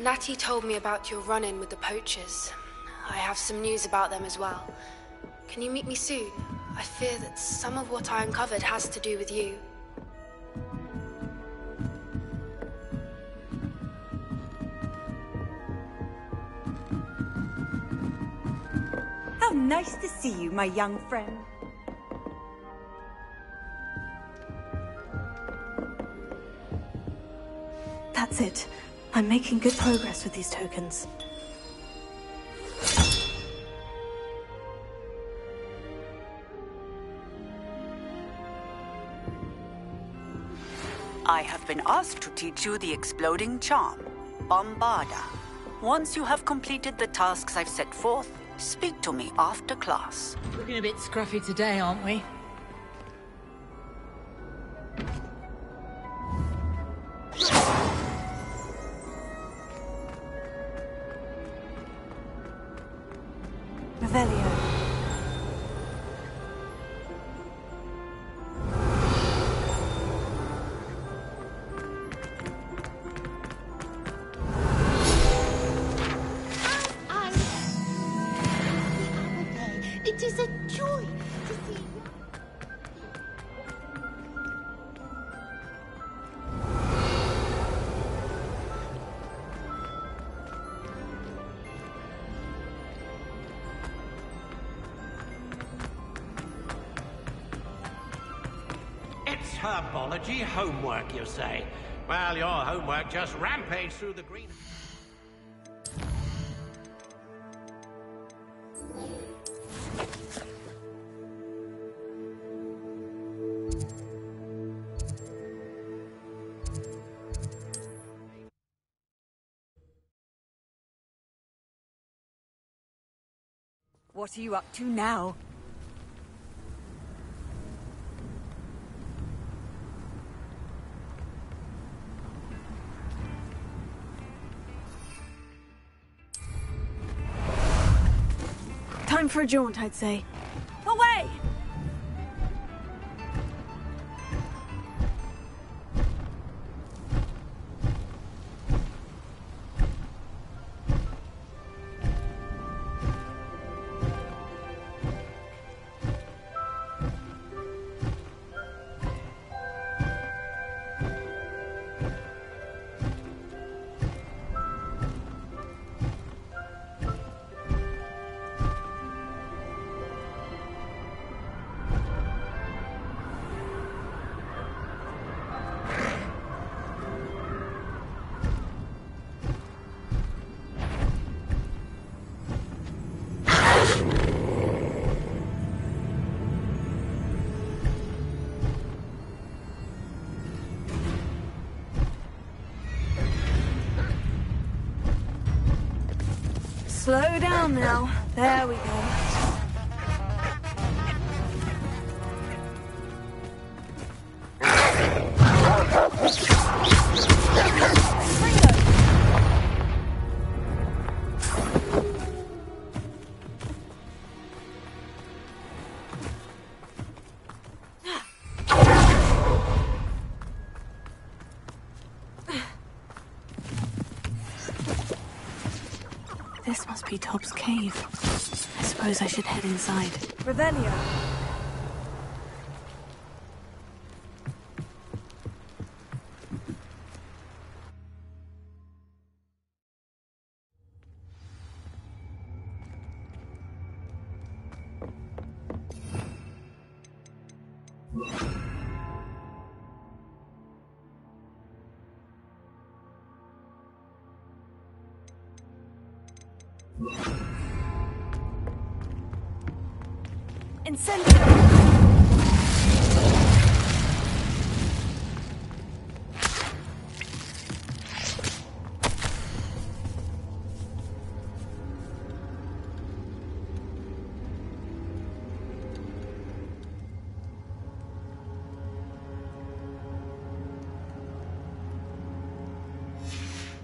Natty told me about your run-in with the poachers. I have some news about them as well. Can you meet me soon? I fear that some of what I uncovered has to do with you. How nice to see you, my young friend. That's it. I'm making good progress with these tokens. I have been asked to teach you the exploding charm, Bombarda. Once you have completed the tasks I've set forth, speak to me after class. Looking a bit scruffy today, aren't we? Revelio. It is a joy to see you. It's herbology homework, you say? Well, your homework just rampaged through the green... What are you up to now? Time for a jaunt, I'd say. Away! Slow down now. There we go. This must be Tob's cave. I suppose I should head inside. Revelio. Incendio!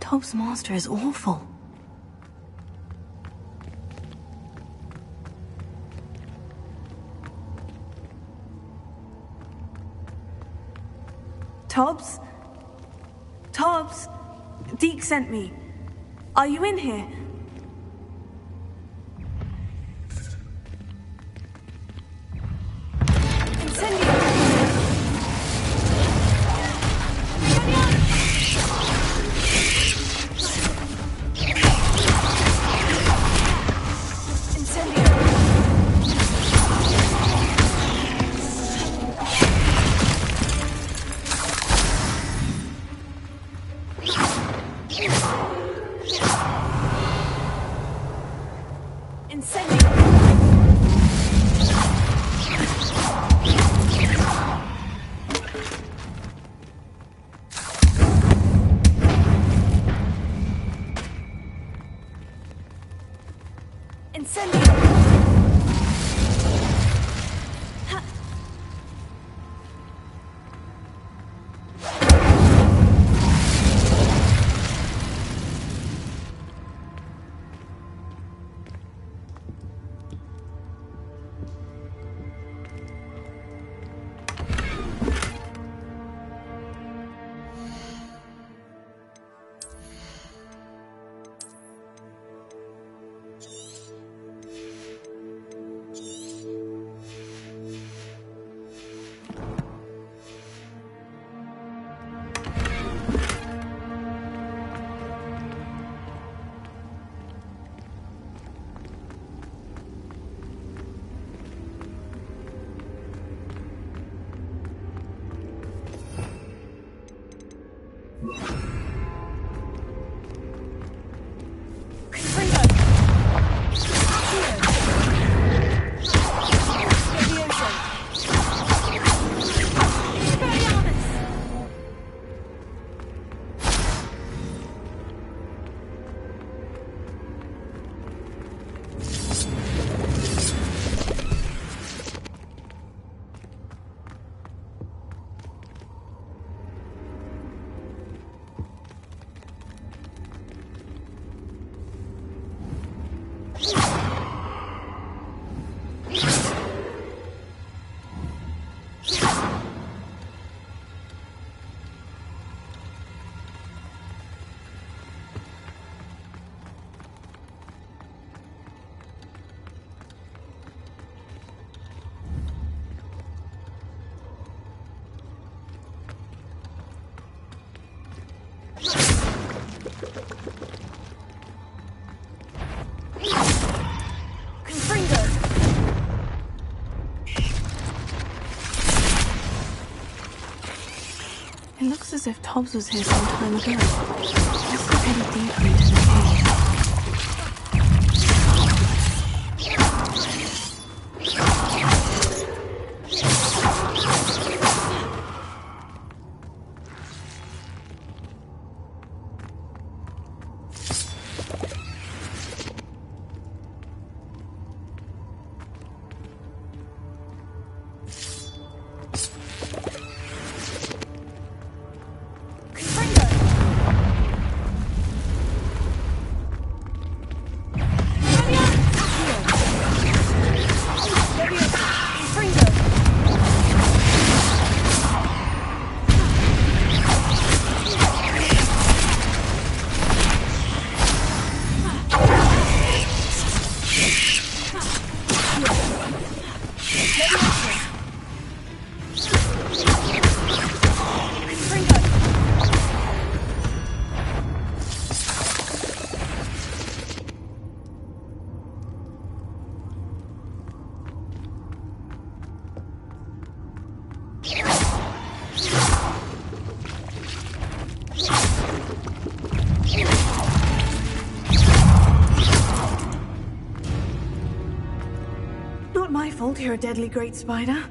Tob's master is awful. Tobbs? Tobbs! Deke sent me. Are you in here? It looks as if Tobbs was here some time ago. Let's look headed deeper into the cave. Not my fault you're a deadly great spider.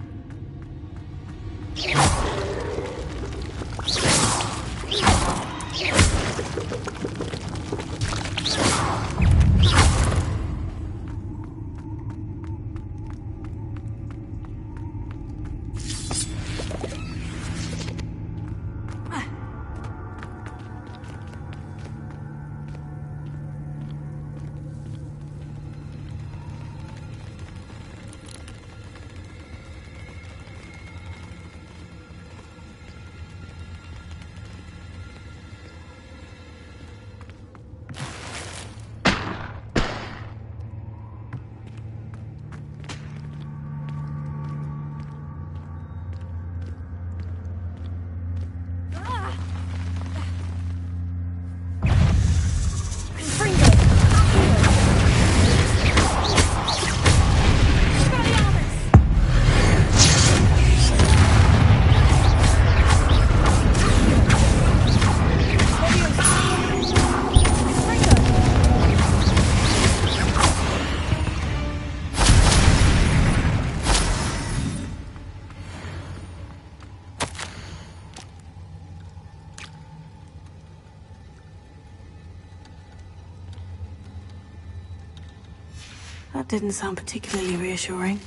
That didn't sound particularly reassuring.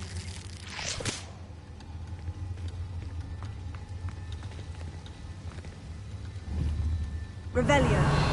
Revelio.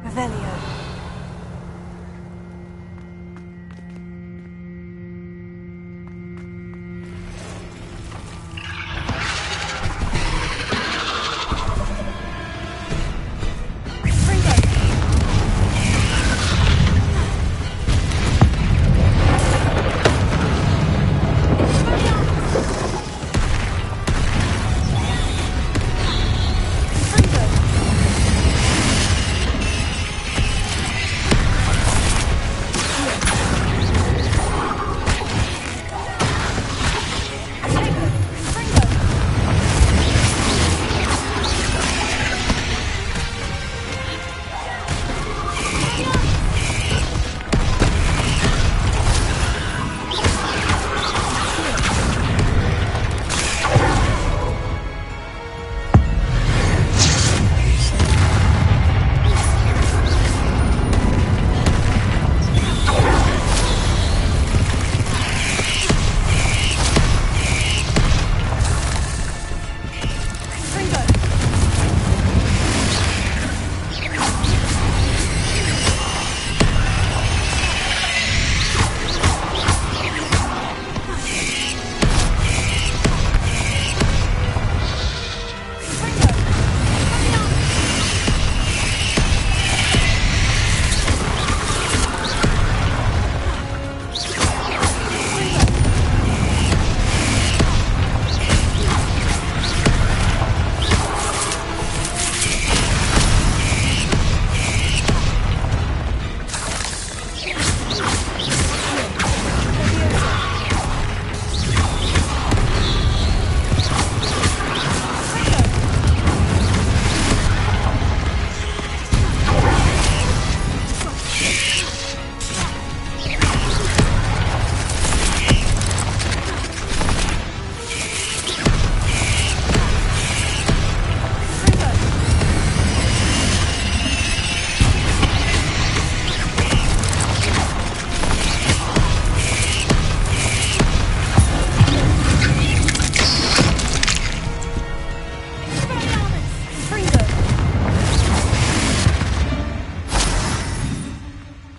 Revelio.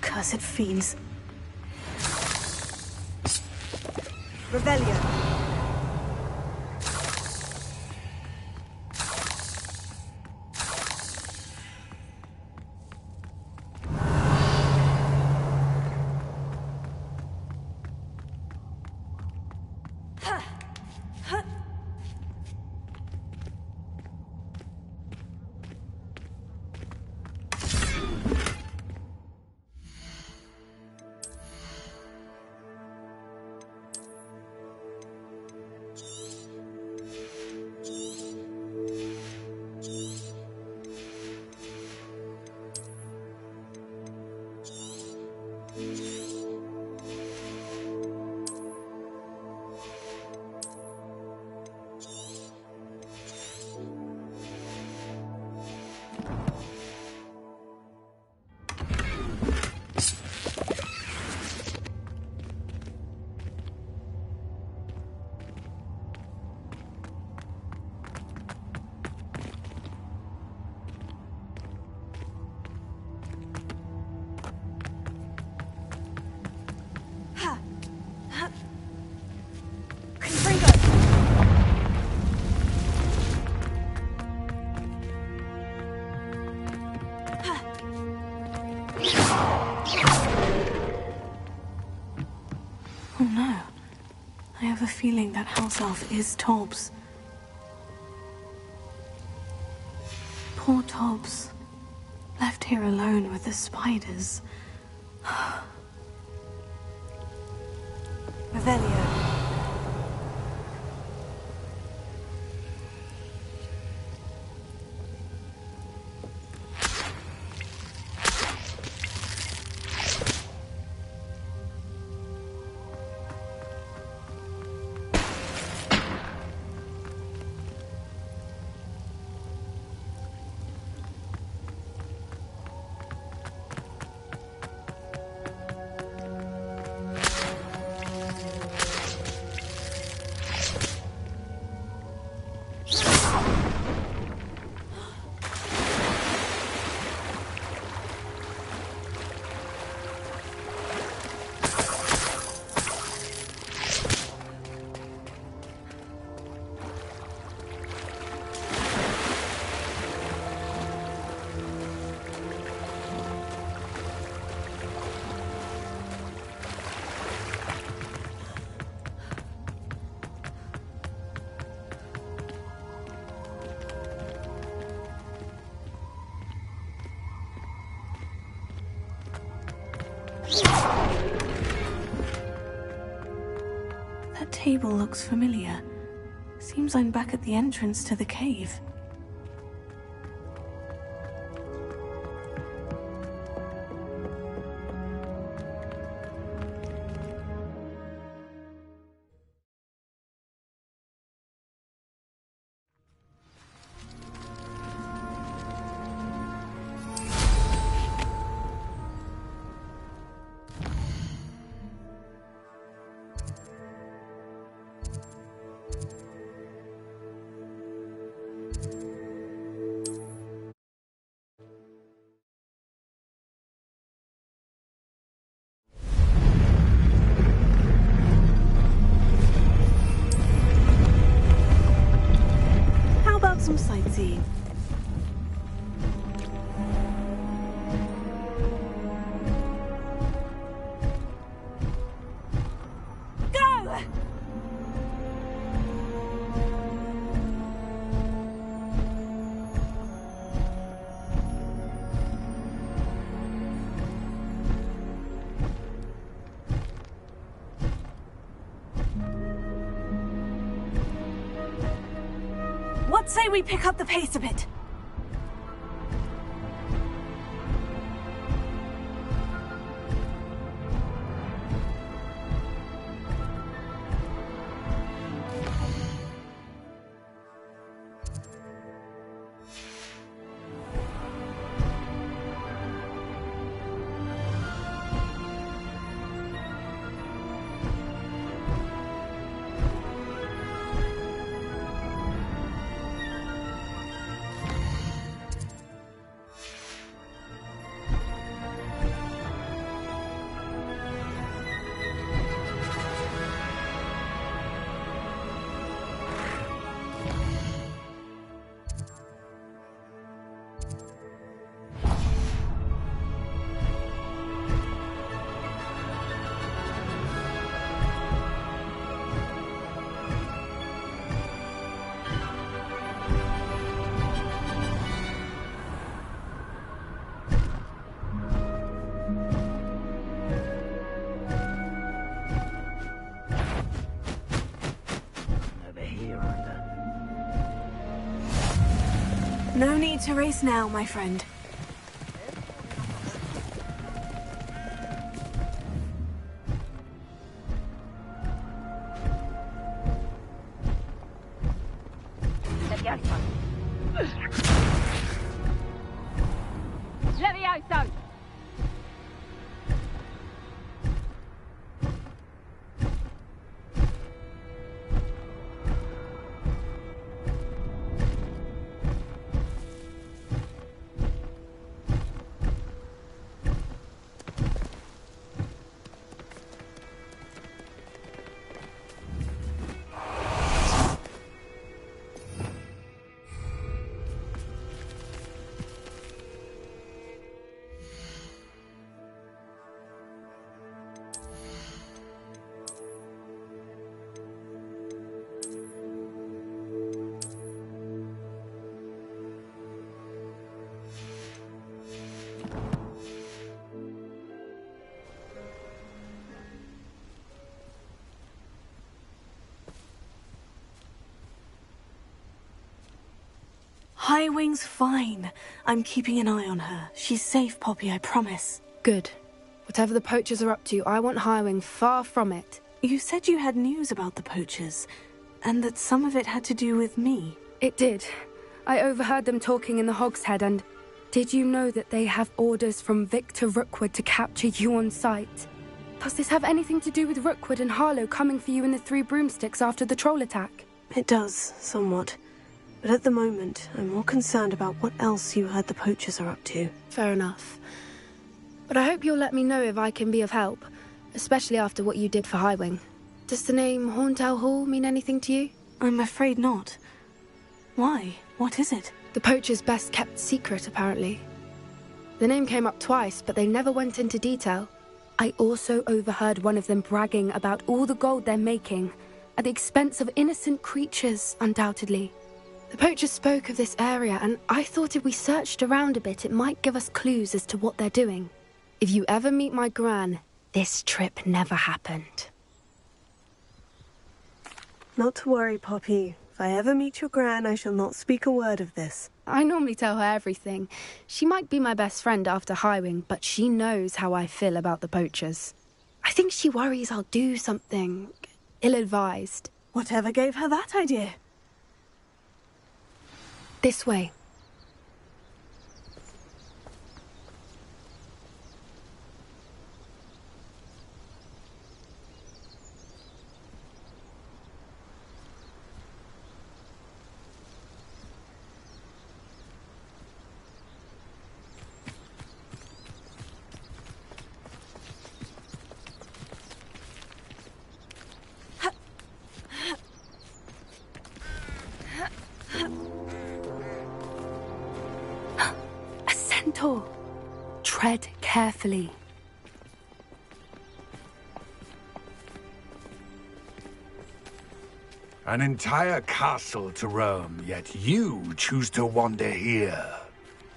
Cursed fiends. Revelio. feeling that house elf is Tobbs. Poor Tobbs. Left here alone with the spiders. Revelio. That table looks familiar. Seems I'm back at the entrance to the cave. Some sightseeing. Go! What say we pick up the pace a bit? No need to race now, my friend. Levioso! Highwing's fine. I'm keeping an eye on her. She's safe, Poppy, I promise. Good. Whatever the poachers are up to, I want Highwing far from it. You said you had news about the poachers, and that some of it had to do with me. It did. I overheard them talking in the Hogshead, and did you know that they have orders from Victor Rookwood to capture you on sight? Does this have anything to do with Rookwood and Harlow coming for you in the Three Broomsticks after the troll attack? It does, somewhat. But at the moment, I'm more concerned about what else you heard the poachers are up to. Fair enough. But I hope you'll let me know if I can be of help, especially after what you did for Highwing. Does the name Horntail Hall mean anything to you? I'm afraid not. Why? What is it? The poachers' best kept secret, apparently. The name came up twice, but they never went into detail. I also overheard one of them bragging about all the gold they're making, at the expense of innocent creatures, undoubtedly. The poachers spoke of this area, and I thought if we searched around a bit, it might give us clues as to what they're doing. If you ever meet my gran, this trip never happened. Not to worry, Poppy. If I ever meet your gran, I shall not speak a word of this. I normally tell her everything. She might be my best friend after Highwing, but she knows how I feel about the poachers. I think she worries I'll do something ill-advised. Whatever gave her that idea? This way. Centaur. Tread carefully. An entire castle to roam, yet you choose to wander here.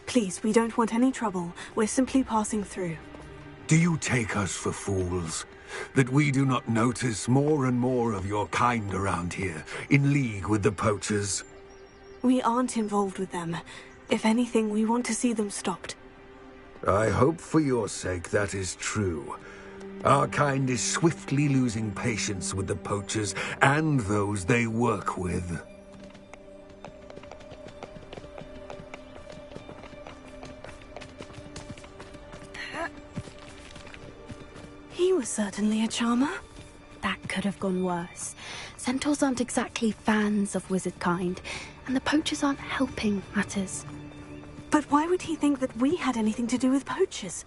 Please, we don't want any trouble. We're simply passing through. Do you take us for fools? That we do not notice more and more of your kind around here, in league with the poachers? We aren't involved with them. If anything, we want to see them stopped. I hope for your sake that is true. Our kind is swiftly losing patience with the poachers and those they work with. He was certainly a charmer. That could have gone worse. Centaurs aren't exactly fans of wizard kind, and the poachers aren't helping matters. But why would he think that we had anything to do with poachers?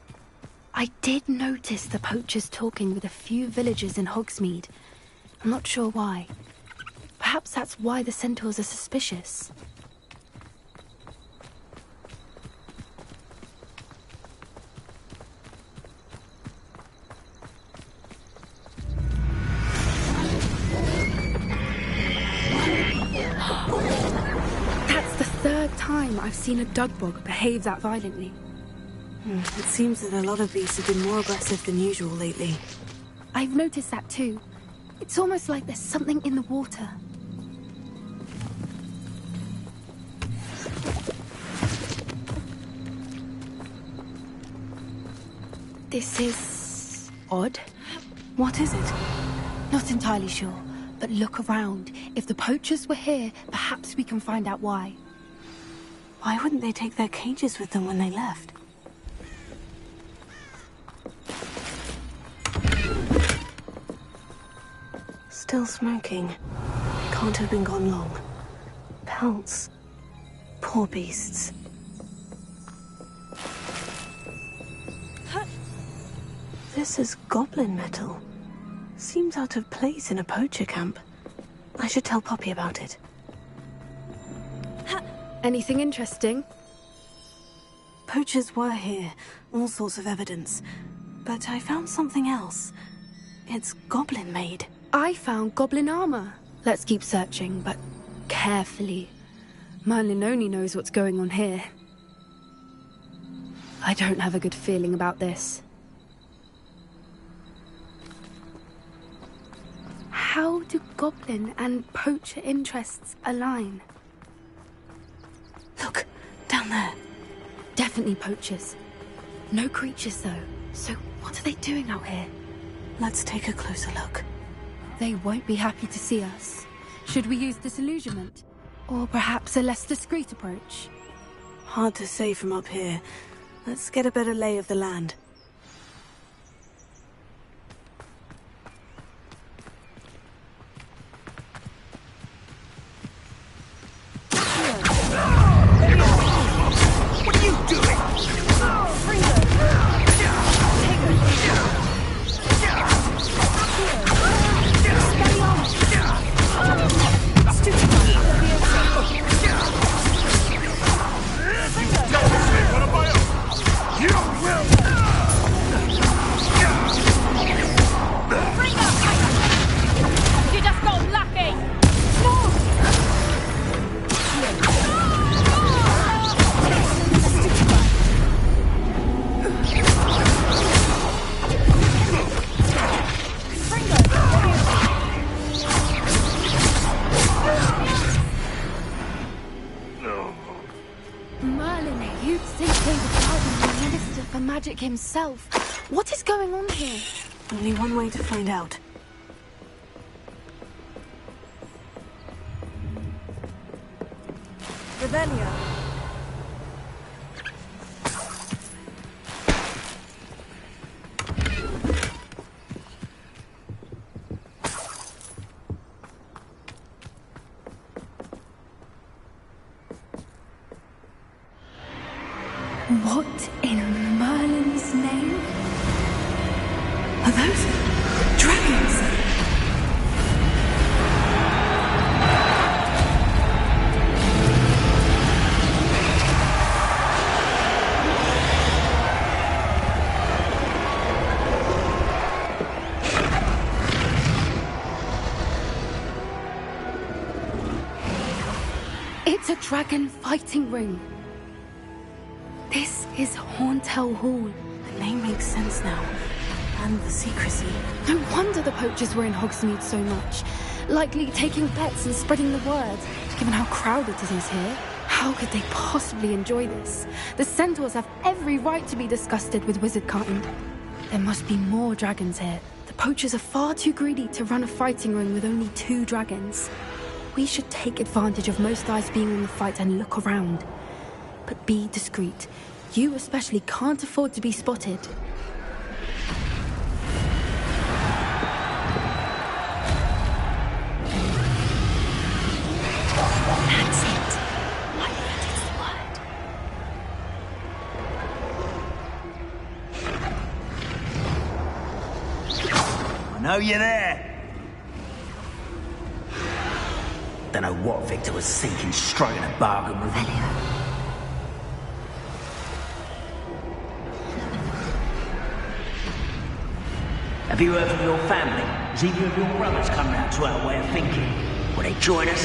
I did notice the poachers talking with a few villagers in Hogsmeade. I'm not sure why. Perhaps that's why the centaurs are suspicious. That's the third time I've seen a dugbog behave that violently. It seems that a lot of beasts have been more aggressive than usual lately. I've noticed that too. It's almost like there's something in the water. This is odd. What is it? Not entirely sure, but look around. If the poachers were here, perhaps we can find out why. Why wouldn't they take their cages with them when they left? Still smoking. Can't have been gone long. Pelts. Poor beasts. This is goblin metal. Seems out of place in a poacher camp. I should tell Poppy about it. Anything interesting? Poachers were here. All sorts of evidence. But I found something else. It's goblin-made. I found goblin armor. Let's keep searching, but carefully. Merlin only knows what's going on here. I don't have a good feeling about this. How do goblin and poacher interests align? Look, down there. Definitely poachers. No creatures, though. So what are they doing out here? Let's take a closer look. They won't be happy to see us. Should we use disillusionment? Or perhaps a less discreet approach? Hard to say from up here. Let's get a better lay of the land. What are you doing? You just got lucky! Merlin, you'd think they were guarding the Minister for Magic himself. What is going on here? Only one way to find out. Revelio. What in Merlin's name? Are those dragons? It's a dragon fighting ring. This is Hauntel Hall. The name makes sense now. And the secrecy. No wonder the poachers were in Hogsmeade so much. Likely taking bets and spreading the word. Given how crowded it is here, how could they possibly enjoy this? The centaurs have every right to be disgusted with wizardkind. There must be more dragons here. The poachers are far too greedy to run a fighting ring with only 2 dragons. We should take advantage of most eyes being on the fight and look around. But be discreet. You especially can't afford to be spotted. That's it. I read its word. I know you're there. Don't know what Victor was thinking, striking a bargain with him. Have you heard from your family? Has either of your brothers come round to our way of thinking? Will they join us?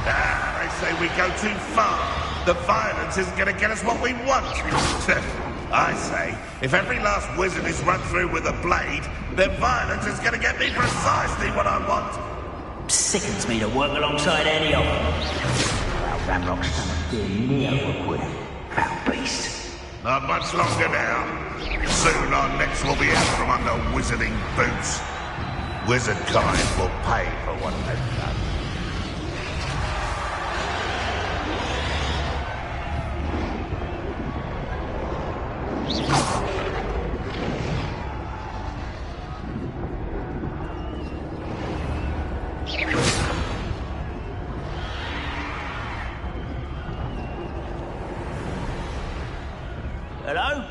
They say we go too far. The violence isn't going to get us what we want. I say, if every last wizard is run through with a blade, then violence is going to get me precisely what I want. Sickens me to work alongside any of them. Well, Ramrock's stomach dear near would. Foul beast. Not much longer now. Soon our necks will be out from under wizarding boots. Wizard kind will pay for what they've done. Hello?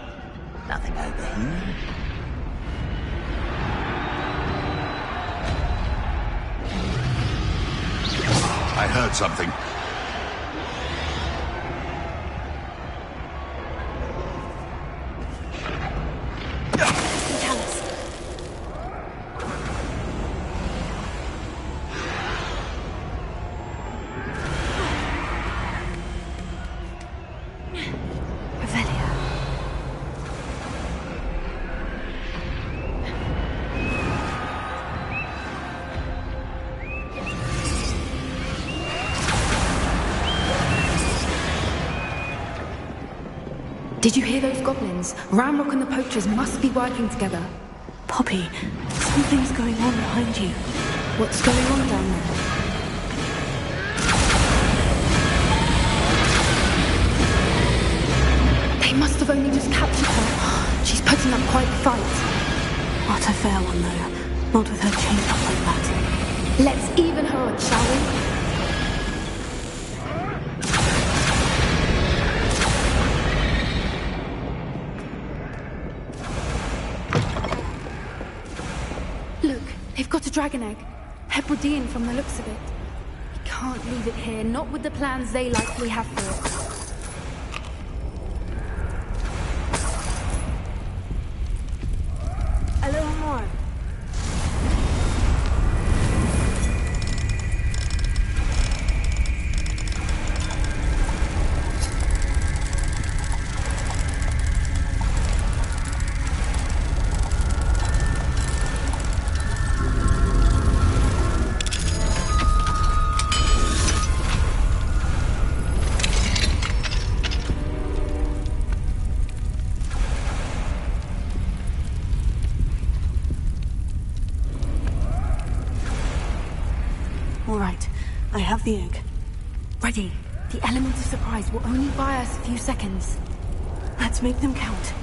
Nothing over here. I heard something. Did you hear those goblins? Ramrock and the poachers must be working together. Poppy, something's going on behind you. What's going on down there? They must have only just captured her. She's putting up quite the fight. Not a fair one, though. Not with her chained up like that. Let's even her odds, shall we? Look, they've got a dragon egg. Hebridean from the looks of it. We can't leave it here, not with the plans they likely have for it. A little more. All right, I have the egg. Ready. The element of surprise will only buy us a few seconds. Let's make them count.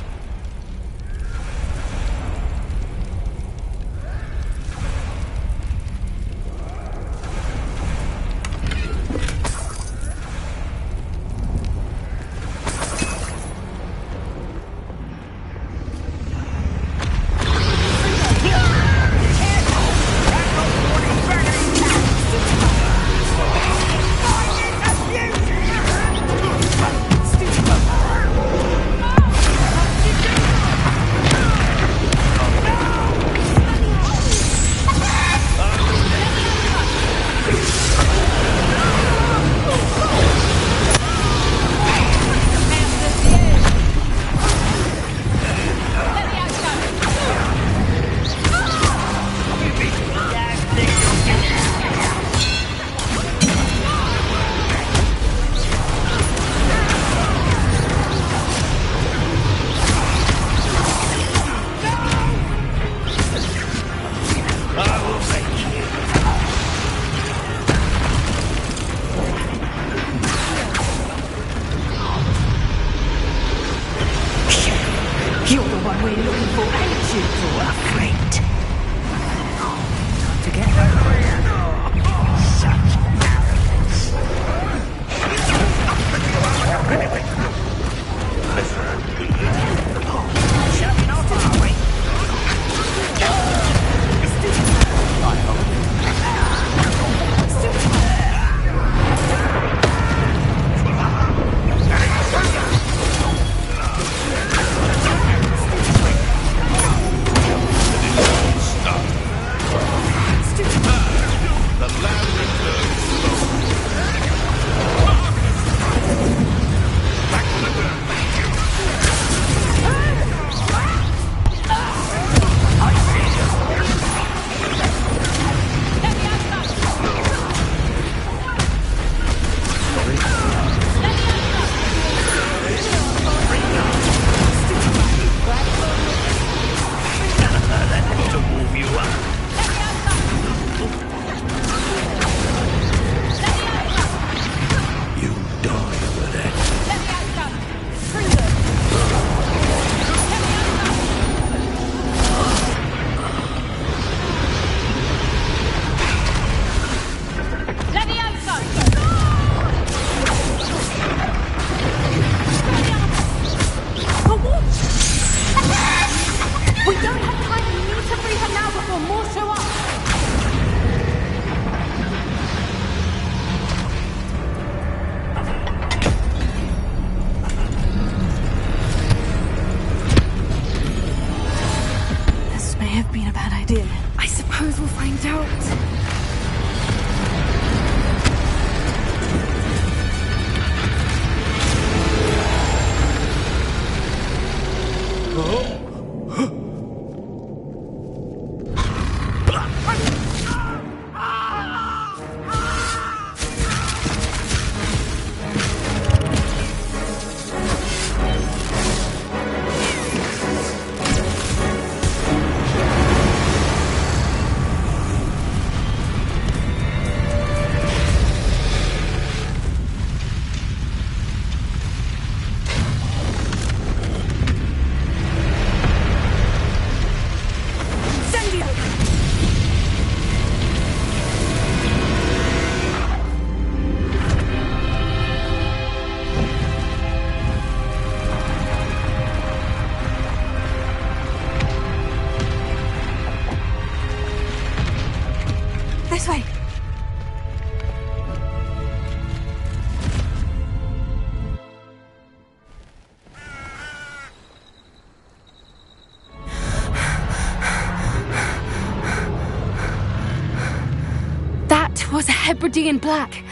Hebridean black.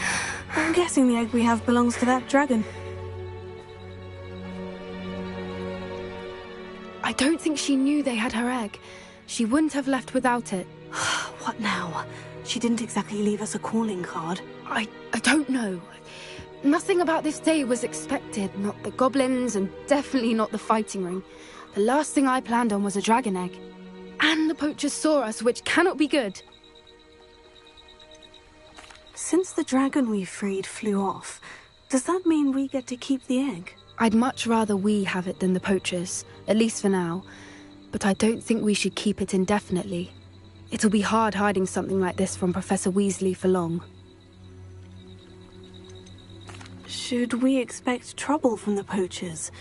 I'm guessing the egg we have belongs to that dragon. I don't think she knew they had her egg. She wouldn't have left without it. What now? She didn't exactly leave us a calling card. I don't know. Nothing about this day was expected. Not the goblins, and definitely not the fighting ring. The last thing I planned on was a dragon egg. And the poachers saw us, which cannot be good. Since the dragon we freed flew off, does that mean we get to keep the egg? I'd much rather we have it than the poachers, at least for now. But I don't think we should keep it indefinitely. It'll be hard hiding something like this from Professor Weasley for long. Should we expect trouble from the poachers,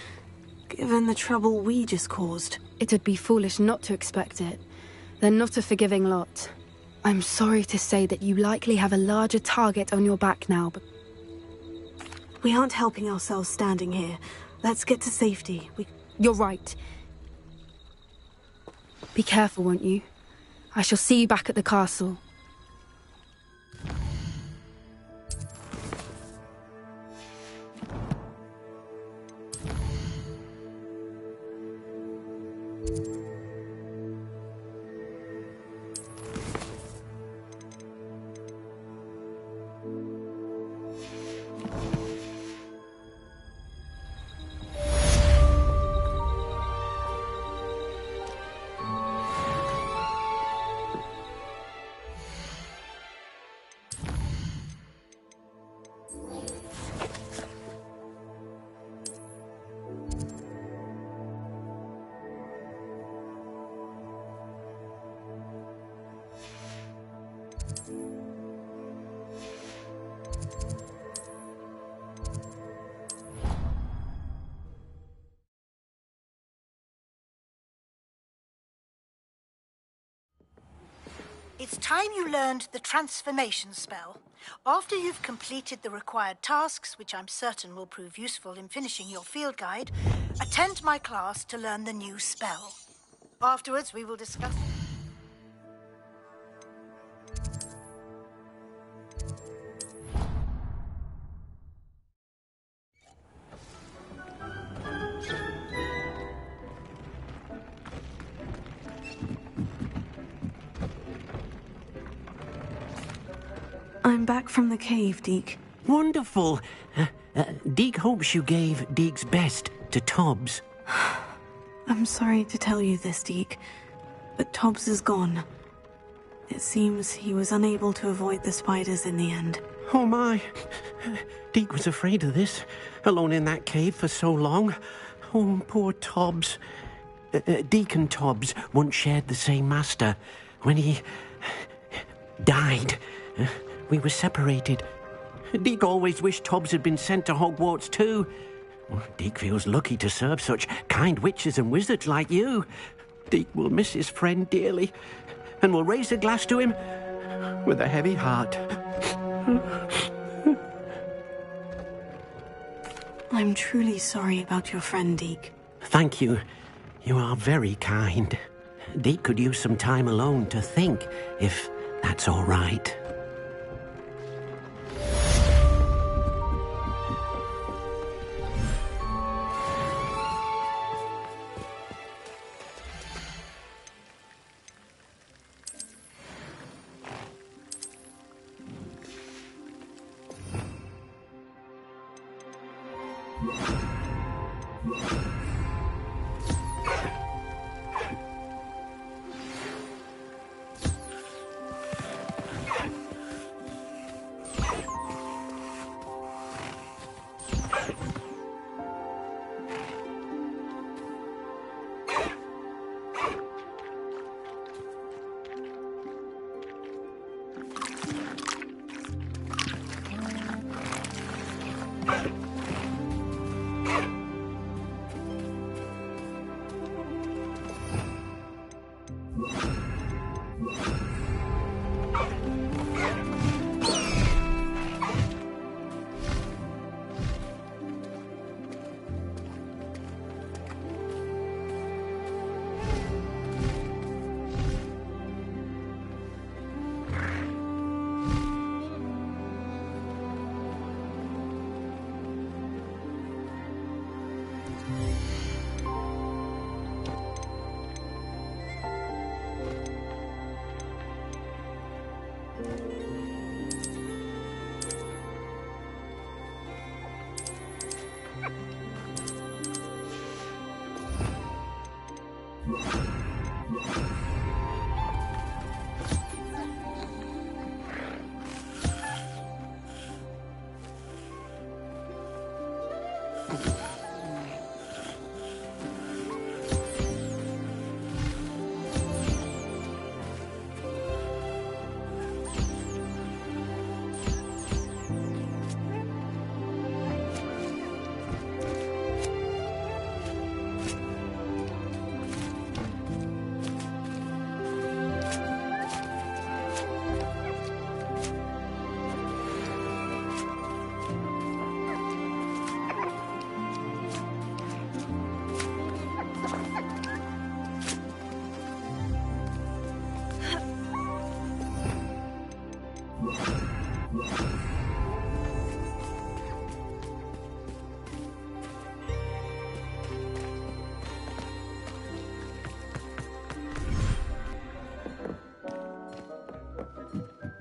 given the trouble we just caused? It would be foolish not to expect it. They're not a forgiving lot. I'm sorry to say that you likely have a larger target on your back now, but... We aren't helping ourselves standing here. Let's get to safety. You're right. Be careful, won't you? I shall see you back at the castle. It's time you learned the transformation spell. After you've completed the required tasks, which I'm certain will prove useful in finishing your field guide, attend my class to learn the new spell. Afterwards, we will discuss... I'm back from the cave, Deke. Wonderful. Deke hopes you gave Deke's best to Tobbs. I'm sorry to tell you this, Deke, but Tobbs is gone. It seems he was unable to avoid the spiders in the end. Oh my. Deke was afraid of this, alone in that cave for so long. Oh, poor Tobbs. Deke and Tobbs once shared the same master. When he... died... we were separated. Deke always wished Tobbs had been sent to Hogwarts too. Deke feels lucky to serve such kind witches and wizards like you. Deke will miss his friend dearly, and will raise a glass to him with a heavy heart. I'm truly sorry about your friend, Deke. Thank you. You are very kind. Deke could use some time alone to think, if that's all right.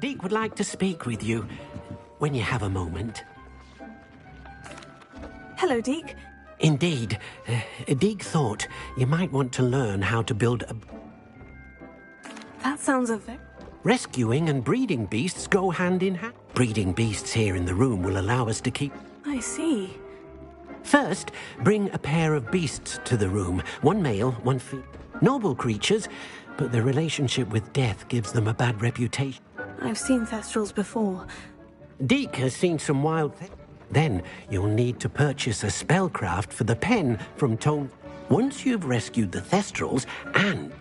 Deke would like to speak with you when you have a moment. Hello, Deke. Indeed. Deke thought you might want to learn how to build a... That sounds a very... Rescuing and breeding beasts go hand in hand. Breeding beasts here in the room will allow us to keep... I see. First, bring a pair of beasts to the room. One male, one female. Noble creatures, but their relationship with death gives them a bad reputation. I've seen Thestrals before. Deke has seen some wild... Then you'll need to purchase a spellcraft for the pen from Tone. Once you've rescued the Thestrals and...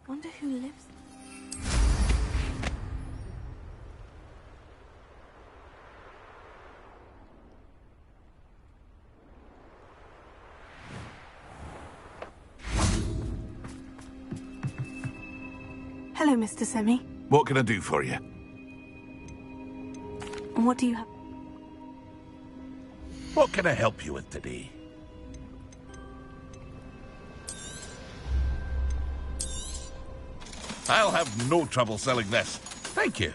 Wonder who lives... Hello, Mr. Semi. What can I do for you? What do you have? What can I help you with today? I'll have no trouble selling this. Thank you.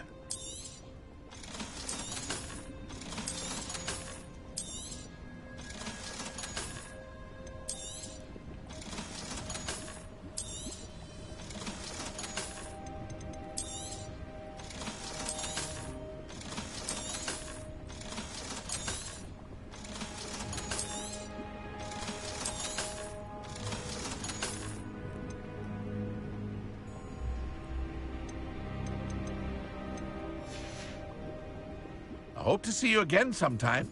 I hope to see you again sometime.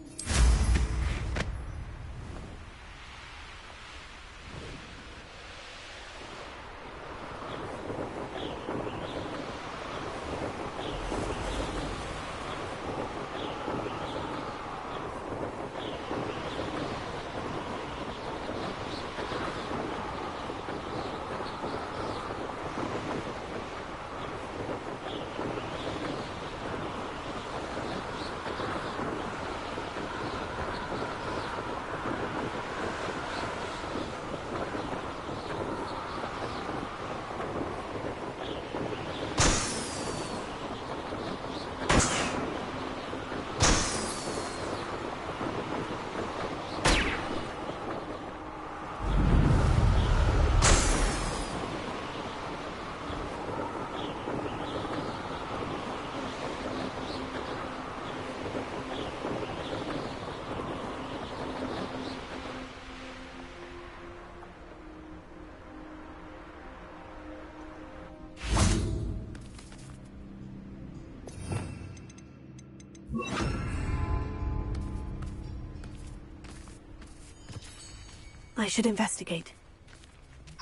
I should investigate.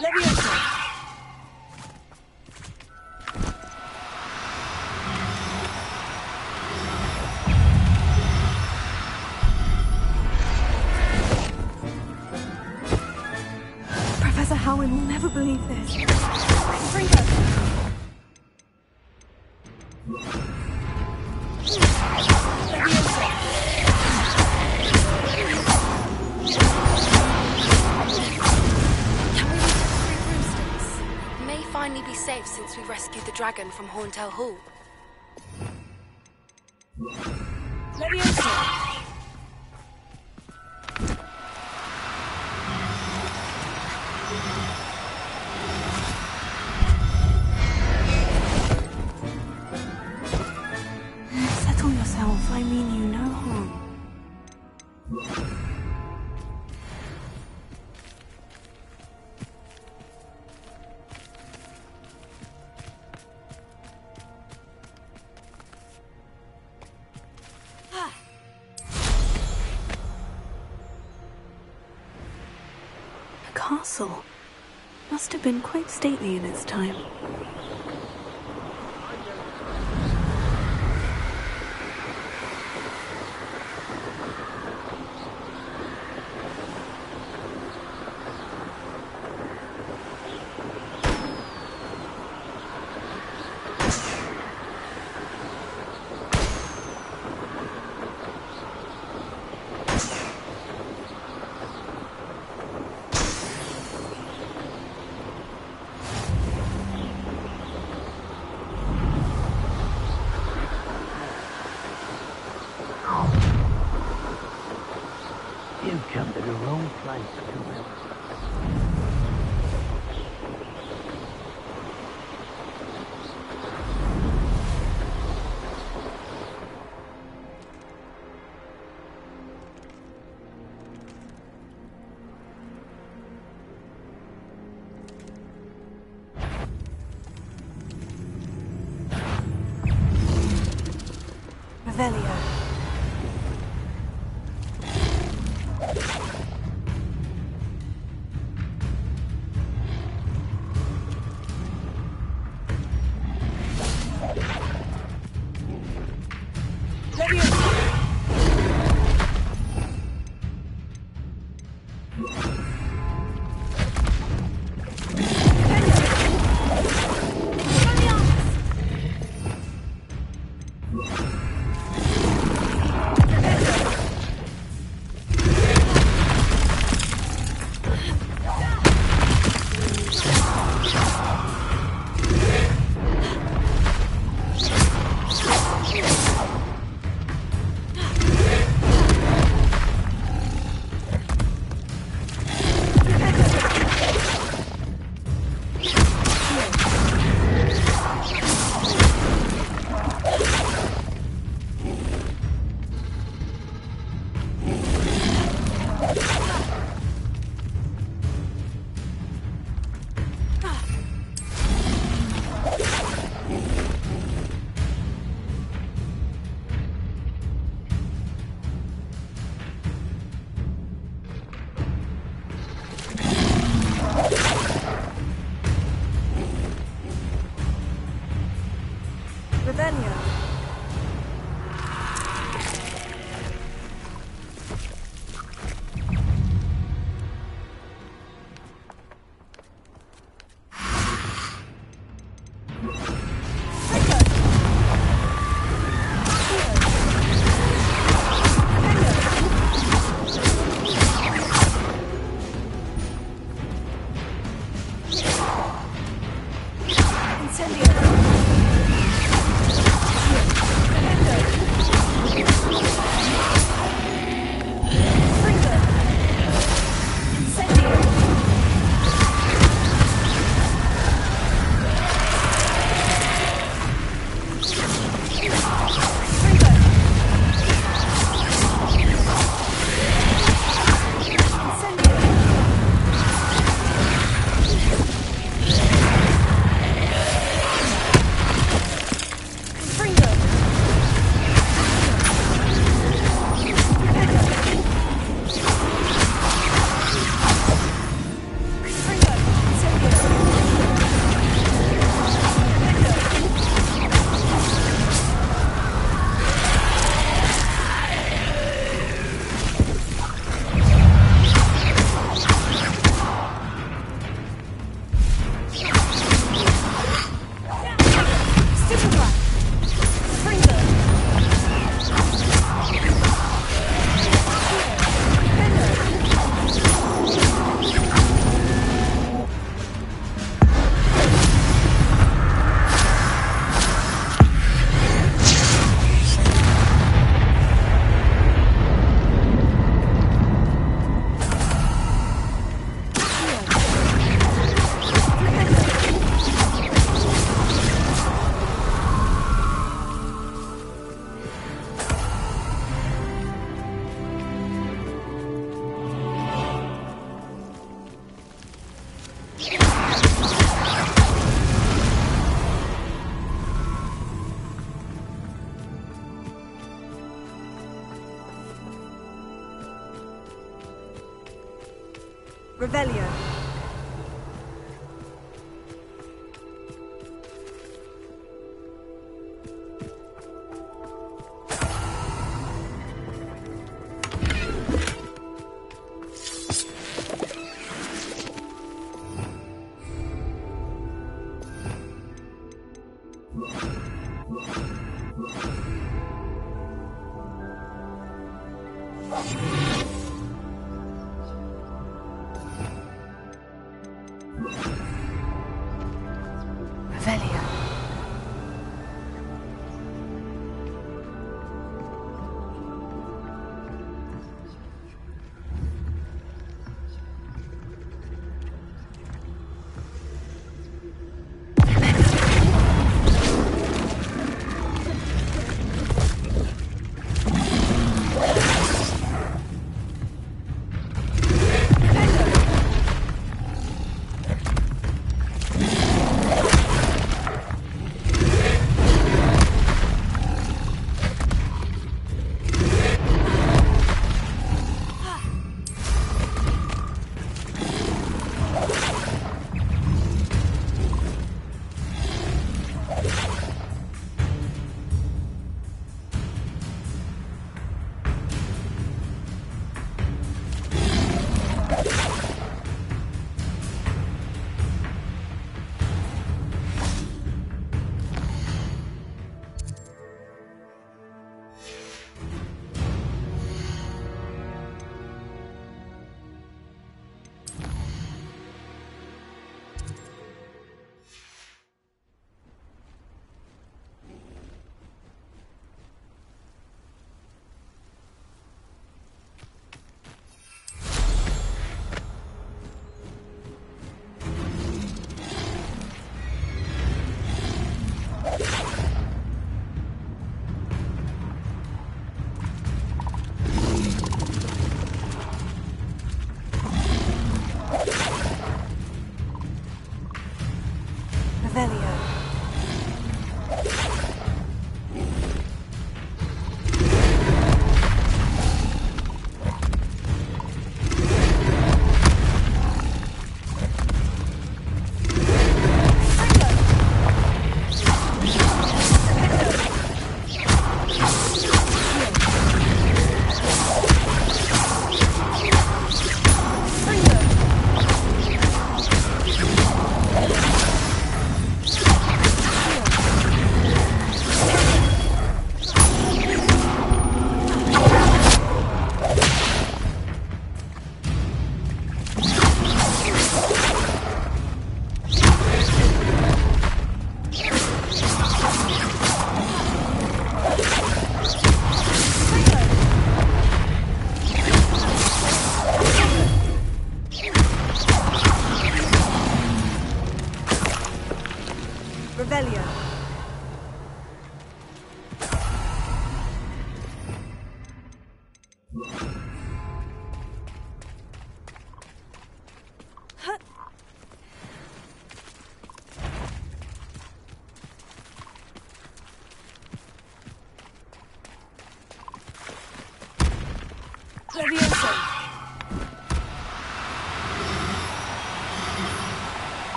Leviosa! Professor Howin will never believe this. Finally be safe since we rescued the dragon from Horntail Hall. Leviosa! Settle yourself, I mean you no harm. Castle must have been quite stately in its time. You've come to the wrong place, Camilla. Revelio. Revelio.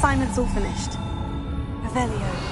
Assignment's all finished. Revelio.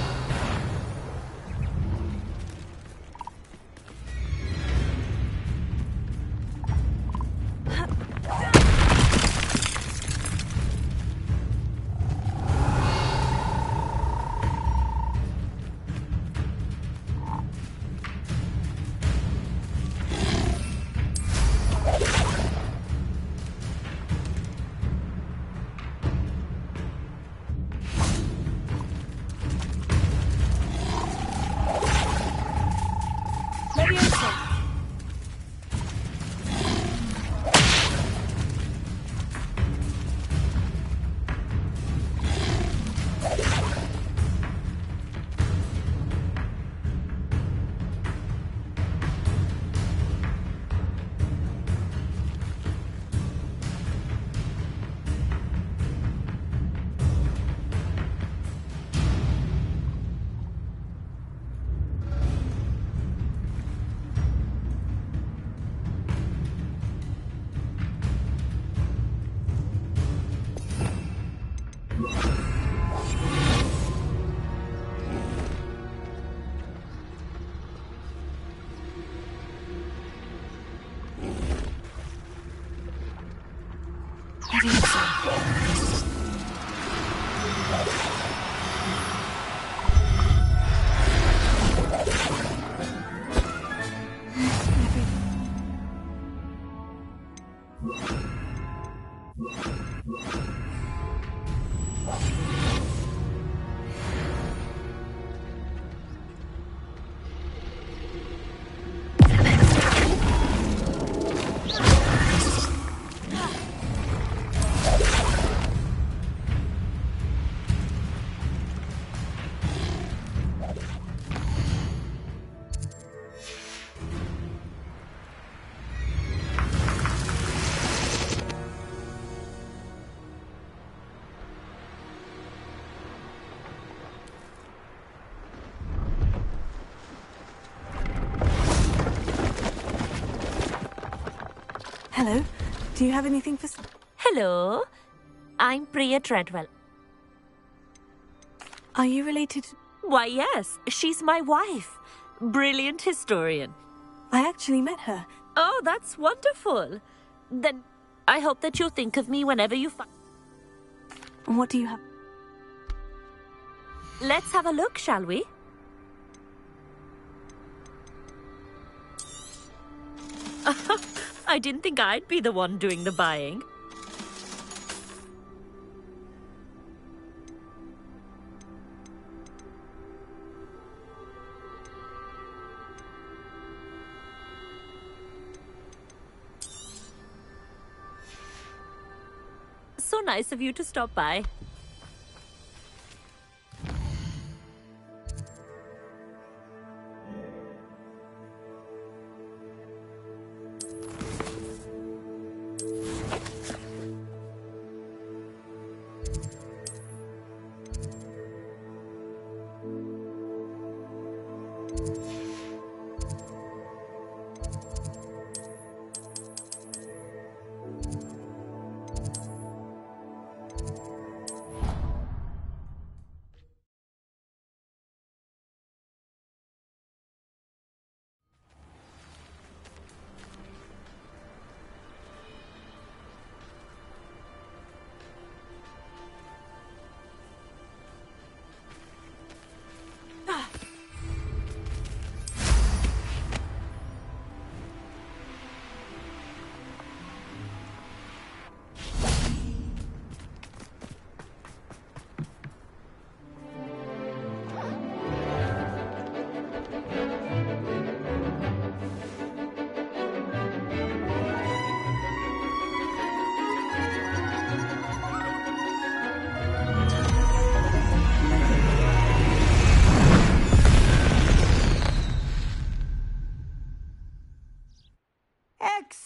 Hello. Do you have anything for... Hello. I'm Priya Treadwell. Are you related... Why, yes. She's my wife. Brilliant historian. I actually met her. Oh, that's wonderful. Then I hope that you'll think of me whenever you find... What do you have? Let's have a look, shall we? I didn't think I'd be the one doing the buying. So nice of you to stop by.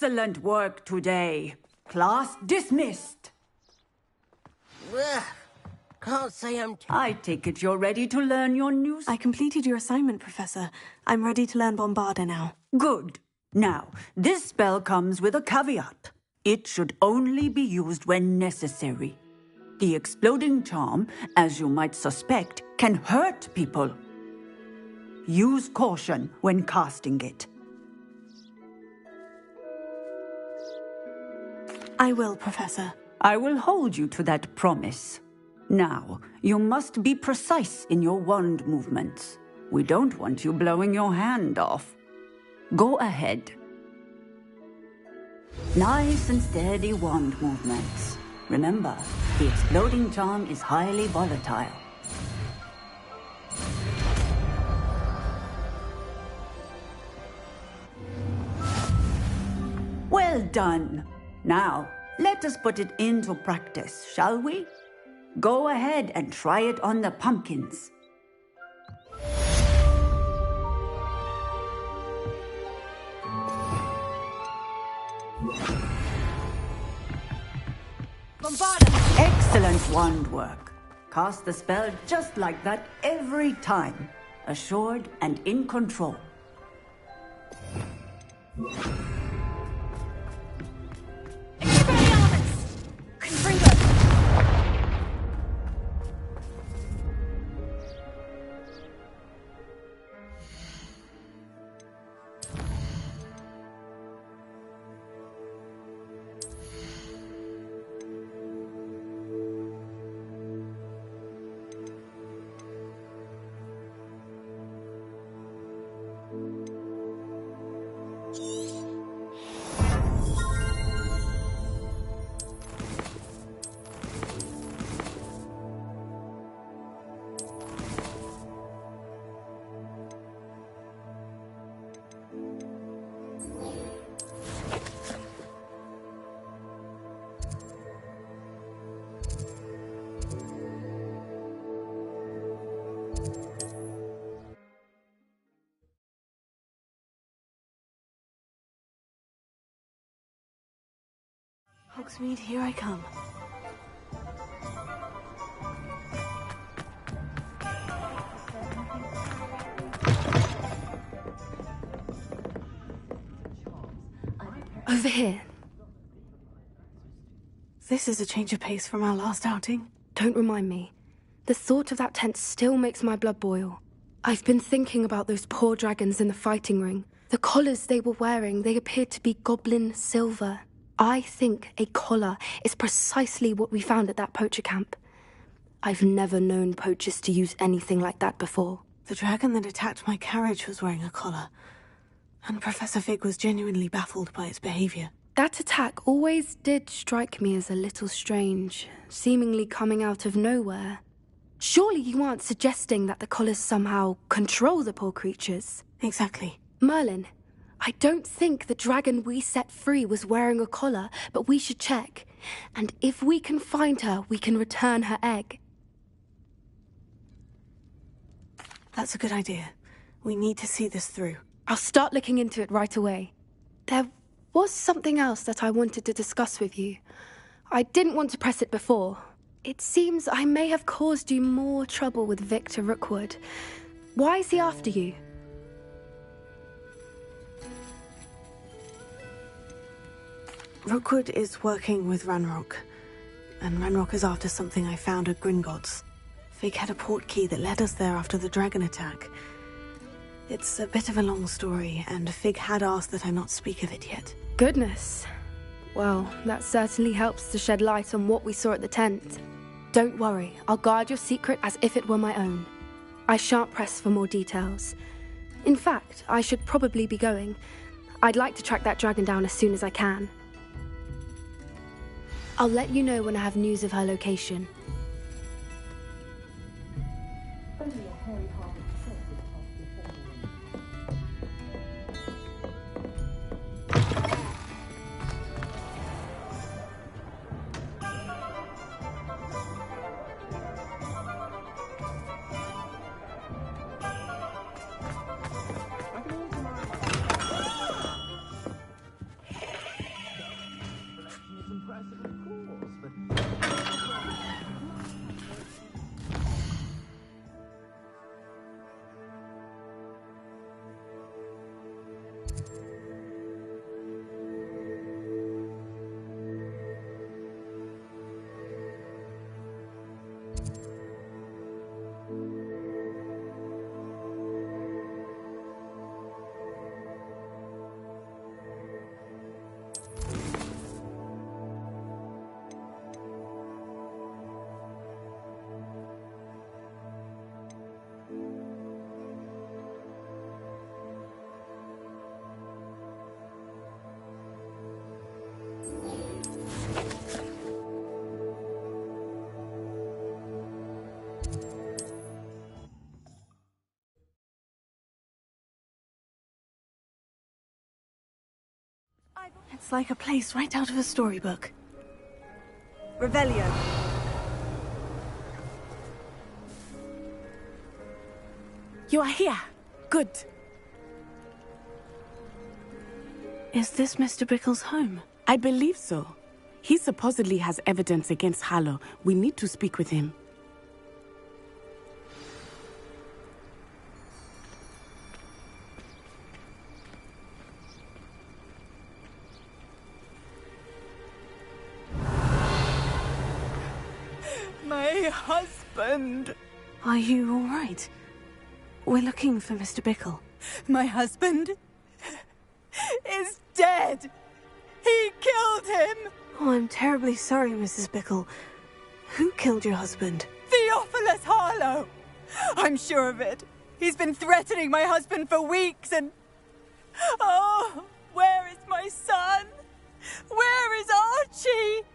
Excellent work today. Class dismissed. Ugh, can't say I take it you're ready to learn your new... I completed your assignment, Professor. I'm ready to learn Bombarda now. Good. Now, this spell comes with a caveat. It should only be used when necessary. The exploding charm, as you might suspect, can hurt people. Use caution when casting it. I will, Professor. I will hold you to that promise. Now, you must be precise in your wand movements. We don't want you blowing your hand off. Go ahead. Nice and steady wand movements. Remember, the exploding charm is highly volatile. Well done. Now, let us put it into practice, shall we? Go ahead and try it on the pumpkins. Bombarda! Excellent wand work. Cast the spell just like that every time. Assured and in control. Hogsmeade, here I come. Over here. This is a change of pace from our last outing. Don't remind me. The thought of that tent still makes my blood boil. I've been thinking about those poor dragons in the fighting ring. The collars they were wearing, they appeared to be goblin silver. I think a collar is precisely what we found at that poacher camp. I've never known poachers to use anything like that before. The dragon that attacked my carriage was wearing a collar, and Professor Fig was genuinely baffled by its behavior. That attack always did strike me as a little strange, seemingly coming out of nowhere. Surely you aren't suggesting that the collars somehow control the poor creatures? Exactly. Merlin, I don't think the dragon we set free was wearing a collar, but we should check. And if we can find her, we can return her egg. That's a good idea. We need to see this through. I'll start looking into it right away. There was something else that I wanted to discuss with you. I didn't want to press it before. It seems I may have caused you more trouble with Victor Rookwood. Why is he after you? Rookwood is working with Ranrock, and Ranrock is after something I found at Gringotts. Fig had a portkey that led us there after the dragon attack. It's a bit of a long story, and Fig had asked that I not speak of it yet. Goodness. Well, that certainly helps to shed light on what we saw at the tent. Don't worry, I'll guard your secret as if it were my own. I shan't press for more details. In fact, I should probably be going. I'd like to track that dragon down as soon as I can. I'll let you know when I have news of her location. It's like a place right out of a storybook. Revelio. You are here. Good. Is this Mr. Bickle's home? I believe so. He supposedly has evidence against Harlow. We need to speak with him. My husband. Are you all right? We're looking for Mr. Bickle. My husband is dead. He killed him. Oh, I'm terribly sorry, Mrs. Bickle. Who killed your husband? Theophilus Harlow. I'm sure of it. He's been threatening my husband for weeks and... Oh, where is my son? Where is Archie?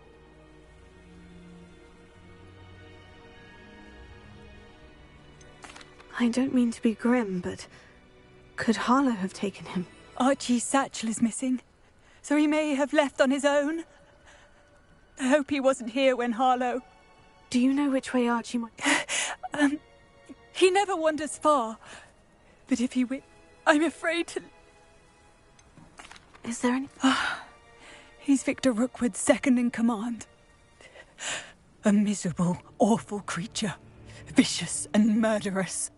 I don't mean to be grim, but could Harlow have taken him? Archie's satchel is missing, so he may have left on his own. I hope he wasn't here when Harlow... Do you know which way Archie might... He never wanders far, but if he I'm afraid to... Is there any... He's Victor Rookwood's second in command. A miserable, awful creature. Vicious and murderous.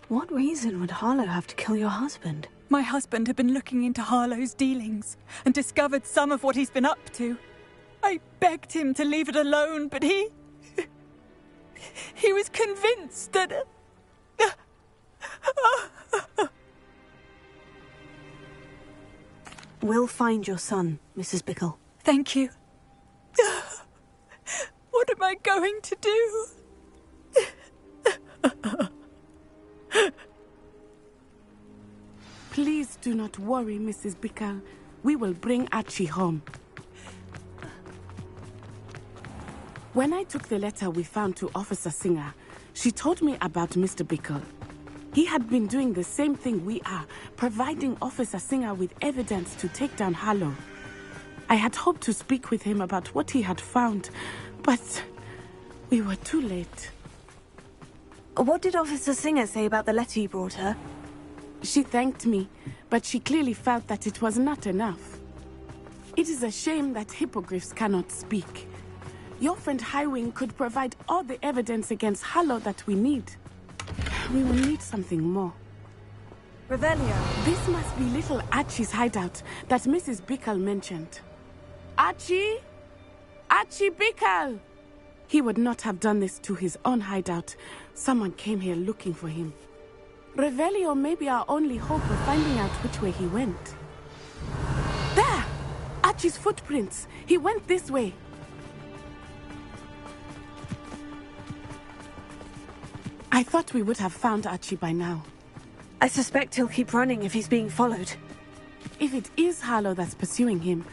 What reason would Harlow have to kill your husband? My husband had been looking into Harlow's dealings and discovered some of what he's been up to. I begged him to leave it alone, but he was convinced that... We'll find your son, Mrs. Bickle. Thank you. What am I going to do? Please do not worry, Mrs. Bickle. We will bring Archie home. When I took the letter we found to Officer Singer, she told me about Mr. Bickle. He had been doing the same thing we are, providing Officer Singer with evidence to take down Harlow. I had hoped to speak with him about what he had found, but we were too late. What did Officer Singer say about the letter you brought her? She thanked me, but she clearly felt that it was not enough. It is a shame that hippogriffs cannot speak. Your friend Highwing could provide all the evidence against Harlow that we need. We will need something more. Revelio. This must be little Archie's hideout that Mrs. Bickle mentioned. Archie? Archie Bickle! He would not have done this to his own hideout. Someone came here looking for him. Revelio may be our only hope of finding out which way he went. There! Archie's footprints. He went this way. I thought we would have found Archie by now. I suspect he'll keep running if he's being followed. If it is Harlow that's pursuing him,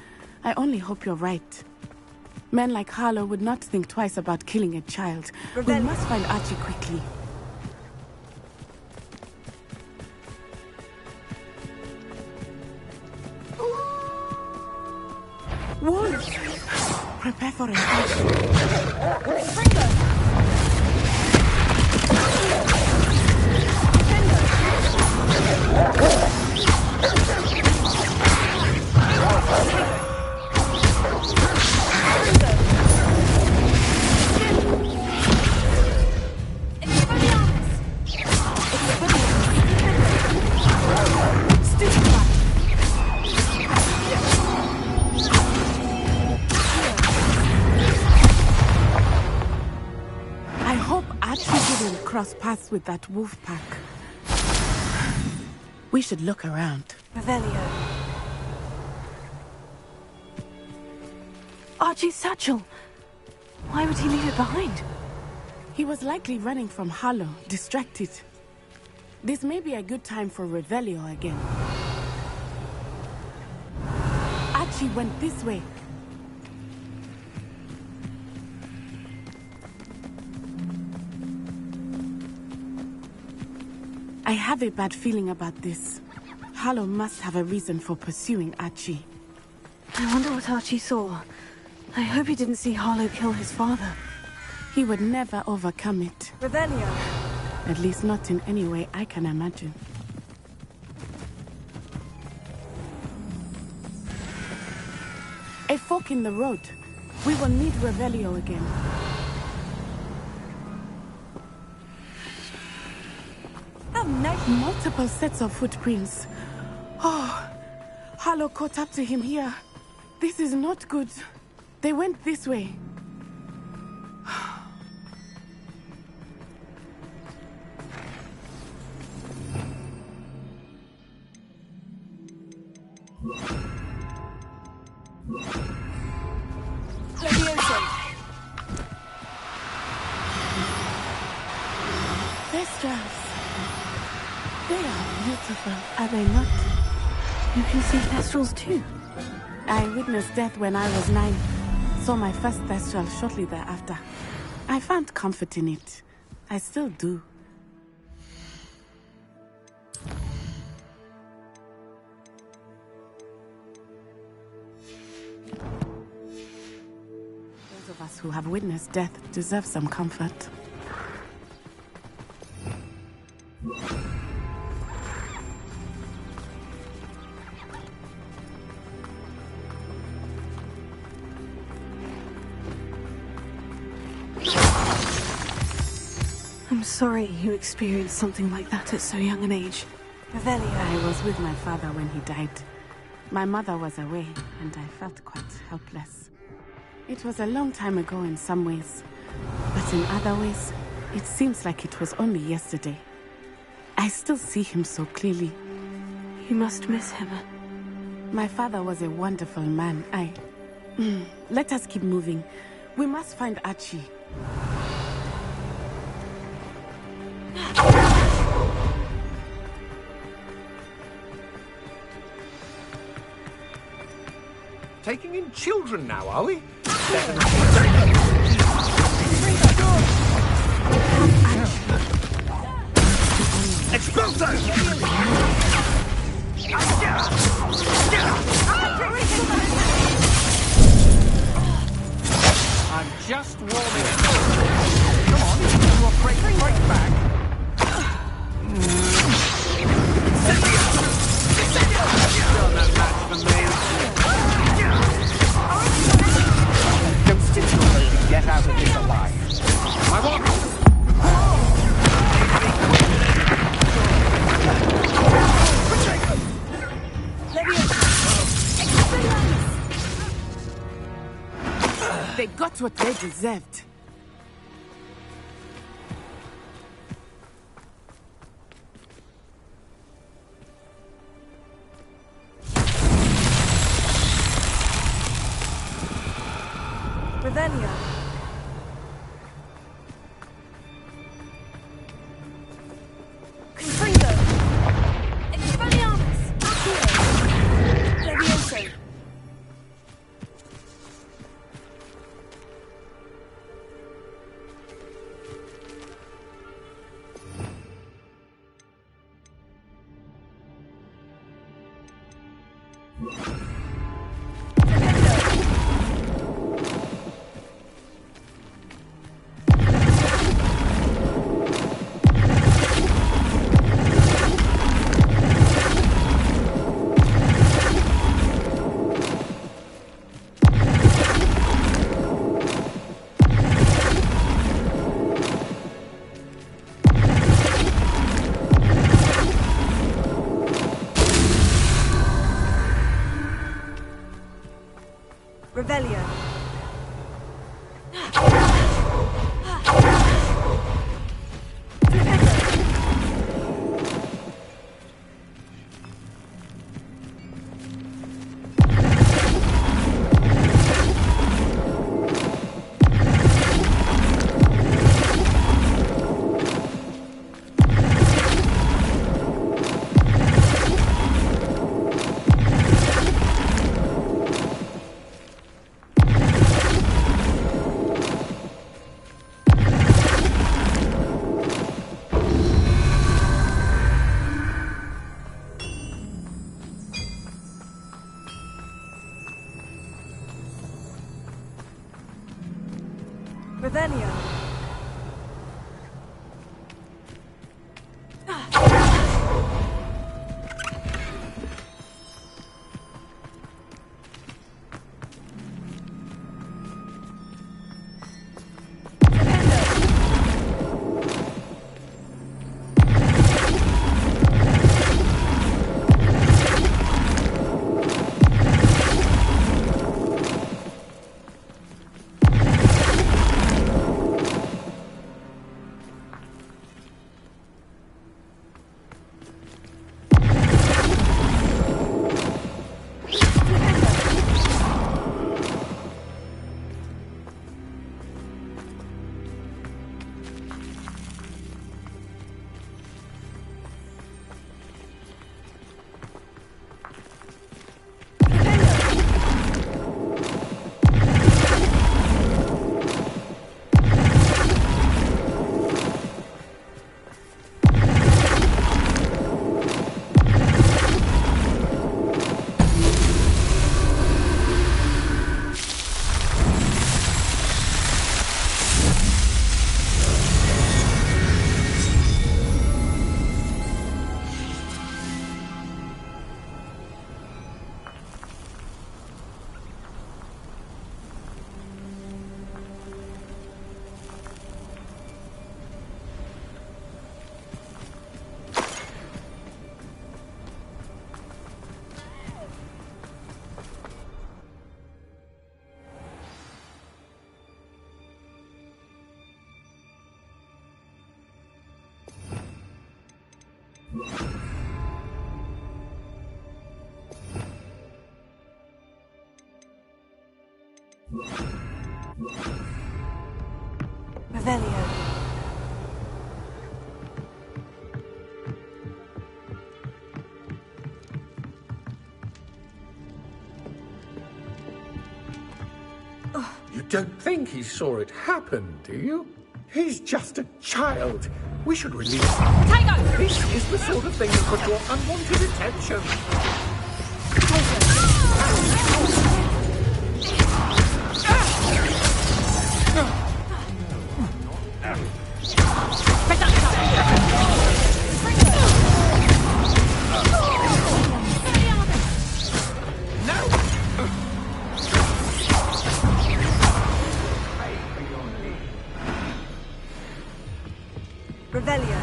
I only hope you're right. Men like Harlow would not think twice about killing a child. We must find Archie quickly. Wolves! Prepare for it. I hope Archie didn't cross paths with that wolf pack. We should look around. Revelio. Archie's satchel. Why would he leave it behind? He was likely running from Harlow, distracted. This may be a good time for Revelio again. Archie went this way. I have a bad feeling about this. Harlow must have a reason for pursuing Archie. I wonder what Archie saw. I hope he didn't see Harlow kill his father. He would never overcome it. Revelio. At least not in any way I can imagine. A fork in the road. We will need Revelio again. Oh, no. Multiple sets of footprints. Oh, Harlow caught up to him here. This is not good. They went this way. They are beautiful, are they not? You can see thestrals too. I witnessed death when I was 9. Saw my first thestral shortly thereafter. I found comfort in it. I still do. Those of us who have witnessed death deserve some comfort. I'm sorry you experienced something like that at so young an age. Revelia. I was with my father when he died. My mother was away, and I felt quite helpless. It was a long time ago in some ways, but in other ways, it seems like it was only yesterday. I still see him so clearly. You must miss him. My father was a wonderful man. Let us keep moving. We must find Archie. Taking in children now, are we? Expulso! I'm just warming up. Come on, you are break back. Done that match for me. Don't stick your way to get out of this alive. My what? They got what they deserved. Revelia. Confringo. Expelliarmus. Accio. Levioso. Revelia. Revelia. Revelio. You don't think he saw it happen, do you? He's just a child. We should release him. Tango! This is the sort of thing that could draw unwanted attention. Revelio.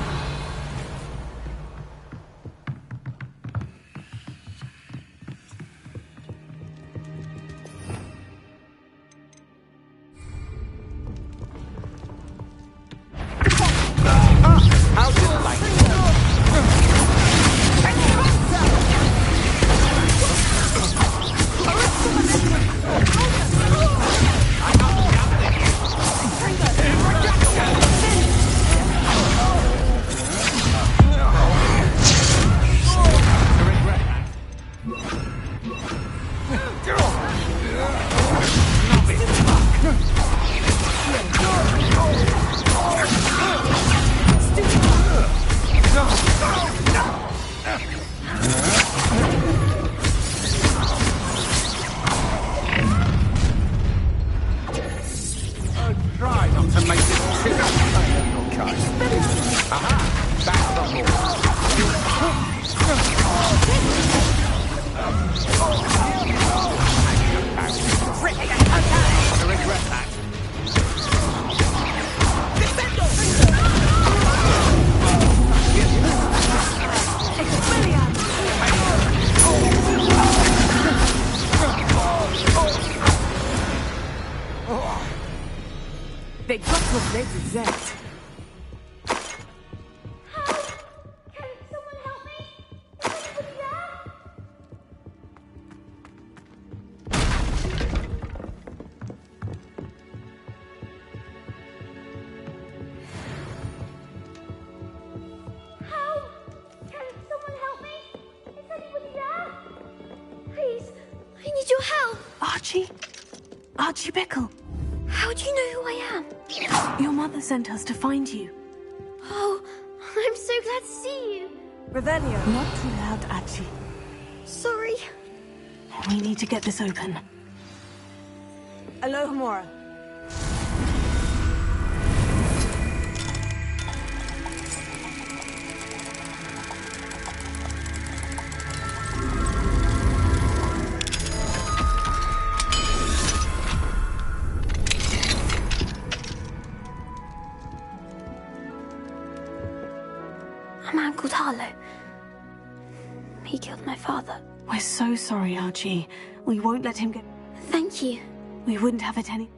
How delightful! Try not to make this too your kind. Aha! Back I regret that. They got what they deserved. Archie Bickle. How do you know who I am? Your mother sent us to find you. Oh, I'm so glad to see you. Revelio. Not too loud, Archie. Sorry. We need to get this open. Alohomora. A man called Harlow. He killed my father. We're so sorry, Archie. We won't let him get... Thank you. We wouldn't have it any...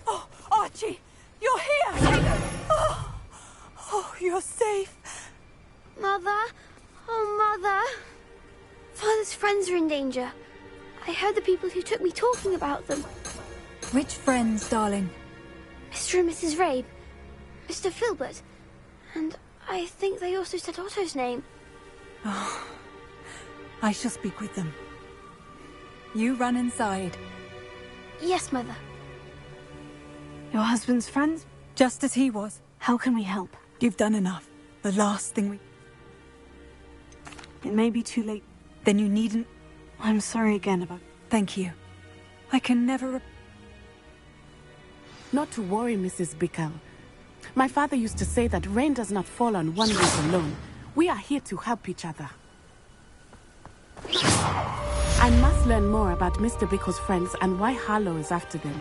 Oh, Archie! You're here! Oh, you're safe. Mother? Oh, Mother. Father's friends are in danger. I heard the people who took me talking about them. Which friends, darling? Mr. and Mrs. Rabe. Mr. Filbert. And I think they also said Otto's name. Oh, I shall speak with them. You run inside. Yes, Mother. Your husband's friends? Just as he was. How can we help? You've done enough. The last thing we... It may be too late. Then you needn't... I'm sorry again about... Thank you. I can never... Not to worry, Mrs. Bickle. My father used to say that rain does not fall on one roof alone. We are here to help each other. I must learn more about Mr. Bickle's friends and why Harlow is after them.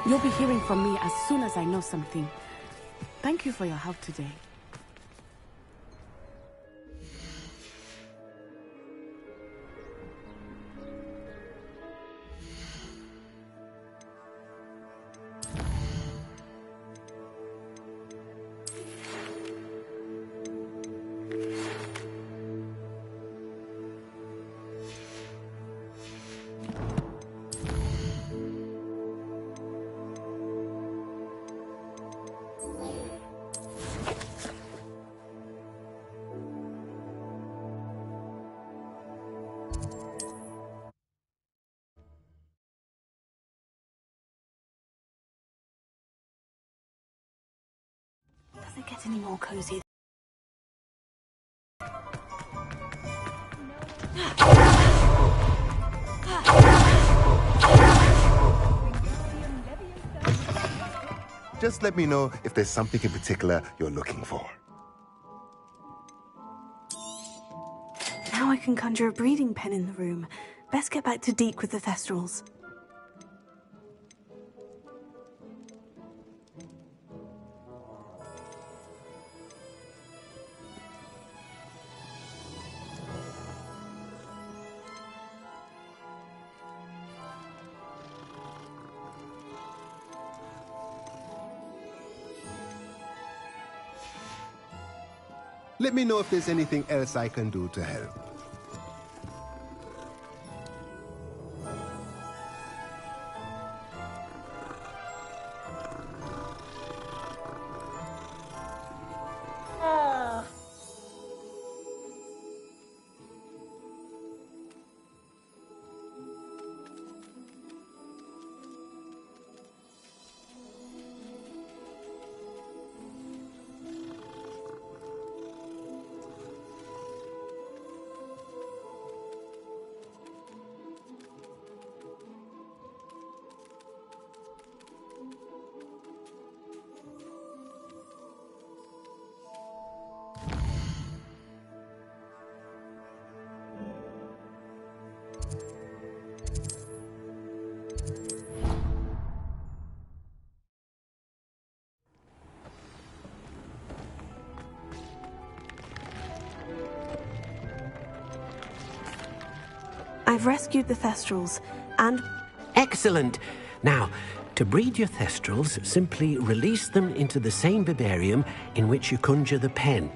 You'll be hearing from me as soon as I know something. Thank you for your help today. get any more cozy. Just let me know if there's something in particular you're looking for. Now I can conjure a breeding pen in the room. Best get back to Deke with the Thestrals. Let me know if there's anything else I can do to help. I've rescued the Thestrals, and... Excellent! Now, to breed your Thestrals, simply release them into the same vivarium in which you conjure the pen.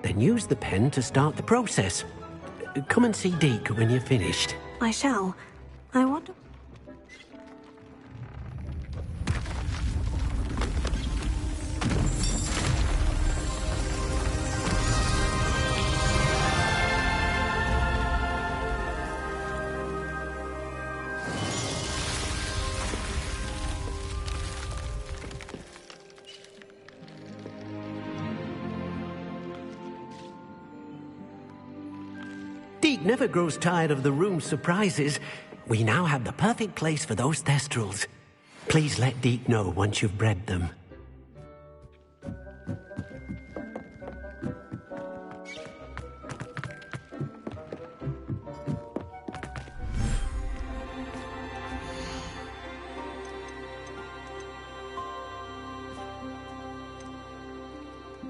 Then use the pen to start the process. Come and see Deke when you're finished. I shall. I wonder... Deke never grows tired of the room's surprises. We now have the perfect place for those Thestrals. Please let Deke know once you've bred them.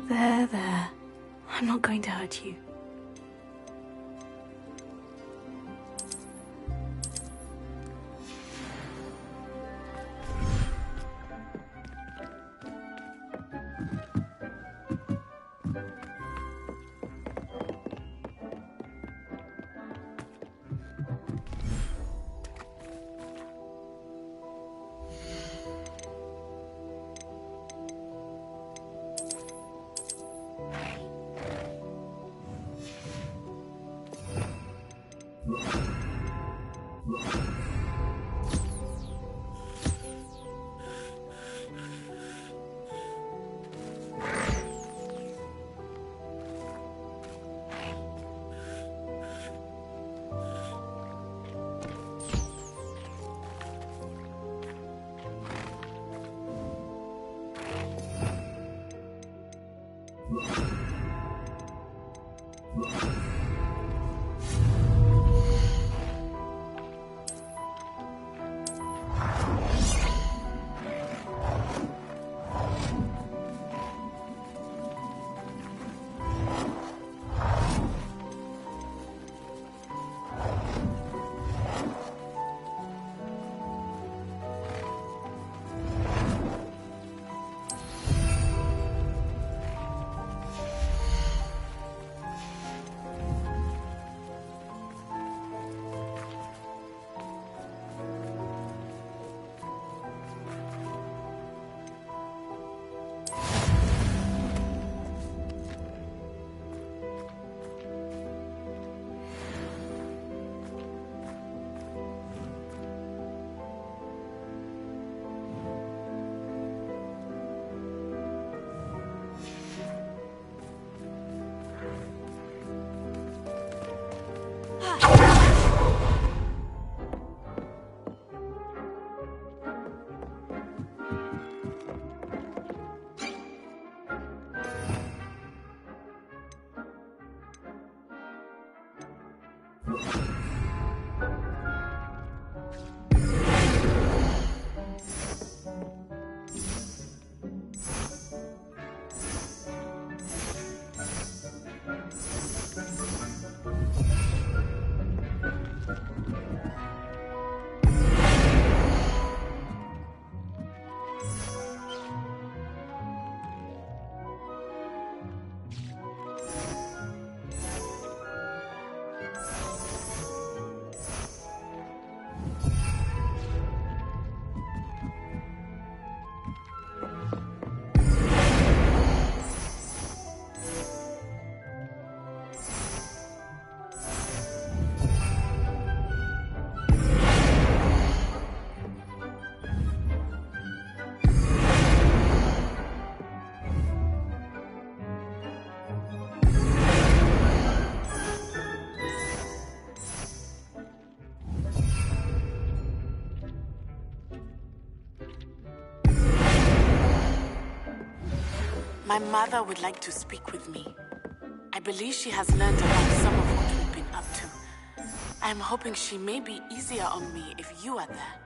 There. I'm not going to hurt you. My mother would like to speak with me. I believe she has learned about some of what we've been up to. I am hoping she may be easier on me if you are there.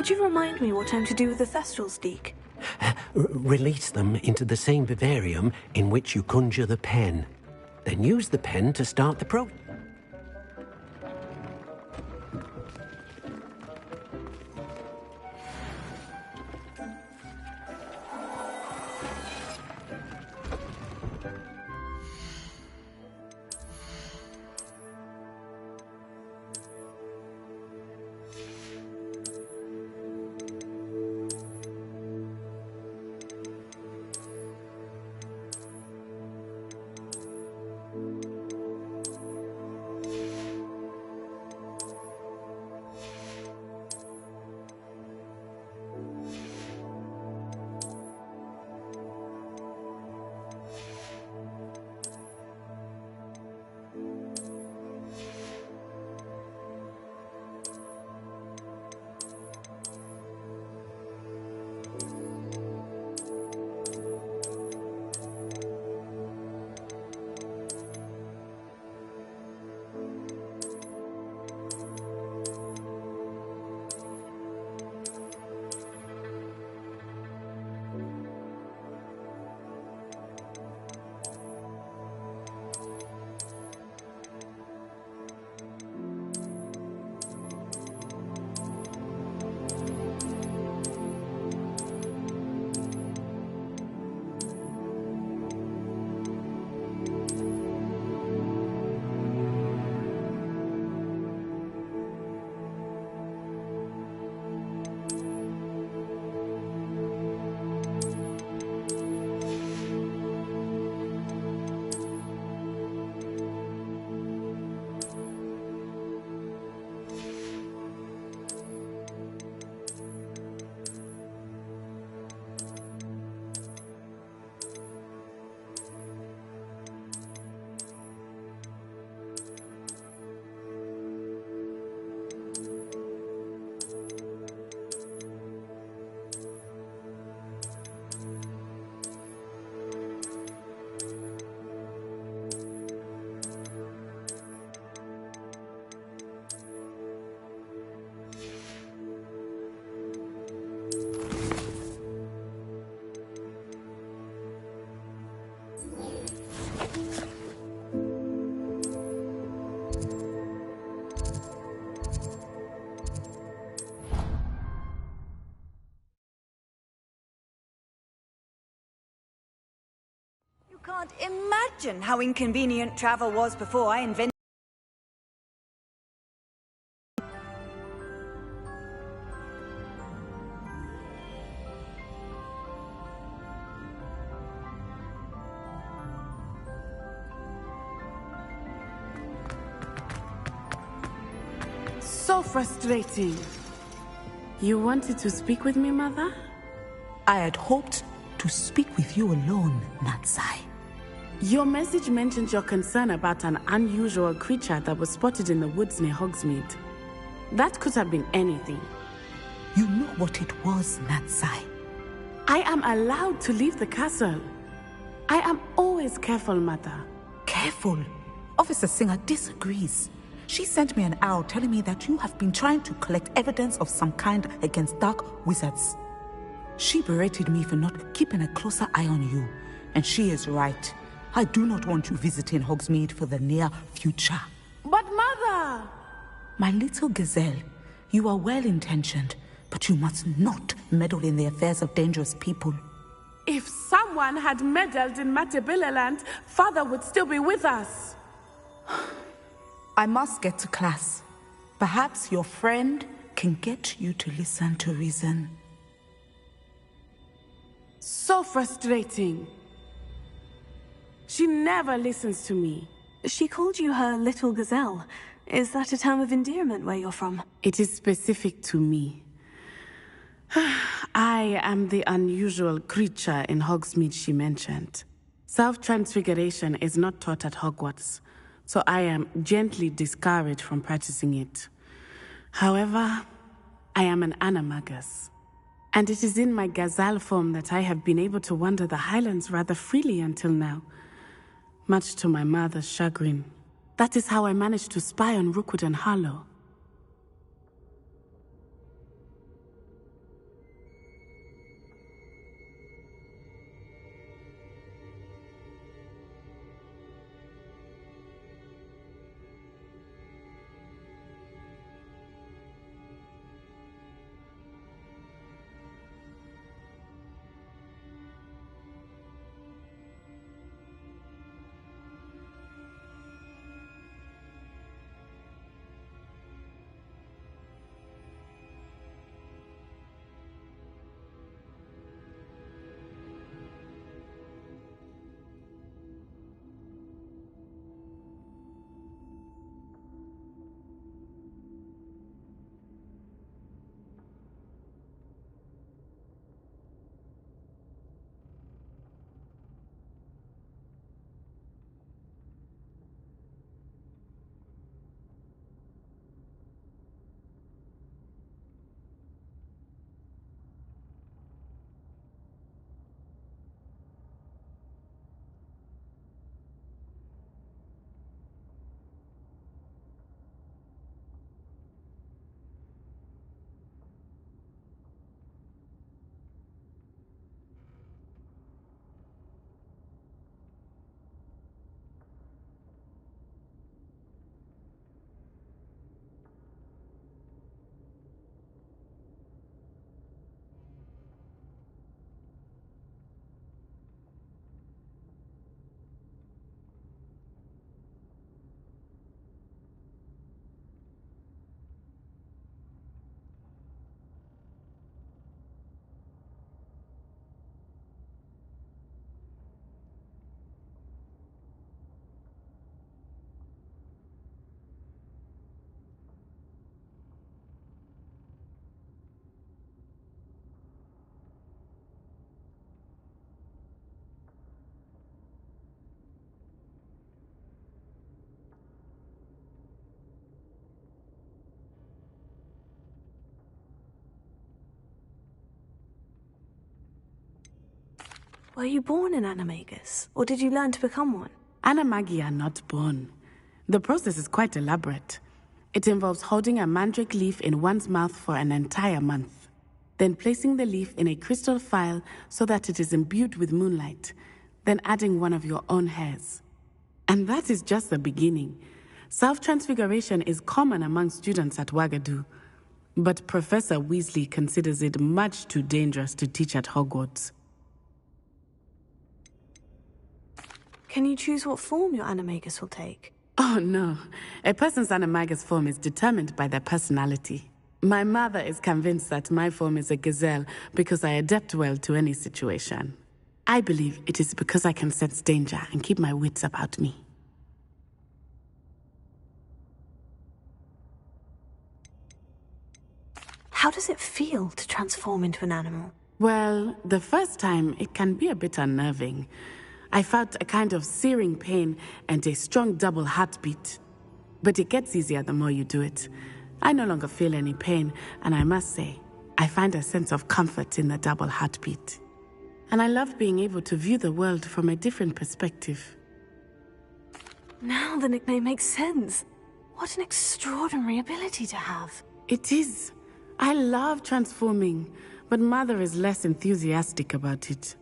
Could you remind me what I'm to do with the Thestrals, Deke? Release them into the same vivarium in which you conjure the pen. Then use the pen to start the You can't imagine how inconvenient travel was before I invented. So frustrating. You wanted to speak with me, Mother? I had hoped to speak with you alone, Natsai. Your message mentioned your concern about an unusual creature that was spotted in the woods near Hogsmeade. That could have been anything. You know what it was, Natsai. I am allowed to leave the castle. I am always careful, Mother. Careful? Officer Singer disagrees. She sent me an owl telling me that you have been trying to collect evidence of some kind against dark wizards. She berated me for not keeping a closer eye on you, and she is right. I do not want you visiting Hogsmeade for the near future. But Mother! My little gazelle, you are well-intentioned, but you must not meddle in the affairs of dangerous people. If someone had meddled in Matabeleland, Father would still be with us. I must get to class. Perhaps your friend can get you to listen to reason. So frustrating. She never listens to me. She called you her little gazelle. Is that a term of endearment where you're from? It is specific to me. I am the unusual creature in Hogsmeade she mentioned. Self-transfiguration is not taught at Hogwarts, so I am gently discouraged from practicing it. However, I am an animagus, and it is in my gazelle form that I have been able to wander the Highlands rather freely until now, much to my mother's chagrin. That is how I managed to spy on Rookwood and Harlow. Were you born an animagus, or did you learn to become one? Animagi are not born. The process is quite elaborate. It involves holding a mandrake leaf in one's mouth for an entire month, then placing the leaf in a crystal phial so that it is imbued with moonlight, then adding one of your own hairs. And that is just the beginning. Self-transfiguration is common among students at Wagadu, but Professor Weasley considers it much too dangerous to teach at Hogwarts. Can you choose what form your animagus will take? Oh no, a person's animagus form is determined by their personality. My mother is convinced that my form is a gazelle because I adapt well to any situation. I believe it is because I can sense danger and keep my wits about me. How does it feel to transform into an animal? Well, the first time, it can be a bit unnerving. I felt a kind of searing pain and a strong double heartbeat. But it gets easier the more you do it. I no longer feel any pain, and I must say, I find a sense of comfort in the double heartbeat. And I love being able to view the world from a different perspective. Now the nickname makes sense. What an extraordinary ability to have. It is. I love transforming, but Mother is less enthusiastic about it.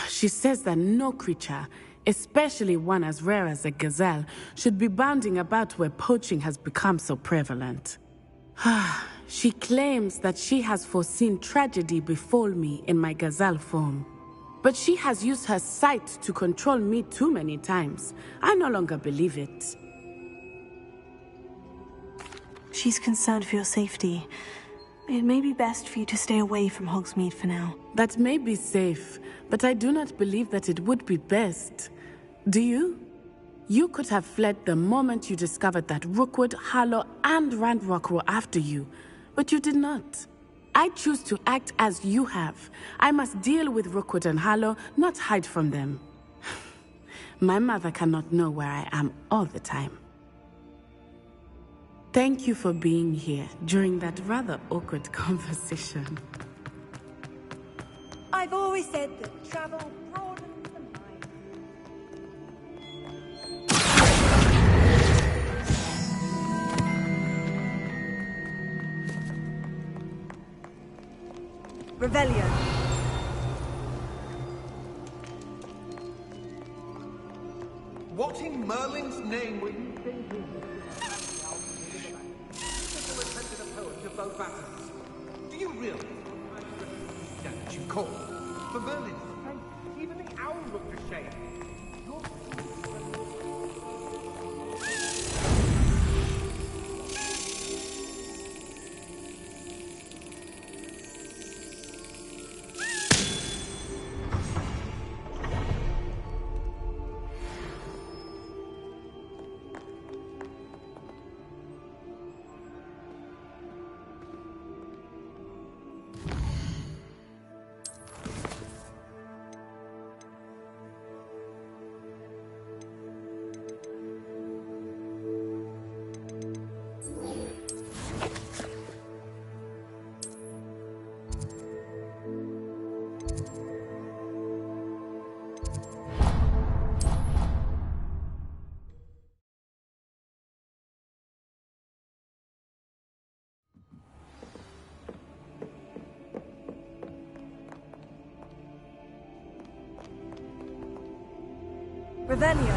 She says that no creature, especially one as rare as a gazelle, should be bounding about where poaching has become so prevalent. She claims that she has foreseen tragedy befall me in my gazelle form. But she has used her sight to control me too many times. I no longer believe it. She's concerned for your safety. It may be best for you to stay away from Hogsmeade for now. That may be safe, but I do not believe that it would be best. Do you? You could have fled the moment you discovered that Rookwood, Harlow, and Ranrock were after you, but you did not. I choose to act as you have. I must deal with Rookwood and Harlow, not hide from them. My mother cannot know where I am all the time. Thank you for being here during that rather awkward conversation. I've always said that travel broadens the mind. Revelio. What in Merlin's name were you thinking? Attempted a poem to both battles. Do you really? Don't you call? For Merlin's sake, even the owl looked ashamed. Revelio.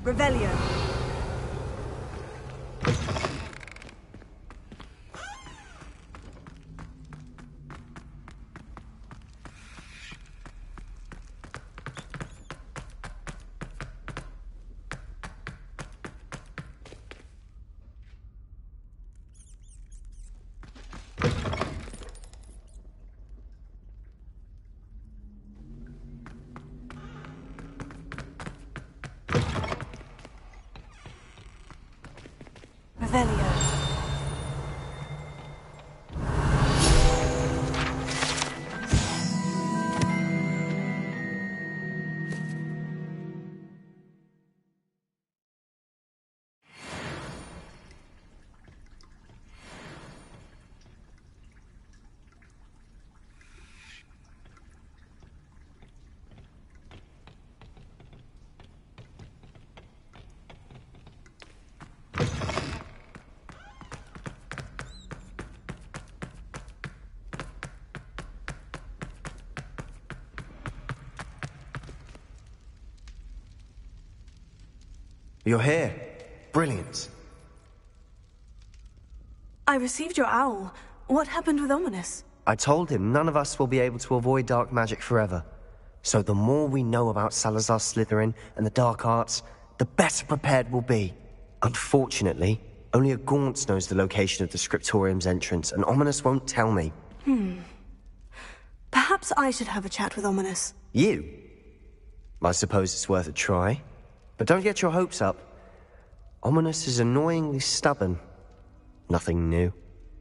Revelio. Revelio. You're here. Brilliant. I received your owl. What happened with Ominous? I told him none of us will be able to avoid dark magic forever. So the more we know about Salazar Slytherin and the dark arts, the better prepared we'll be. Unfortunately, only a Gaunt knows the location of the Scriptorium's entrance, and Ominous won't tell me. Perhaps I should have a chat with Ominous. You? I suppose it's worth a try. But don't get your hopes up. Ominous is annoyingly stubborn. Nothing new.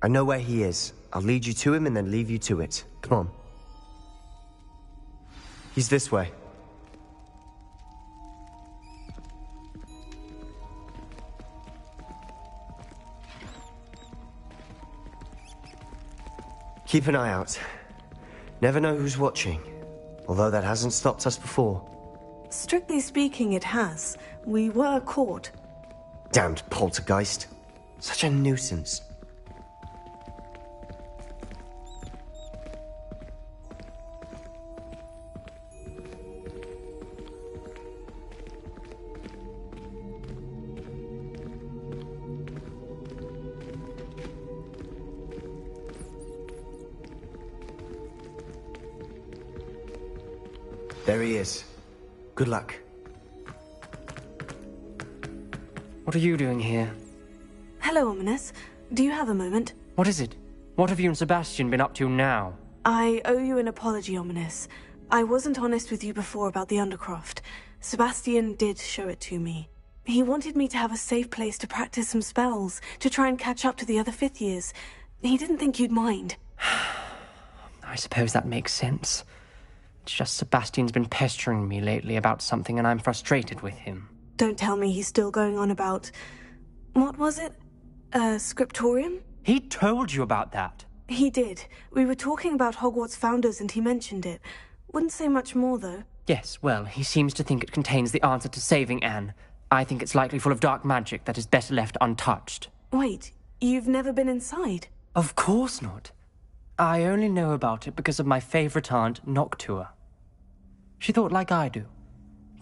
I know where he is. I'll lead you to him and then leave you to it. Come on. He's this way. Keep an eye out. Never know who's watching. Although that hasn't stopped us before. Strictly speaking, it has. We were caught. Damned poltergeist. Such a nuisance. There he is. Good luck. What are you doing here? Hello, Ominous. Do you have a moment? What is it? What have you and Sebastian been up to now? I owe you an apology, Ominous. I wasn't honest with you before about the Undercroft. Sebastian did show it to me. He wanted me to have a safe place to practice some spells, to try and catch up to the other fifth years. He didn't think you'd mind. I suppose that makes sense. It's just Sebastian's been pestering me lately about something and I'm frustrated with him. Don't tell me he's still going on about... What was it? Scriptorium? He told you about that? He did. We were talking about Hogwarts founders and he mentioned it. Wouldn't say much more, though. Yes, well, he seems to think it contains the answer to saving Anne. I think it's likely full of dark magic that is better left untouched. Wait, you've never been inside? Of course not. I only know about it because of my favourite aunt, Noctua. She thought like I do.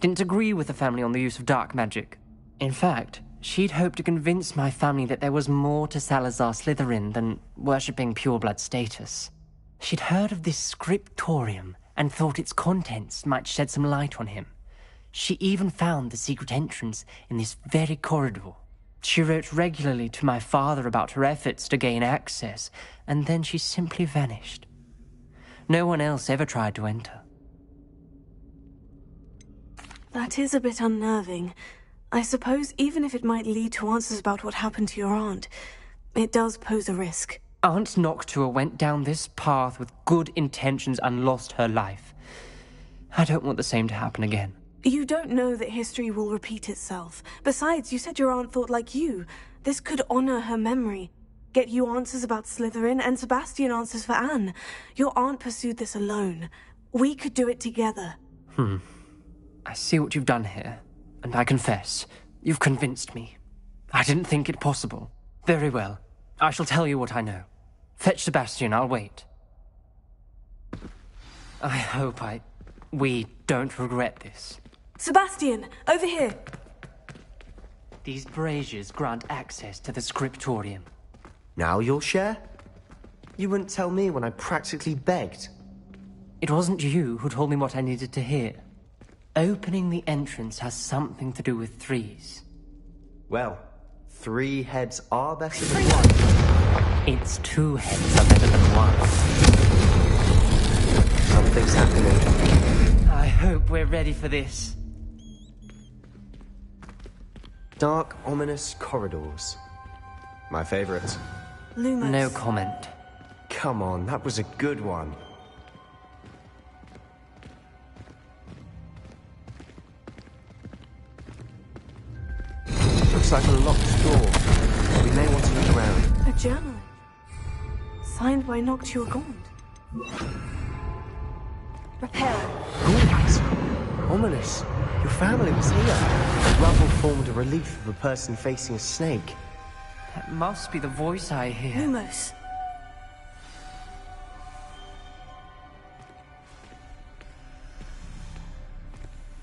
Didn't agree with the family on the use of dark magic. In fact, she'd hoped to convince my family that there was more to Salazar Slytherin than worshipping pureblood status. She'd heard of this scriptorium and thought its contents might shed some light on him. She even found the secret entrance in this very corridor. She wrote regularly to my father about her efforts to gain access, and then she simply vanished. No one else ever tried to enter. That is a bit unnerving. I suppose even if it might lead to answers about what happened to your aunt, it does pose a risk. Aunt Noctua went down this path with good intentions and lost her life. I don't want the same to happen again. You don't know that history will repeat itself. Besides, you said your aunt thought like you. This could honor her memory. Get you answers about Slytherin and Sebastian answers for Anne. Your aunt pursued this alone. We could do it together. I see what you've done here, and I confess, you've convinced me. I didn't think it possible. Very well. I shall tell you what I know. Fetch Sebastian, I'll wait. I hope we don't regret this. Sebastian, over here. These braziers grant access to the scriptorium. Now you'll share? You wouldn't tell me when I practically begged. It wasn't you who told me what I needed to hear. Opening the entrance has something to do with threes. Well, 3 heads are better than 1. It's 2 heads are better than 1. Something's happening. I hope we're ready for this. Dark, ominous corridors. My favorite. Lumos. No comment. Come on, that was a good one. Looks like a locked door. We may want to look around. A journal. Signed by Noctua Gaunt. Repair. Gaunt! Ominous. Your family was here. The rubble formed a relief of a person facing a snake. That must be the voice I hear. Lumos.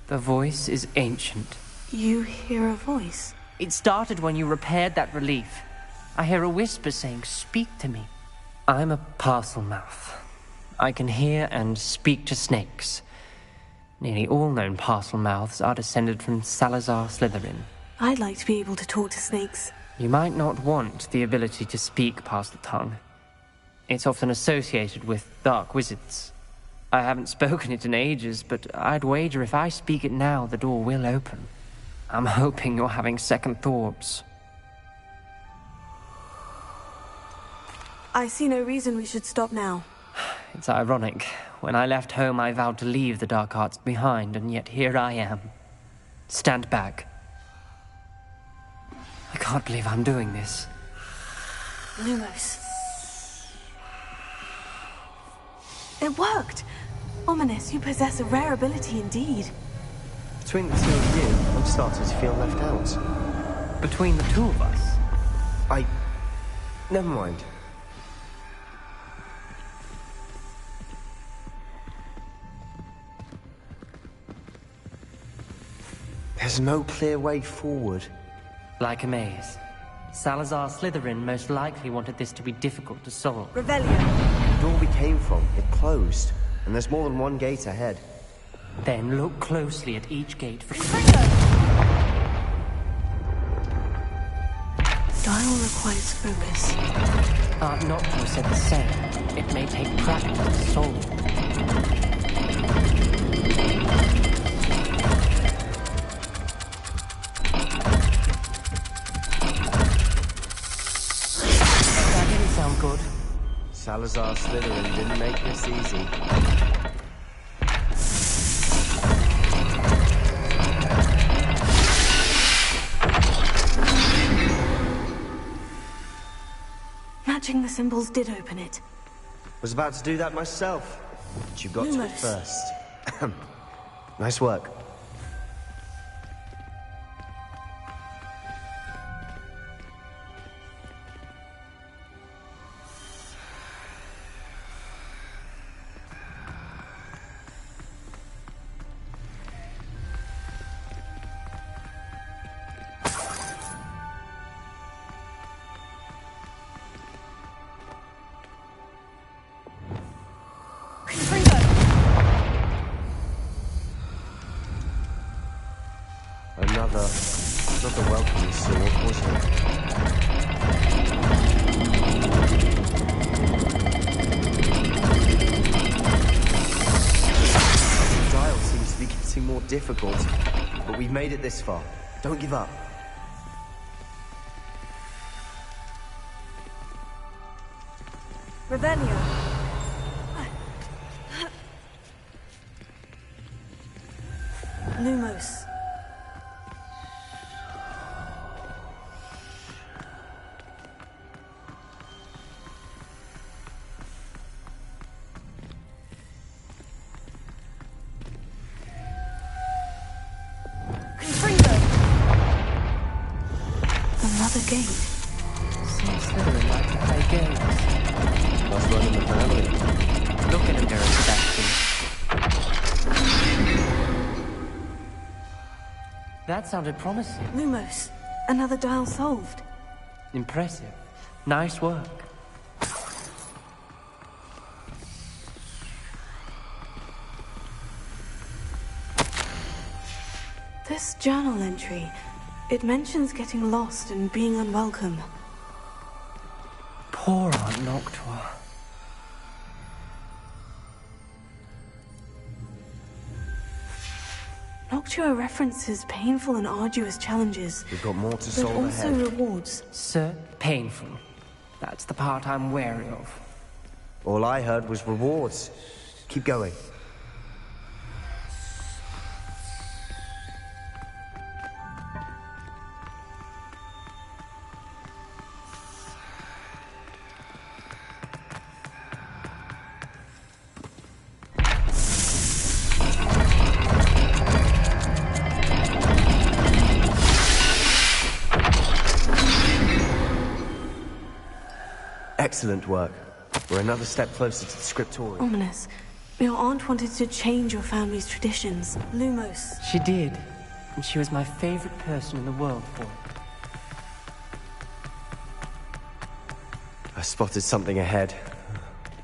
The voice is ancient. You hear a voice? It started when you repaired that relief. I hear a whisper saying, "Speak to me." I'm a parcel mouth. I can hear and speak to snakes. Nearly all known parcel mouths are descended from Salazar Slytherin. I'd like to be able to talk to snakes. You might not want the ability to speak parcel tongue. It's often associated with dark wizards. I haven't spoken it in ages, but I'd wager if I speak it now, the door will open. I'm hoping you're having second thoughts. I see no reason we should stop now. It's ironic. When I left home, I vowed to leave the dark arts behind, and yet here I am. Stand back. I can't believe I'm doing this. Lumos. It worked! Ominous, you possess a rare ability indeed. Between the two of you, I'm starting to feel left out. Between the two of us? Never mind. There's no clear way forward. Like a maze. Salazar Slytherin most likely wanted this to be difficult to solve. Revelio. The door we came from, it closed. And there's more than one gate ahead. Then look closely at each gate for... Dial requires focus. Aunt Noctua said the same. It may take practice to solve. That didn't sound good. Salazar Slytherin didn't make this easy. Matching the symbols did open it. Was about to do that myself, but you got to it first. Nice work. Another welcome sword, wasn't it? The dial seems to be getting more difficult, but we've made it this far. Don't give up. Revelio. Lumos. Another gate. Seems Slytherin like to play games. Must run in the family. Look at him go, Sebastian. That sounded promising. Lumos. Another dial solved. Impressive. Nice work. This journal entry, it mentions getting lost and being unwelcome. Poor Aunt Noctua. Noctua references painful and arduous challenges. We've got more to but solve also ahead. rewards. Sir, painful. That's the part I'm wary of. All I heard was rewards. Keep going. Excellent work. We're another step closer to the scriptorium. Ominous. Your aunt wanted to change your family's traditions. Lumos. She did. And she was my favorite person in the world for it. I spotted something ahead.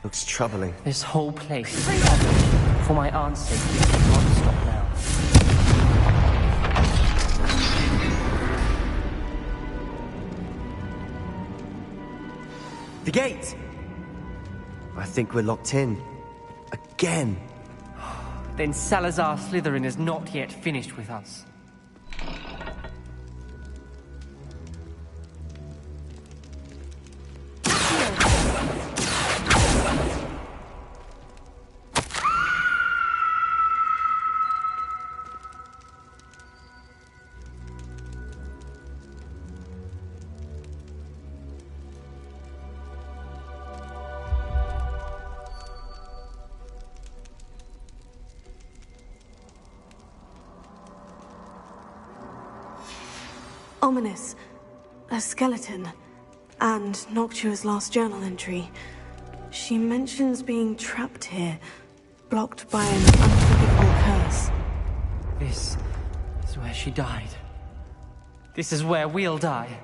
Looks troubling. This whole place is troubled. For my aunt's sake, we cannot stop now. The gate! I think we're locked in. Again. Then Salazar Slytherin is not yet finished with us. Ominous. A skeleton. And Noctua's last journal entry. She mentions being trapped here, blocked by an unforgivable curse. This is where she died. This is where we'll die.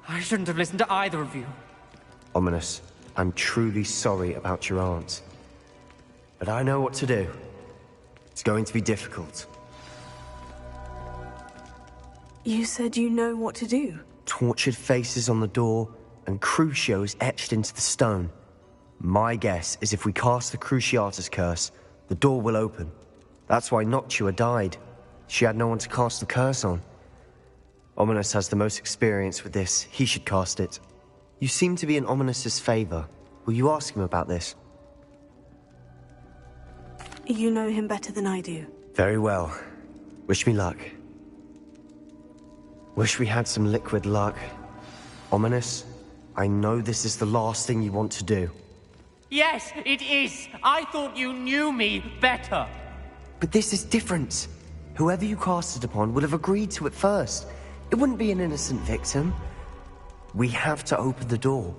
I shouldn't have listened to either of you. Ominous, I'm truly sorry about your aunt. But I know what to do. It's going to be difficult. You said you know what to do. Tortured faces on the door, and Crucios etched into the stone. My guess is if we cast the Cruciatus curse, the door will open. That's why Noctua died. She had no one to cast the curse on. Ominous has the most experience with this. He should cast it. You seem to be in Ominous's favor. Will you ask him about this? You know him better than I do. Very well. Wish me luck. Wish we had some liquid luck. Ominous, I know this is the last thing you want to do. Yes, it is. I thought you knew me better. But this is different. Whoever you cast it upon would have agreed to it first. It wouldn't be an innocent victim. We have to open the door.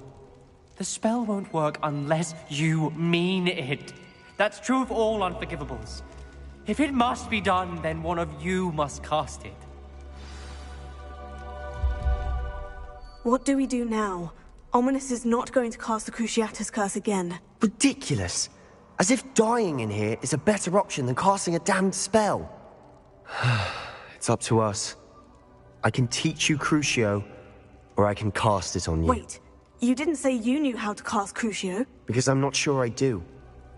The spell won't work unless you mean it. That's true of all unforgivables. If it must be done, then one of you must cast it. What do we do now? Ominous is not going to cast the Cruciatus curse again. Ridiculous. As if dying in here is a better option than casting a damned spell. It's up to us. I can teach you Crucio, or I can cast it on you. Wait, you didn't say you knew how to cast Crucio? Because I'm not sure I do.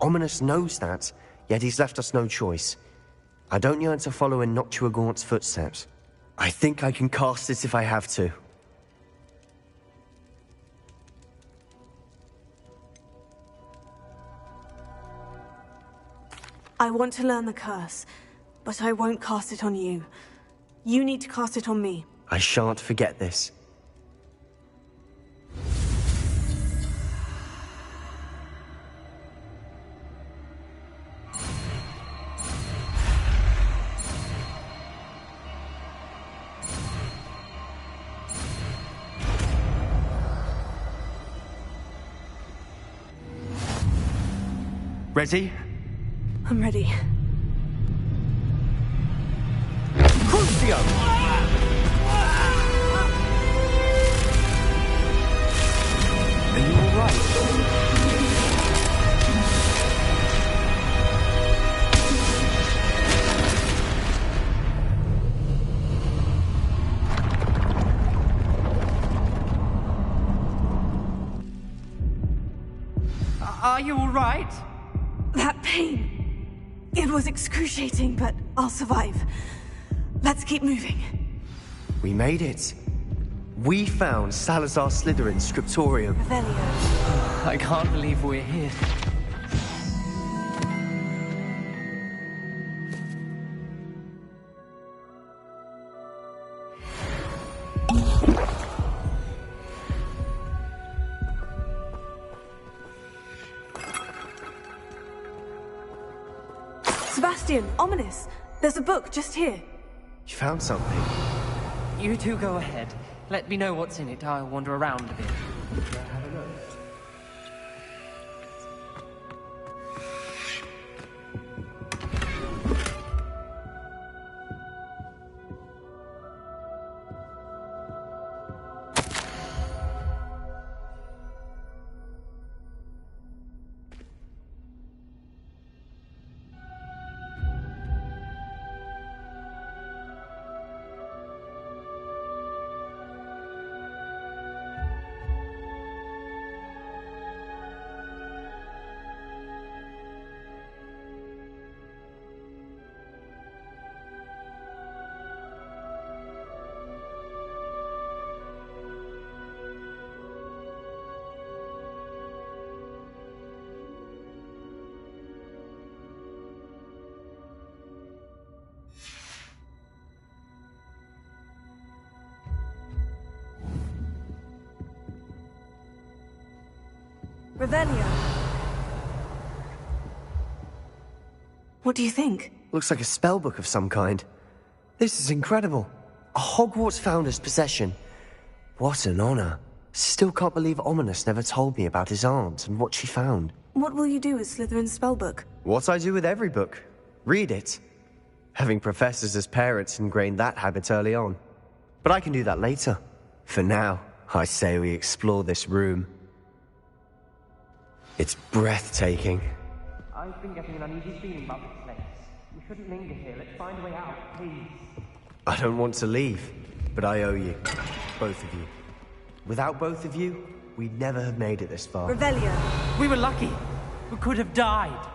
Ominous knows that, yet he's left us no choice. I don't yearn to follow in Noctua Gaunt's footsteps. I think I can cast it if I have to. I want to learn the curse, but I won't cast it on you. You need to cast it on me. I shan't forget this. Ready? I'm ready. Crucio! right? That pain. It was excruciating, but I'll survive. Let's keep moving. We made it. We found Salazar Slytherin's scriptorium. Revelio. I can't believe we're here. Sebastian, ominous. There's a book just here. You found something? You two go ahead. Let me know what's in it. I'll wander around a bit. Revelio. What do you think? Looks like a spellbook of some kind. This is incredible. A Hogwarts founder's possession. What an honor. Still can't believe Ominous never told me about his aunt and what she found. What will you do with Slytherin's spellbook? What I do with every book. Read it. Having professors as parents ingrained that habit early on. But I can do that later. For now, I say we explore this room. It's breathtaking. I've been getting an uneasy feeling about this place. We shouldn't linger here. Let's find a way out, please. I don't want to leave, but I owe you. Both of you. Without both of you, we'd never have made it this far. Revelio. We were lucky. We could have died.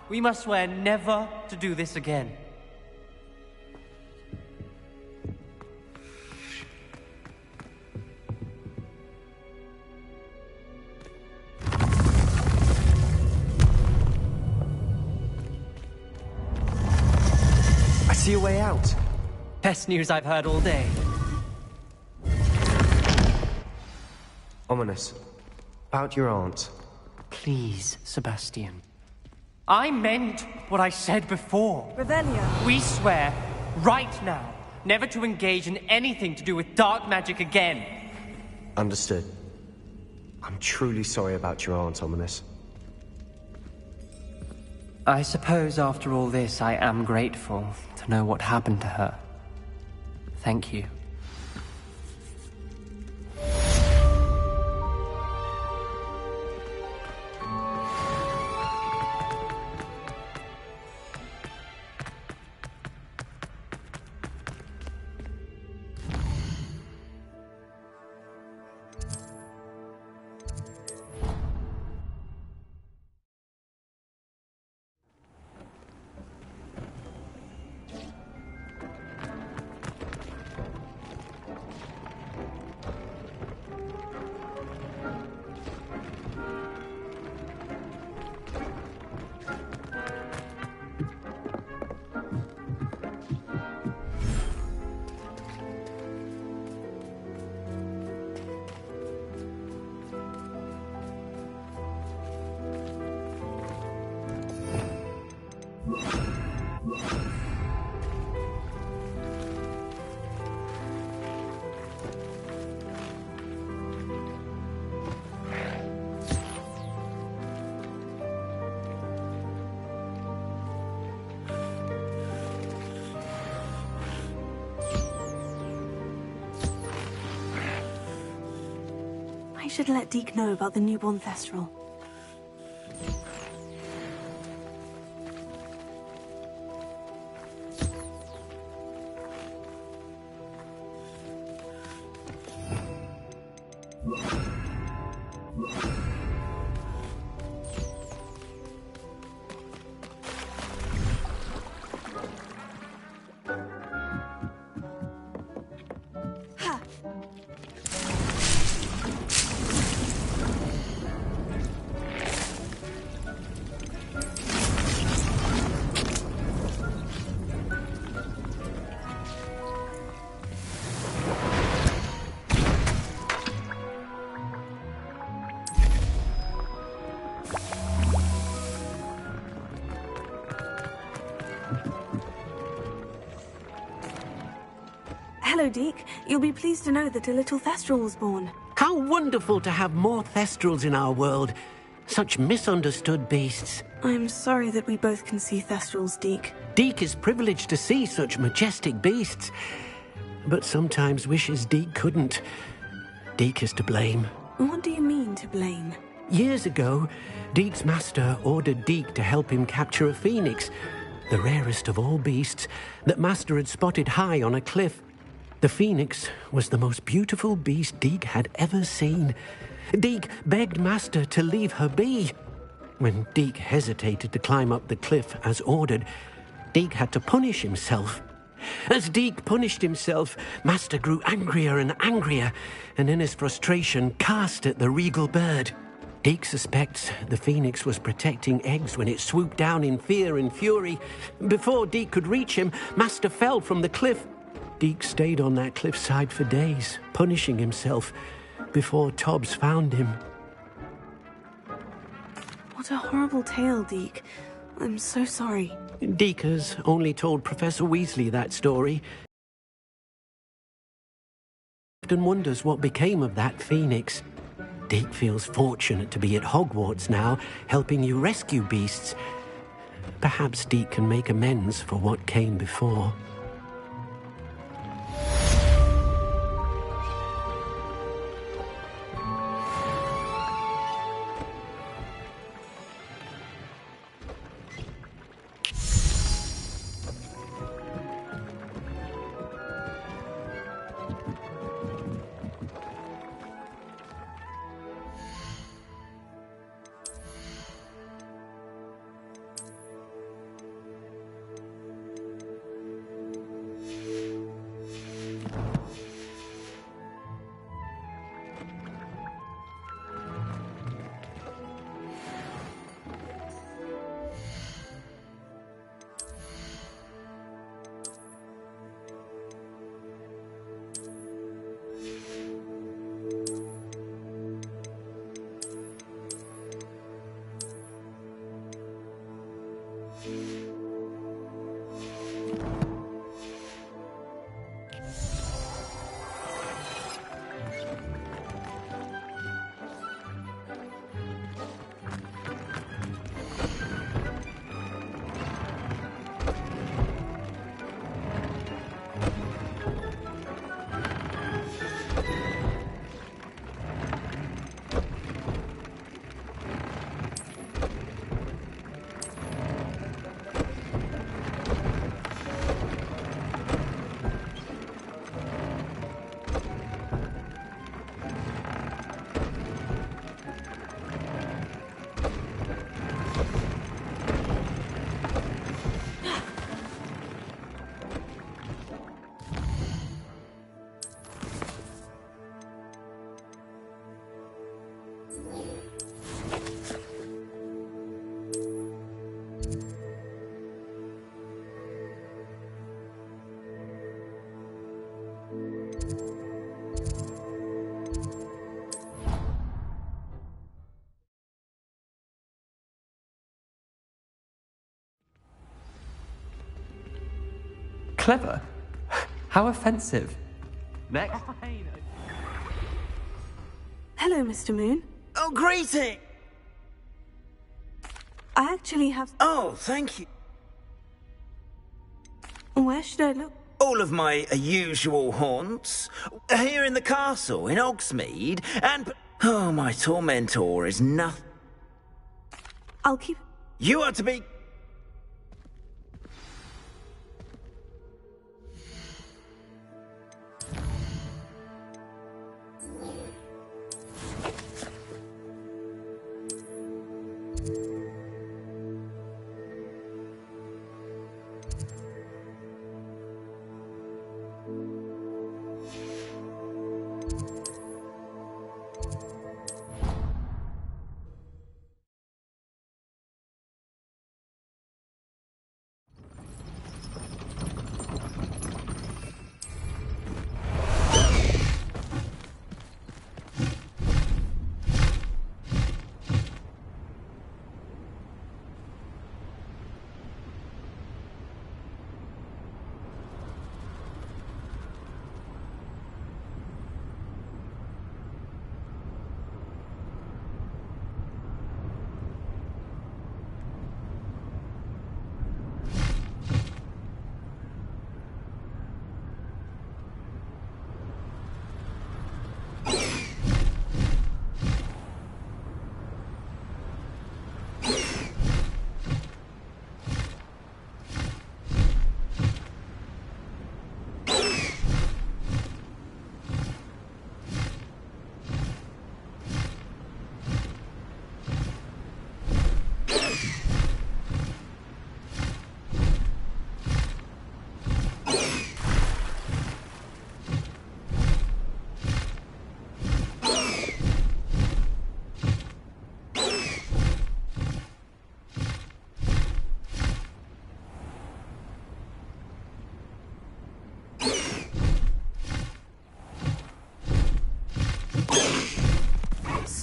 We must swear never to do this again. I see a way out. Best news I've heard all day. Ominous. About your aunt. Please, Sebastian. I meant what I said before. Revelio. We swear, right now, never to engage in anything to do with dark magic again. Understood. I'm truly sorry about your aunt, Ominous. I suppose after all this, I am grateful to know what happened to her. Thank you. I should let Deke know about the newborn Thestral. Hello, Deke. You'll be pleased to know that a little Thestral was born. How wonderful to have more Thestrals in our world. Such misunderstood beasts. I'm sorry that we both can see Thestrals, Deke. Deke is privileged to see such majestic beasts, but sometimes wishes Deke couldn't. Deke is to blame. What do you mean, to blame? Years ago, Deke's master ordered Deke to help him capture a phoenix, the rarest of all beasts, that master had spotted high on a cliff. The phoenix was the most beautiful beast Deke had ever seen. Deke begged master to leave her be. When Deke hesitated to climb up the cliff as ordered, Deke had to punish himself. As Deke punished himself, master grew angrier and angrier, and in his frustration cast at the regal bird. Deke suspects the phoenix was protecting eggs when it swooped down in fear and fury. Before Deke could reach him, master fell from the cliff. Deke stayed on that cliffside for days, punishing himself, before Tobbs found him. What a horrible tale, Deke. I'm so sorry. Deke has only told Professor Weasley that story. Often wonders what became of that phoenix. Deke feels fortunate to be at Hogwarts now, helping you rescue beasts. Perhaps Deke can make amends for what came before. Clever? How offensive. Next. Hello, Mr. Moon. Oh, greeting! I actually have... Oh, thank you. Where should I look? All of my usual haunts. Here in the castle, in Hogsmeade, and... Oh, my tormentor is nothing. I'll keep... You are to be...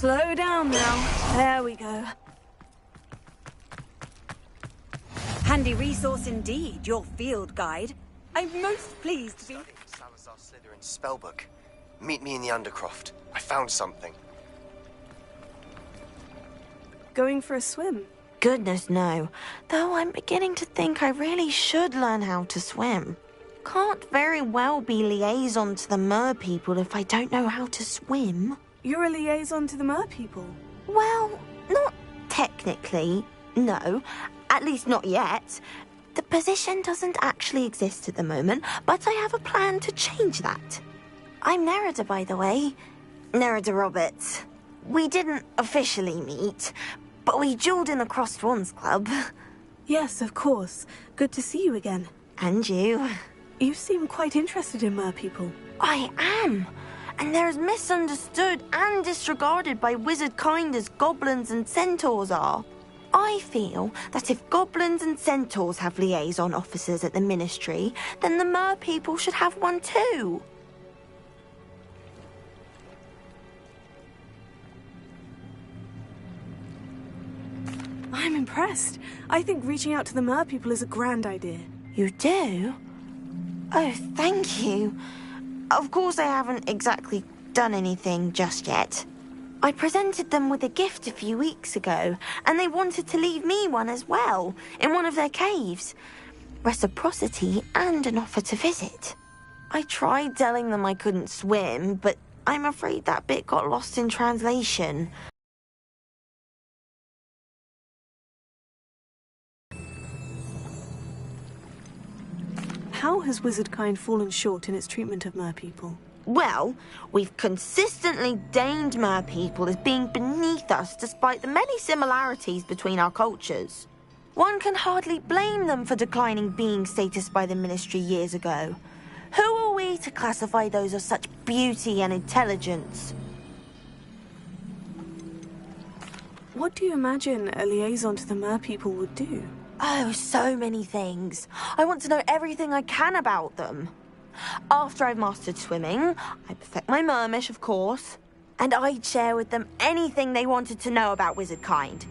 Slow down now. There we go. Handy resource indeed, your field guide. I'm most pleased to be... Salazar Slytherin's spellbook. Meet me in the Undercroft. I found something. Going for a swim? Goodness, no. Though I'm beginning to think I really should learn how to swim. Can't very well be liaison to the mer people if I don't know how to swim. You're a liaison to the mer people? Well, not technically, no. At least not yet. The position doesn't actually exist at the moment, but I have a plan to change that. I'm Nerida, by the way. Nerida Roberts. We didn't officially meet, but we duelled in the Crossed Wands Club. Yes, of course. Good to see you again. And you. You seem quite interested in mer people. I am. And they're as misunderstood and disregarded by wizard kind as goblins and centaurs are. I feel that if goblins and centaurs have liaison officers at the Ministry, then the mer people should have one too. I'm impressed. I think reaching out to the mer people is a grand idea. You do? Oh, thank you. Of course I haven't exactly done anything just yet. I presented them with a gift a few weeks ago, and they wanted to leave me one as well, in one of their caves. Reciprocity and an offer to visit. I tried telling them I couldn't swim, but I'm afraid that bit got lost in translation. How has wizardkind fallen short in its treatment of mer people? Well, we've consistently deemed mer people as being beneath us despite the many similarities between our cultures. One can hardly blame them for declining being status by the Ministry years ago. Who are we to classify those of such beauty and intelligence? What do you imagine a liaison to the mer people would do? Oh, so many things. I want to know everything I can about them. After I've mastered swimming, I perfect my mermish, of course, and I'd share with them anything they wanted to know about wizardkind.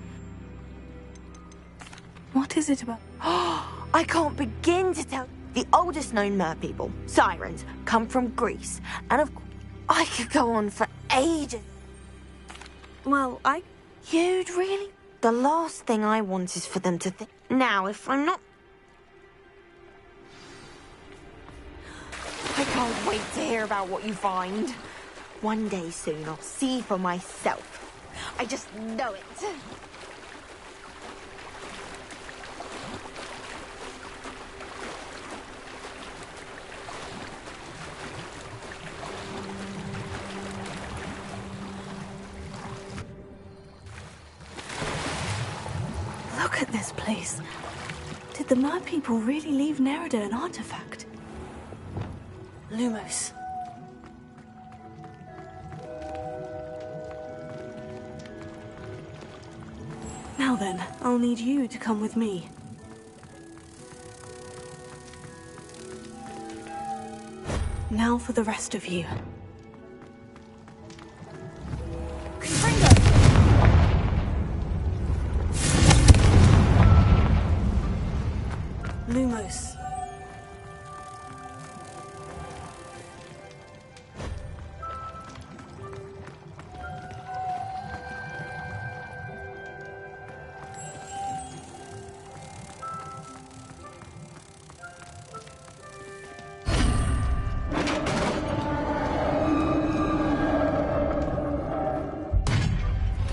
What is it about? I can't begin to tell. The oldest known mer people, sirens, come from Greece, and of course, I could go on for ages. Well, You'd really? The last thing I want is for them to think. Now, if I'm not... I can't wait to hear about what you find. One day soon, I'll see for myself. I just know it. Look at this place. Did the mer people really leave Nerida an artifact? Lumos. Now then, I'll need you to come with me. Now for the rest of you. Lumos.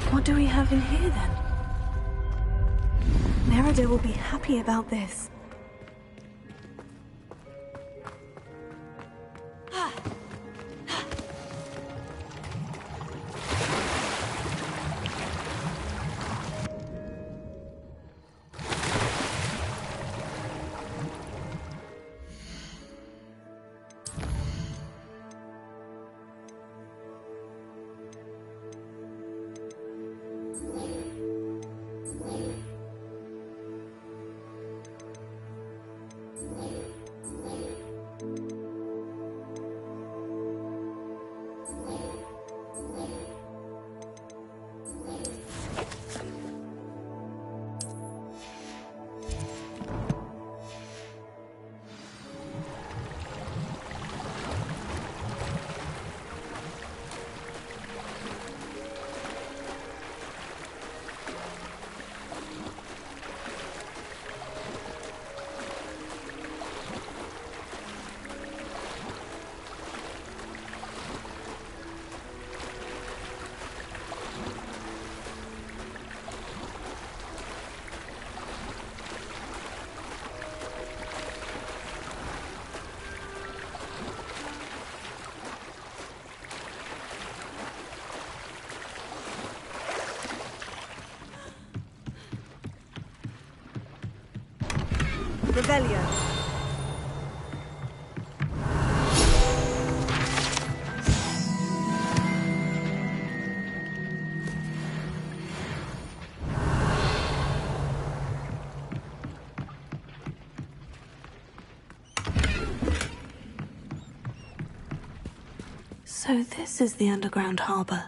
What do we have in here, then? Nerida will be happy about this. Revelio. So this is the underground harbor.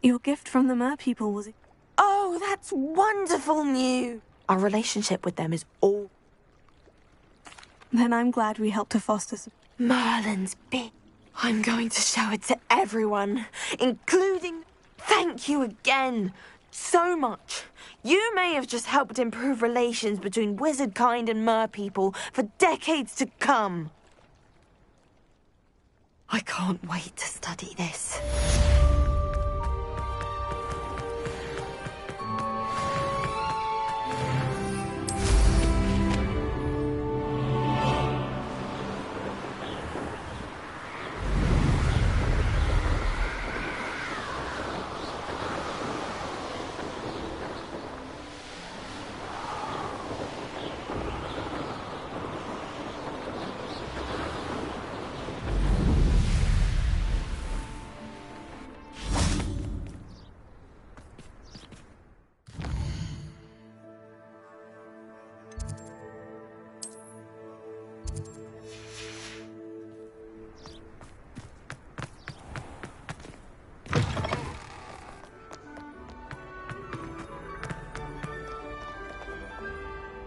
Your gift from the Mer people was... Oh, that's wonderful news! Our relationship with them is all... Then I'm glad we helped to foster some... Merlin's big. I'm going to show it to everyone, including... Thank you again, so much. You may have just helped improve relations between wizard kind and Mer people for decades to come. I can't wait to study this.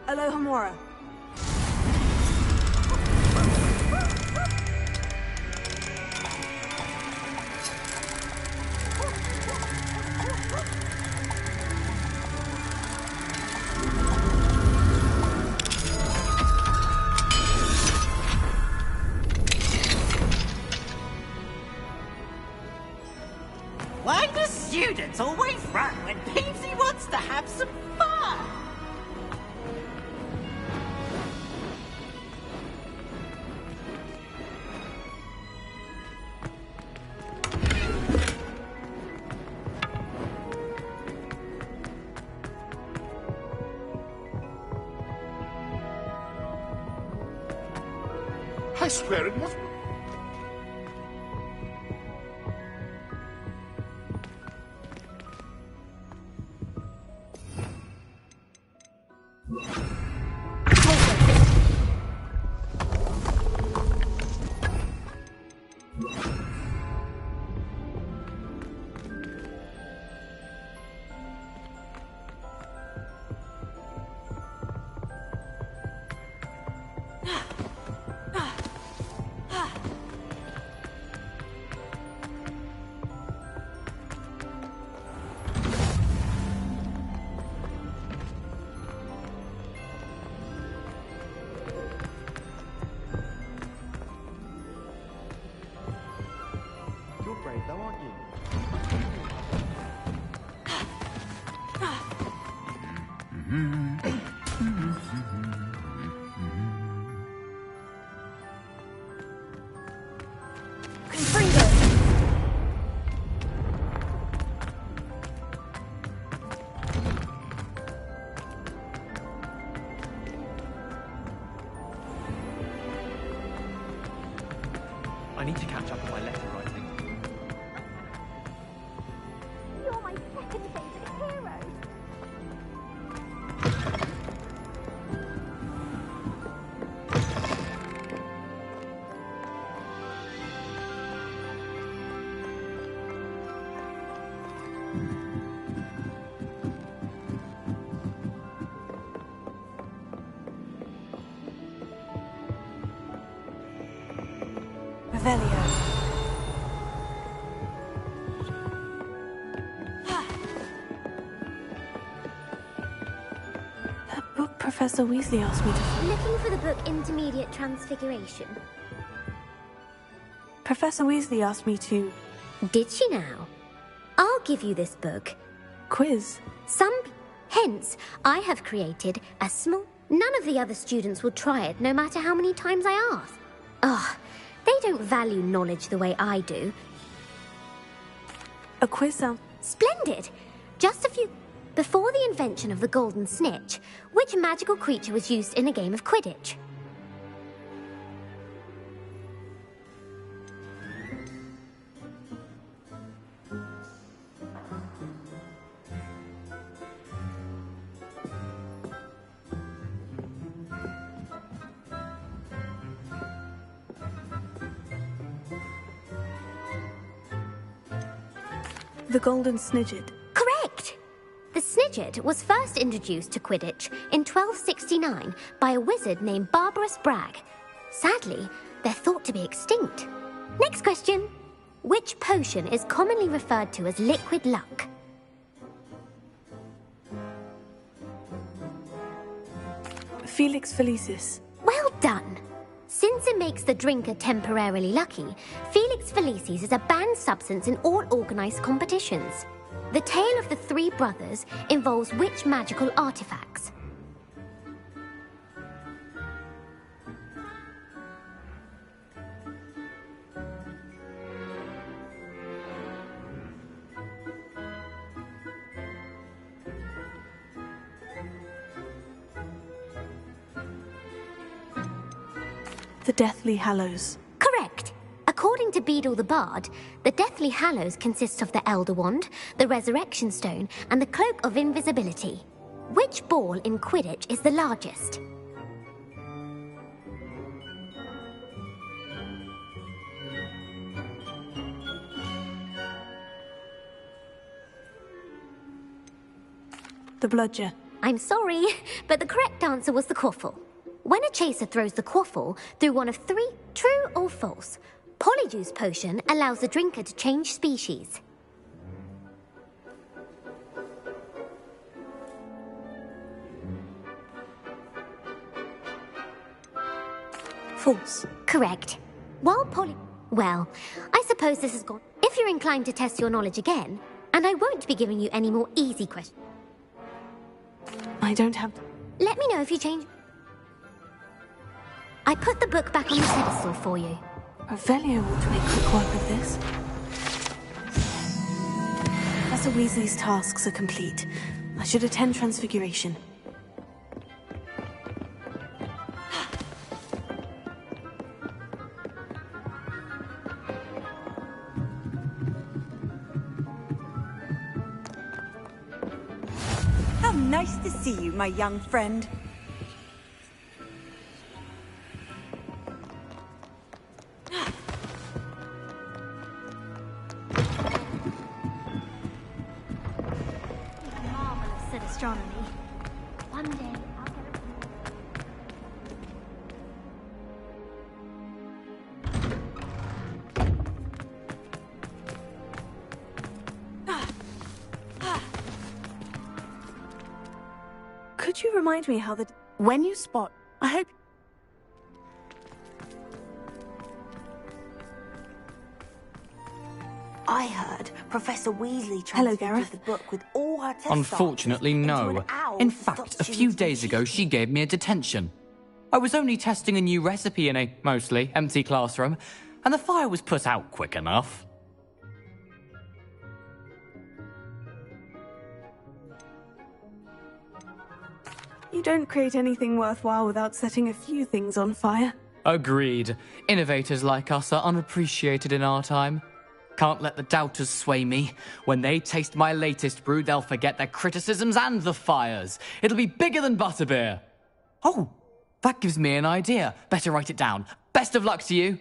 Alohomora. Why do students always run when Peepsy wants to have some fun? I swear it was... You're brave though, aren't you? I need to catch up on my letter writing. You're my second favourite hero. Revelio. Professor Weasley asked me to... Looking for the book Intermediate Transfiguration? Professor Weasley asked me to... Did she now? I'll give you this book. Quiz? Hence, I have created a small... None of the other students will try it, no matter how many times I ask. Ugh, they don't value knowledge the way I do. A quiz sounds... Splendid! Just a few... Before the invention of the golden snitch, which magical creature was used in a game of Quidditch? The golden snidget. Correct! The snidget was first introduced to Quidditch in 1269 by a wizard named Barbarous Bragg. Sadly, they're thought to be extinct. Next question. Which potion is commonly referred to as liquid luck? Felix Felicis. Well done! Since it makes the drinker temporarily lucky, Felix Felicis is a banned substance in all organized competitions. The tale of the three brothers involves which magical artifacts? The Deathly Hallows. Correct. According to Beedle the Bard, the Deathly Hallows consists of the Elder Wand, the Resurrection Stone, and the Cloak of Invisibility. Which ball in Quidditch is the largest? The Bludger. I'm sorry, but the correct answer was the Quaffle. When a chaser throws the Quaffle through one of three, true or false, Polyjuice Potion allows the drinker to change species. False. Correct. Well, I suppose this has gone... If you're inclined to test your knowledge again, and I won't be giving you any more easy questions. I don't have... Let me know if you change... I put the book back on the pedestal for you. Revelio ought to make quick work of this. Professor Weasley's tasks are complete. I should attend Transfiguration. How nice to see you, my young friend. Marvelous at astronomy. One day I'll get Could you remind me how the... When you spot... I hope... I heard Professor Weasley Hello, transfigured Gareth. the book with all her test Unfortunately, answers no. into an owl In who fact, thought a she few was days ago, she gave me a detention. I was only testing a new recipe in a mostly empty classroom, and the fire was put out quick enough. You don't create anything worthwhile without setting a few things on fire. Agreed. Innovators like us are unappreciated in our time. Can't let the doubters sway me. When they taste my latest brew, they'll forget their criticisms and the fires. It'll be bigger than butterbeer. Oh, that gives me an idea. Better write it down. Best of luck to you.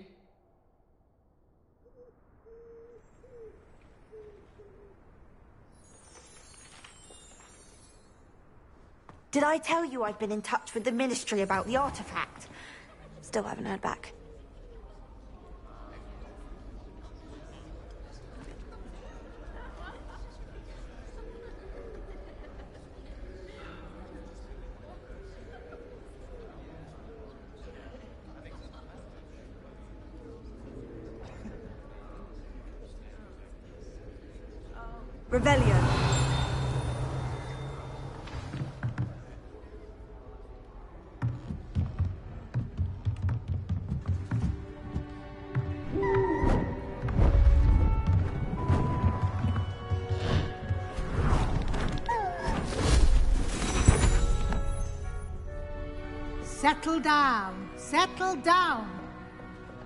Did I tell you I've been in touch with the Ministry about the artifact? Still haven't heard back. Revelio. Settle down, settle down.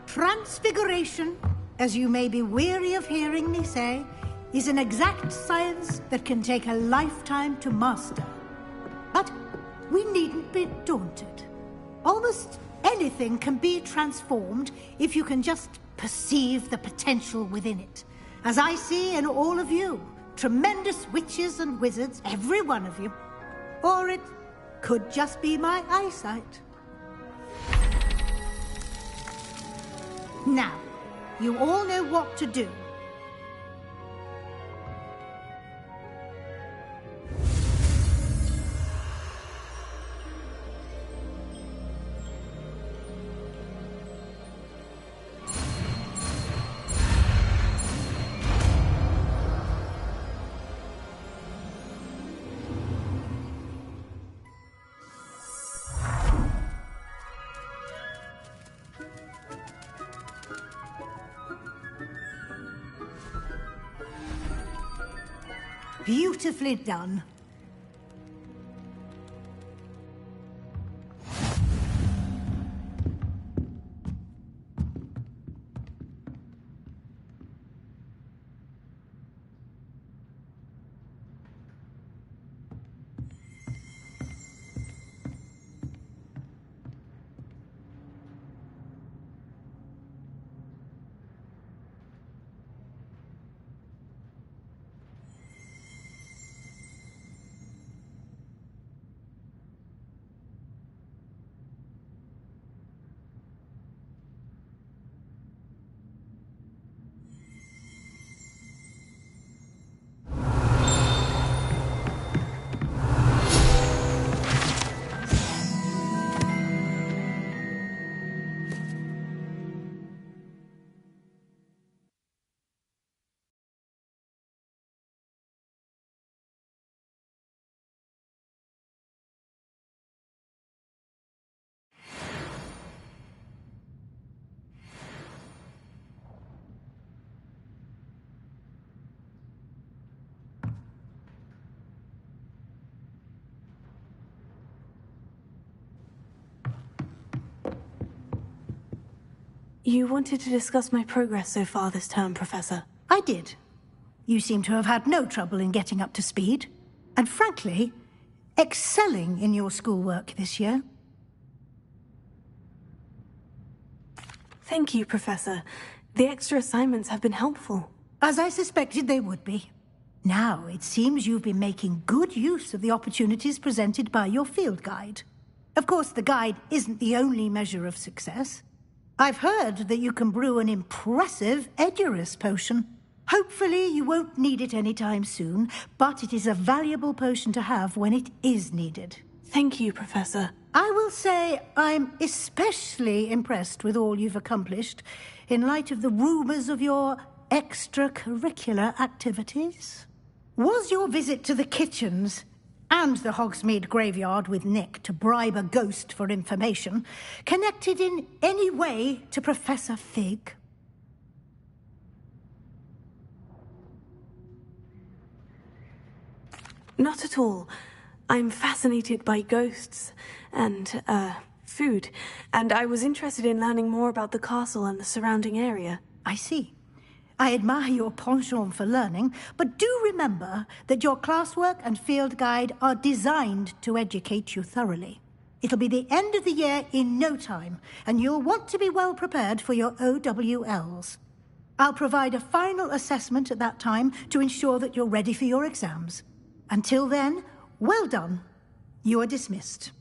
Transfiguration, as you may be weary of hearing me say, is an exact science that can take a lifetime to master. But we needn't be daunted. Almost anything can be transformed if you can just perceive the potential within it. As I see in all of you, tremendous witches and wizards, every one of you. Or it could just be my eyesight. Now, you all know what to do. Beautifully done. You wanted to discuss my progress so far this term, Professor. I did. You seem to have had no trouble in getting up to speed. And frankly, excelling in your schoolwork this year. Thank you, Professor. The extra assignments have been helpful. As I suspected they would be. Now, it seems you've been making good use of the opportunities presented by your field guide. Of course, the guide isn't the only measure of success. I've heard that you can brew an impressive Edurus potion. Hopefully you won't need it anytime soon, but it is a valuable potion to have when it is needed. Thank you, Professor. I will say I'm especially impressed with all you've accomplished in light of the rumors of your extracurricular activities. Was your visit to the kitchens and the Hogsmeade graveyard with Nick to bribe a ghost for information connected in any way to Professor Fig? Not at all. I'm fascinated by ghosts and, food, and I was interested in learning more about the castle and the surrounding area. I see. I admire your penchant for learning, but do remember that your classwork and field guide are designed to educate you thoroughly. It'll be the end of the year in no time, and you'll want to be well prepared for your OWLs. I'll provide a final assessment at that time to ensure that you're ready for your exams. Until then, well done. You are dismissed.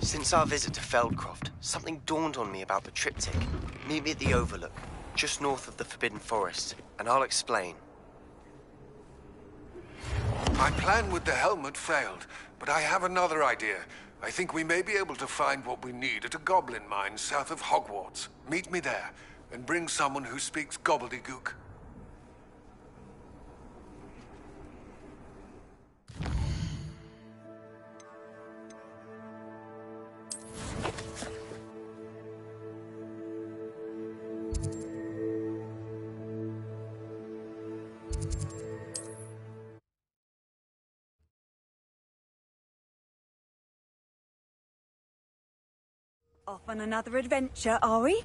Since our visit to Feldcroft, something dawned on me about the triptych. Meet me at the Overlook, just north of the Forbidden Forest, and I'll explain. My plan with the helmet failed, but I have another idea. I think we may be able to find what we need at a goblin mine south of Hogwarts. Meet me there, and bring someone who speaks gobbledygook. Off on another adventure, are we?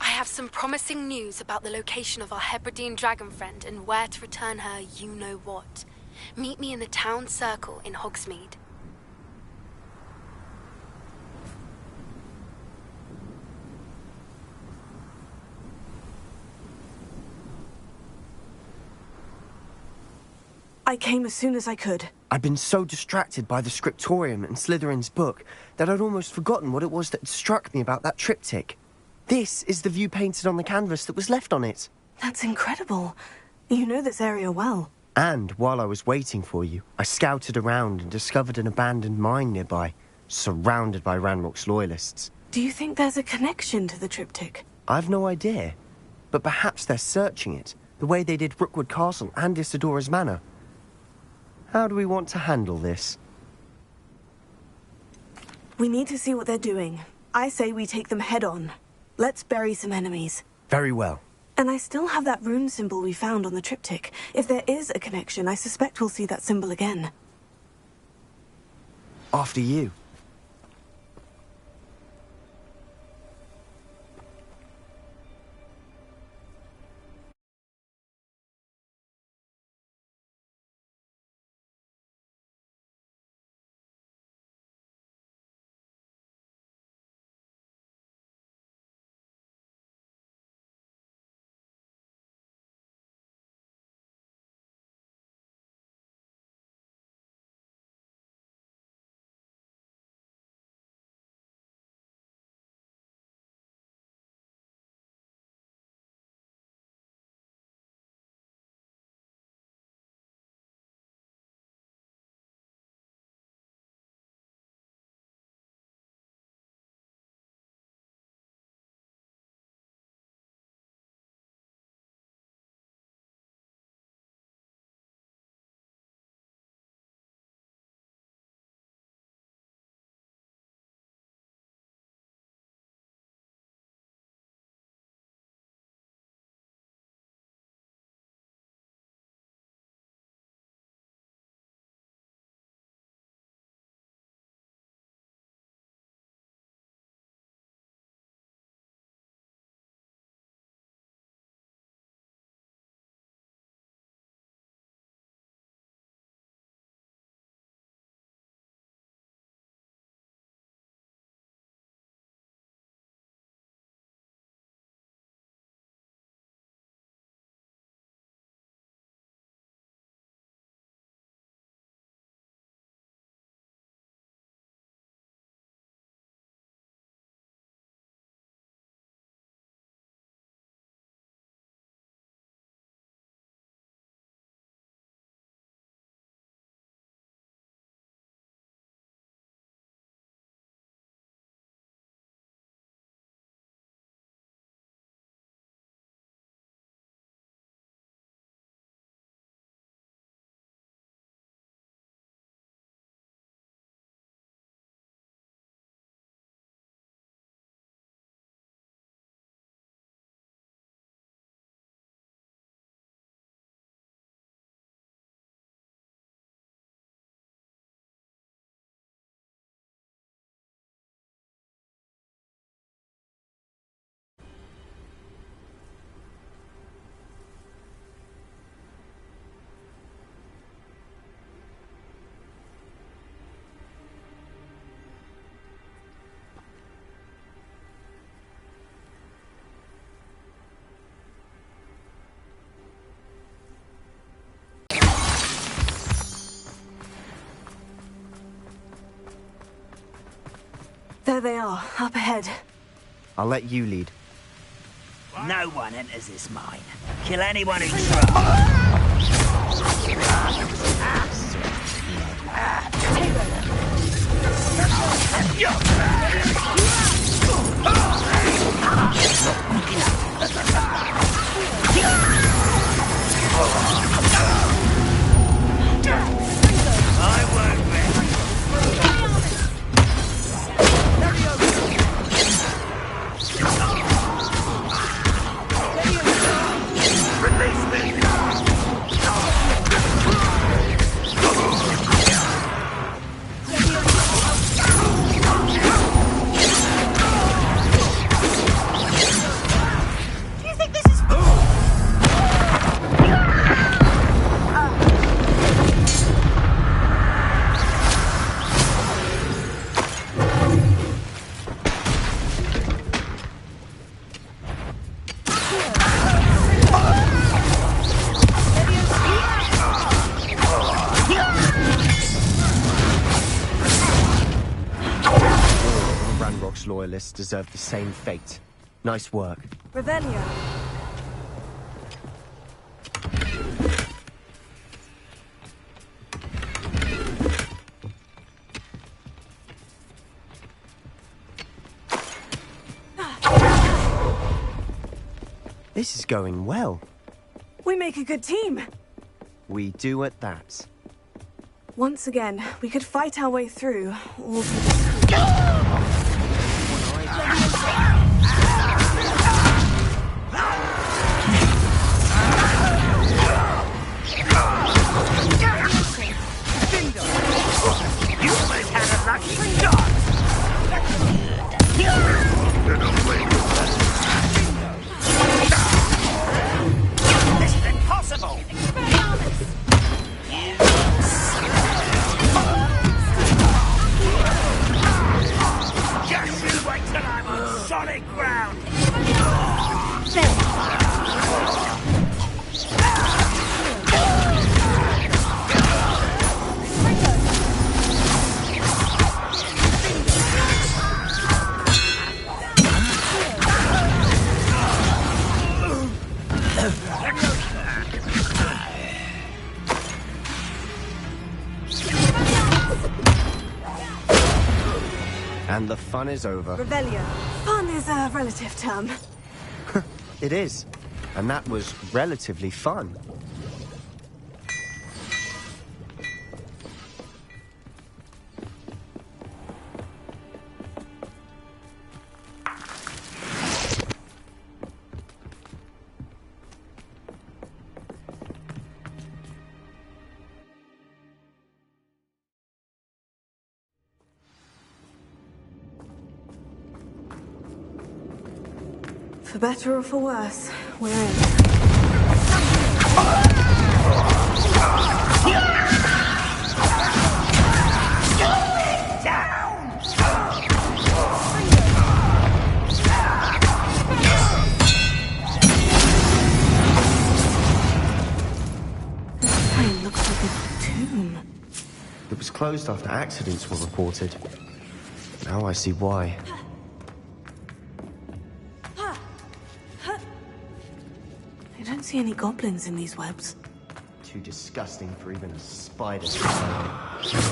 I have some promising news about the location of our Hebridean dragon friend and where to return her you-know-what. Meet me in the town circle in Hogsmeade. I came as soon as I could. I'd been so distracted by the scriptorium and Slytherin's book that I'd almost forgotten what it was that struck me about that triptych. This is the view painted on the canvas that was left on it. That's incredible. You know this area well. And while I was waiting for you, I scouted around and discovered an abandoned mine nearby, surrounded by Ranrock's loyalists. Do you think there's a connection to the triptych? I've no idea, but perhaps they're searching it, the way they did Rookwood Castle and Isidora's Manor. How do we want to handle this? We need to see what they're doing. I say we take them head on. Let's bury some enemies. Very well. And I still have that rune symbol we found on the triptych. If there is a connection, I suspect we'll see that symbol again. After you. There they are, up ahead. I'll let you lead. No one enters this mine. Kill anyone who tries. Loyalists deserve the same fate. Nice work. Revelio. This is going well. We make a good team. We do at that. Once again, we could fight our way through, or... This is impossible! Just you wait till I'm on solid ground! And the fun is over. Revelio. Fun is a relative term. It is. And that was relatively fun. For better or for worse, we're in. This plane looks like a tomb. It was closed after accidents were reported. Now I see why. I don't see any goblins in these webs. Too disgusting for even a spider to survive.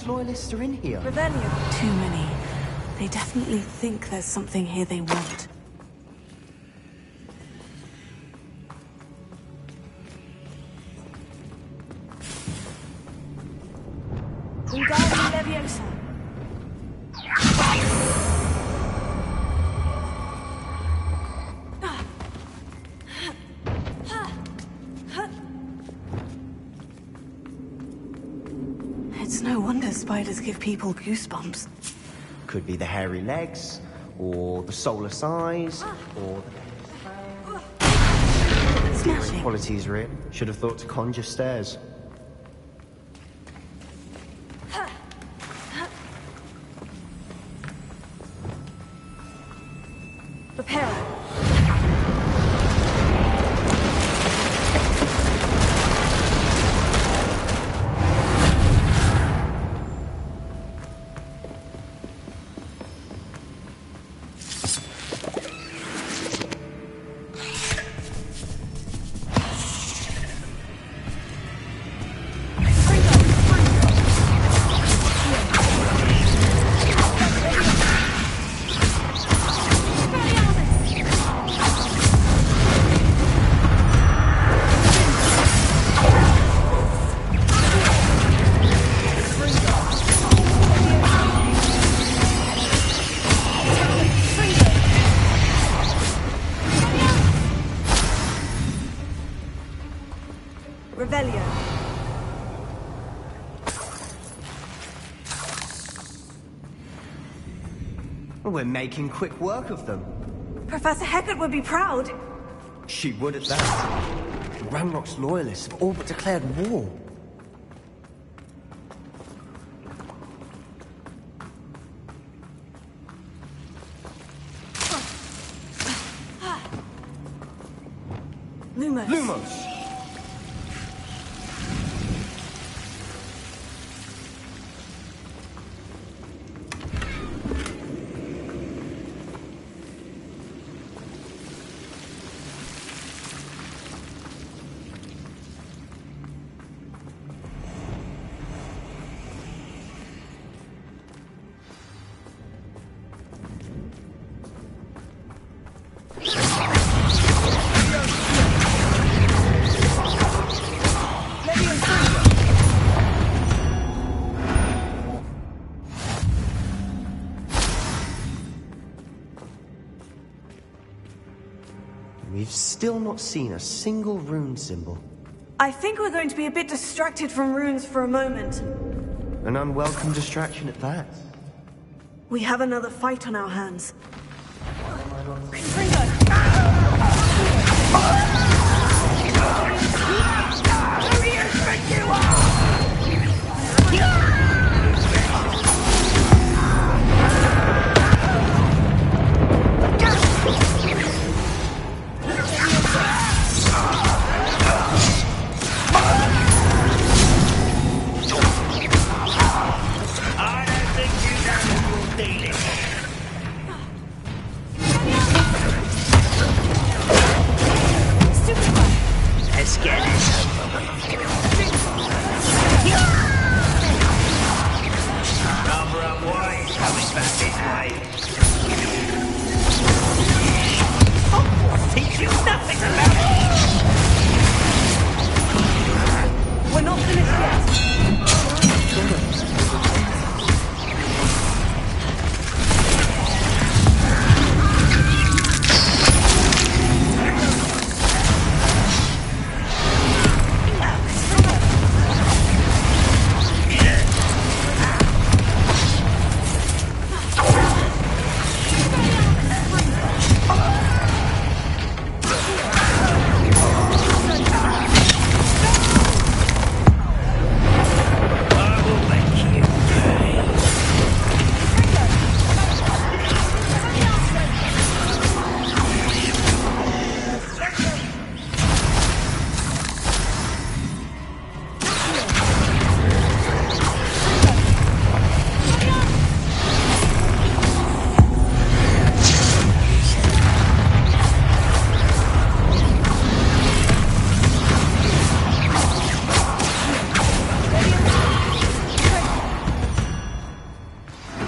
Loyalists are in here. Revelio. Too many. They definitely think there's something here they want. Wingardium do spiders give people goosebumps? Could be the hairy legs, or the soulless eyes, or the Smashing. qualities real. Should have thought to conjure stairs. Prepare. Revelio. We're making quick work of them. Professor Hecat would be proud. She would at that. Ranrock's loyalists have all but declared war. Lumos. Lumos! We've still not seen a single rune symbol. I think we're going to be a bit distracted from runes for a moment. An unwelcome distraction at that. We have another fight on our hands.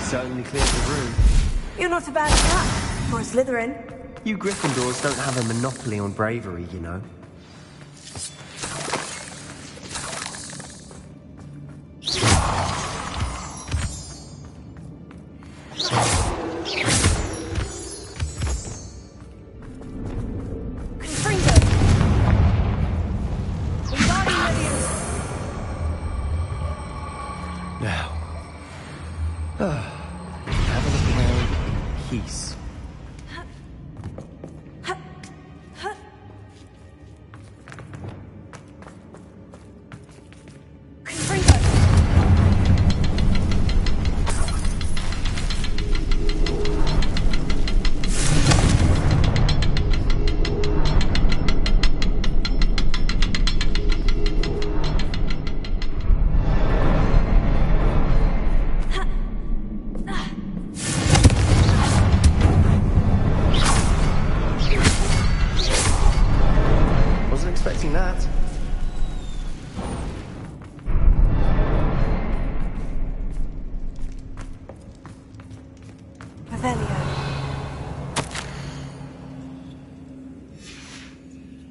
Certainly cleared the room. You're not a bad chap for a Slytherin. You Gryffindors don't have a monopoly on bravery, you know. Now,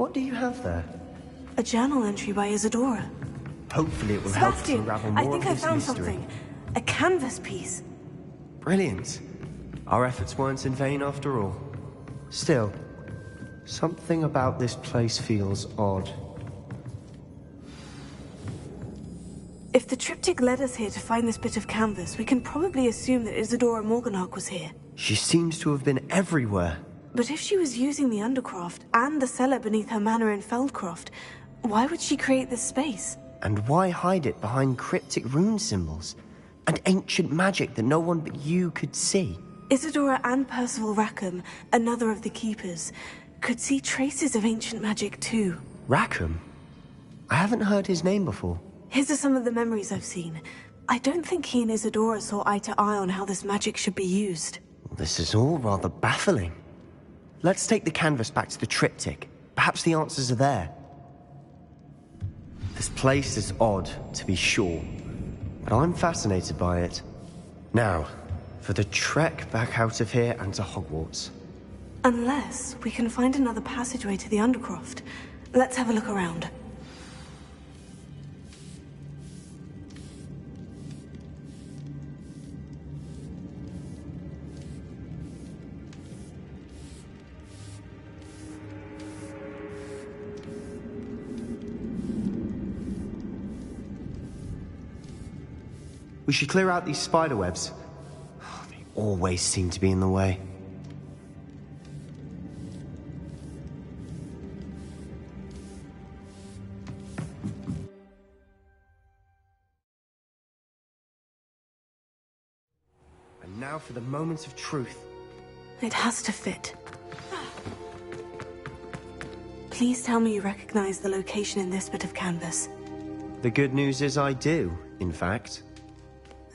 What do you have there? A journal entry by Isadora. Hopefully it will help us Sebastian, unravel I more think of I this found mystery. something. A canvas piece. Brilliant. Our efforts weren't in vain after all. Still, something about this place feels odd. If the triptych led us here to find this bit of canvas, we can probably assume that Isadora Morganach was here. She seems to have been everywhere. But if she was using the Undercroft and the cellar beneath her manor in Feldcroft, why would she create this space? And why hide it behind cryptic rune symbols and ancient magic that no one but you could see? Isadora and Percival Rackham, another of the Keepers, could see traces of ancient magic too. Rackham? I haven't heard his name before. His are some of the memories I've seen. I don't think he and Isadora saw eye to eye on how this magic should be used. This is all rather baffling. Let's take the canvas back to the triptych. Perhaps the answers are there. This place is odd, to be sure, but I'm fascinated by it. Now, for the trek back out of here and to Hogwarts. Unless we can find another passageway to the Undercroft. Let's have a look around. We should clear out these spider webs. They always seem to be in the way. And now for the moment of truth. It has to fit. Please tell me you recognize the location in this bit of canvas. The good news is I do, in fact.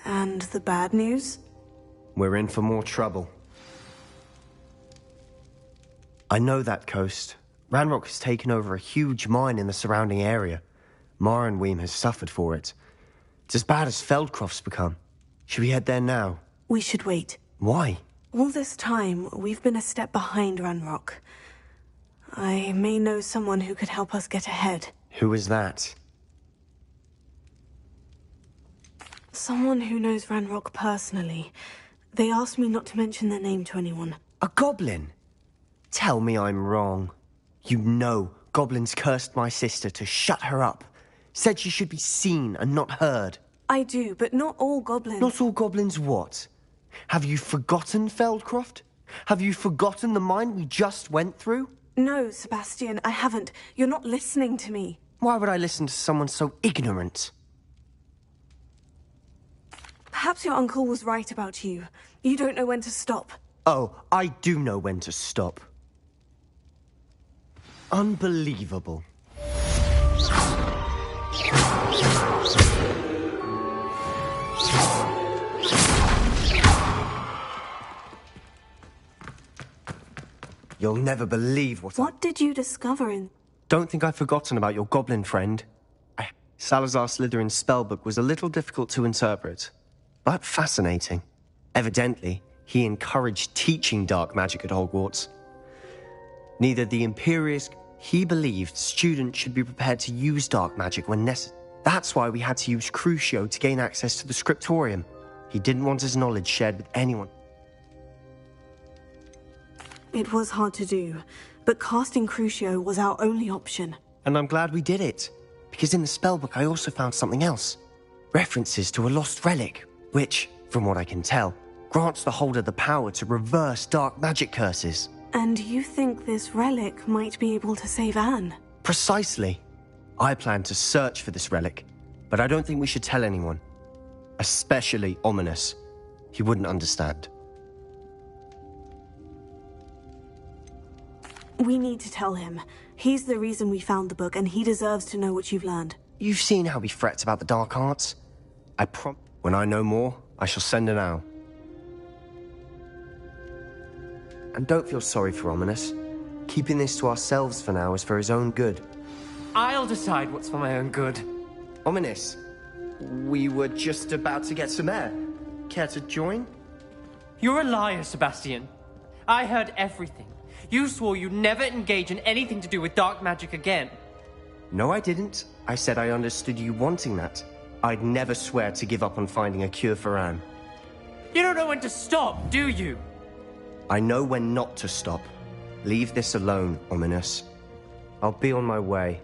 And the bad news? We're in for more trouble. I know that coast. Ranrock has taken over a huge mine in the surrounding area. Marrenweem has suffered for it. It's as bad as Feldcroft's become. Should we head there now? We should wait. Why? All this time, we've been a step behind Ranrock. I may know someone who could help us get ahead. Who is that? Someone who knows Ranrock personally. They asked me not to mention their name to anyone. A goblin? Tell me I'm wrong. You know goblins cursed my sister to shut her up. Said she should be seen and not heard. I do, but not all goblins. Not all goblins what? Have you forgotten Feldcroft? Have you forgotten the mine we just went through? No, Sebastian, I haven't. You're not listening to me. Why would I listen to someone so ignorant? Perhaps your uncle was right about you. You don't know when to stop. Oh, I do know when to stop. Unbelievable. You'll never believe What did you discover in... Don't think I've forgotten about your goblin friend. Salazar Slytherin's spellbook was a little difficult to interpret, but fascinating. Evidently, he encouraged teaching dark magic at Hogwarts. Neither the Imperius... He believed students should be prepared to use dark magic when necessary. That's why we had to use Crucio to gain access to the scriptorium. He didn't want his knowledge shared with anyone. It was hard to do, but casting Crucio was our only option. And I'm glad we did it, because in the spellbook I also found something else. References to a lost relic, which, from what I can tell, grants the holder the power to reverse dark magic curses. And you think this relic might be able to save Anne? Precisely. I plan to search for this relic, but I don't think we should tell anyone. Especially Ominous. He wouldn't understand. We need to tell him. He's the reason we found the book, and he deserves to know what you've learned. You've seen how he frets about the dark arts. When I know more, I shall send an owl. And don't feel sorry for Ominous. Keeping this to ourselves for now is for his own good. I'll decide what's for my own good. Ominous, we were just about to get some air. Care to join? You're a liar, Sebastian. I heard everything. You swore you'd never engage in anything to do with dark magic again. No, I didn't. I said I understood you wanting that. I'd never swear to give up on finding a cure for Anne. You don't know when to stop, do you? I know when not to stop. Leave this alone, Ominous. I'll be on my way.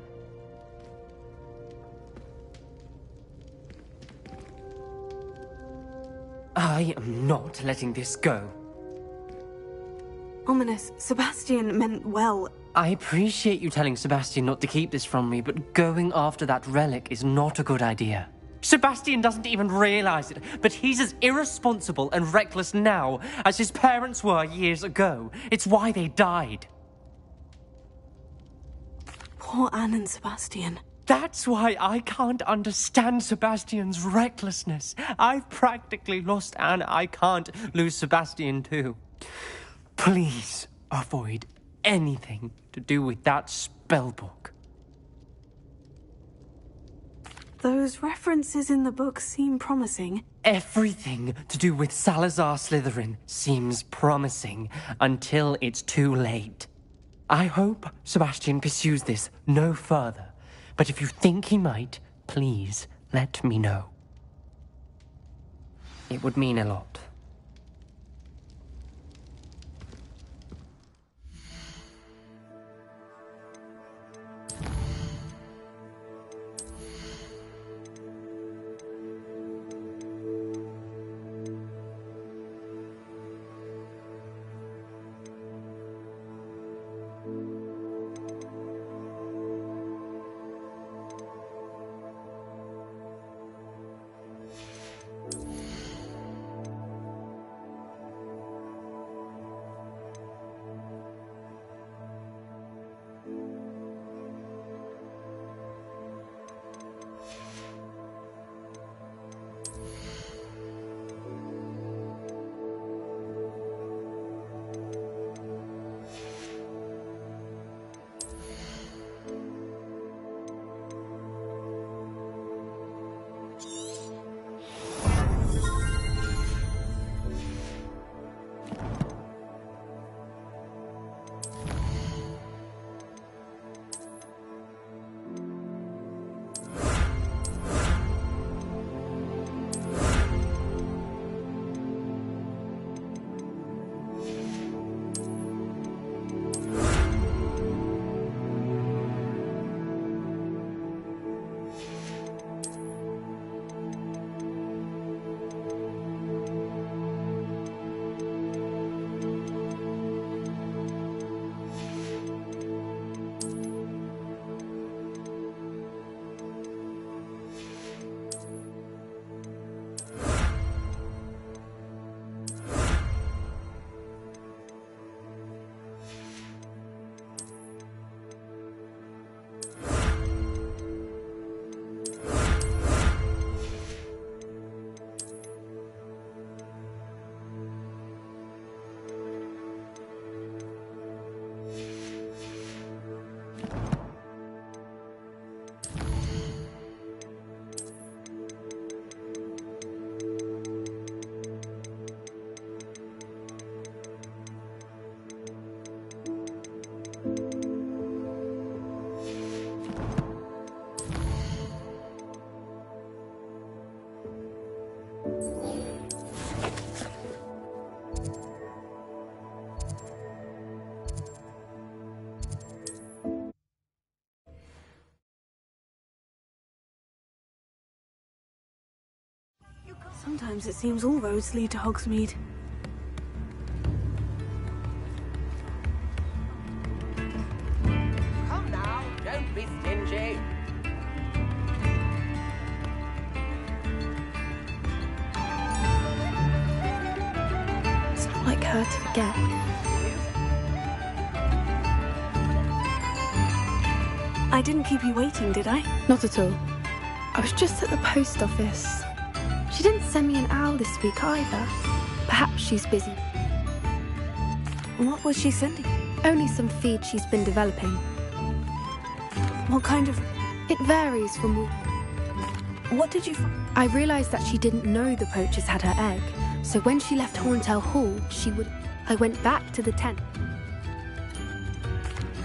I am not letting this go. Ominous, Sebastian meant well. I appreciate you telling Sebastian not to keep this from me, but going after that relic is not a good idea. Sebastian doesn't even realize it, but he's as irresponsible and reckless now as his parents were years ago. It's why they died. Poor Anne and Sebastian. That's why I can't understand Sebastian's recklessness. I've practically lost Anne. I can't lose Sebastian too. Please avoid anything to do with that spellbook. Those references in the book seem promising. Everything to do with Salazar Slytherin seems promising until it's too late. I hope Sebastian pursues this no further, but if you think he might, please let me know. It would mean a lot. Sometimes it seems all roads lead to Hogsmeade. Come now, don't be stingy. It's not like her to forget. I didn't keep you waiting, did I? Not at all. I was just at the post office. She didn't send me an owl this week either. Perhaps she's busy. What was she sending? Only some feed she's been developing. What kind of... It varies from week. What did you... I realised that she didn't know the poachers had her egg, so when she left Horntail Hall, I went back to the tent.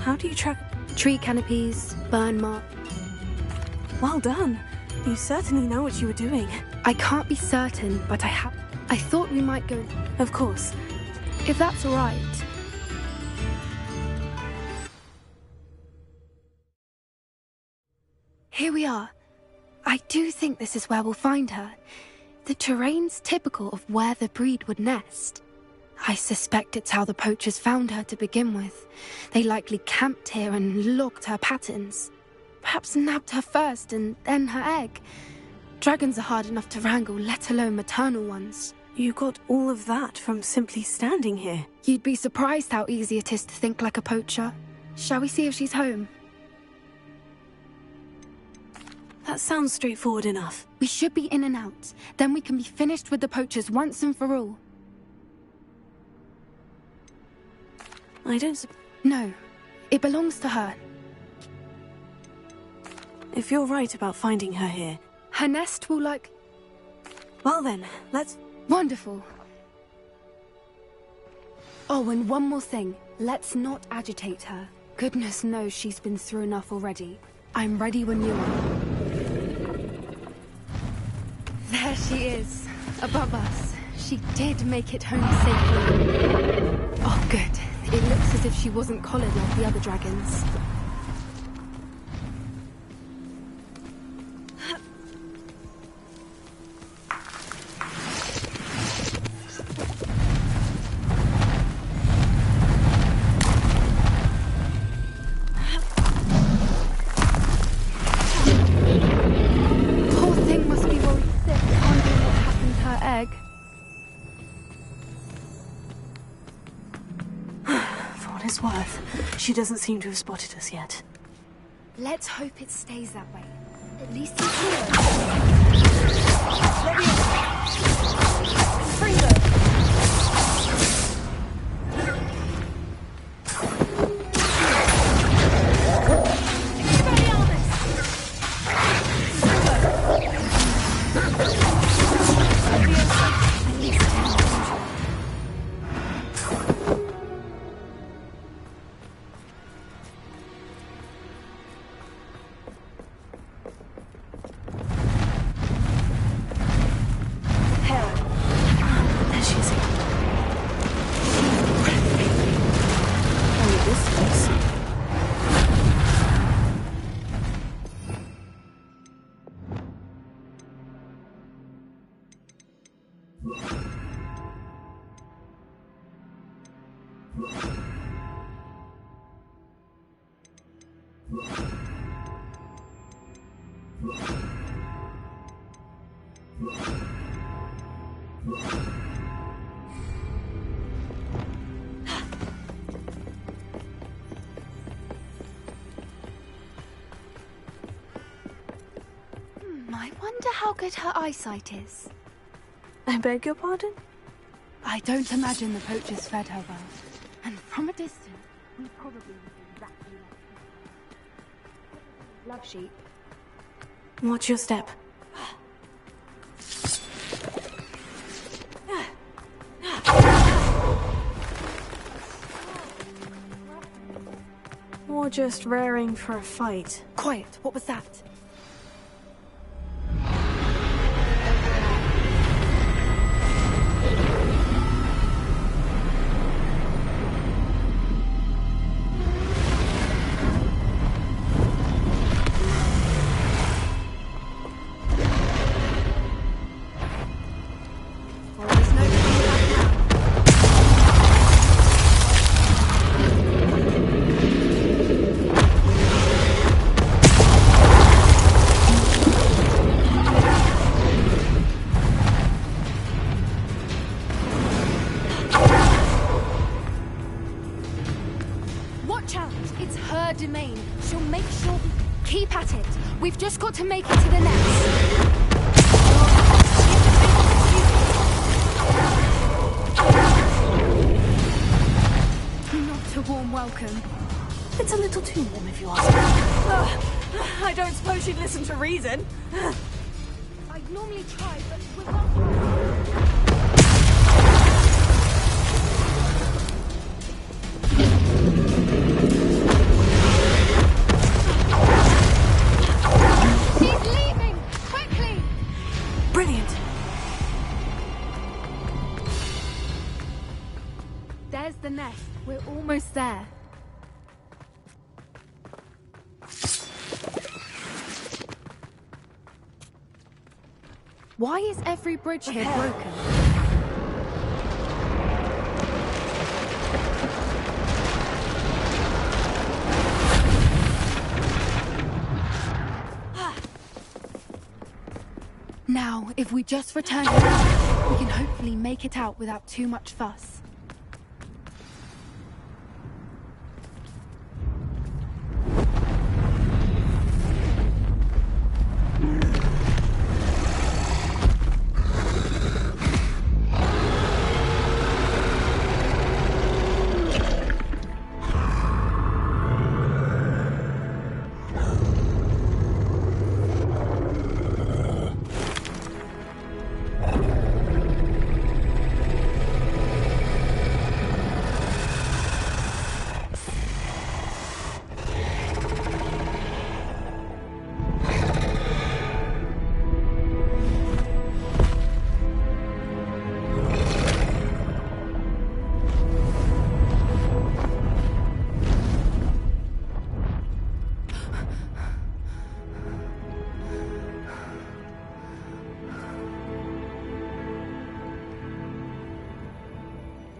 How do you track... Tree canopies, burn mark. Well done. You certainly know what you were doing. I can't be certain, but I thought we might go... Of course. If that's all right. Here we are. I do think this is where we'll find her. The terrain's typical of where the breed would nest. I suspect it's how the poachers found her to begin with. They likely camped here and logged her patterns. Perhaps nabbed her first and then her egg. Dragons are hard enough to wrangle, let alone maternal ones. You got all of that from simply standing here. You'd be surprised how easy it is to think like a poacher. Shall we see if she's home? That sounds straightforward enough. We should be in and out. Then we can be finished with the poachers once and for all. No, it belongs to her. If you're right about finding her here... Her nest will Well then, let's... Wonderful. Oh, and one more thing. Let's not agitate her. Goodness knows she's been through enough already. I'm ready when you are. There she is, above us. She did make it home safely. Oh, good. It looks as if she wasn't collared like the other dragons. She doesn't seem to have spotted us yet. Let's hope it stays that way. At least it's here. Let me in. Bring them. I wonder how good her eyesight is. I beg your pardon? I don't imagine the poachers fed her well. And from a distance, we probably was exactly like love sheep. Watch your step. Or just raring for a fight. Quiet, what was that? Just got to make it to the nest. Not a warm welcome. It's a little too warm if you ask me. I don't suppose she'd listen to reason. I'd normally try, but we're not. We're almost there. Why is every bridge here broken? Now, if we just return here, we can hopefully make it out without too much fuss.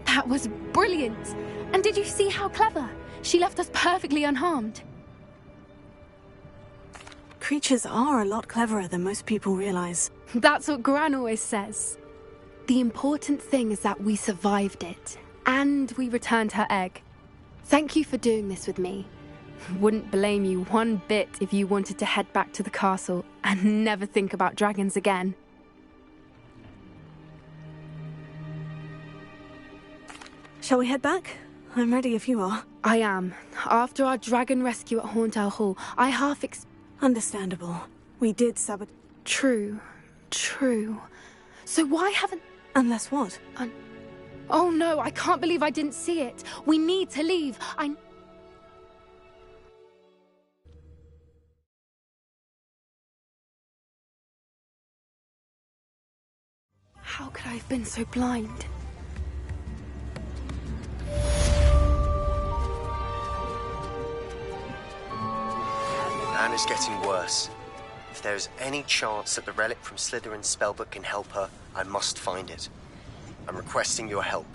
That was brilliant! And did you see how clever? She left us perfectly unharmed. Creatures are a lot cleverer than most people realize. That's what Gran always says. The important thing is that we survived it, and we returned her egg. Thank you for doing this with me. Wouldn't blame you one bit if you wanted to head back to the castle and never think about dragons again. Shall we head back? I'm ready if you are. I am. After our dragon rescue at Hauntow Hall, I half Understandable. We did sabotage. True. So why haven't... Unless what? Oh no, I can't believe I didn't see it. We need to leave. How could I have been so blind? Anne is getting worse. If there is any chance that the relic from Slytherin's spellbook can help her, I must find it. I'm requesting your help.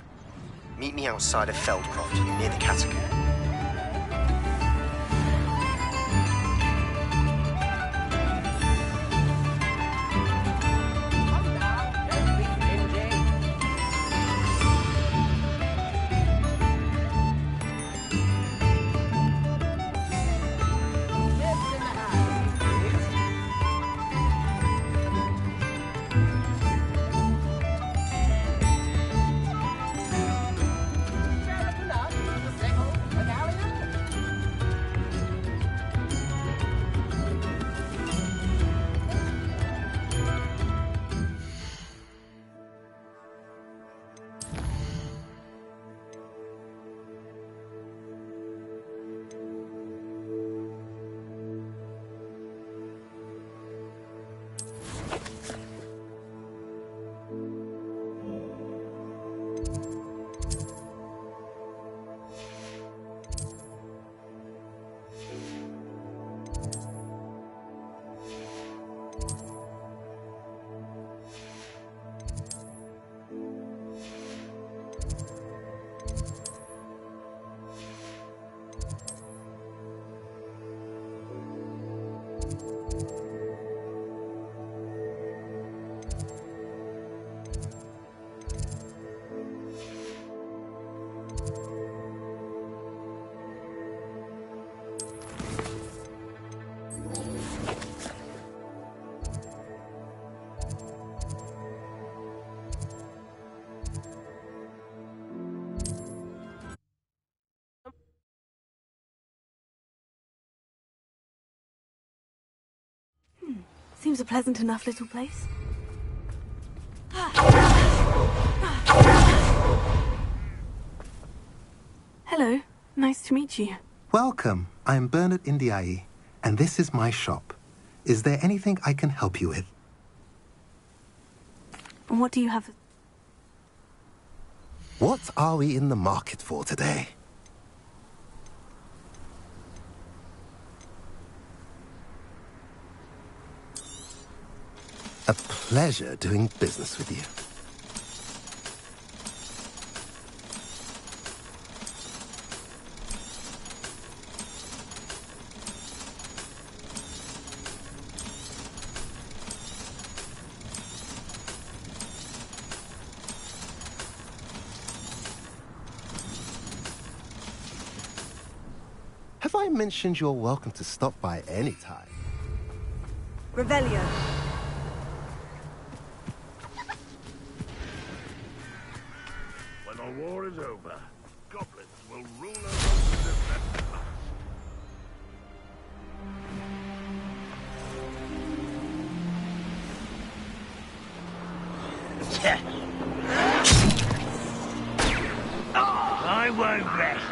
Meet me outside of Feldcroft, near the catacomb. Seems a pleasant enough little place. Hello, nice to meet you. Welcome. I'm Bernard Indiaye, and this is my shop. Is there anything I can help you with? What do you have? What are we in the market for today? pleasure doing business with you. Have I mentioned you're welcome to stop by any time? Revelio. When the war is over, goblins will rule over the rest of us. I won't rest.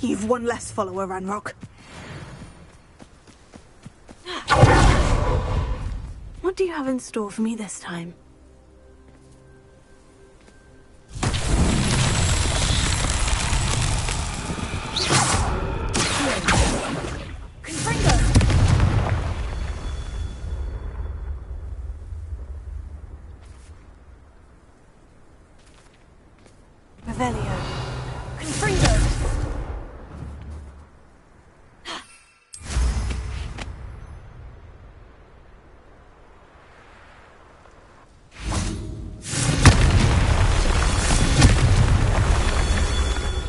You've one less follower, Ranrock. What do you have in store for me this time? Revelio. Confringo.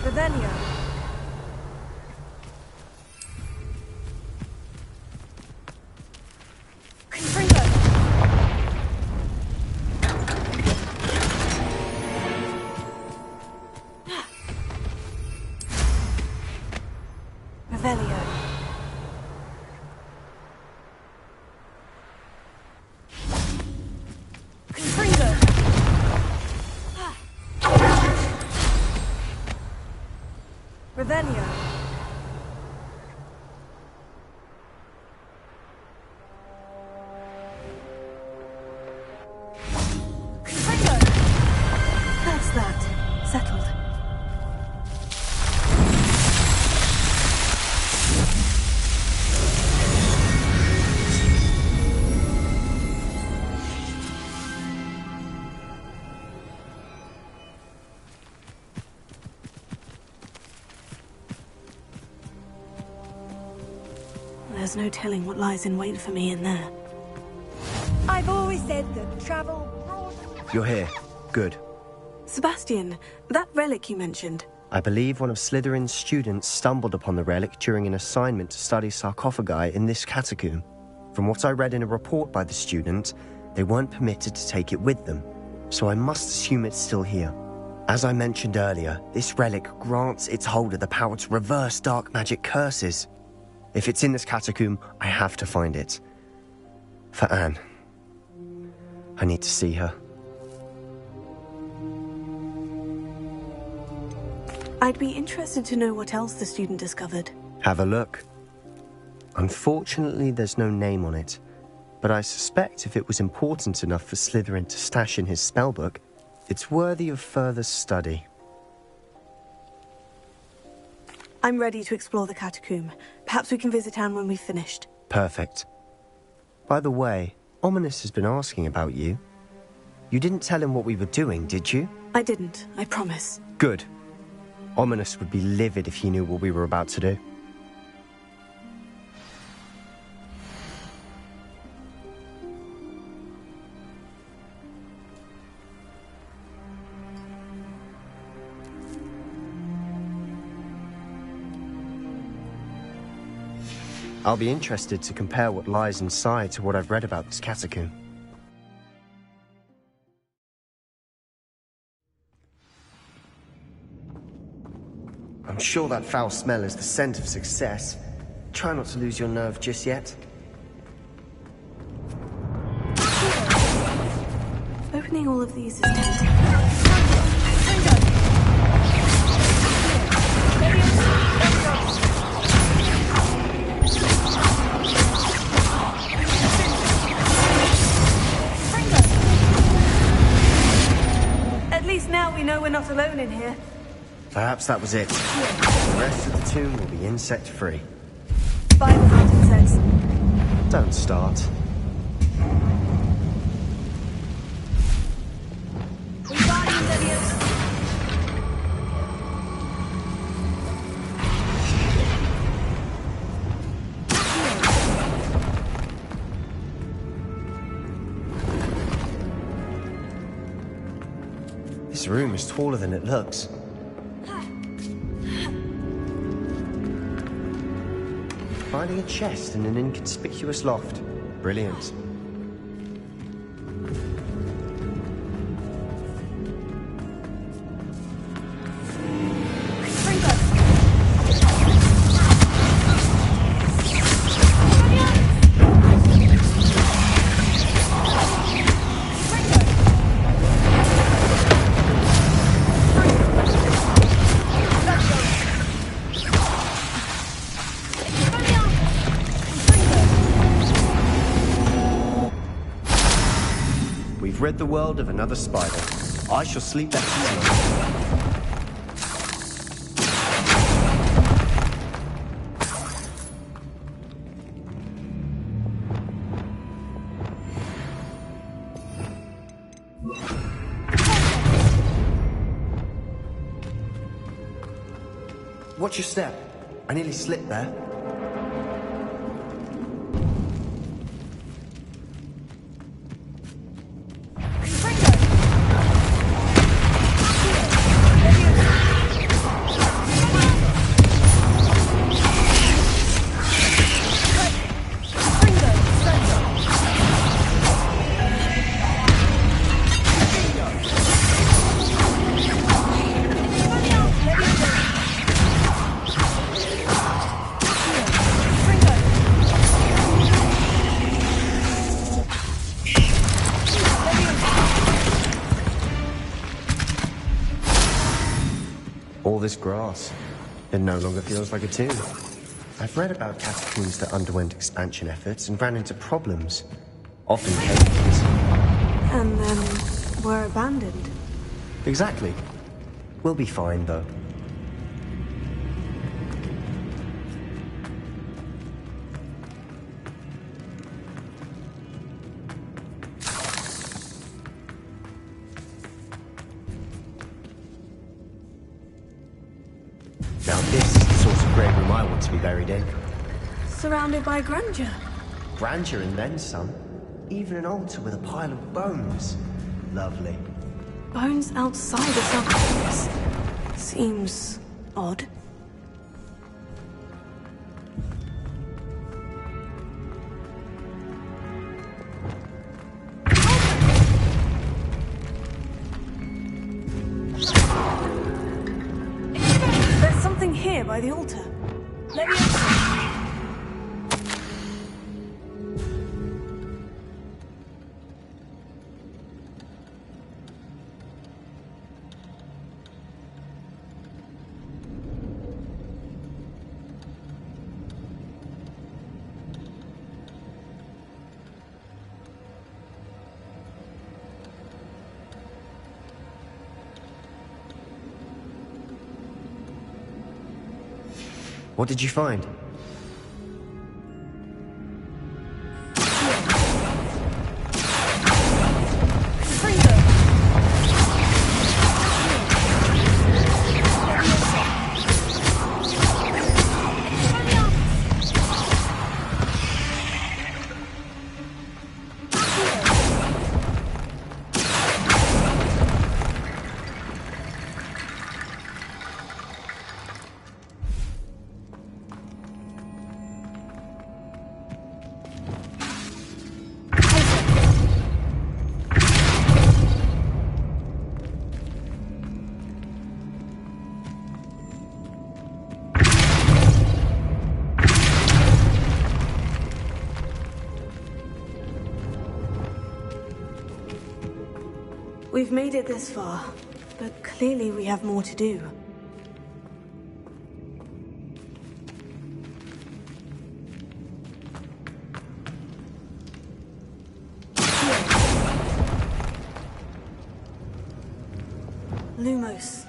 Revelio. Confringo. Revelio. Confringo. Revelio. Confringo. That's that. Settled. There's no telling what lies in wait for me in there. I've always said that travel You're here. Good. Sebastian, that relic you mentioned. I believe one of Slytherin's students stumbled upon the relic during an assignment to study sarcophagi in this catacomb. From what I read in a report by the student, they weren't permitted to take it with them, so I must assume it's still here. As I mentioned earlier, this relic grants its holder the power to reverse dark magic curses. If it's in this catacomb, I have to find it. For Anne. I need to see her. I'd be interested to know what else the student discovered. Have a look. Unfortunately, there's no name on it, but I suspect if it was important enough for Slytherin to stash in his spellbook, it's worthy of further study. I'm ready to explore the catacomb. Perhaps we can visit Anne when we've finished. Perfect. By the way, Ominous has been asking about you. You didn't tell him what we were doing, did you? I didn't, I promise. Good. Ominous would be livid if he knew what we were about to do. I'll be interested to compare what lies inside to what I've read about this catacomb. I'm sure that foul smell is the scent of success. Try not to lose your nerve just yet. Opening all of these is tempting. At least now we know we're not alone in here. Perhaps that was it. The rest of the tomb will be insect-free. Bible hunting says. Don't start. We got you, Levios. This room is taller than it looks. Finding a chest in an inconspicuous loft. Brilliant. We've rid the world of another spider. I shall sleep better tonight. Watch your step. I nearly slipped there. All this grass, it no longer feels like a tomb. I've read about catacombs that underwent expansion efforts and ran into problems, often cave-ins. And then were abandoned. Exactly. We'll be fine, though. Now this is the sort of grave room I want to be buried in. Surrounded by grandeur. Grandeur and then some. Even an altar with a pile of bones. Lovely. Bones outside the sarcophagus. Seems odd. There's something here by the altar. Let me What did you find? We've made it this far, but clearly we have more to do. Lumos.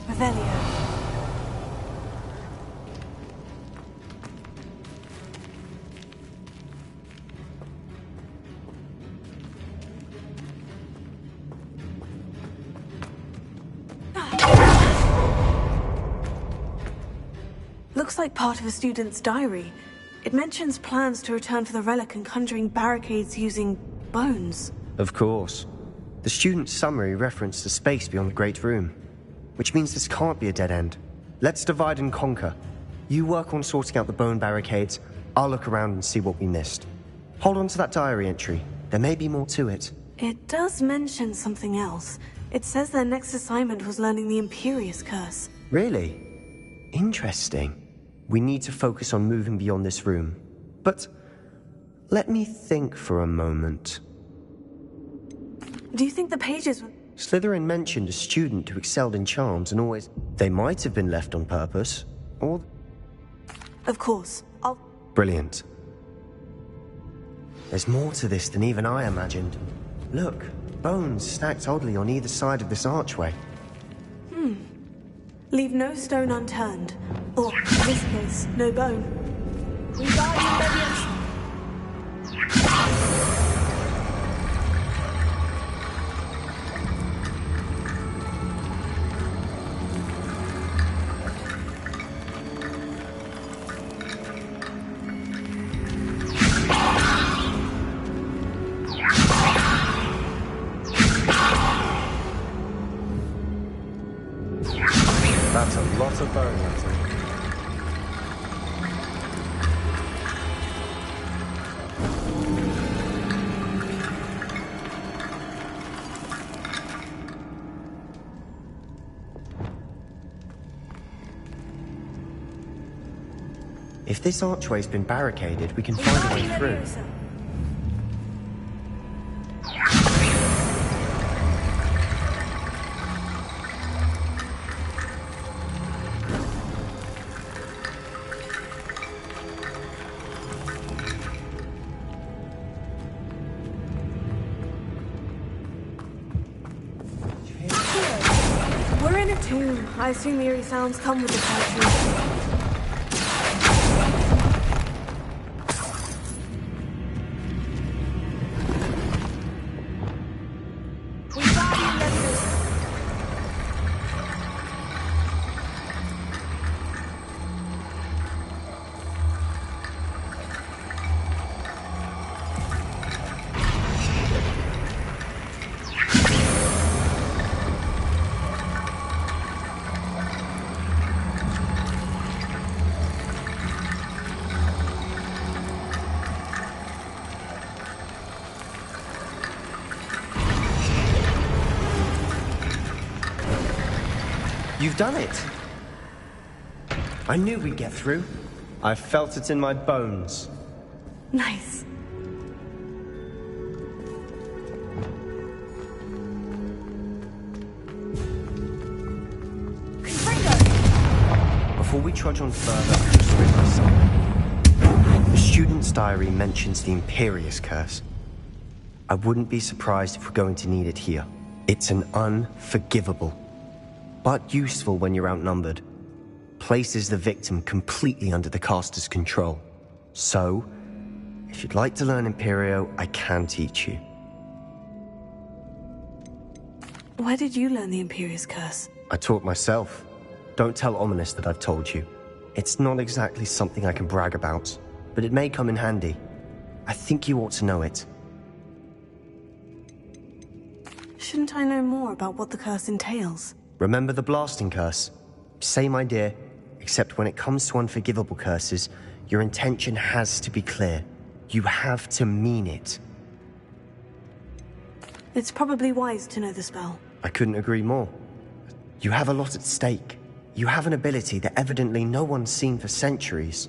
Revelio. Looks like part of a student's diary. It mentions plans to return for the relic and conjuring barricades using bones. Of course. The student's summary referenced the space beyond the Great Room, which means this can't be a dead end. Let's divide and conquer. You work on sorting out the bone barricades, I'll look around and see what we missed. Hold on to that diary entry. There may be more to it. It does mention something else. It says their next assignment was learning the Imperious Curse. Really? Interesting. We need to focus on moving beyond this room. But let me think for a moment. Do you think the pages... Slytherin mentioned a student who excelled in charms and always... They might have been left on purpose, or... Of course. I'll... Brilliant. There's more to this than even I imagined. Look, bones stacked oddly on either side of this archway. Leave no stone unturned. Or, in this case, no bone. We That's a lot of bone, I think. If this archway's been barricaded, we can find a way through. We're in a tomb. I assume eerie sounds come with the territory. You've done it! I knew we'd get through. I felt it in my bones. Nice. Before we trudge on further, I just realized something. The student's diary mentions the Imperious Curse. I wouldn't be surprised if we're going to need it here. It's an unforgivable, but useful when you're outnumbered. Places the victim completely under the caster's control. So, if you'd like to learn Imperio, I can teach you. Where did you learn the Imperious Curse? I taught myself. Don't tell Ominous that I've told you. It's not exactly something I can brag about, but it may come in handy. I think you ought to know it. Shouldn't I know more about what the curse entails? Remember the blasting curse? Same idea, except when it comes to unforgivable curses, your intention has to be clear. You have to mean it. It's probably wise to know the spell. I couldn't agree more. You have a lot at stake. You have an ability that evidently no one's seen for centuries.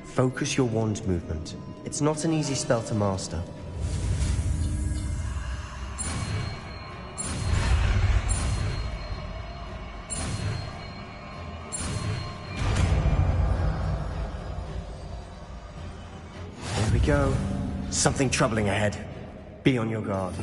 Focus your wand movement. It's not an easy spell to master. There we go. Something troubling ahead. Be on your guard.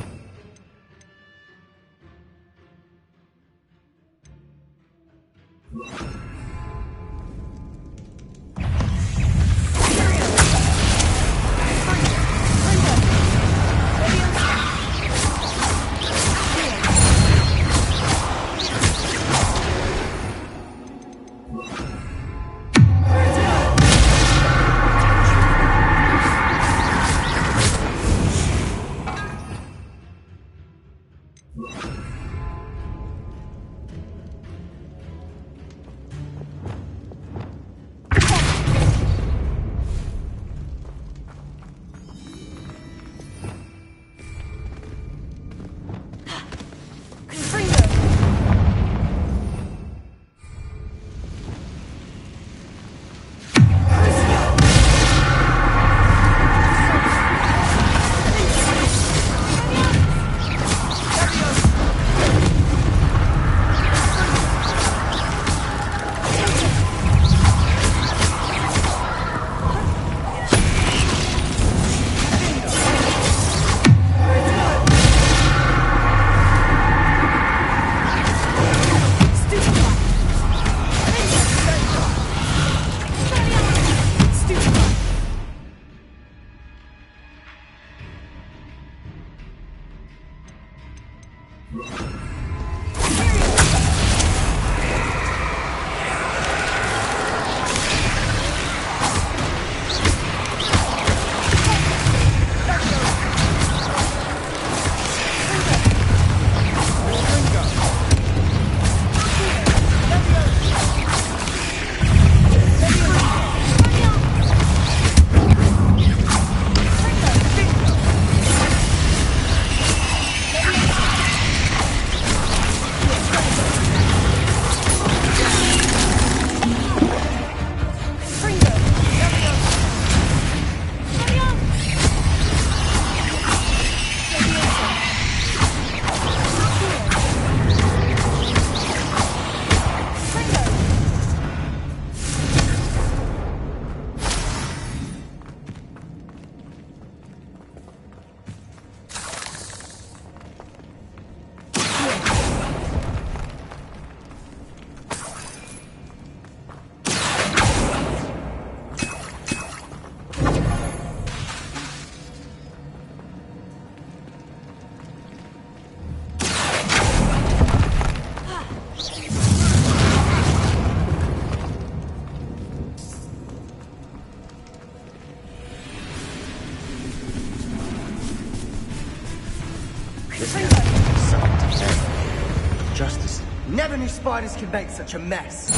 Justice. Never knew spiders could make such a mess.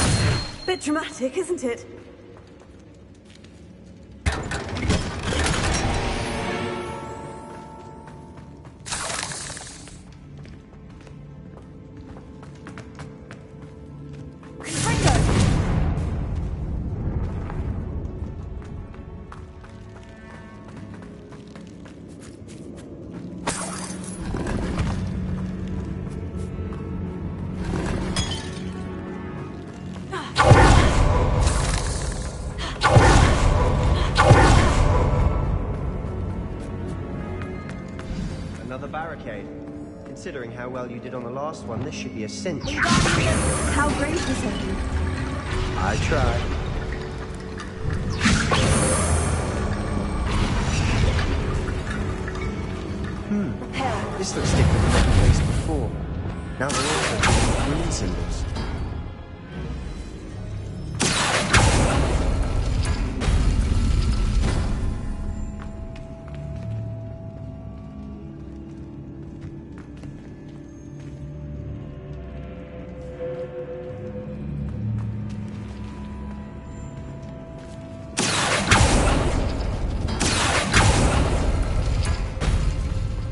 Bit dramatic, isn't it? Another barricade. Considering how well you did on the last one, this should be a cinch. How brave was it? I tried. This looks different than the place before. Now they're also green symbols.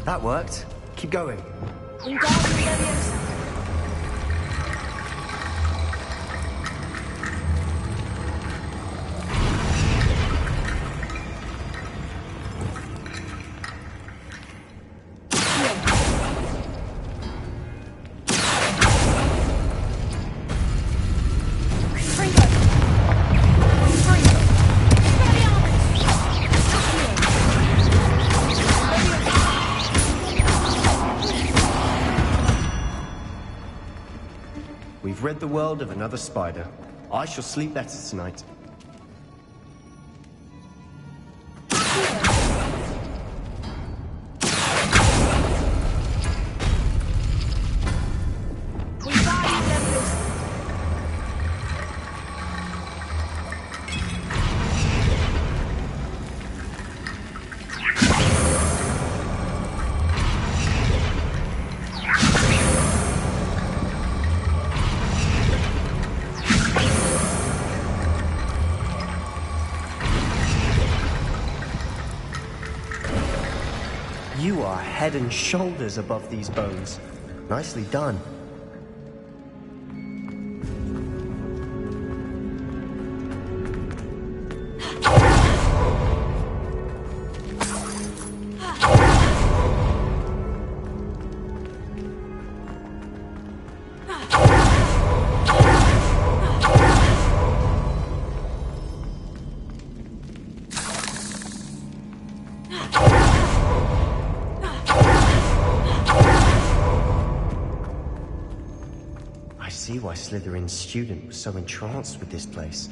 That worked. Keep going. We've rid the world of another spider. I shall sleep better tonight. You are head and shoulders above these bones. Nicely done. I see why Slytherin's student was so entranced with this place.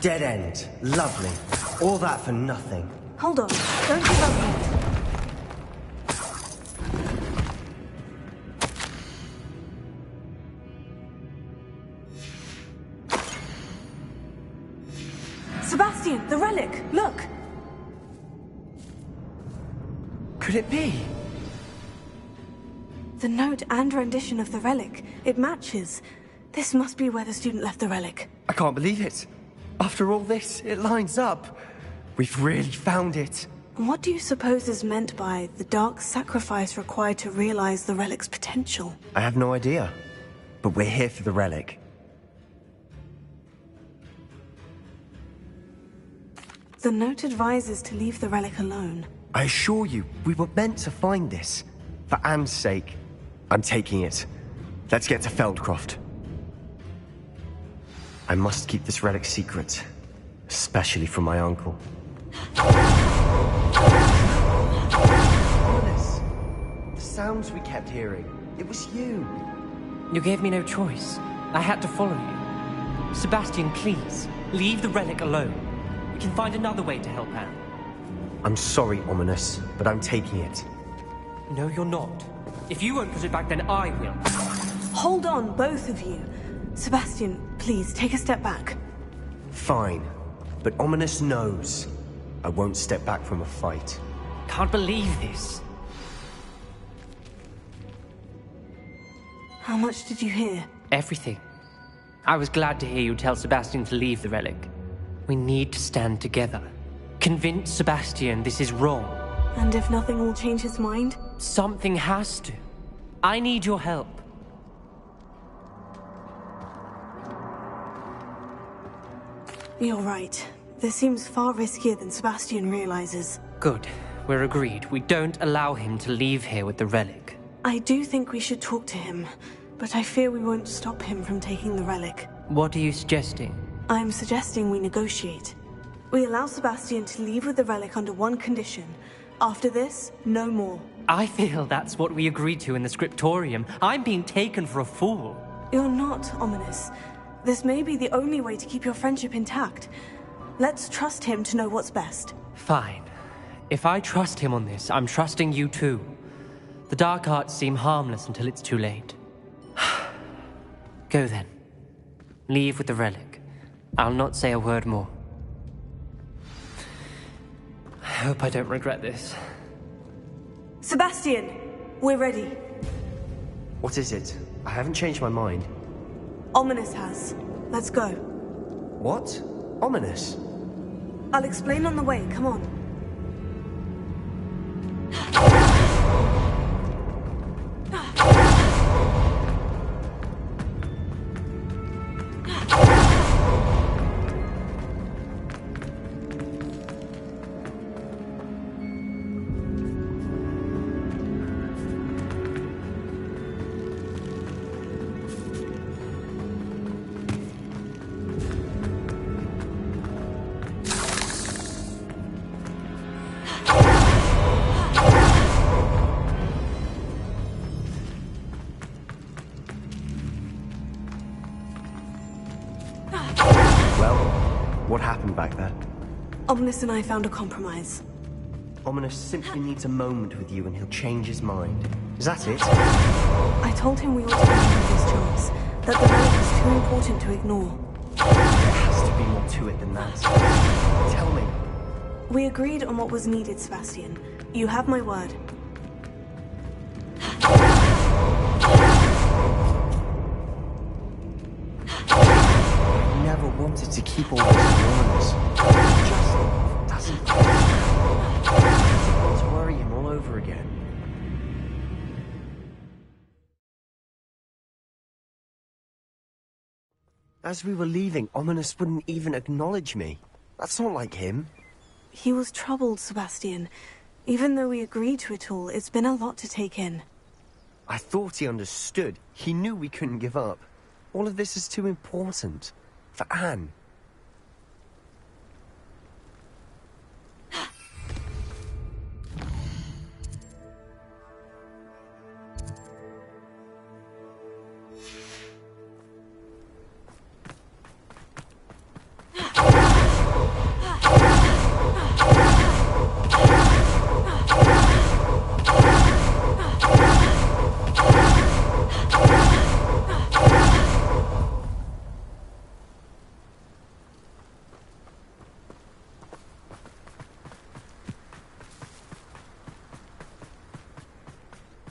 Dead end. Lovely. All that for nothing. Hold on. Don't give up yet. Sebastian, the relic! Look! Could it be? The note and rendition of the relic. It matches. This must be where the student left the relic. I can't believe it. After all this, it lines up. We've really found it. What do you suppose is meant by the dark sacrifice required to realize the relic's potential? I have no idea. But we're here for the relic. The note advises to leave the relic alone. I assure you, we were meant to find this. For Anne's sake, I'm taking it. Let's get to Feldcroft. I must keep this relic secret, especially from my uncle. sounds we kept hearing. It was you. You gave me no choice. I had to follow you. Sebastian, please, leave the relic alone. We can find another way to help Anne. I'm sorry, Ominous, but I'm taking it. No, you're not. If you won't put it back, then I will. Hold on, both of you. Sebastian, please, take a step back. Fine, but Ominous knows. I won't step back from a fight. Can't believe this. How much did you hear? Everything. I was glad to hear you tell Sebastian to leave the relic. We need to stand together. Convince Sebastian this is wrong. And if nothing will change his mind? Something has to. I need your help. You're right. This seems far riskier than Sebastian realizes. Good. We're agreed. We don't allow him to leave here with the relic. I do think we should talk to him, but I fear we won't stop him from taking the relic. What are you suggesting? I'm suggesting we negotiate. We allow Sebastian to leave with the relic under one condition. After this, no more. I feel that's what we agreed to in the scriptorium. I'm being taken for a fool. You're not, Ominous. This may be the only way to keep your friendship intact. Let's trust him to know what's best. Fine. If I trust him on this, I'm trusting you too. The dark arts seem harmless until it's too late. Go then. Leave with the relic. I'll not say a word more. I hope I don't regret this. Sebastian! We're ready. What is it? I haven't changed my mind. Ominous has. Let's go. What? Ominous? I'll explain on the way, come on. What happened back there? Ominous and I found a compromise. Ominous simply needs a moment with you and he'll change his mind. Is that it? I told him we ought to remember his chance, that the relic is too important to ignore. There has to be more to it than that. Tell me. We agreed on what was needed, Sebastian. You have my word. I never wanted to keep all this anonymous. It just doesn't... I want to worry him all over again. As we were leaving, Ominous wouldn't even acknowledge me. That's not like him. He was troubled, Sebastian. Even though we agreed to it all, it's been a lot to take in. I thought he understood. He knew we couldn't give up. All of this is too important. For Anne.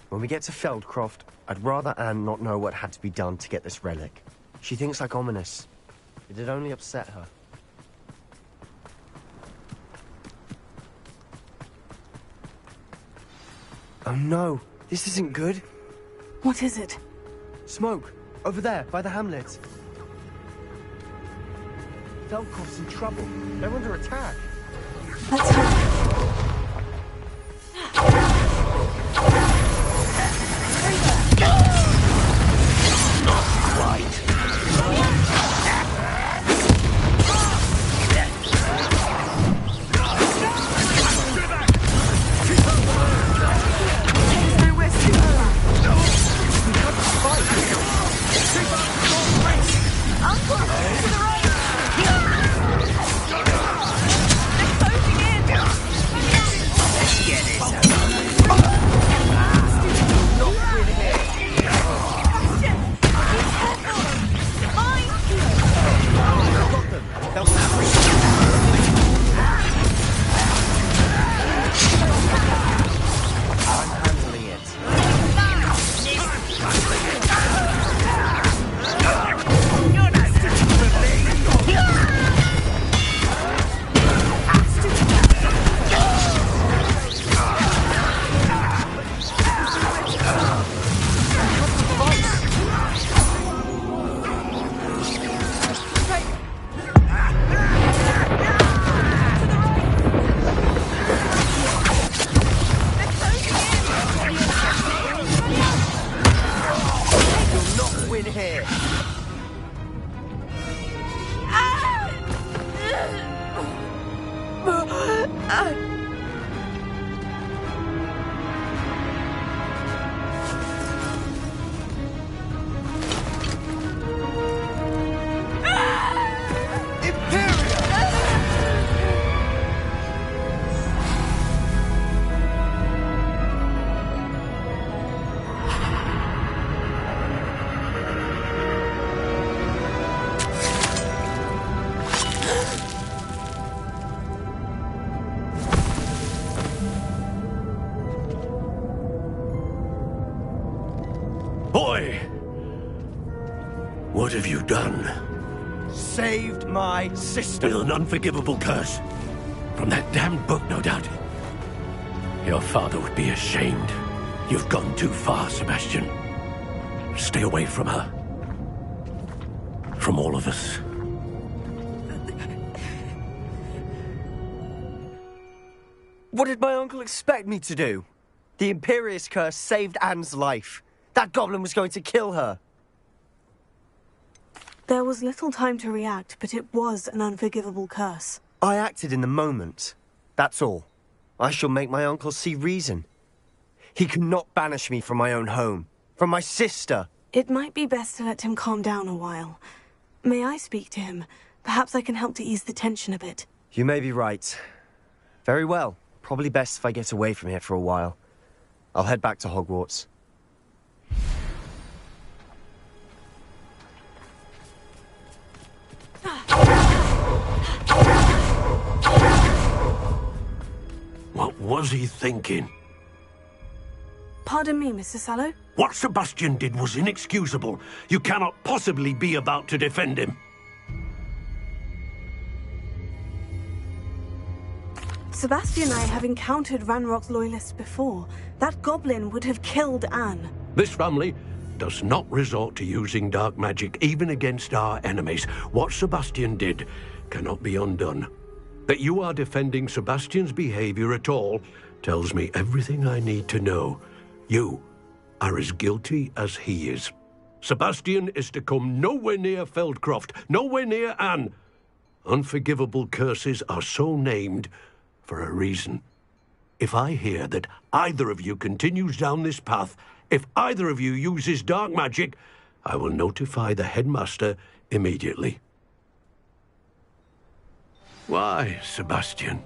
When we get to Feldcroft, I'd rather Anne not know what had to be done to get this relic. She thinks like Ominous. It'd only upset her. Oh no, this isn't good. What is it? Smoke, over there, by the hamlet. Feldcroft's in trouble. They're under attack. Let's hurry. There's no rest. Boy! What have you done? Saved my sister. With an unforgivable curse. From that damned book, no doubt. Your father would be ashamed. You've gone too far, Sebastian. Stay away from her. From all of us. What did my uncle expect me to do? The Imperious curse saved Anne's life. That goblin was going to kill her. There was little time to react, but it was an unforgivable curse. I acted in the moment. That's all. I shall make my uncle see reason. He cannot banish me from my own home. From my sister. It might be best to let him calm down a while. May I speak to him? Perhaps I can help to ease the tension a bit. You may be right. Very well. Probably best if I get away from here for a while. I'll head back to Hogwarts. What was he thinking? Pardon me, Mr. Sallow? What Sebastian did was inexcusable. You cannot possibly be about to defend him. Sebastian and I have encountered Ranrock's loyalists before. That goblin would have killed Anne. This family does not resort to using dark magic, even against our enemies. What Sebastian did cannot be undone. That you are defending Sebastian's behavior at all tells me everything I need to know. You are as guilty as he is. Sebastian is to come nowhere near Feldcroft, nowhere near Anne. Unforgivable curses are so named for a reason. If I hear that either of you continues down this path, if either of you uses dark magic, I will notify the headmaster immediately. Why, Sebastian?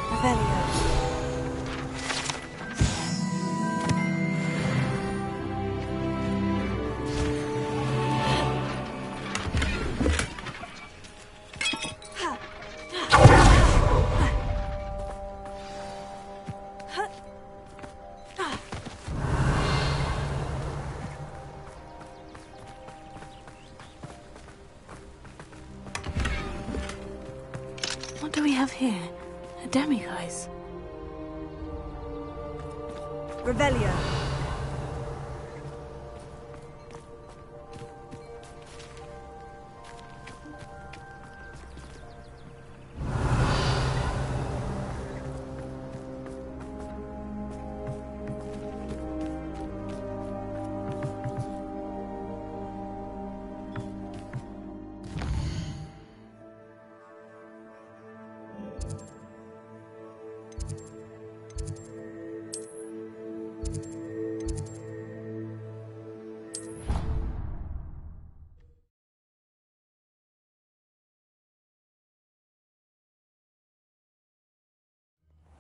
Revelio. What do we have here? A demiguise. Revelio.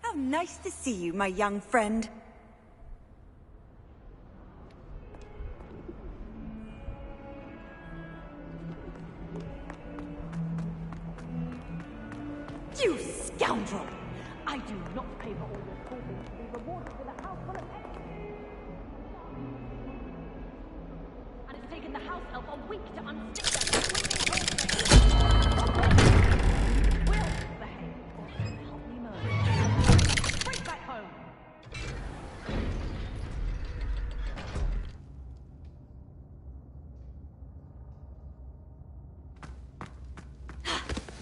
How nice to see you, my young friend. You scoundrel! I do not pay for all your causes to be rewarded with a house full of eggs. And it's taken the house elf a week to unstick that. Will behave or help me murder. Straight back home.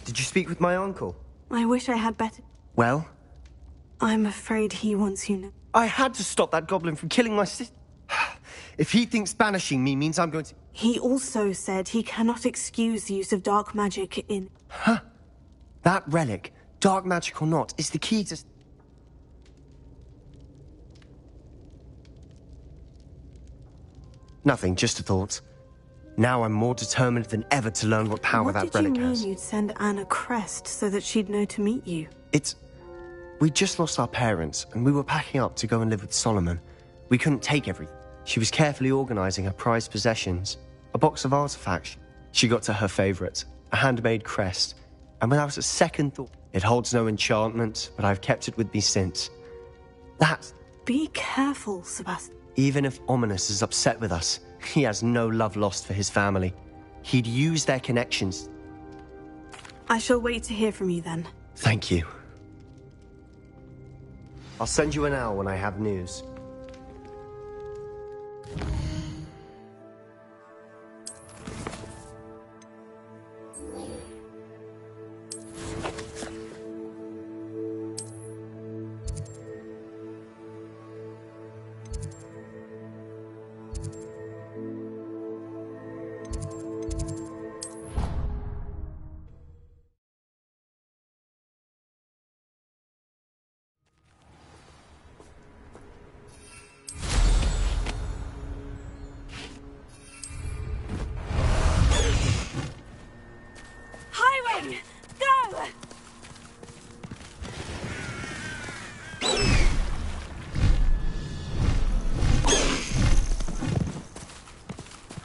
Did you speak with my uncle? I wish I had better. Well? I'm afraid he wants you now. I had to stop that goblin from killing my sister. If he thinks banishing me means I'm going to... He also said he cannot excuse the use of dark magic in... Huh? That relic, dark magic or not, is the key to... Nothing, just a thought. Now I'm more determined than ever to learn what power that relic has. What did you mean you'd send Anne a crest so that she'd know to meet you? We just lost our parents, and we were packing up to go and live with Solomon. We couldn't take everything. She was carefully organizing her prized possessions. A box of artifacts. She got to her favorite, a handmade crest. And without a second thought, it holds no enchantment, but I've kept it with me since. Be careful, Sebastian. Even if Ominous is upset with us, he has no love lost for his family. He'd use their connections. I shall wait to hear from you then. Thank you. I'll send you an owl when I have news.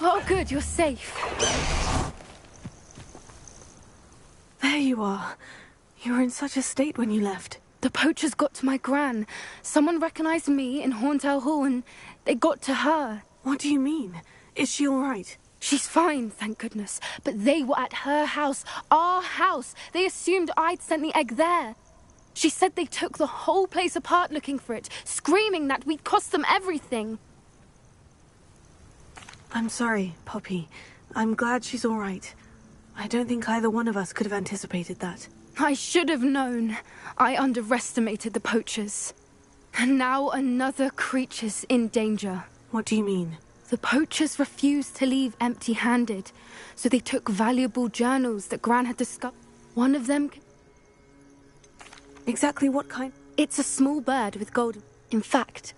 Oh, good, you're safe. There you are. You were in such a state when you left. The poachers got to my gran. Someone recognized me in Horntail Hall and they got to her. What do you mean? Is she all right? She's fine, thank goodness. But they were at her house, our house. They assumed I'd sent the egg there. She said they took the whole place apart looking for it, screaming that we'd cost them everything. I'm sorry, Poppy. I'm glad she's all right. I don't think either one of us could have anticipated that. I should have known. I underestimated the poachers. And now another creature's in danger. What do you mean? The poachers refused to leave empty-handed, so they took valuable journals that Gran had discovered. One of them... Exactly what kind? It's a small bird with gold. In fact...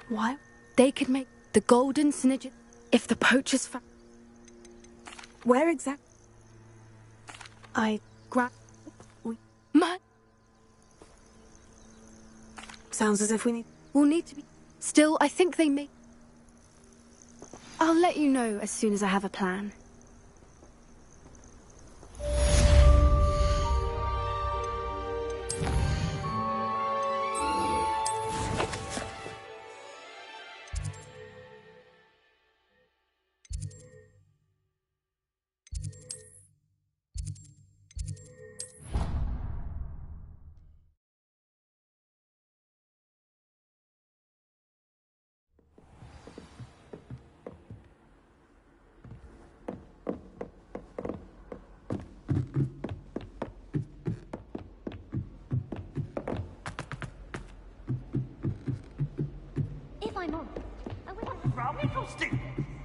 Why? They could make the golden snidget if the poachers found... Where exactly? Sounds as if we'll need to be... Still, I think they may... I'll let you know as soon as I have a plan.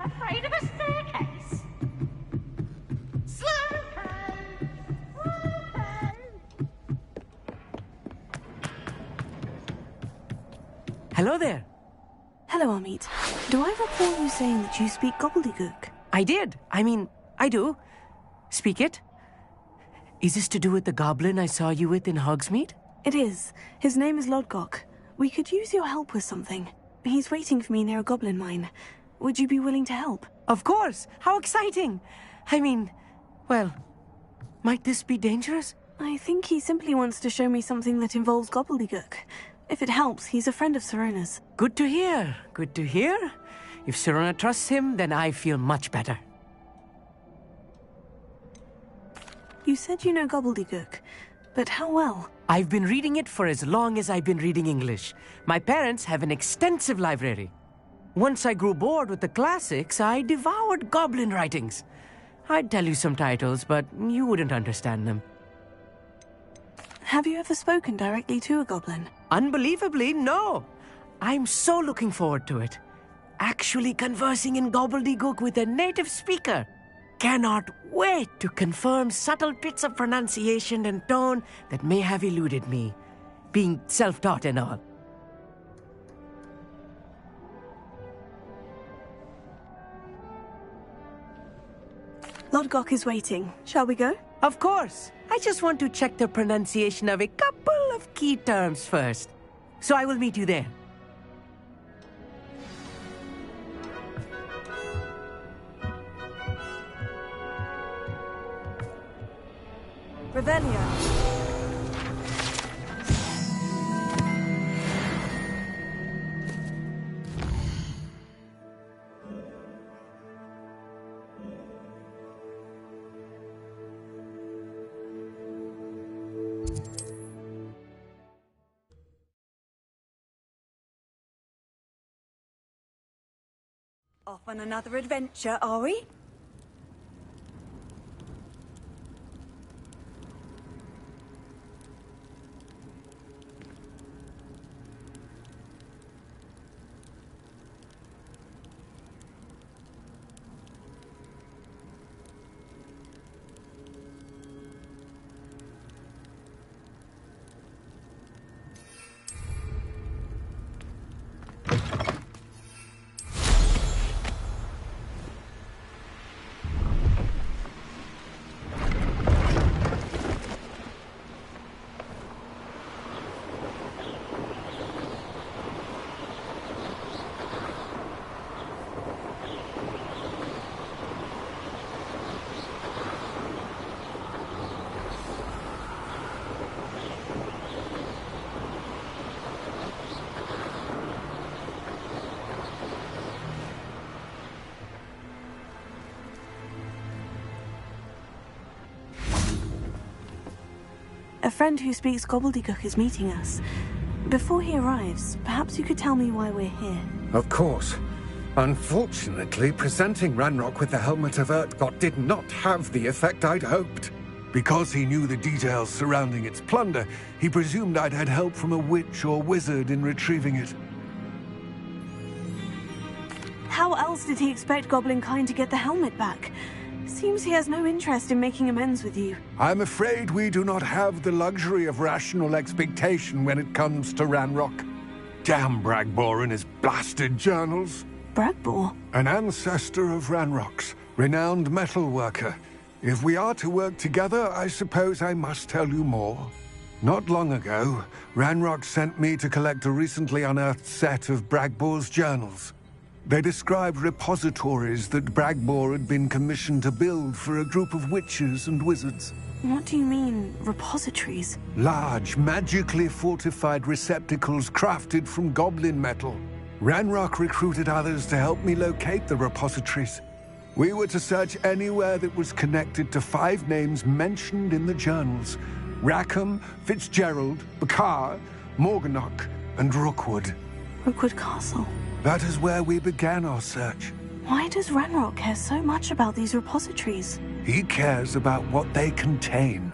Afraid of a staircase? Slow Hello there. Hello, Amit. Do I recall you saying that you speak gobbledygook? I did. I do. Speak it. Is this to do with the goblin I saw you with in Hogsmeade? It is. His name is Lodgok. We could use your help with something. He's waiting for me near a goblin mine. Would you be willing to help? Of course! How exciting! Well, might this be dangerous? I think he simply wants to show me something that involves gobbledygook. If it helps, he's a friend of Serona's. Good to hear. Good to hear. If Serona trusts him, then I feel much better. You said you know gobbledygook, but how well? I've been reading it for as long as I've been reading English. My parents have an extensive library. Once I grew bored with the classics, I devoured goblin writings. I'd tell you some titles, but you wouldn't understand them. Have you ever spoken directly to a goblin? Unbelievably, no. I'm so looking forward to it. actually conversing in gobbledygook with a native speaker. Cannot wait to confirm subtle bits of pronunciation and tone that may have eluded me, being self-taught and all. Lodgok is waiting. Shall we go? Of course. I just want to check the pronunciation of a couple of key terms first. So I will meet you there. Revelio. Off on another adventure, are we? A friend who speaks gobbledygook is meeting us. Before he arrives, perhaps you could tell me why we're here. Of course. Unfortunately, presenting Ranrock with the Helmet of Urtkot did not have the effect I'd hoped. Because he knew the details surrounding its plunder, he presumed I'd had help from a witch or wizard in retrieving it. How else did he expect Goblinkind to get the helmet back? Seems he has no interest in making amends with you. I'm afraid we do not have the luxury of rational expectation when it comes to Ranrock. Damn Bragbor and his blasted journals. Bragbor? An ancestor of Ranrock's, renowned metal worker. If we are to work together, I suppose I must tell you more. Not long ago, Ranrock sent me to collect a recently unearthed set of Bragbor's journals. They described repositories that Bragbor had been commissioned to build for a group of witches and wizards. What do you mean, repositories? Large, magically fortified receptacles crafted from goblin metal. Ranrock recruited others to help me locate the repositories. We were to search anywhere that was connected to 5 names mentioned in the journals: Rackham, Fitzgerald, Bakar, Morganach, and Rookwood. Rookwood Castle. That is where we began our search. Why does Ranrock care so much about these repositories? He cares about what they contain.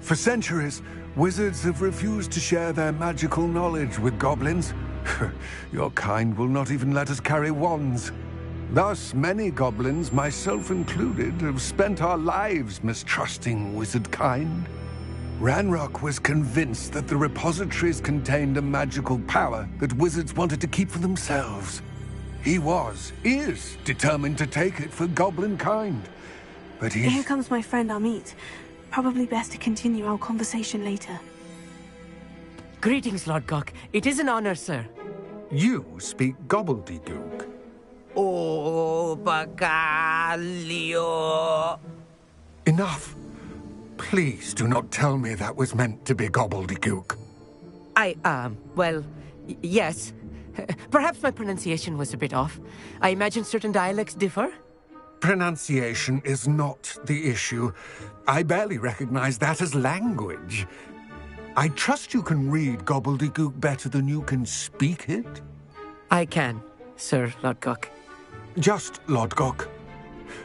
For centuries, wizards have refused to share their magical knowledge with goblins. Your kind will not even let us carry wands. Thus, many goblins, myself included, have spent our lives mistrusting wizard kind. Ranrock was convinced that the repositories contained a magical power that wizards wanted to keep for themselves. He is determined to take it for goblin kind. But Here comes my friend Amit. Probably best to continue our conversation later. Greetings, Lodgok. It is an honor, sir. You speak gobbledygook. Oh, Bacalio. Enough. Please do not tell me that was meant to be gobbledygook. Well, yes. Perhaps my pronunciation was a bit off. I imagine certain dialects differ? Pronunciation is not the issue. I barely recognize that as language. I trust you can read gobbledygook better than you can speak it? I can, Sir Lodgok. Just Lodgok.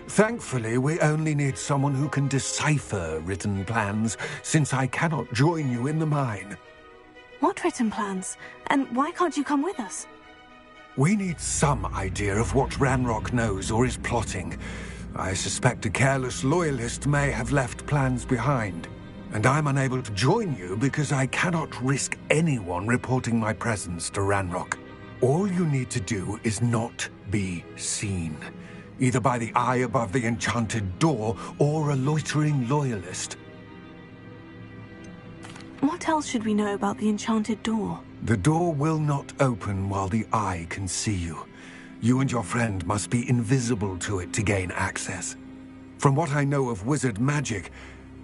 Thankfully, we only need someone who can decipher written plans, since I cannot join you in the mine. What written plans? And why can't you come with us? We need some idea of what Ranrock knows or is plotting. I suspect a careless loyalist may have left plans behind. And I'm unable to join you because I cannot risk anyone reporting my presence to Ranrock. All you need to do is not be seen, either by the eye above the enchanted door or a loitering loyalist. What else should we know about the enchanted door? The door will not open while the eye can see you. You and your friend must be invisible to it to gain access. From what I know of wizard magic,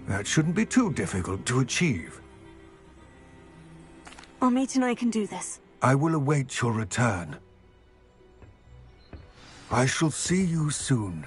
that shouldn't be too difficult to achieve. Amit and I can do this. I will await your return. I shall see you soon.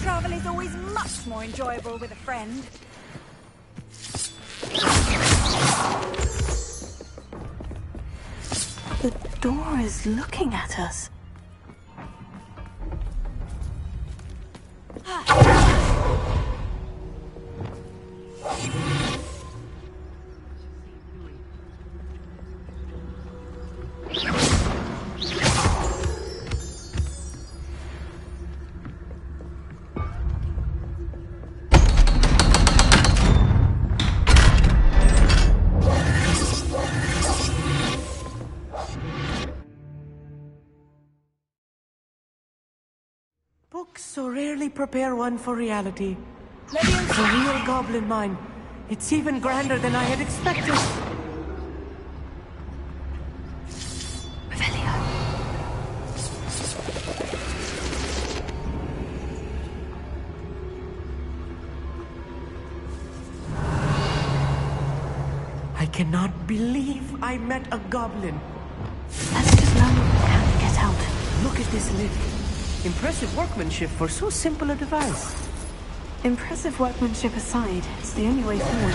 Travel is always much more enjoyable with a friend. The door is looking at us. Books so rarely prepare one for reality. The real goblin mine. It's even grander than I had expected. I cannot believe I met a goblin. Let's just learn what we can to get out. Look at this lid. Impressive workmanship for so simple a device. Impressive workmanship aside, it's the only way forward.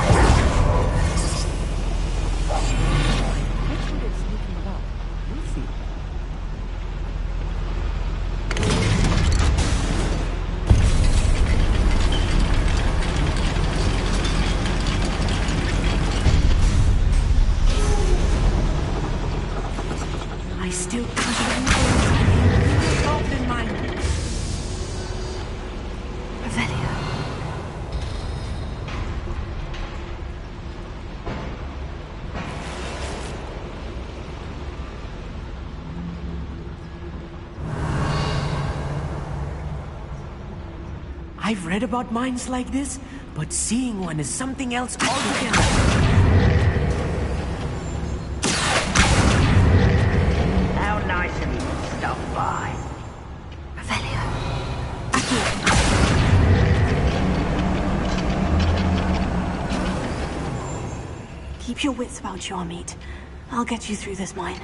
I still can't believe goblin mine. I've read about mines like this, but seeing one is something else altogether. How nice of you to stop by. Keep your wits about you, Amit. I'll get you through this mine.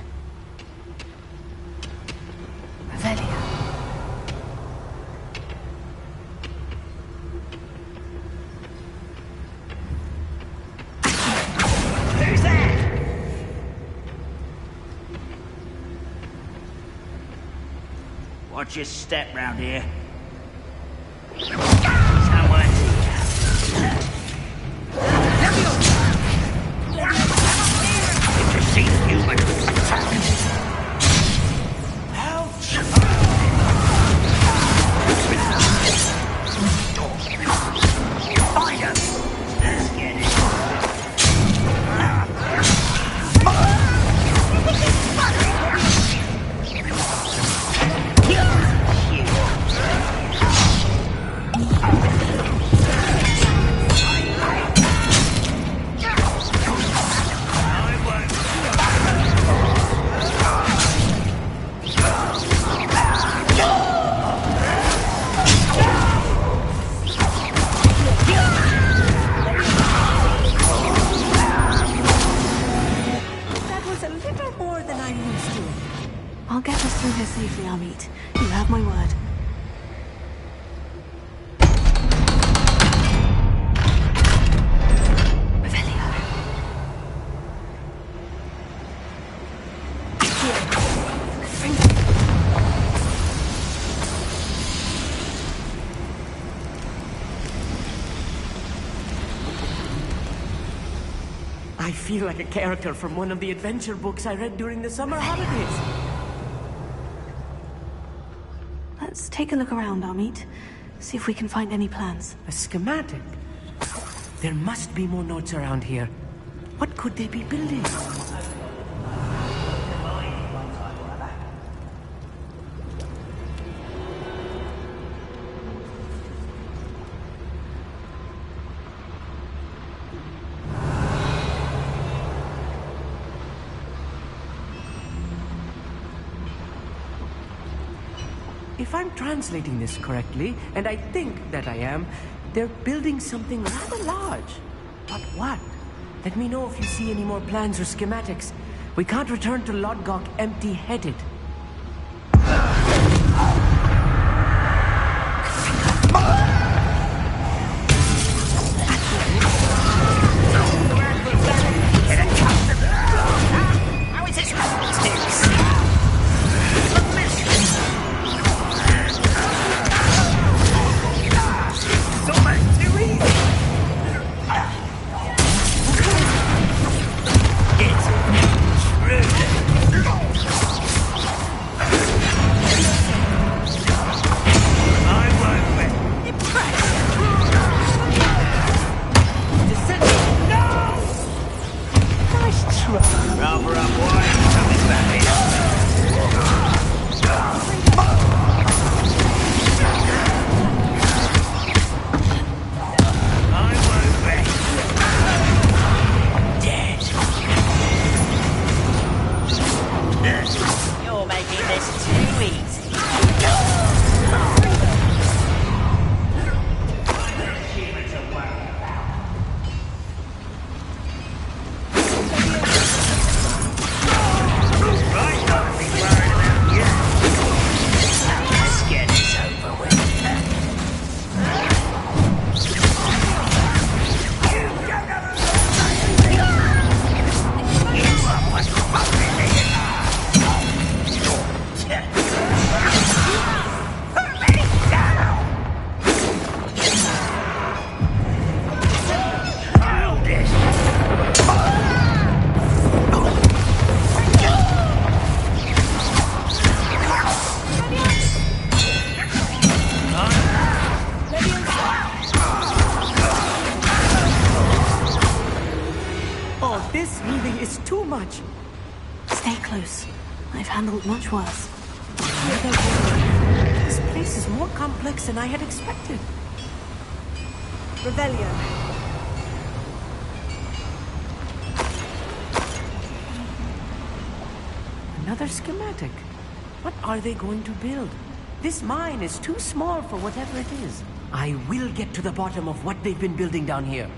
Who's there? Watch your step round here. Someone's here. Intercede human Find him! Let's get it. You have my word. I feel like a character from one of the adventure books I read during the summer holidays. Let's take a look around, Amit. See if we can find any plans. A schematic? There must be more notes around here. What could they be building? If I'm translating this correctly, and I think that I am, they're building something rather large. But what? Let me know if you see any more plans or schematics. We can't return to Lodgok empty-headed. Much worse. This place is more complex than I had expected. Revelio. Another schematic. What are they going to build? This mine is too small for whatever it is. I will get to the bottom of what they've been building down here.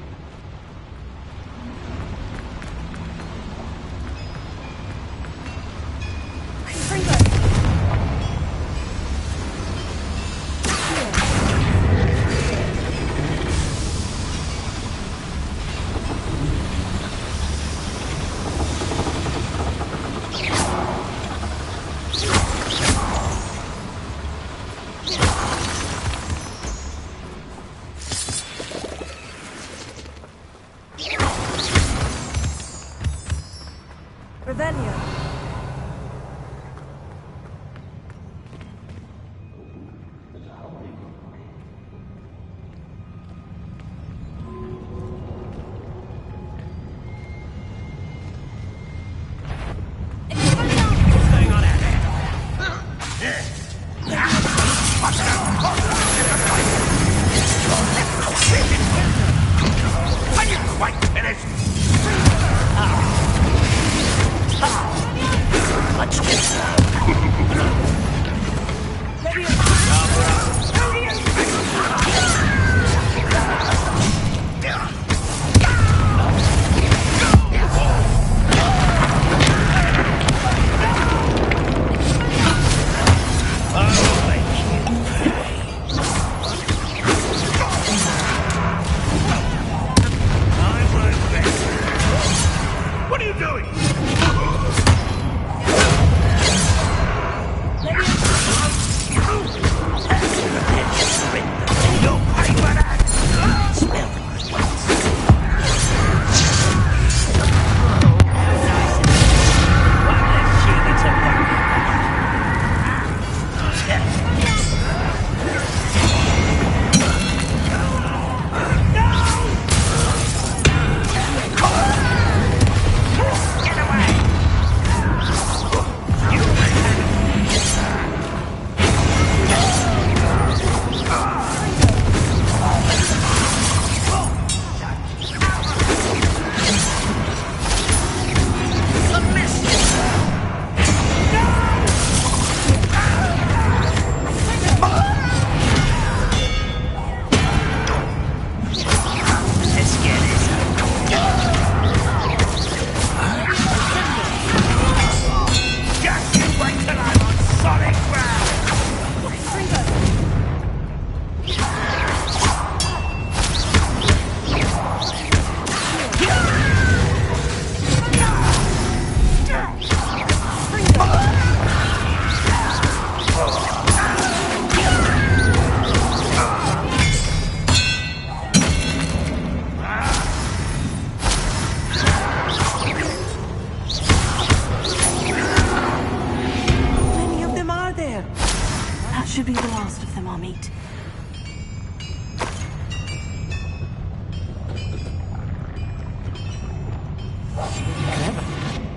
last of them, Amit.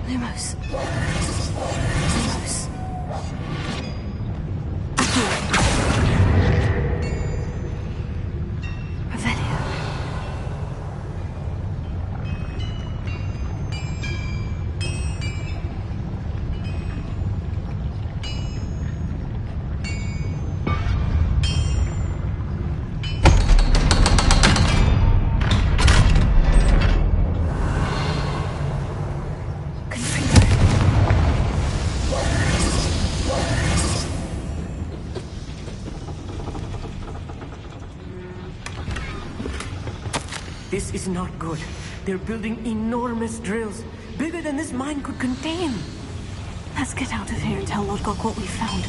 Lumos. Lumos. Revelio. This is not good. They're building enormous drills, bigger than this mine could contain. Let's get out of here and tell Lodgok what we found.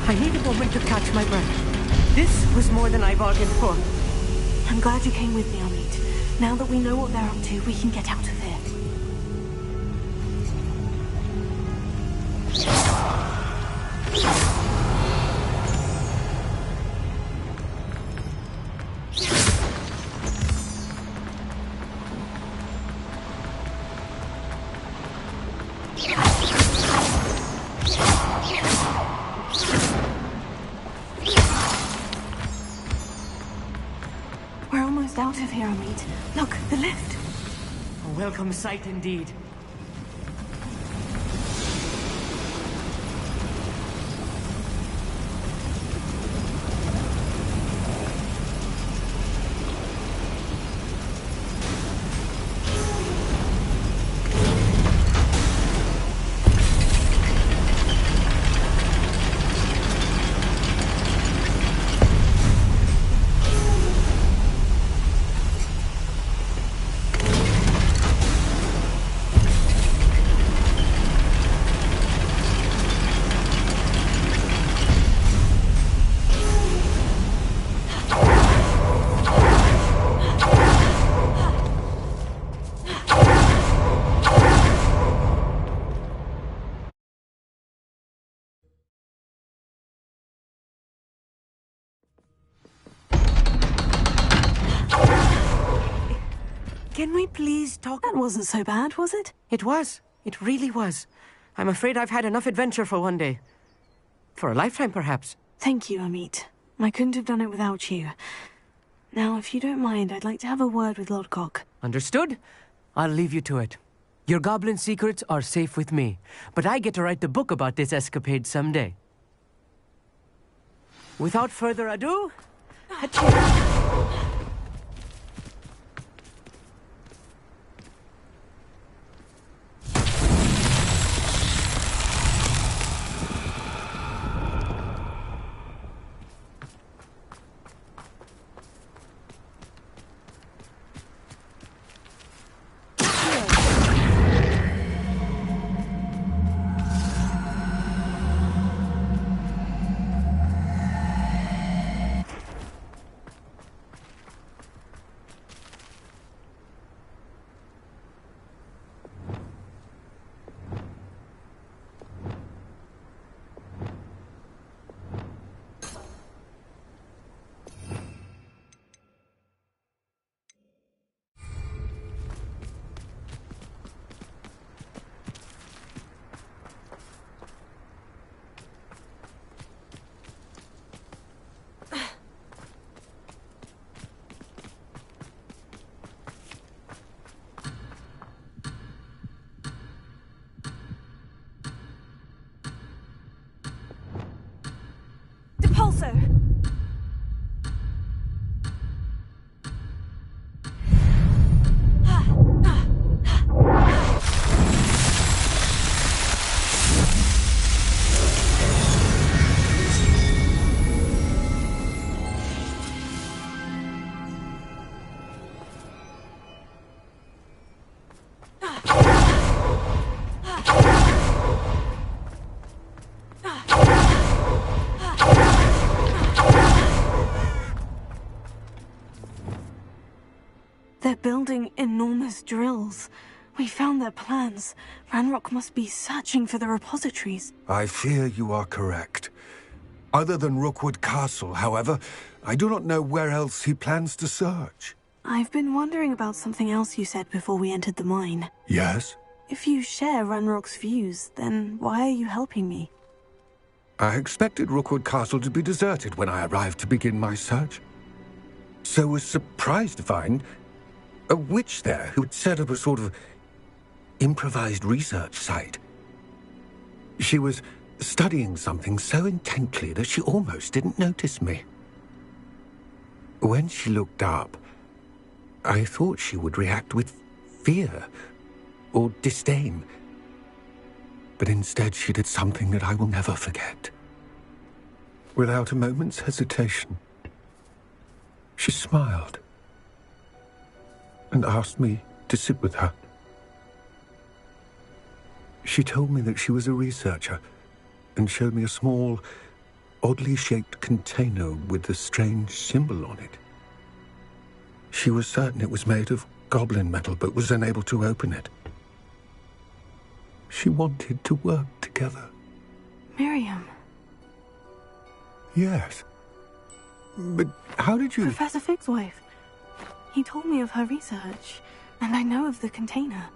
I need a moment to catch my breath. This was more than I bargained for. I'm glad you came with me, Amit. Now that we know what they're up to, we can get out of here. We're almost out of here, Amit. Look, the lift. A welcome sight indeed. Can we please talk? That wasn't so bad, was it? It was. It really was. I'm afraid I've had enough adventure for one day. For a lifetime, perhaps. Thank you, Amit. I couldn't have done it without you. Now, if you don't mind, I'd like to have a word with Lodgok. Understood? I'll leave you to it. Your goblin secrets are safe with me, but I get to write the book about this escapade someday. Without further ado, Pulso! They're building enormous drills. We found their plans. Ranrock must be searching for the repositories. I fear you are correct. Other than Rookwood Castle, however, I do not know where else he plans to search. I've been wondering about something else you said before we entered the mine. Yes? If you share Ranrock's views, then why are you helping me? I expected Rookwood Castle to be deserted when I arrived to begin my search. So was surprised to find a witch there who had set up a sort of improvised research site. She was studying something so intently that she almost didn't notice me. When she looked up, I thought she would react with fear or disdain. But instead she did something that I will never forget. Without a moment's hesitation, she smiled and asked me to sit with her. She told me that she was a researcher and showed me a small, oddly shaped container with a strange symbol on it. She was certain it was made of goblin metal, but was unable to open it. She wanted to work together. Miriam. Yes. But how did you... Professor Fig's wife. He told me of her research, and I know of the container.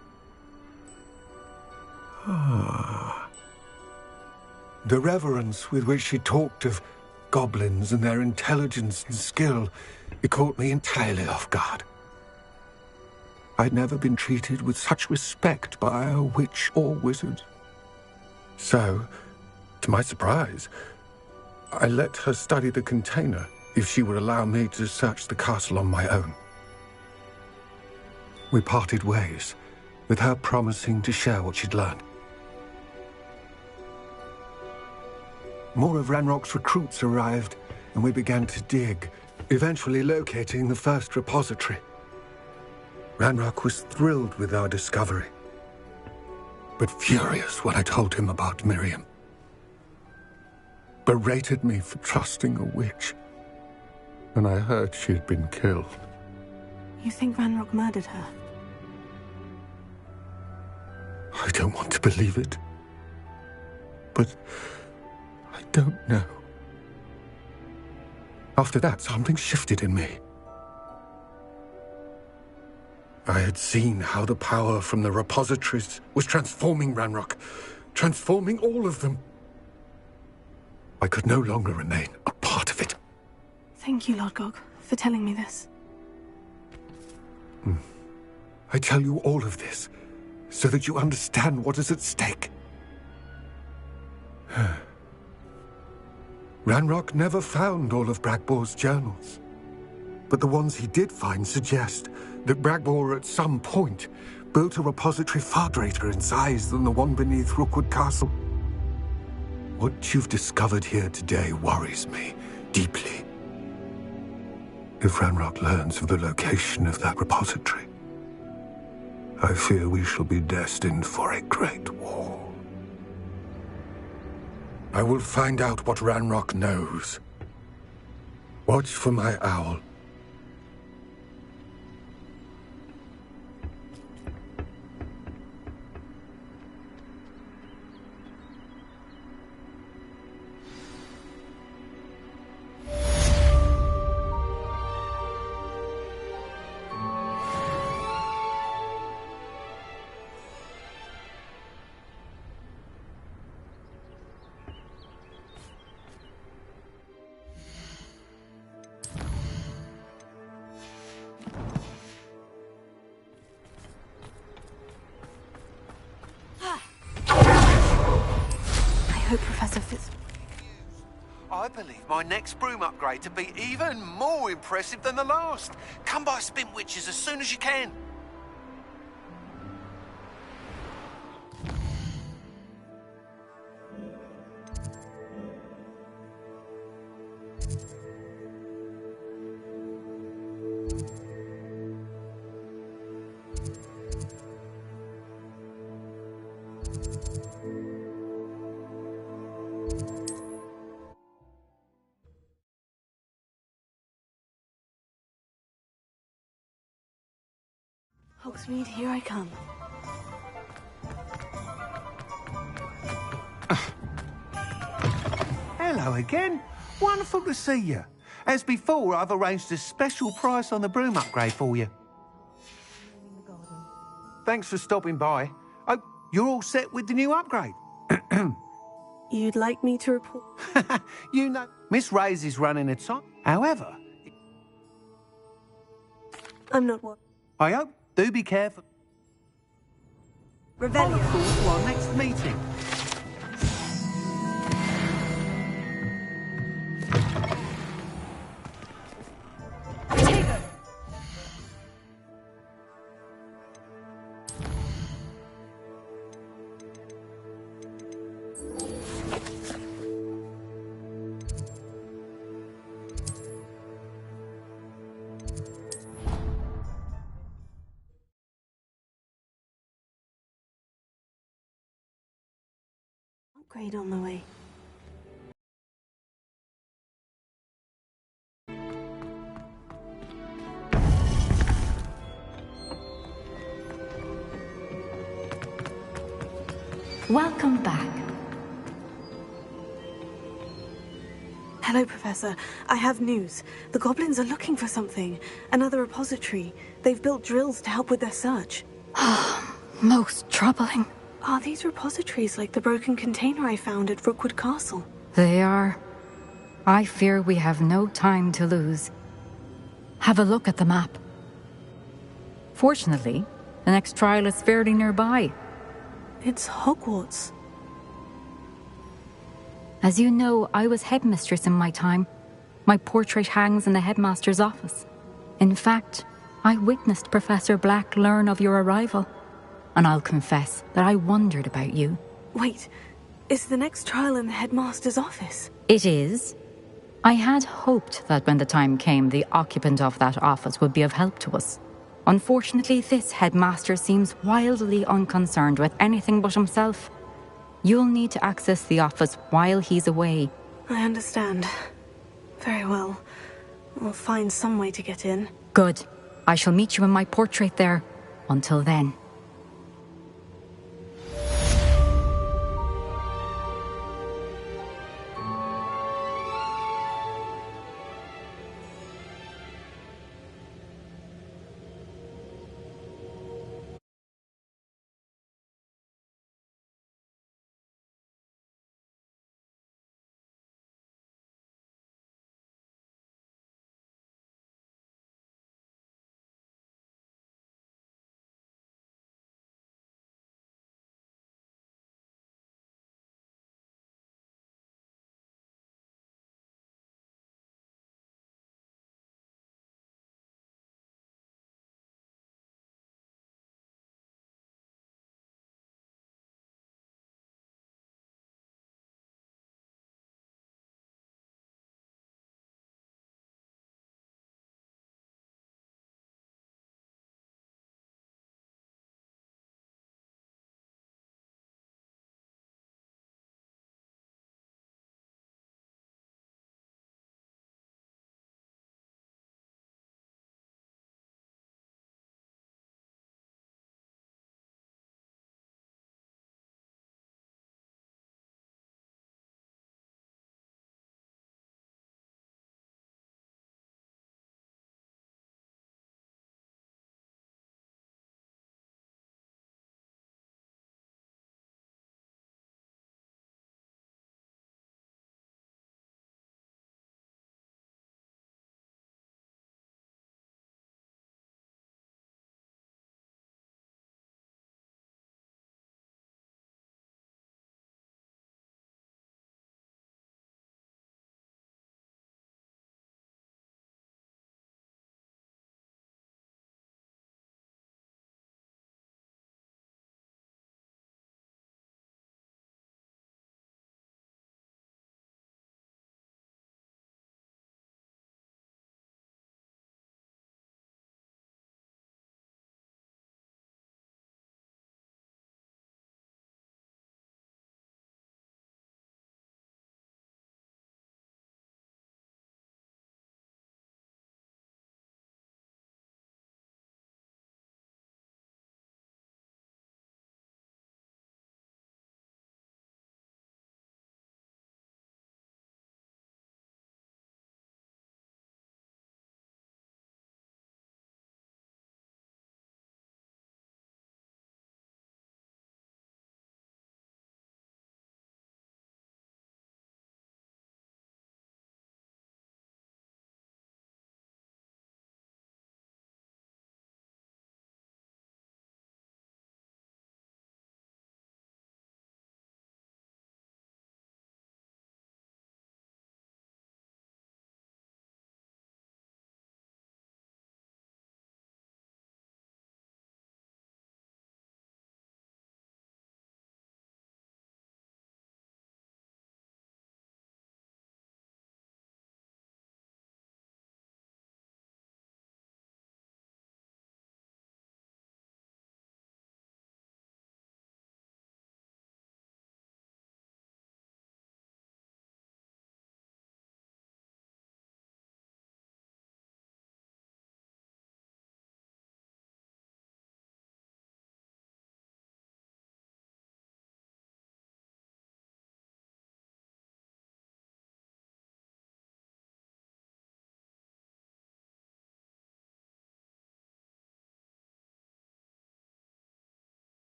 Ah. The reverence with which she talked of goblins and their intelligence and skill, it caught me entirely off guard. I'd never been treated with such respect by a witch or wizard. So, to my surprise, I let her study the container if she would allow me to search the castle on my own. We parted ways, with her promising to share what she'd learned. More of Ranrock's recruits arrived, and we began to dig, eventually locating the first repository. Ranrock was thrilled with our discovery, but furious when I told him about Miriam. Berated me for trusting a witch, and I heard she had been killed. You think Ranrock murdered her? I don't want to believe it, but I don't know. After that, something shifted in me. I had seen how the power from the repositories was transforming Ranrock, transforming all of them. I could no longer remain a part of it. Thank you, Lord Gog, for telling me this. I tell you all of this so that you understand what is at stake. Ranrock never found all of Bragbor's journals, but the ones he did find suggest that Bragbor at some point built a repository far greater in size than the one beneath Rookwood Castle. What you've discovered here today worries me deeply. If Ranrock learns of the location of that repository, I fear we shall be destined for a great war. I will find out what Ranrock knows. Watch for my owl. I believe my next broom upgrade to be even more impressive than the last. Come by Spin Witches as soon as you can. Hogsmeade, here I come. Hello again. Wonderful to see you. As before, I've arranged a special price on the broom upgrade for you. Thanks for stopping by. Oh, you're all set with the new upgrade? You'd like me to report? You know, Miss Ray's is running a time. However, I'm not what? I hope do be careful. Revelio. I look forward to our next meeting. Upgrade on the way. Welcome back. Hello, Professor. I have news. The goblins are looking for something. Another repository. They've built drills to help with their search. Most troubling. Are these repositories like the broken container I found at Rookwood Castle? They are. I fear we have no time to lose. Have a look at the map. Fortunately, the next trial is fairly nearby. It's Hogwarts. As you know, I was headmistress in my time. My portrait hangs in the headmaster's office. In fact, I witnessed Professor Black learn of your arrival. And I'll confess that I wondered about you. Wait, is the next trial in the headmaster's office? It is. I had hoped that when the time came, the occupant of that office would be of help to us. Unfortunately, this headmaster seems wildly unconcerned with anything but himself. You'll need to access the office while he's away. I understand. Very well. We'll find some way to get in. Good. I shall meet you in my portrait there. Until then.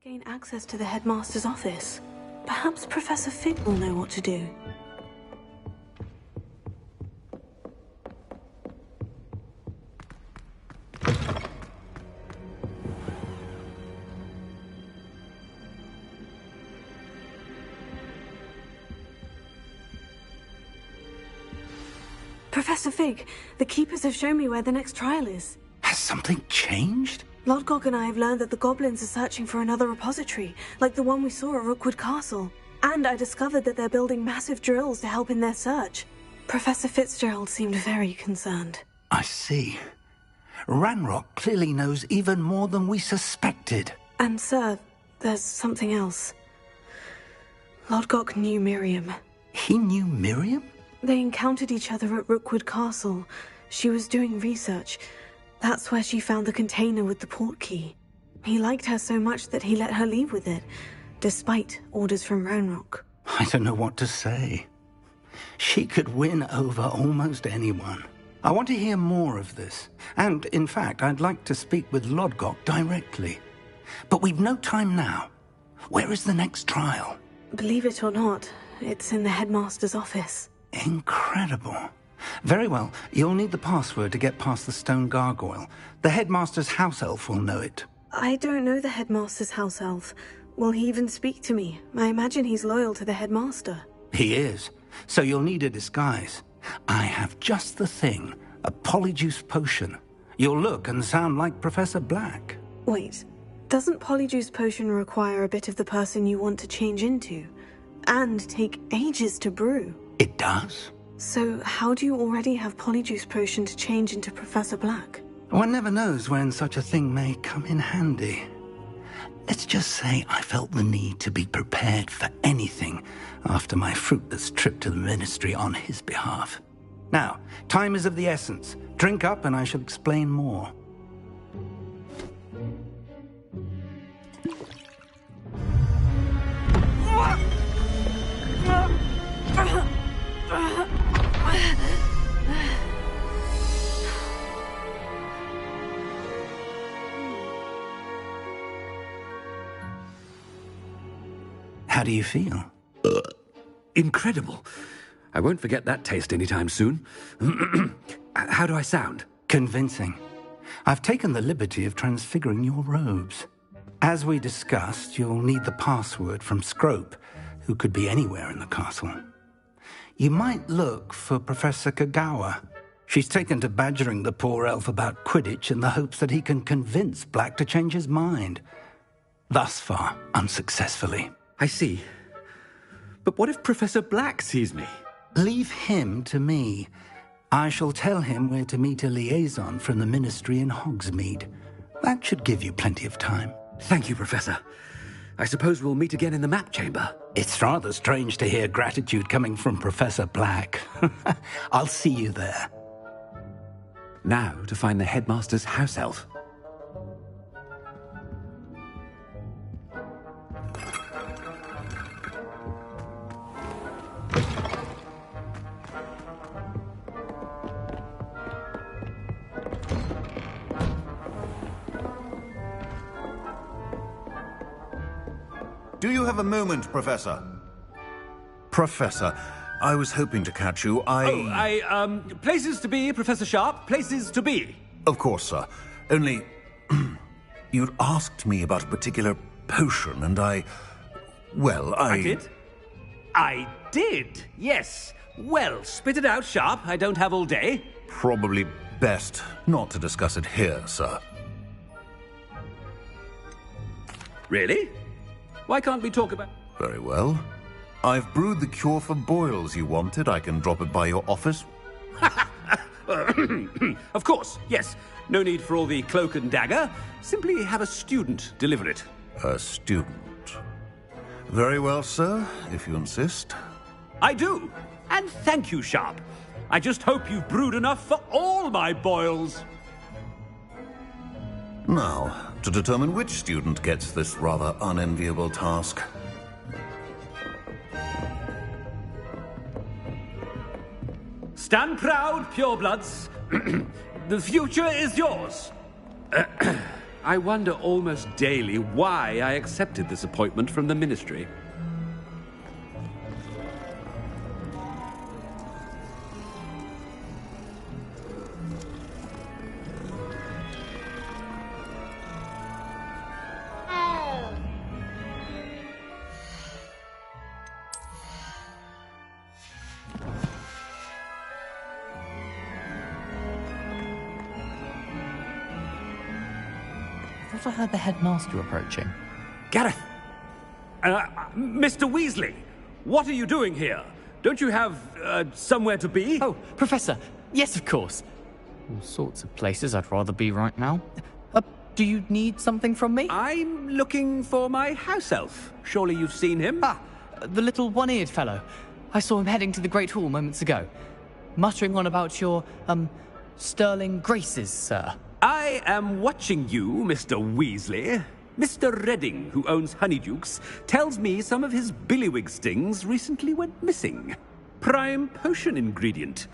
Gain access to the headmaster's office. Perhaps Professor Fig will know what to do. Professor Fig, the Keepers have shown me where the next trial is. Has something changed? Lodgok and I have learned that the goblins are searching for another repository, like the one we saw at Rookwood Castle. And I discovered that they're building massive drills to help in their search. Professor Fitzgerald seemed very concerned. I see. Ranrock clearly knows even more than we suspected. And, sir, there's something else. Lodgok knew Miriam. He knew Miriam? They encountered each other at Rookwood Castle. She was doing research. That's where she found the container with the port key. He liked her so much that he let her leave with it, despite orders from Ranrock. I don't know what to say. She could win over almost anyone. I want to hear more of this. And, in fact, I'd like to speak with Lodgok directly. But we've no time now. Where is the next trial? Believe it or not, it's in the headmaster's office. Incredible. Very well. You'll need the password to get past the stone gargoyle. The headmaster's house elf will know it. I don't know the headmaster's house elf. Will he even speak to me? I imagine he's loyal to the headmaster. He is. So you'll need a disguise. I have just the thing. A polyjuice potion. You'll look and sound like Professor Black. Wait. Doesn't polyjuice potion require a bit of the person you want to change into? And take ages to brew? It does. So how do you already have polyjuice potion to change into Professor Black? One never knows when such a thing may come in handy. Let's just say I felt the need to be prepared for anything after my fruitless trip to the Ministry on his behalf. Now, time is of the essence. Drink up and I shall explain more. How do you feel? Incredible. I won't forget that taste anytime soon. How do I sound? Convincing. I've taken the liberty of transfiguring your robes. As we discussed, you'll need the password from Scrope, who could be anywhere in the castle. You might look for Professor Kagawa. She's taken to badgering the poor elf about Quidditch in the hopes that he can convince Black to change his mind. Thus far, unsuccessfully. I see. But what if Professor Black sees me? Leave him to me. I shall tell him where to meet a liaison from the Ministry in Hogsmeade. That should give you plenty of time. Thank you, Professor. I suppose we'll meet again in the map chamber. It's rather strange to hear gratitude coming from Professor Black. I'll see you there. Now to find the headmaster's house elf. Do you have a moment, Professor? Professor, I was hoping to catch you. Places to be, Professor Sharp. Places to be. Of course, sir. Only, you'd asked me about a particular potion, and I did? I did, yes. Well, spit it out, Sharp. I don't have all day. Probably best not to discuss it here, sir. Really? Why can't we talk about... Very well. I've brewed the cure for boils you wanted. I can drop it by your office. Of course, yes. No need for all the cloak and dagger. Simply have a student deliver it. A student? Very well, sir, if you insist. I do. And thank you, Sharp. I just hope you've brewed enough for all my boils. Now, to determine which student gets this rather unenviable task. Stand proud, purebloods. The future is yours. I wonder almost daily why I accepted this appointment from the Ministry. I thought I heard the headmaster approaching. Gareth! Mr. Weasley! What are you doing here? Don't you have, somewhere to be? Oh, Professor! Yes, of course. All sorts of places I'd rather be right now. Do you need something from me? I'm looking for my house elf. Surely you've seen him? Ah, the little one-eared fellow. I saw him heading to the Great Hall moments ago. Muttering on about your, sterling graces, sir. I am watching you, Mr. Weasley. Mr. Redding, who owns Honeydukes, tells me some of his billywig stings recently went missing. Prime potion ingredient.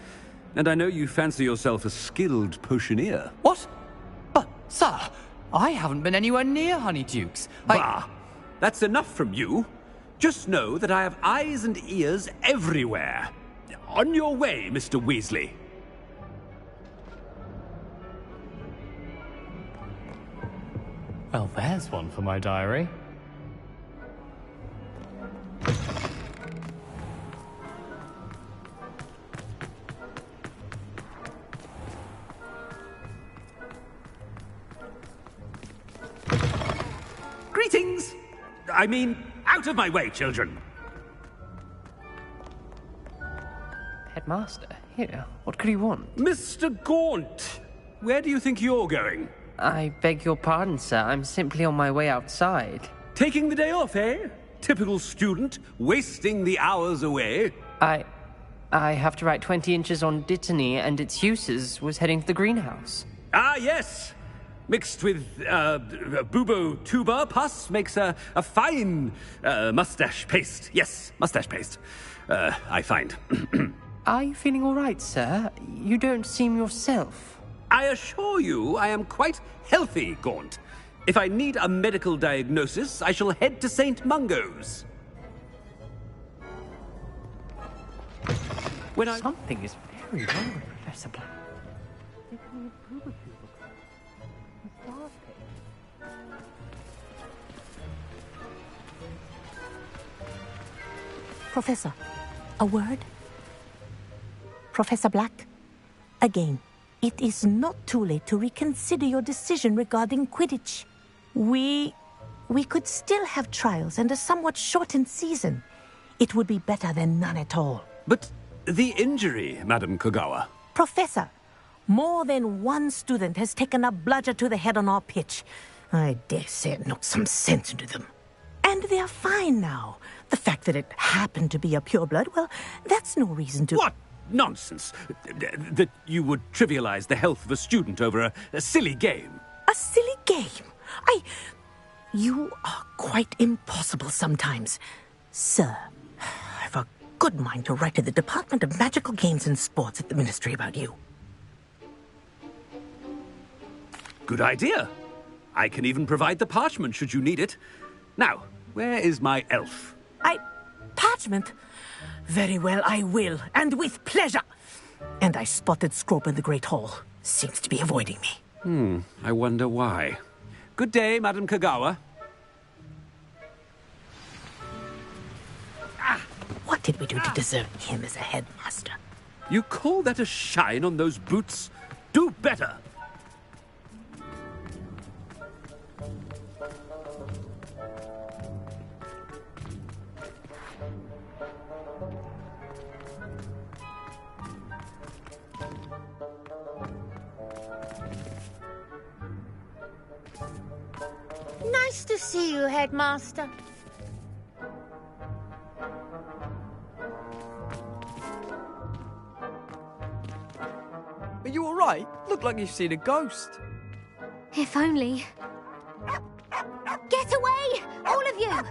And I know you fancy yourself a skilled potioneer. What? But, sir, I haven't been anywhere near Honeydukes. Bah! That's enough from you. Just know that I have eyes and ears everywhere. On your way, Mr. Weasley. Well, there's one for my diary. Greetings! I mean, out of my way, children! Headmaster, here. What could he want? Mr. Gaunt! Where do you think you're going? I beg your pardon, sir. I'm simply on my way outside. Taking the day off, eh? Typical student, wasting the hours away. I have to write 20 inches on Dittany and its uses. Was heading to the greenhouse. Ah, yes! Mixed with, bubo tuber pus makes a fine, mustache paste. Yes, mustache paste. I find. Are you feeling all right, sir? You don't seem yourself. I assure you I am quite healthy, Gaunt. If I need a medical diagnosis, I shall head to St. Mungo's. Something is very wrong with Professor Black. Professor, a word? Professor Black, again. It is not too late to reconsider your decision regarding Quidditch. We could still have trials and a somewhat shortened season. It would be better than none at all. But the injury, Madam Kogawa. Professor, more than one student has taken a bludger to the head on our pitch. I dare say it knocked some sense into them. And they are fine now. The fact that it happened to be a pureblood, well, that's no reason to... What? Nonsense. That you would trivialize the health of a student over a silly game. A silly game? You are quite impossible sometimes. Sir, I've a good mind to write to the Department of Magical Games and Sports at the Ministry about you. Good idea. I can even provide the parchment should you need it. Now, where is my elf? Parchment? Very well, I will, and with pleasure. And I spotted Scrope in the Great Hall. Seems to be avoiding me. I wonder why. Good day, Madam Kogawa. What did we do to deserve him as a headmaster? You call that a shine on those boots? Do better! Nice to see you, Headmaster. Are you alright? Look like you've seen a ghost. If only. Get away! All of you! Are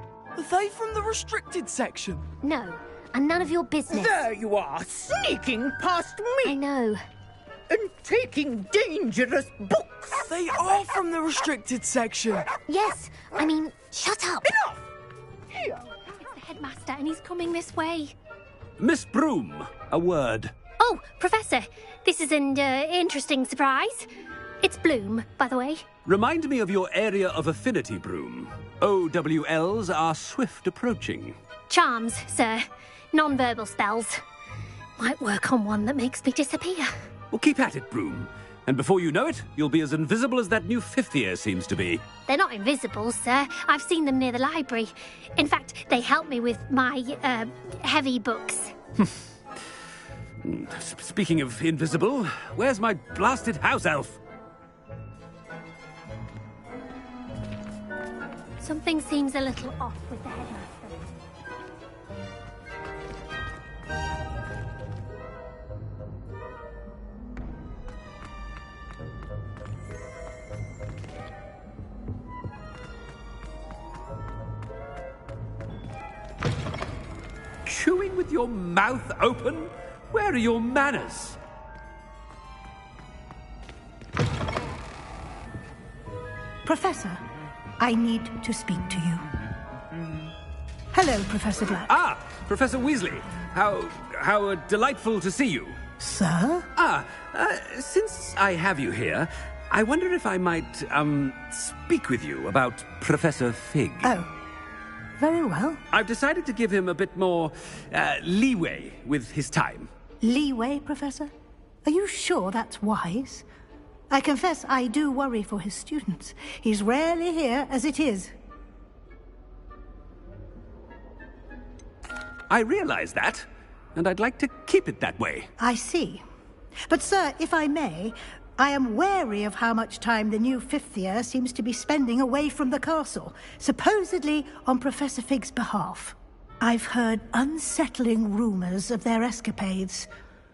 they from the restricted section? No, and none of your business. There you are, sneaking past me! I know. and taking dangerous books. They are from the restricted section. Yes, I mean, shut up. Enough! It's the headmaster and he's coming this way. Miss Broom, a word. Oh, Professor, this is an interesting surprise. It's Bloom, by the way. Remind me of your area of affinity, Broom. OWLs are swift approaching. Charms, sir. Non-verbal spells. Might work on one that makes me disappear. Well, keep at it, Broom. And before you know it, you'll be as invisible as that new fifth year seems to be. They're not invisible, sir. I've seen them near the library. In fact, they help me with my, heavy books. Speaking of invisible, where's my blasted house elf? Something seems a little off with the headmaster. Chewing with your mouth open? Where are your manners? Professor, I need to speak to you. Hello, Professor Black. Ah, Professor Weasley. How delightful to see you. Sir? Since I have you here, I wonder if I might, speak with you about Professor Fig. Oh, very well. I've decided to give him a bit more, leeway with his time. Leeway, Professor? Are you sure that's wise? I confess I do worry for his students. He's rarely here as it is. I realize that, and I'd like to keep it that way. I see. But, sir, if I may, I am wary of how much time the new fifth year seems to be spending away from the castle, supposedly on Professor Fig's behalf. I've heard unsettling rumors of their escapades.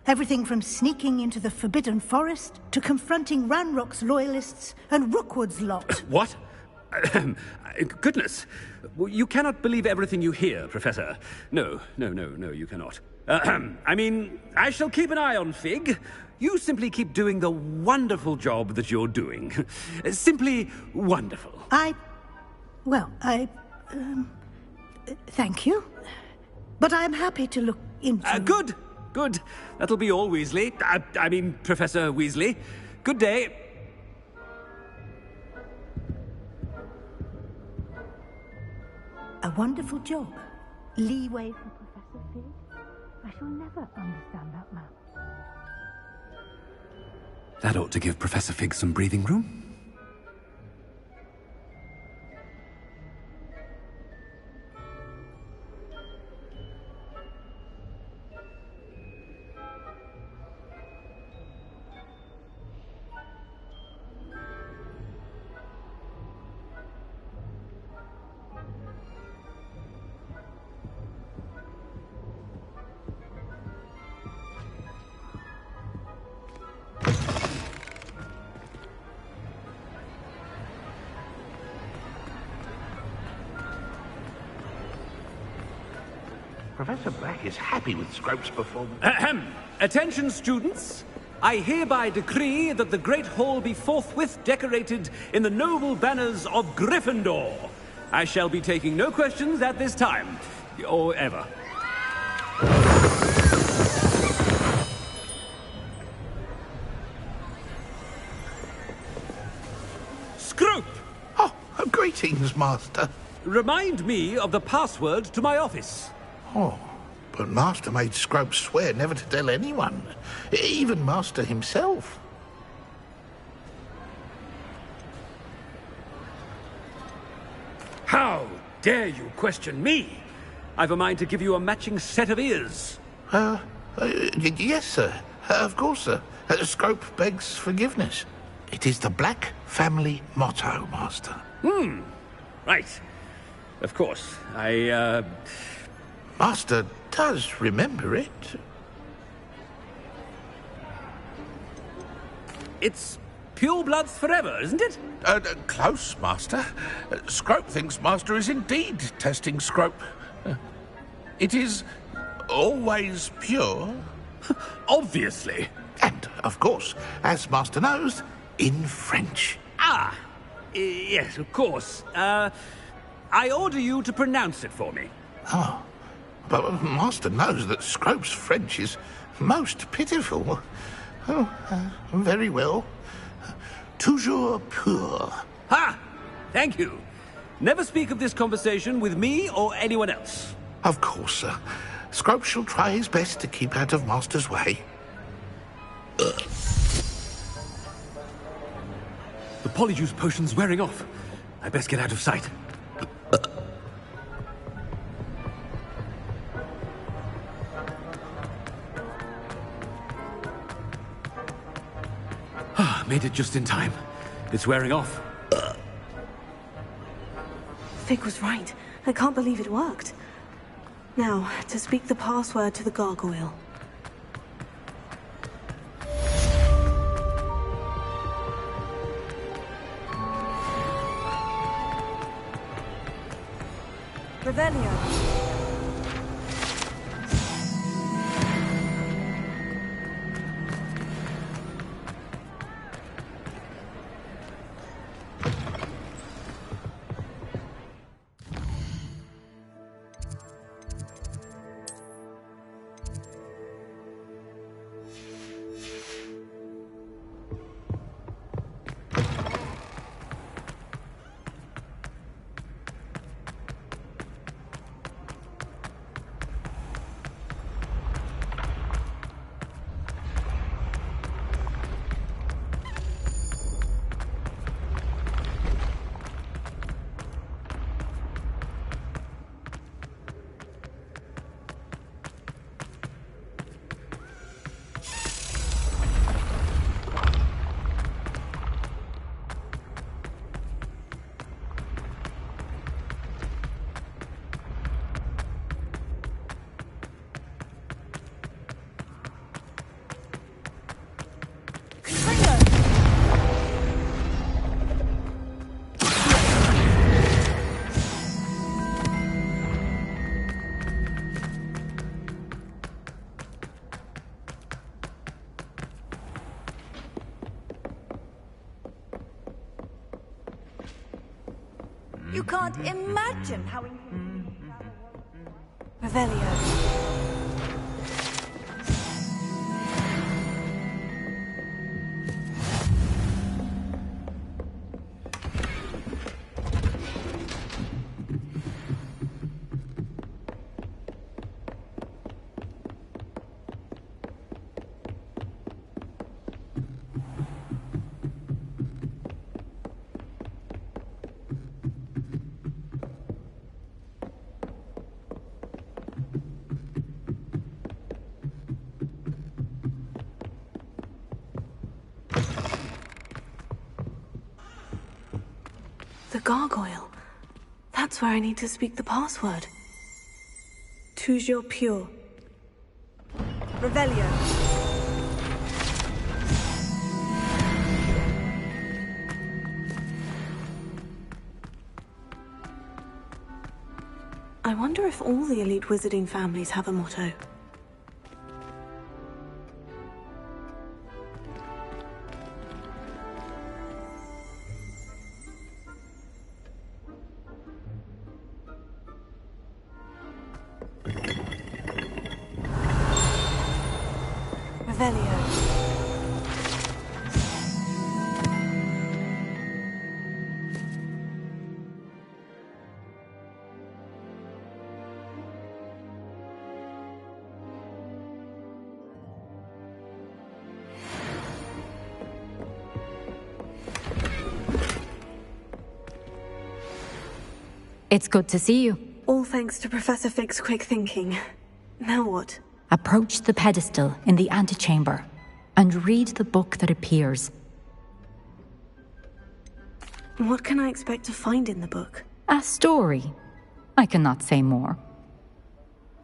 Everything from sneaking into the Forbidden Forest to confronting Ranrock's loyalists and Rookwood's lot. What? Goodness. You cannot believe everything you hear, Professor. No, you cannot. I mean, I shall keep an eye on Fig. You simply keep doing the wonderful job that you're doing. Simply wonderful. Thank you. But I'm happy to look into... Good. That'll be all, Weasley. I mean, Professor Weasley. Good day. A wonderful job. Leeway for Professor Fig. I shall never understand that man. That ought to give Professor Fig some breathing room. Professor Black is happy with Scrope's performance. Attention, students. I hereby decree that the Great Hall be forthwith decorated in the noble banners of Gryffindor. I shall be taking no questions at this time, or ever. Scrope! Oh, greetings, Master. Remind me of the password to my office. Oh, but Master made Scrope swear never to tell anyone, even Master himself. How dare you question me? I've a mind to give you a matching set of ears. Yes, sir. Of course, sir. Scrope begs forgiveness. It is the Black family motto, Master. Right. Of course. Master does remember it. It's pure bloods forever, isn't it? Close, Master. Scrope thinks Master is indeed testing Scrope. It is always pure. Obviously. And of course, as Master knows, in French. Ah, yes, of course. I order you to pronounce it for me. Oh, but Master knows that Scrope's French is most pitiful. Oh, very well. Toujours pur. Ha! Thank you. Never speak of this conversation with me or anyone else. Of course, sir. Scrope shall try his best to keep out of Master's way. The polyjuice potion's wearing off. I best get out of sight. Made it just in time. It's wearing off. Fig was right. I can't believe it worked. Now, to speak the password to the gargoyle. Revelio. You can't imagine how... Revelio. The gargoyle. That's where I need to speak the password. Toujours pure. Revelio. I wonder if all the elite wizarding families have a motto. Revelio. It's good to see you. All thanks to Professor Fig's quick thinking. Now what? Approach the pedestal in the antechamber and read the book that appears. What can I expect to find in the book? A story. I cannot say more.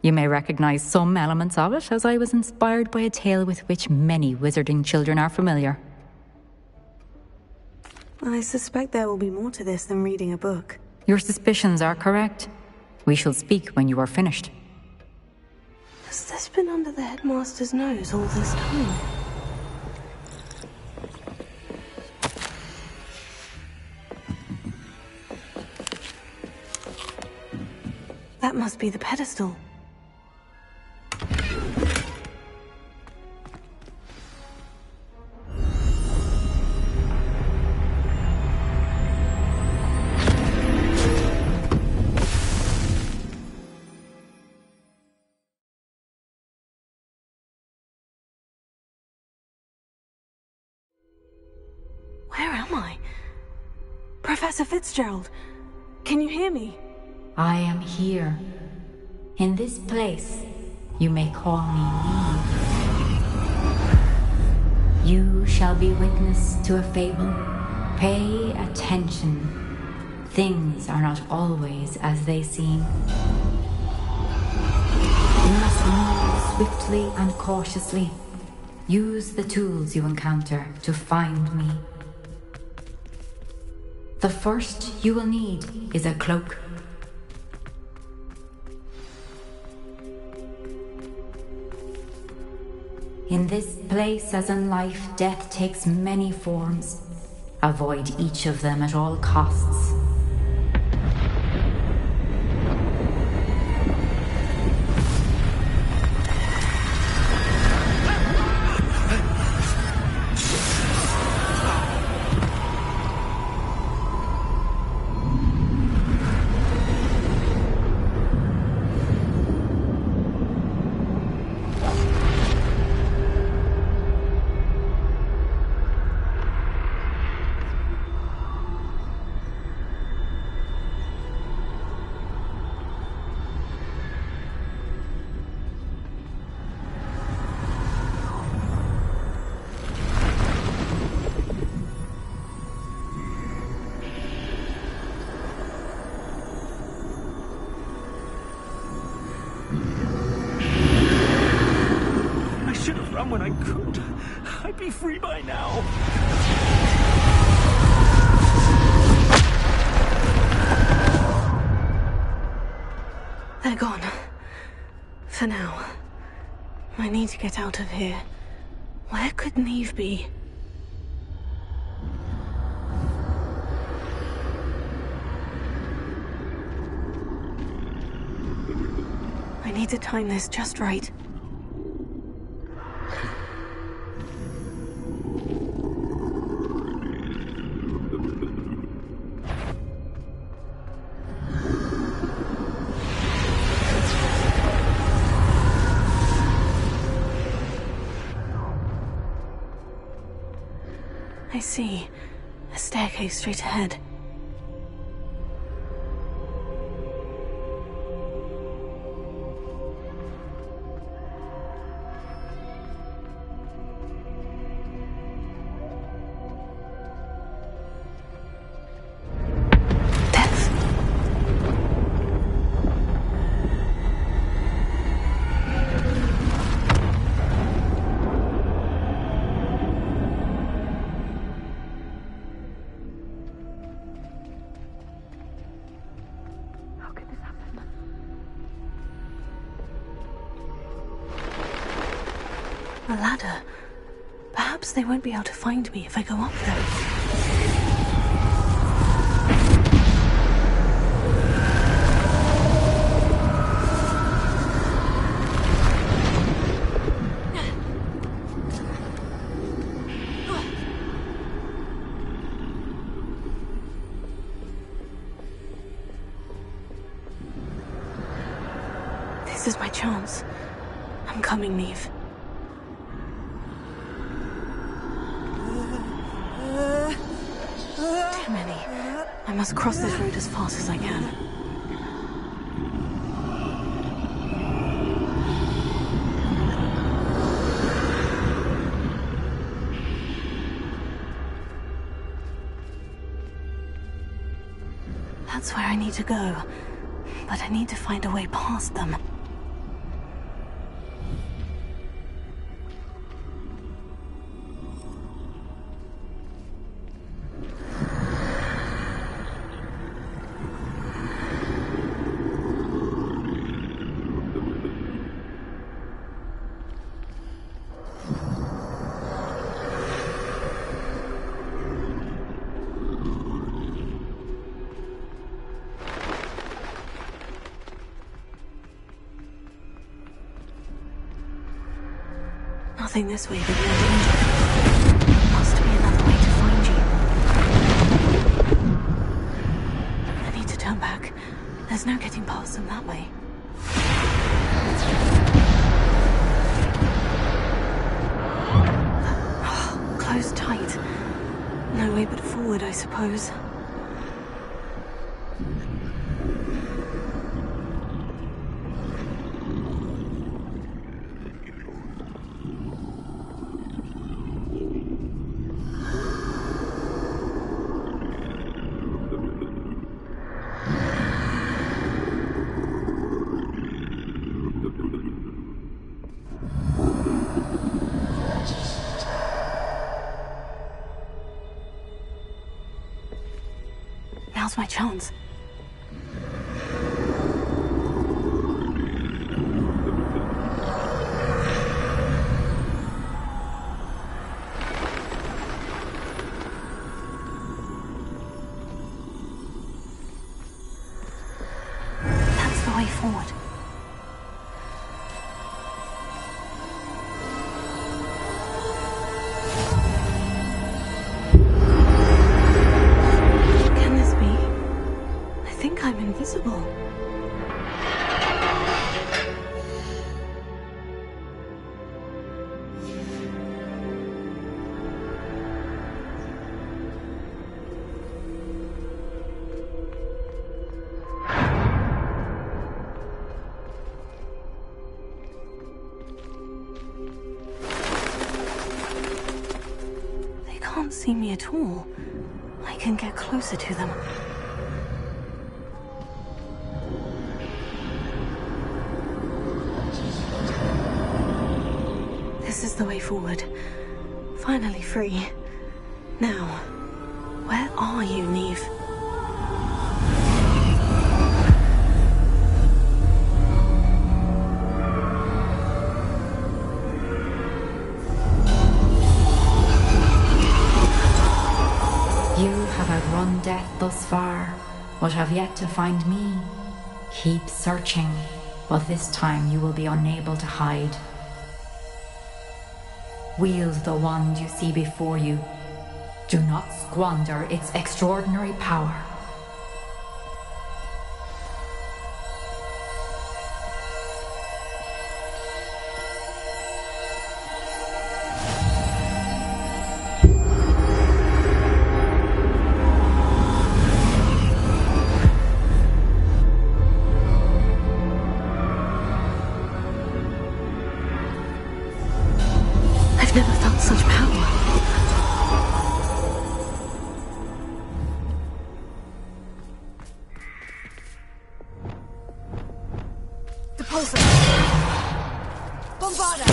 You may recognize some elements of it, as I was inspired by a tale with which many wizarding children are familiar. I suspect there will be more to this than reading a book. Your suspicions are correct. We shall speak when you are finished. Has this been under the headmaster's nose all this time? That must be the pedestal. Where am I? Professor Fitzgerald, can you hear me? I am here. In this place, you may call me Neve. You shall be witness to a fable. Pay attention. Things are not always as they seem. You must move swiftly and cautiously. Use the tools you encounter to find me. The first you will need is a cloak. In this place, as in life, death takes many forms. Avoid each of them at all costs. When I could, I'd be free by now. They're gone. For now. I need to get out of here. Where could Neve be? I need to time this just right. I see. A staircase straight ahead. A ladder. Perhaps they won't be able to find me if I go up there. This is my chance. I'm coming, Neve. Too many. I must cross this road as fast as I can. That's where I need to go. But I need to find a way past them. nothing this way but you're in danger. There must be another way to find you. I need to turn back. There's no getting past them that way. Closed tight. No way but forward, I suppose. Now's my chance. That's the way forward. I think I'm invisible. They can't see me at all. I can get closer to them. This is the way forward. Finally free. Now, where are you, Neve? You have outrun death thus far, but have yet to find me. Keep searching, but this time you will be unable to hide. Wield the wand you see before you. Do not squander its extraordinary power. I've never felt such power. Depulsor! Bombarda!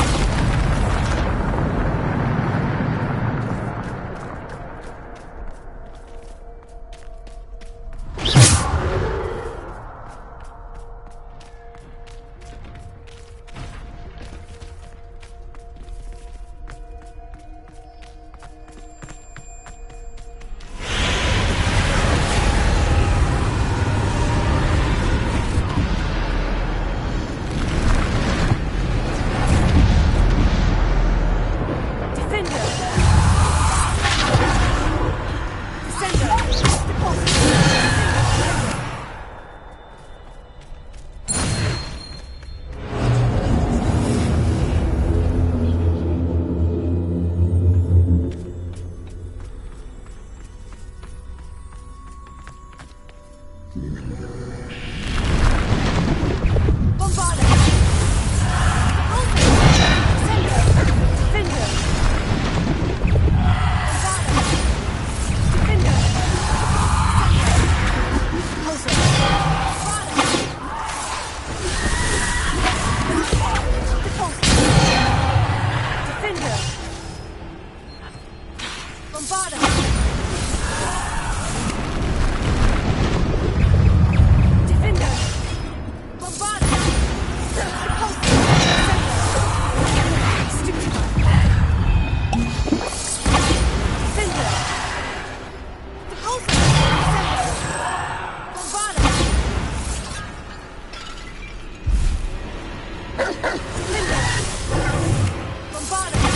Bombarda!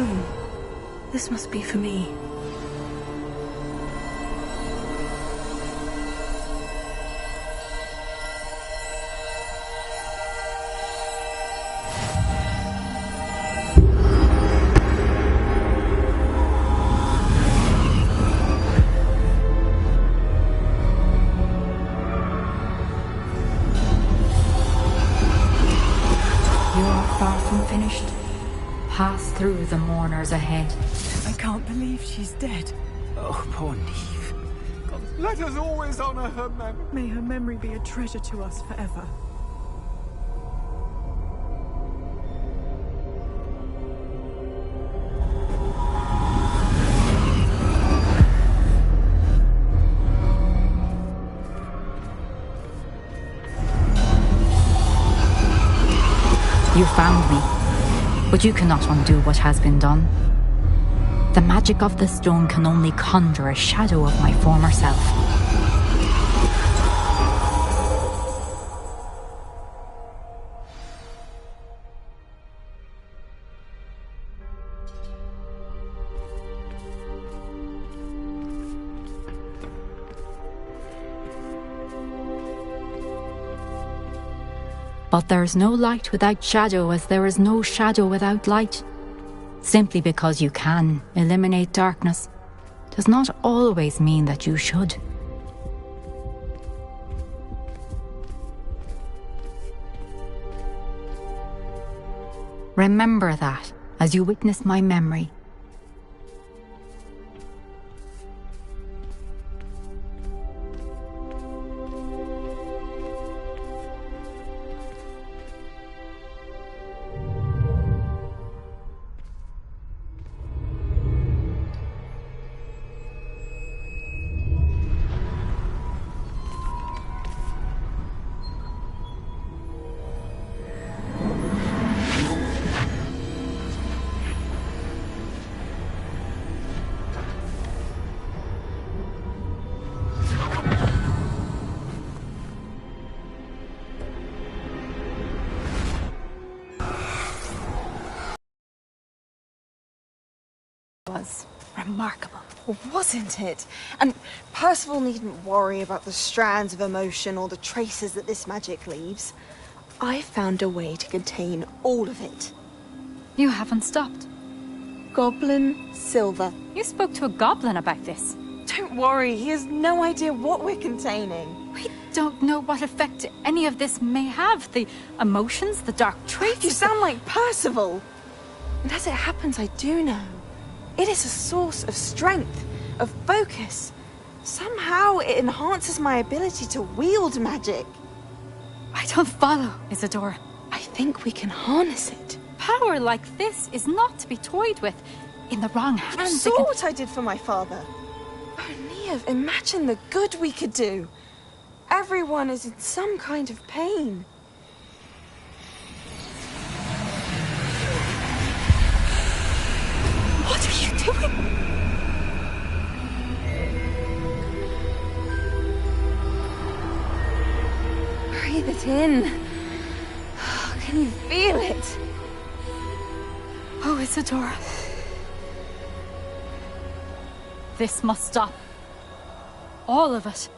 home. This must be for me. Finished. Pass through the mourners ahead. I can't believe she's dead. Oh, poor Neve. God, let us always honor her memory. May her memory be a treasure to us forever. You found me, but you cannot undo what has been done. The magic of the stone can only conjure a shadow of my former self. But there is no light without shadow, as there is no shadow without light. Simply because you can eliminate darkness does not always mean that you should. Remember that as you witness my memory. Was remarkable, wasn't it? And Percival needn't worry about the strands of emotion or the traces that this magic leaves. I found a way to contain all of it. You haven't stopped. Goblin Silver. You spoke to a goblin about this. Don't worry, he has no idea what we're containing. We don't know what effect any of this may have. The emotions, the dark traits. You sound like Percival. And as it happens, I do know. It is a source of strength, of focus. Somehow it enhances my ability to wield magic. I don't follow, Isadora. I think we can harness it. Power like this is not to be toyed with. In the wrong hands, You saw what I did for my father. Oh, Neve, imagine the good we could do. Everyone is in some kind of pain. What are you doing? Breathe it in. Can you feel it? Oh, Isadora. This must stop. All of it.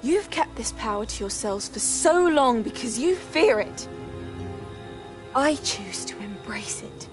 You've kept this power to yourselves for so long because you fear it. I choose to embrace it.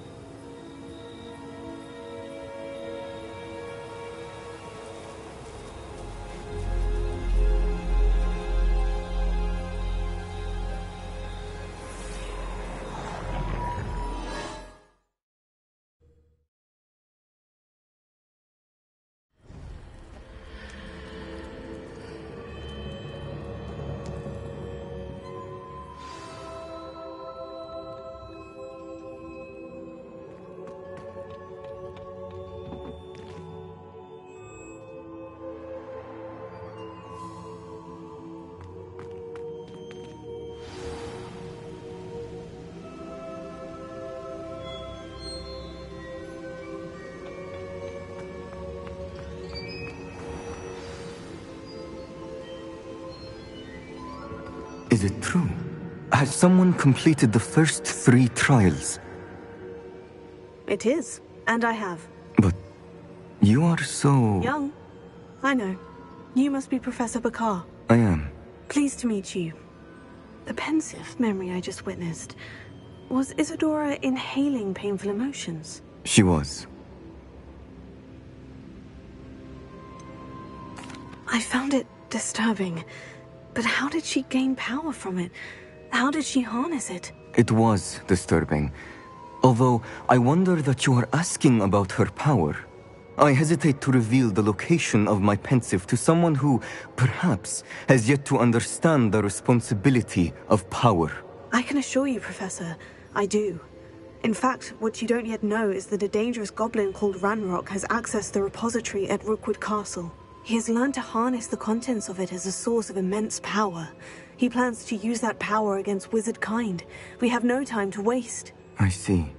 Is it true? Has someone completed the first 3 trials? It is, and I have. But you are so... Young. I know. You must be Professor Bakar. I am. Pleased to meet you. The pensive memory I just witnessed. Was Isadora inhaling painful emotions? She was. I found it disturbing. But how did she gain power from it? How did she harness it? It was disturbing. Although, I wonder that you are asking about her power. I hesitate to reveal the location of my pensive to someone who, perhaps, has yet to understand the responsibility of power. I can assure you, Professor, I do. In fact, what you don't yet know is that a dangerous goblin called Ranrock has accessed the repository at Rookwood Castle. He has learned to harness the contents of it as a source of immense power. He plans to use that power against wizard kind. We have no time to waste. I see.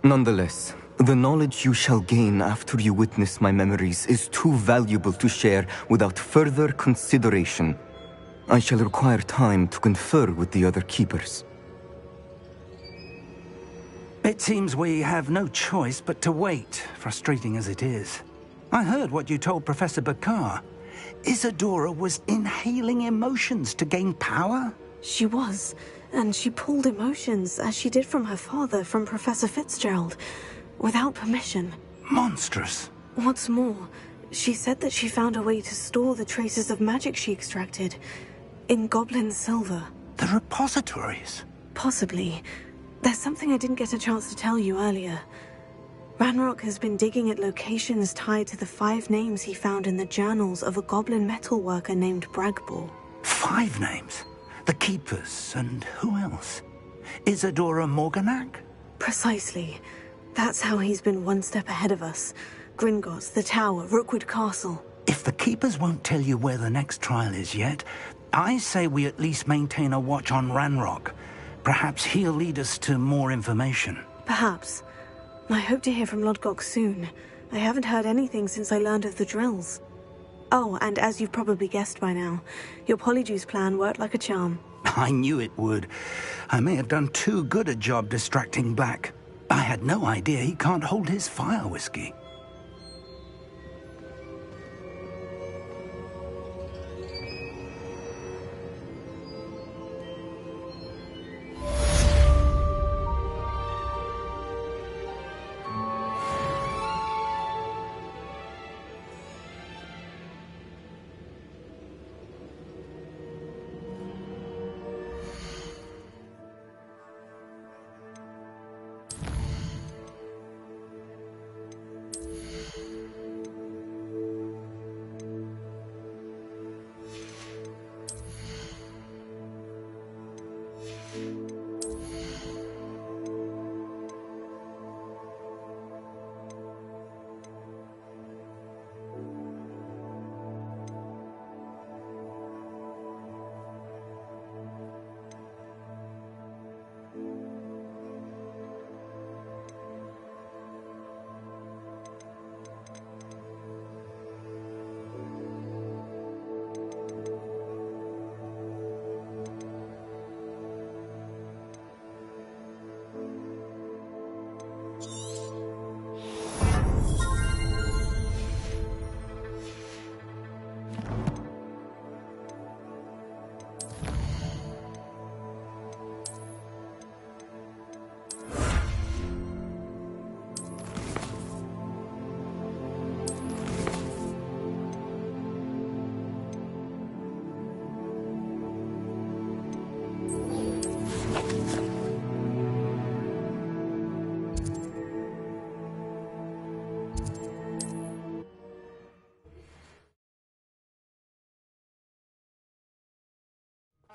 Nonetheless, the knowledge you shall gain after you witness my memories is too valuable to share without further consideration. I shall require time to confer with the other keepers. It seems we have no choice but to wait, frustrating as it is. I heard what you told Professor Bakar. Isadora was inhaling emotions to gain power? She was, and she pulled emotions, as she did from her father, from Professor Fitzgerald, without permission. Monstrous. What's more, she said that she found a way to store the traces of magic she extracted in goblin silver. The repositories? Possibly. There's something I didn't get a chance to tell you earlier. Ranrock has been digging at locations tied to the 5 names he found in the journals of a goblin metalworker named Bragbor. 5 names? The Keepers, and who else? Isadora Morganac? Precisely. That's how he's been one step ahead of us. Gringotts, the Tower, Rookwood Castle. If the Keepers won't tell you where the next trial is yet, I say we at least maintain a watch on Ranrock. Perhaps he'll lead us to more information. Perhaps. I hope to hear from Lodgok soon. I haven't heard anything since I learned of the drills. Oh, and as you've probably guessed by now, your Polyjuice plan worked like a charm. I knew it would. I may have done too good a job distracting Black. I had no idea he can't hold his fire whiskey.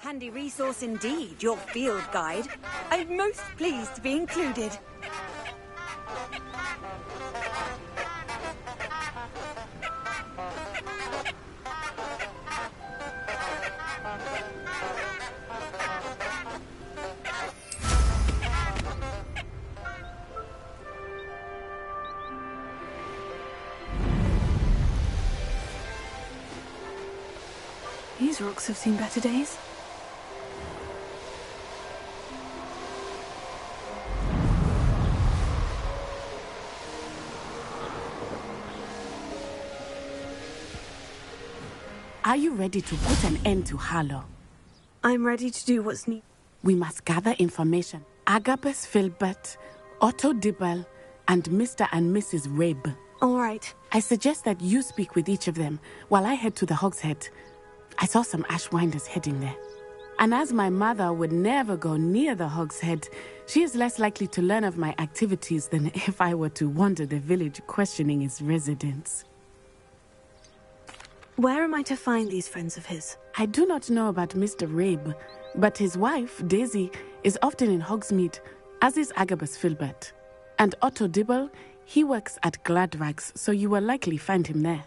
Handy resource indeed, your field guide. I'm most pleased to be included. These rocks have seen better days. Are you ready to put an end to Harlow? I'm ready to do what's needed. We must gather information. Agabus Filbert, Otto Dibble, and Mr. and Mrs. Rabe. All right. I suggest that you speak with each of them while I head to the Hogshead. I saw some Ashwinders heading there. And as my mother would never go near the Hogshead, she is less likely to learn of my activities than if I were to wander the village questioning its residents. Where am I to find these friends of his? I do not know about Mr. Rabe, but his wife, Daisy, is often in Hogsmeade, as is Agabus Filbert. And Otto Dibble, he works at Gladrags, so you will likely find him there.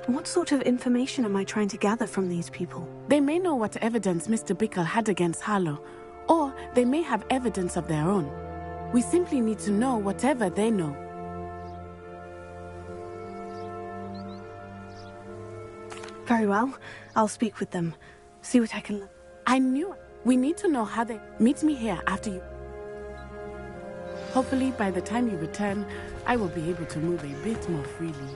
What sort of information am I trying to gather from these people? They may know what evidence Mr. Bickle had against Harlow, or they may have evidence of their own. We simply need to know whatever they know. Very well. I'll speak with them. See what I can learn. I knew it. We need to know how they... Meet me here after you... Hopefully, by the time you return, I will be able to move a bit more freely.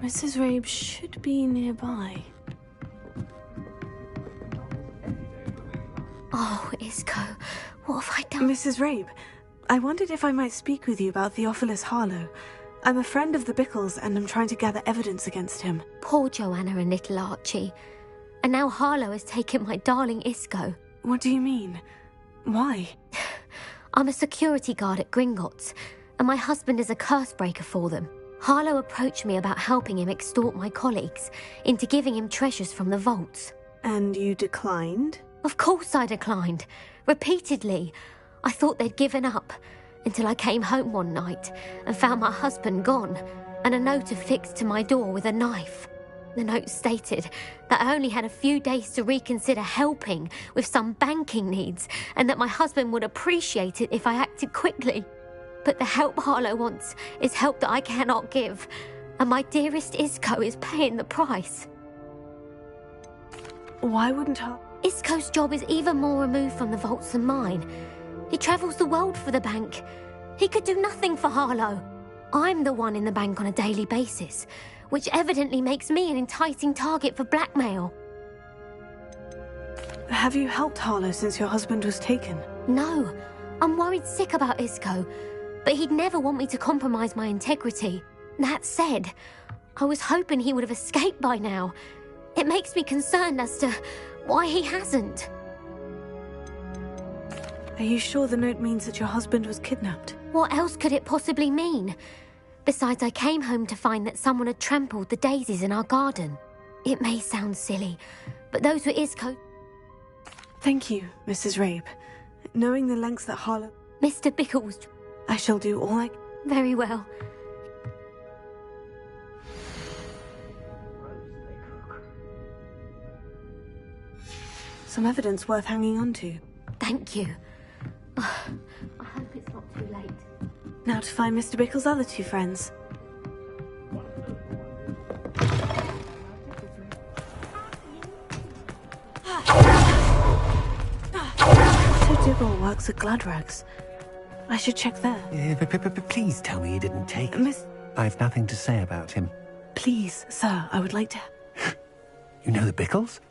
Mrs. Rabe should be nearby. Oh, Isco, what have I done? Mrs. Rabe, I wondered if I might speak with you about Theophilus Harlow. I'm a friend of the Bickles and I'm trying to gather evidence against him. Poor Joanna and little Archie. And now Harlow has taken my darling Isco. What do you mean? Why? I'm a security guard at Gringotts, and my husband is a curse breaker for them. Harlow approached me about helping him extort my colleagues into giving him treasures from the vaults. And you declined? Of course I declined. Repeatedly. I thought they'd given up, until I came home one night and found my husband gone, and a note affixed to my door with a knife. The note stated that I only had a few days to reconsider helping with some banking needs, and that my husband would appreciate it if I acted quickly. But the help Harlow wants is help that I cannot give, and my dearest Isco is paying the price. Why wouldn't Isco's job is even more removed from the vaults than mine. He travels the world for the bank. He could do nothing for Harlow. I'm the one in the bank on a daily basis, which evidently makes me an enticing target for blackmail. Have you helped Harlow since your husband was taken? No. I'm worried sick about Isco, but he'd never want me to compromise my integrity. That said, I was hoping he would have escaped by now. It makes me concerned as to why he hasn't. Are you sure the note means that your husband was kidnapped? What else could it possibly mean? Besides, I came home to find that someone had trampled the daisies in our garden. It may sound silly, but those were Isco. Thank you, Mrs. Rabe. Knowing the lengths that Harlow... Mr. Bickle was... I shall do all I... Very well. Some evidence worth hanging on to. Thank you. I hope it's not too late. Now to find Mr. Bickle's other two friends. Otto Dibble works at Gladrags. I should check there. Please tell me you didn't take it. Miss... I've nothing to say about him. Please, sir, I would like to... You know the Bickles?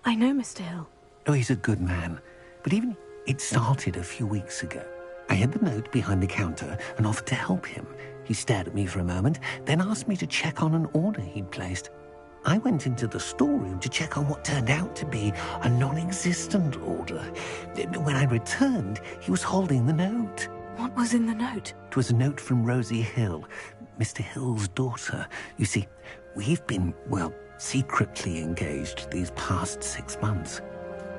I know Mr. Hill. Oh, he's a good man. But even... It started a few weeks ago. I had the note behind the counter and offered to help him. He stared at me for a moment, then asked me to check on an order he'd placed. I went into the storeroom to check on what turned out to be a non-existent order. When I returned, he was holding the note. What was in the note? It was a note from Rosie Hill, Mr. Hill's daughter. You see, we've been, well, secretly engaged these past 6 months.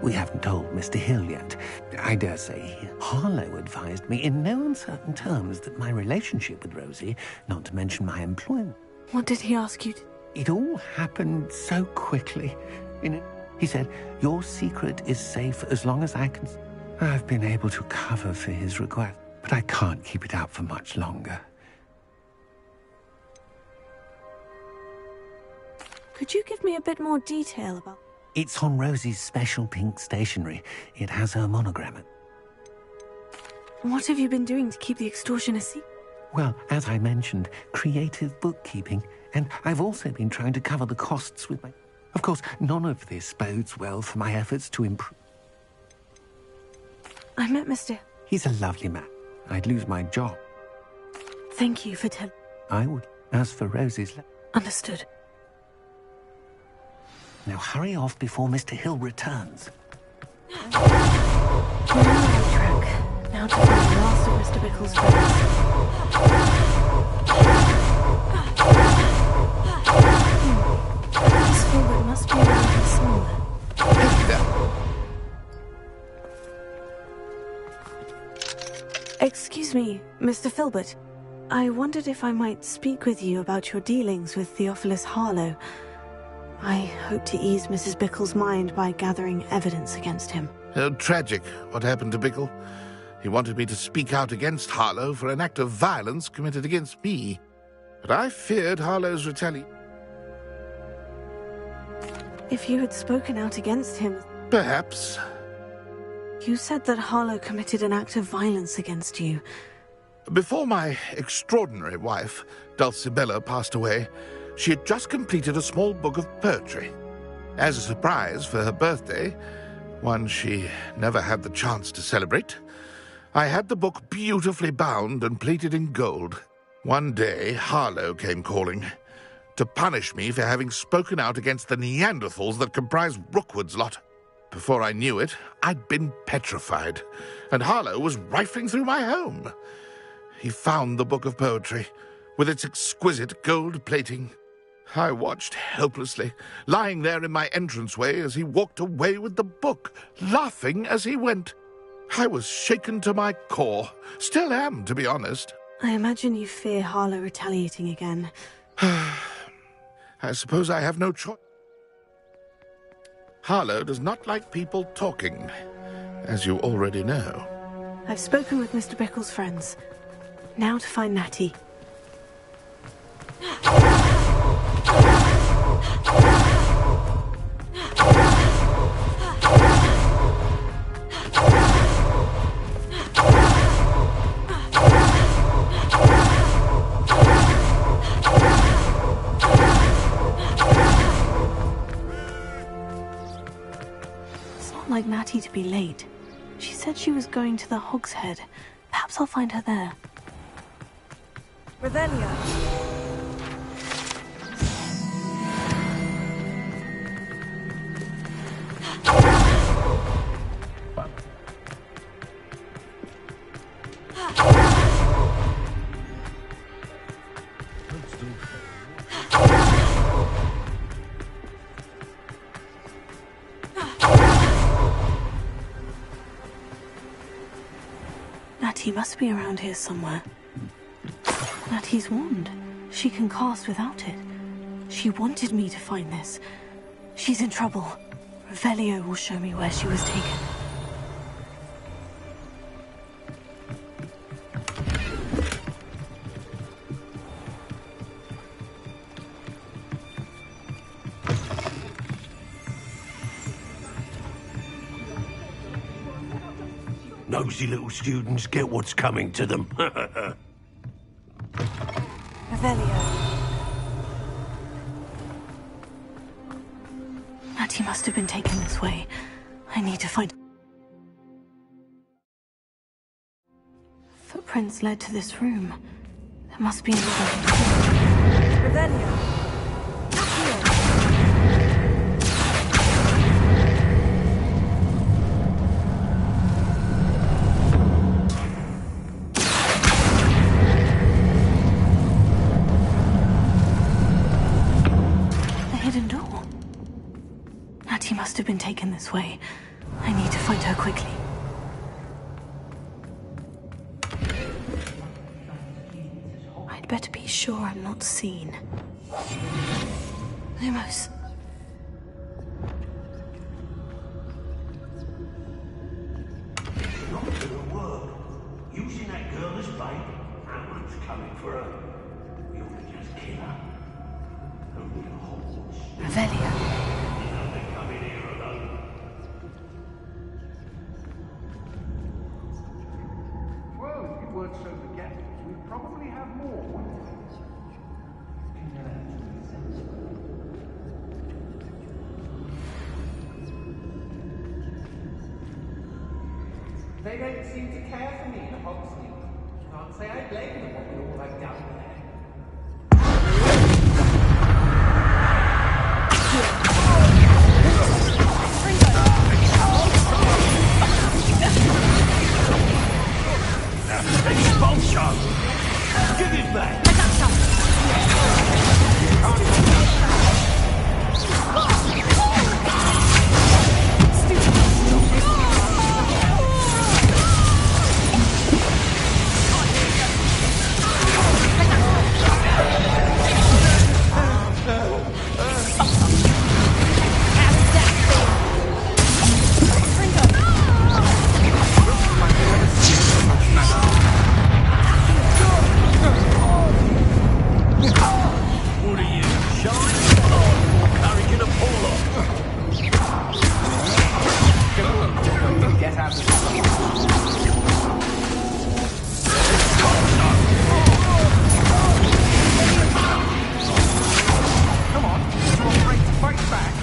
We haven't told Mr. Hill yet. I dare say Harlow advised me in no uncertain terms that my relationship with Rosie, not to mention my employment... What did he ask you to... It all happened so quickly. He said, your secret is safe as long as I can... I've been able to cover for his request, but I can't keep it out for much longer. Could you give me a bit more detail about... It's on Rosie's special pink stationery. It has her monogram. What have you been doing to keep the extortion a secret? Well, as I mentioned, creative bookkeeping. And I've also been trying to cover the costs with my... Of course, none of this bodes well for my efforts to improve. I met Mr. He's a lovely man. I'd lose my job. Thank you for telling... I would. As for Rosie's... Understood. Now hurry off before Mr. Hill returns. We're on the right track. Now to find the last of Mr. Bickle's friends. This Filbert must be around here somewhere. Excuse me, Mr. Filbert. I wondered if I might speak with you about your dealings with Theophilus Harlow. I hope to ease Mrs. Bickle's mind by gathering evidence against him. Tragic, what happened to Bickle. He wanted me to speak out against Harlow for an act of violence committed against me. But I feared Harlow's retaliation. If you had spoken out against him... Perhaps. You said that Harlow committed an act of violence against you. Before my extraordinary wife, Dulcibella, passed away, she had just completed a small book of poetry. As a surprise for her birthday, one she never had the chance to celebrate, I had the book beautifully bound and plated in gold. One day, Harlow came calling to punish me for having spoken out against the Neanderthals that comprise Rookwood's lot. Before I knew it, I'd been petrified, and Harlow was rifling through my home. He found the book of poetry, with its exquisite gold plating. I watched helplessly, lying there in my entranceway as he walked away with the book, laughing as he went. I was shaken to my core. Still am, to be honest. I imagine you fear Harlow retaliating again. I suppose I have no choice. Harlow does not like people talking, as you already know. I've spoken with Mr. Bickle's friends. Now to find Natty. It's not like Natty to be late. She said she was going to the Hog's Head. Perhaps I'll find her there. Revelio. Natty must be around here somewhere. Natty's wand. She can cast without it. She wanted me to find this. She's in trouble. Revelio will show me where she was taken. Nosy little students get what's coming to them. Revelio. Natty must have been taken this way. I need to find... Footprints led to this room. There must be another. Revelio. Must have been taken this way. find her quickly. I'd better be sure I'm not seen. Lumos. Not gonna work. Using that girl as bait, that one's coming for her. You ought to just kill her. Only a Hogwarts. Revelio. They come in here alone. Well, if you weren't so forgetful, we'd probably have more, wouldn't we? They don't seem to care for me in Hogsmeade. Can't say I blame them what we all like down there. Expulsion! Give it back! What are you, shy? Or courage in a pull-off? Get out of here. Come on, you're afraid to fight back.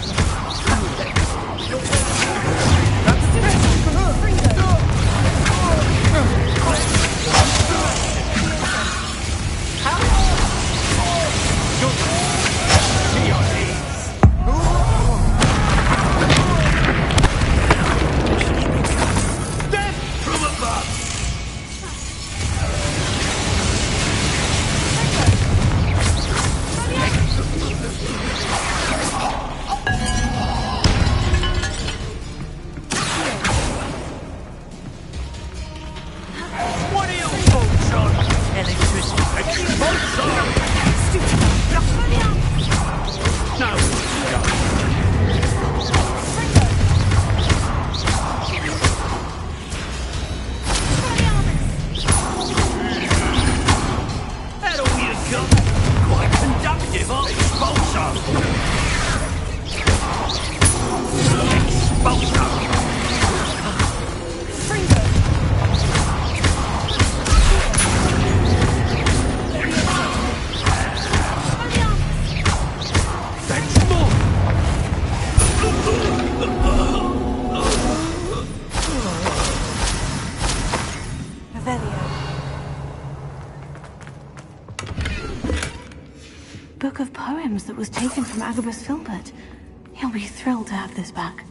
What are your thoughts on electricity? Expulsion! No, that all you got? Quite conductive, aren't you? Expulsion! That's more! Revelio. Book of poems that was taken from Agabus Filbert. He'll be thrilled to have this back.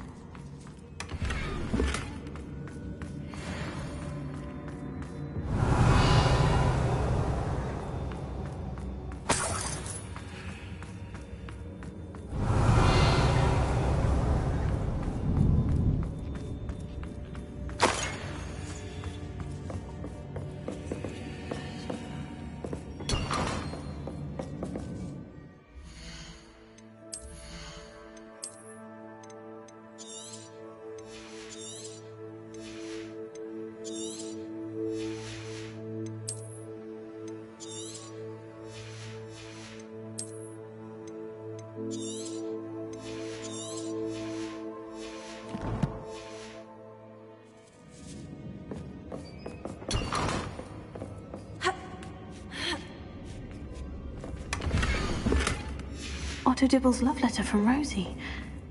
Otto Dibble's love letter from Rosie.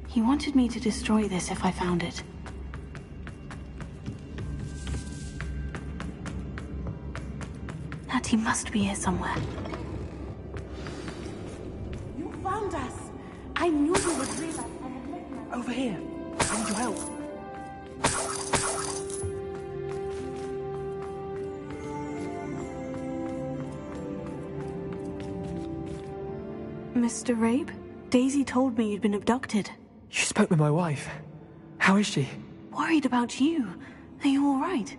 He wanted me to destroy this if I found it. Natty must be here somewhere. You found us. I knew you would realize I had left my... Over here. I need your help. Mr. Rabe? Daisy told me you'd been abducted. You spoke with my wife. How is she? worried about you. Are you all right?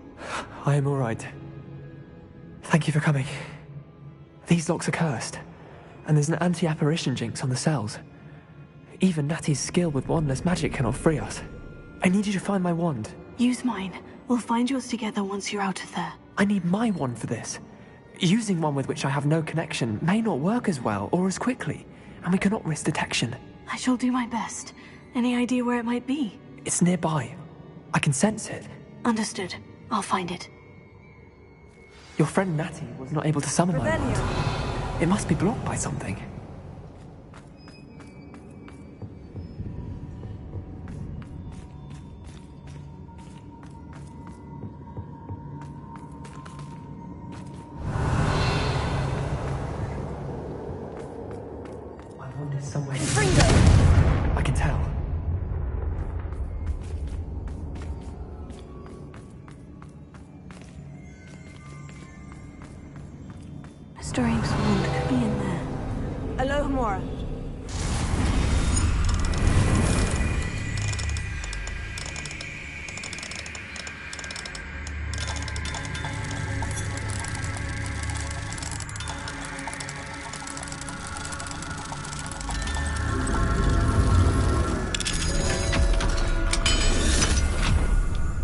I am all right. Thank you for coming. These locks are cursed, and there's an anti-apparition jinx on the cells. Even Natty's skill with wandless magic cannot free us. I need you to find my wand. Use mine. We'll find yours together once you're out of there. I need my wand for this. Using one with which I have no connection may not work as well or as quickly, and we cannot risk detection. I shall do my best. Any idea where it might be? It's nearby. I can sense it. Understood. I'll find it. Your friend Natty was not able to summon my wand. It must be blocked by something. My wand is somewhere. I can tell. Mr. Abe's wand could be in there. Alohomora.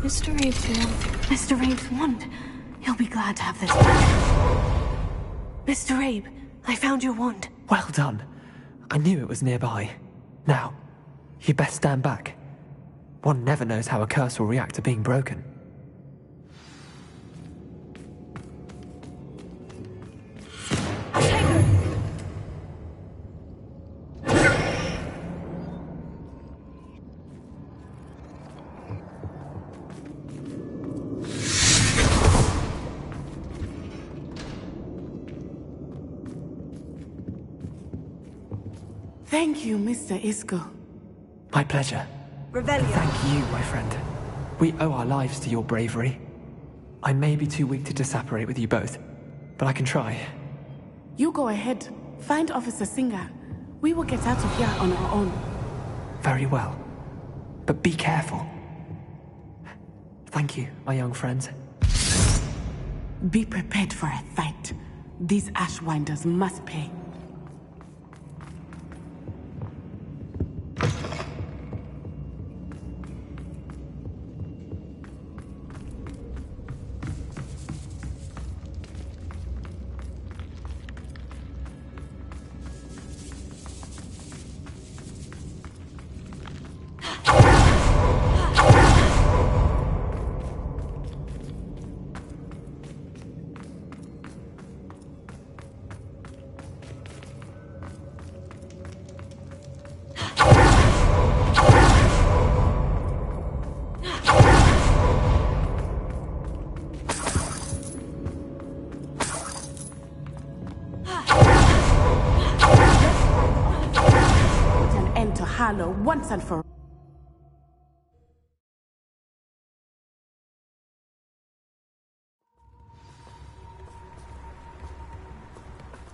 Mr. Abe's wand. Mr. Abe's wand. He'll be glad to have this back. Mr. Abe, I found your wand. Well done. I knew it was nearby. Now, you best stand back. One never knows how a curse will react to being broken. Thank you, Mr. Isco. My pleasure. Revelio. Thank you, my friend. We owe our lives to your bravery. I may be too weak to disapparate with you both, but I can try. You go ahead. Find Officer Singer. We will get out of here on our own. Very well. But be careful. Thank you, my young friends. Be prepared for a fight. These Ashwinders must pay. Once and for all.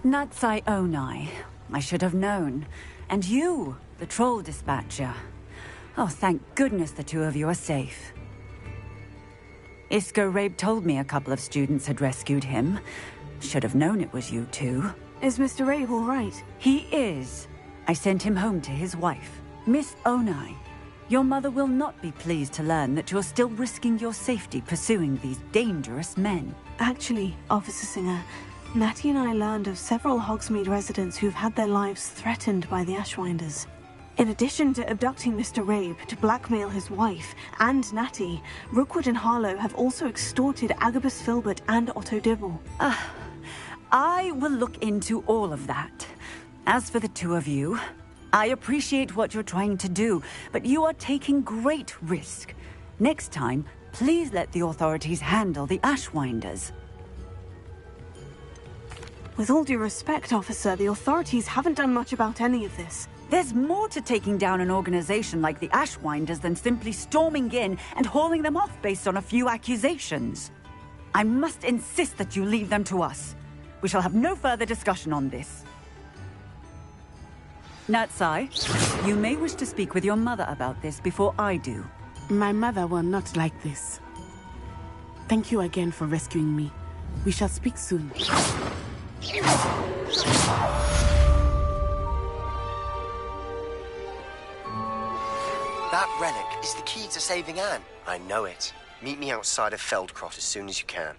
Natsai Onai. I should have known. And you, the troll dispatcher. Oh, thank goodness the two of you are safe. Isco Rabe told me a couple of students had rescued him. Should have known it was you two. Is Mr. Rabe all right? He is. I sent him home to his wife. Miss Onai, your mother will not be pleased to learn that you're still risking your safety pursuing these dangerous men. Actually, Officer Singer, Natty and I learned of several Hogsmeade residents who've had their lives threatened by the Ashwinders. In addition to abducting Mr. Rabe to blackmail his wife and Natty, Rookwood and Harlow have also extorted Agabus Filbert and Otto Dibble. I will look into all of that. As for the two of you, I appreciate what you're trying to do, but you are taking great risk. Next time, please let the authorities handle the Ashwinders. With all due respect, officer, the authorities haven't done much about any of this. There's more to taking down an organization like the Ashwinders than simply storming in and hauling them off based on a few accusations. I must insist that you leave them to us. We shall have no further discussion on this. Natsai, you may wish to speak with your mother about this before I do. My mother will not like this. Thank you again for rescuing me. We shall speak soon. That relic is the key to saving Anne. I know it. Meet me outside of Feldcroft as soon as you can.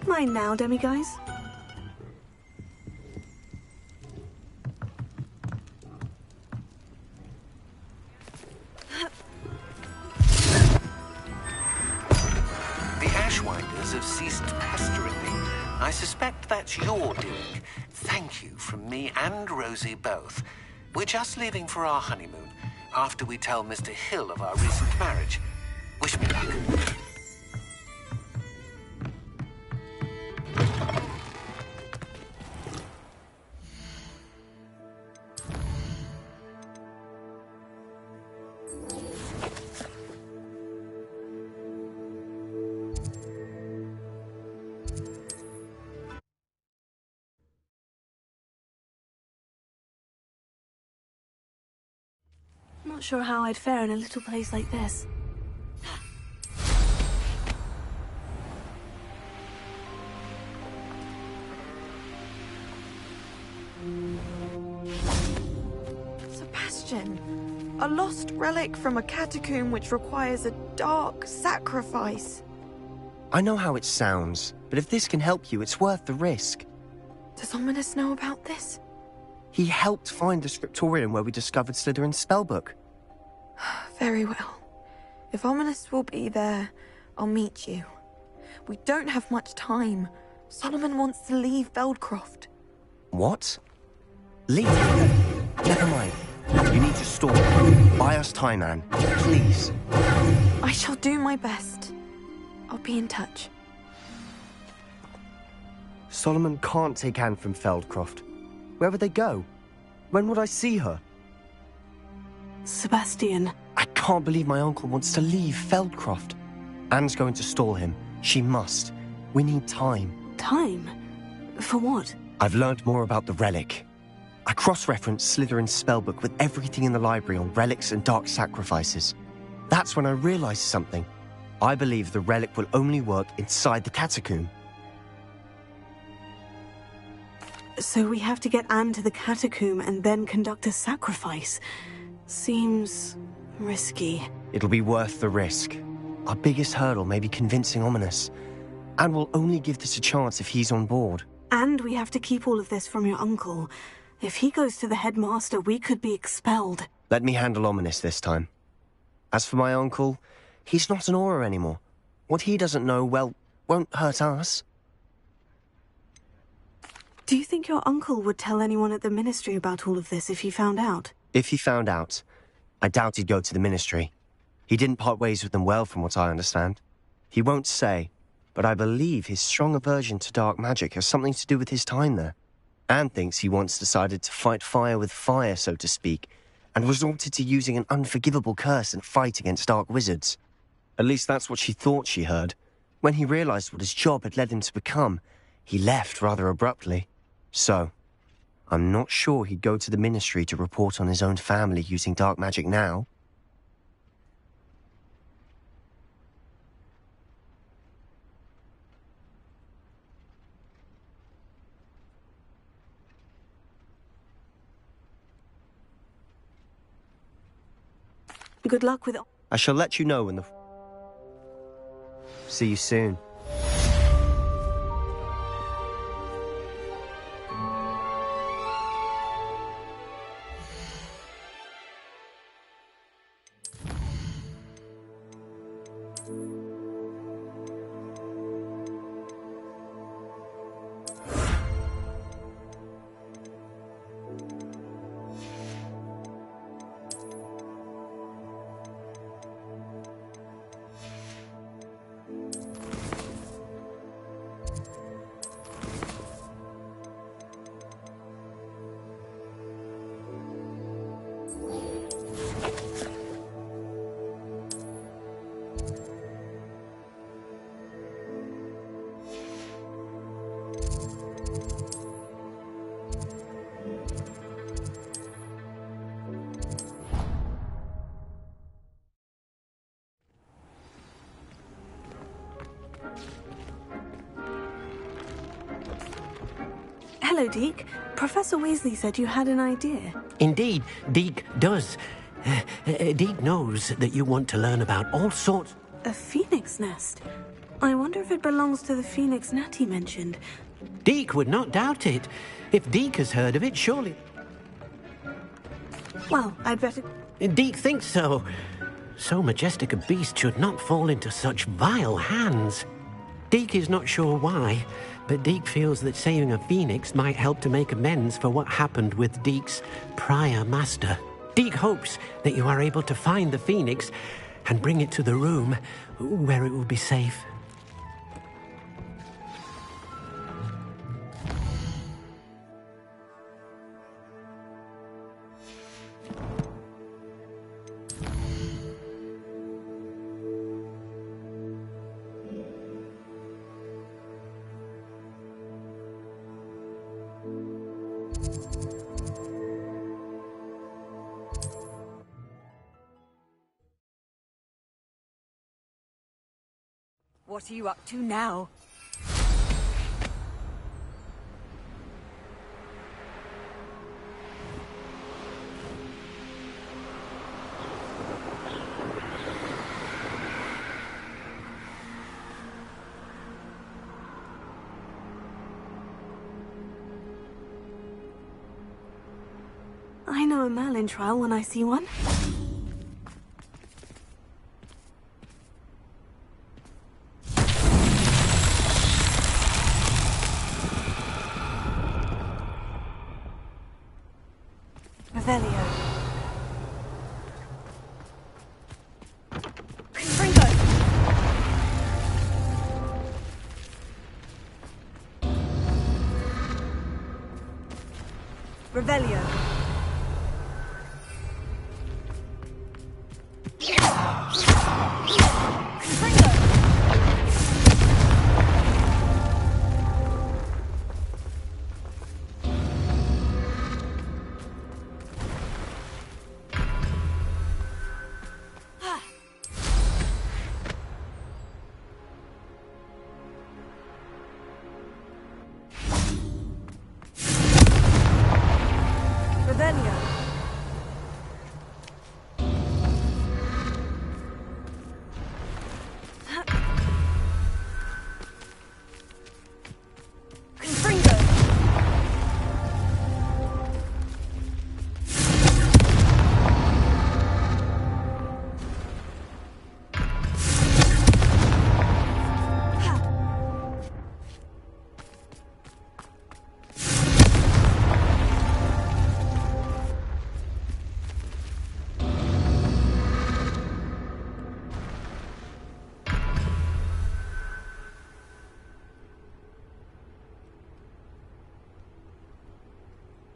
Mine now, demiguise. The Ashwinders have ceased pestering me. I suspect that's your doing. Thank you from me and Rosie both. We're just leaving for our honeymoon after we tell Mr. Hill of our recent marriage. Wish me luck. Not sure how I'd fare in a little place like this. Sebastian, a lost relic from a catacomb which requires a dark sacrifice. I know how it sounds, but if this can help you, it's worth the risk. Does Ominous know about this? He helped find the scriptorium where we discovered Slytherin's spellbook. Very well. If Ominous will be there, I'll meet you. We don't have much time. Solomon wants to leave Feldcroft. What? Leave? Never mind. You need to stall. Buy us time, Anne. Please. I shall do my best. I'll be in touch. Solomon can't take Anne from Feldcroft. Where would they go? When would I see her? Sebastian. I can't believe my uncle wants to leave Feldcroft. Anne's going to stall him. She must. We need time. Time? For what? I've learned more about the relic. I cross-referenced Slytherin's spellbook with everything in the library on relics and dark sacrifices. That's when I realized something. I believe the relic will only work inside the catacomb. So we have to get Anne to the catacomb and then conduct a sacrifice. Seems risky. It'll be worth the risk. Our biggest hurdle may be convincing Ominous. And we'll only give this a chance if he's on board. And we have to keep all of this from your uncle. If he goes to the headmaster, we could be expelled. Let me handle Ominous this time. As for my uncle, he's not an Auror anymore. What he doesn't know, well, won't hurt us. Do you think your uncle would tell anyone at the ministry about all of this if he found out? If he found out, I doubt he'd go to the ministry. He didn't part ways with them well, from what I understand. He won't say, but I believe his strong aversion to dark magic has something to do with his time there. Anne thinks he once decided to fight fire with fire, so to speak, and resorted to using an unforgivable curse in a fight against dark wizards. At least that's what she thought she heard. When he realized what his job had led him to become, he left rather abruptly. So, I'm not sure he'd go to the ministry to report on his own family using dark magic now. Good luck with... I shall let you know when the... See you soon. Hello, Deke. Professor Weasley said you had an idea. Indeed, Deke does. Deke knows that you want to learn about all sorts... A phoenix nest? I wonder if it belongs to the phoenix Natty mentioned. Deke would not doubt it. If Deke has heard of it, surely... Well, I'd better... Deke thinks so. So majestic a beast should not fall into such vile hands. Deke is not sure why, but Deke feels that saving a phoenix might help to make amends for what happened with Deke's prior master. Deke hopes that you are able to find the phoenix and bring it to the room where it will be safe. What are you up to now? I know a Merlin trial when I see one. Revelio. Revelio.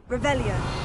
Revelio.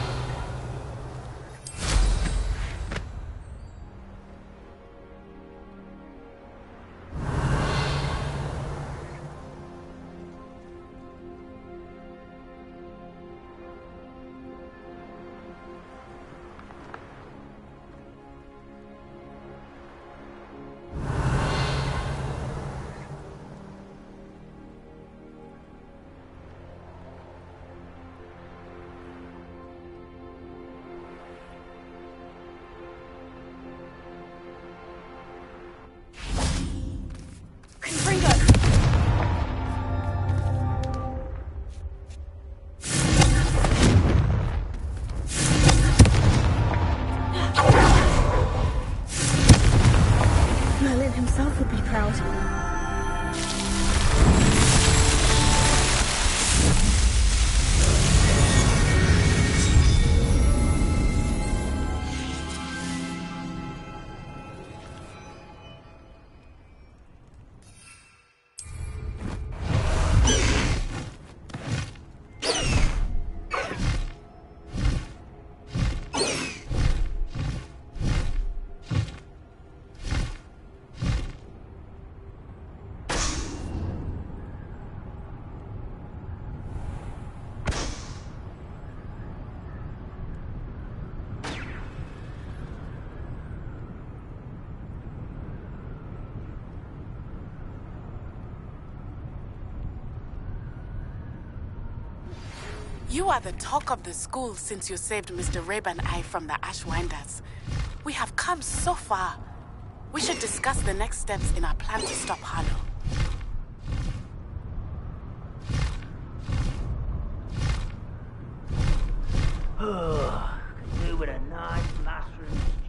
You are the talk of the school since you saved Mr. Rabe and I from the Ashwinders. We have come so far. We should discuss the next steps in our plan to stop Harlow. Could do with a nice mastering stew.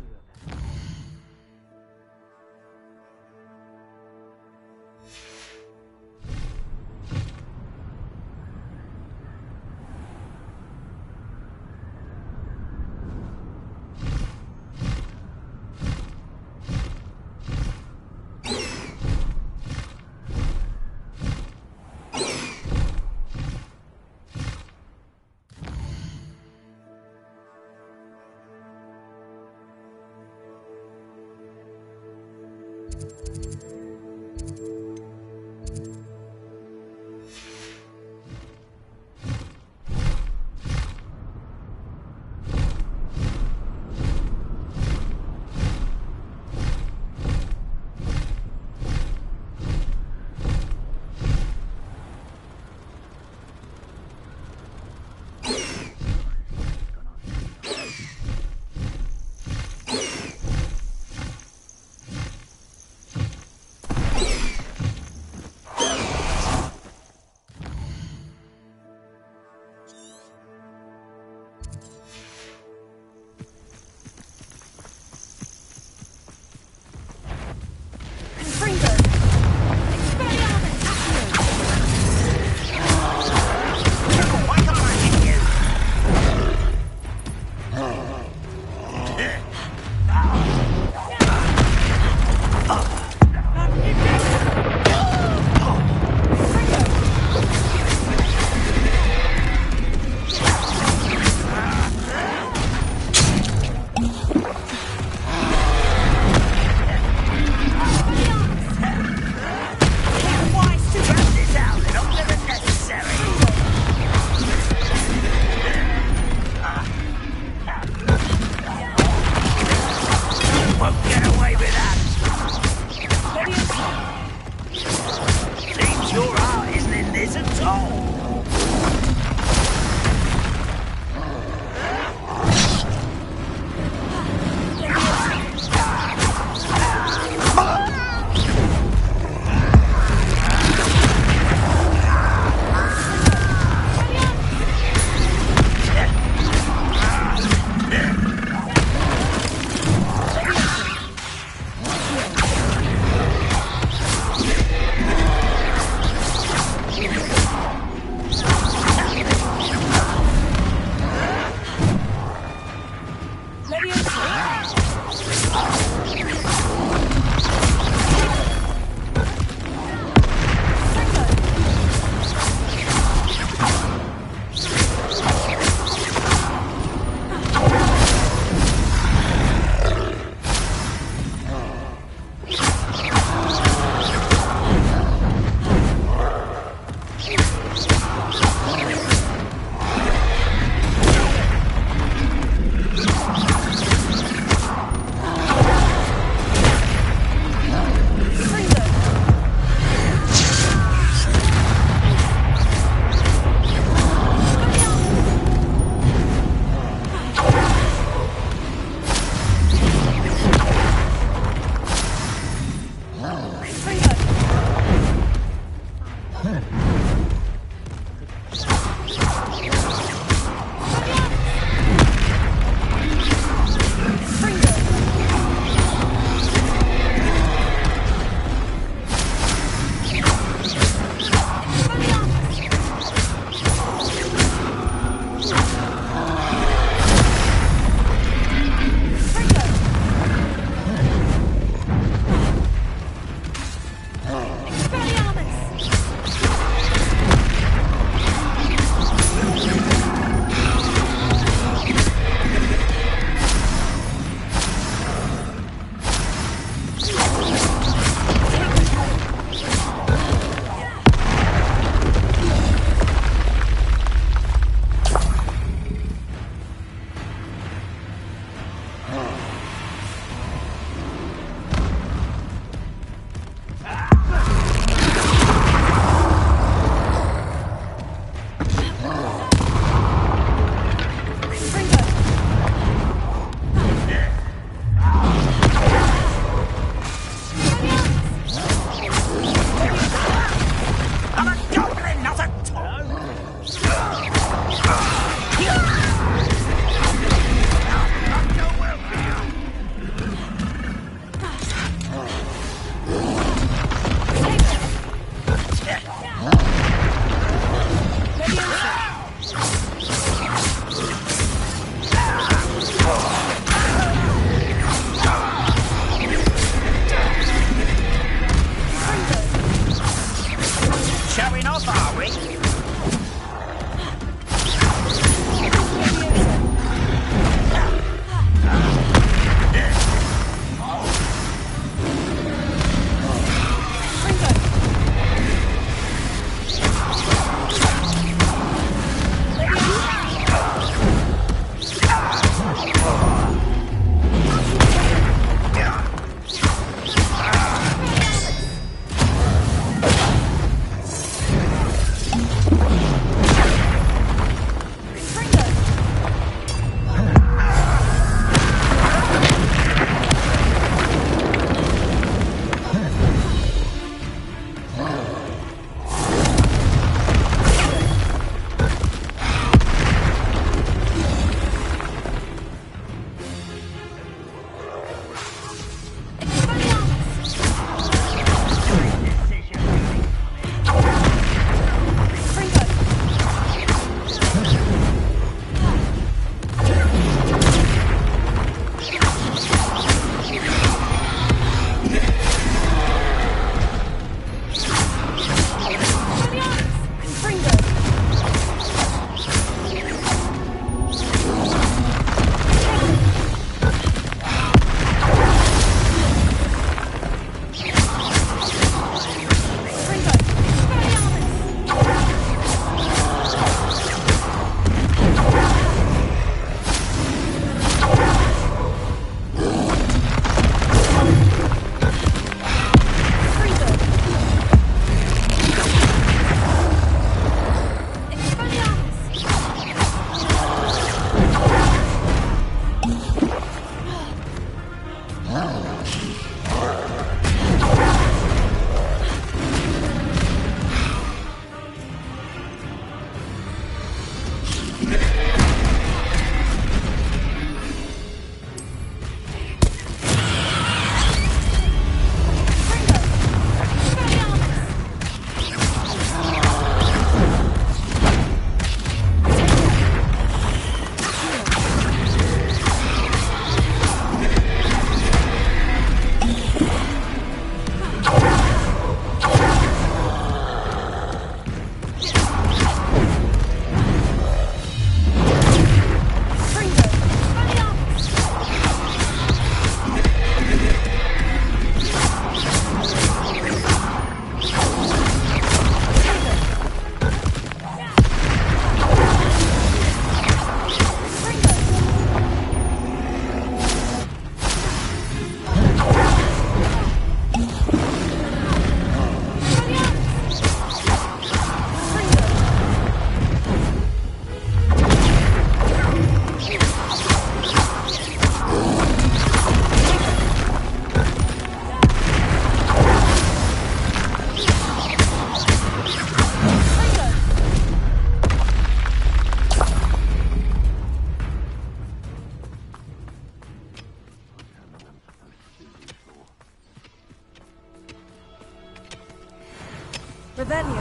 Revelio.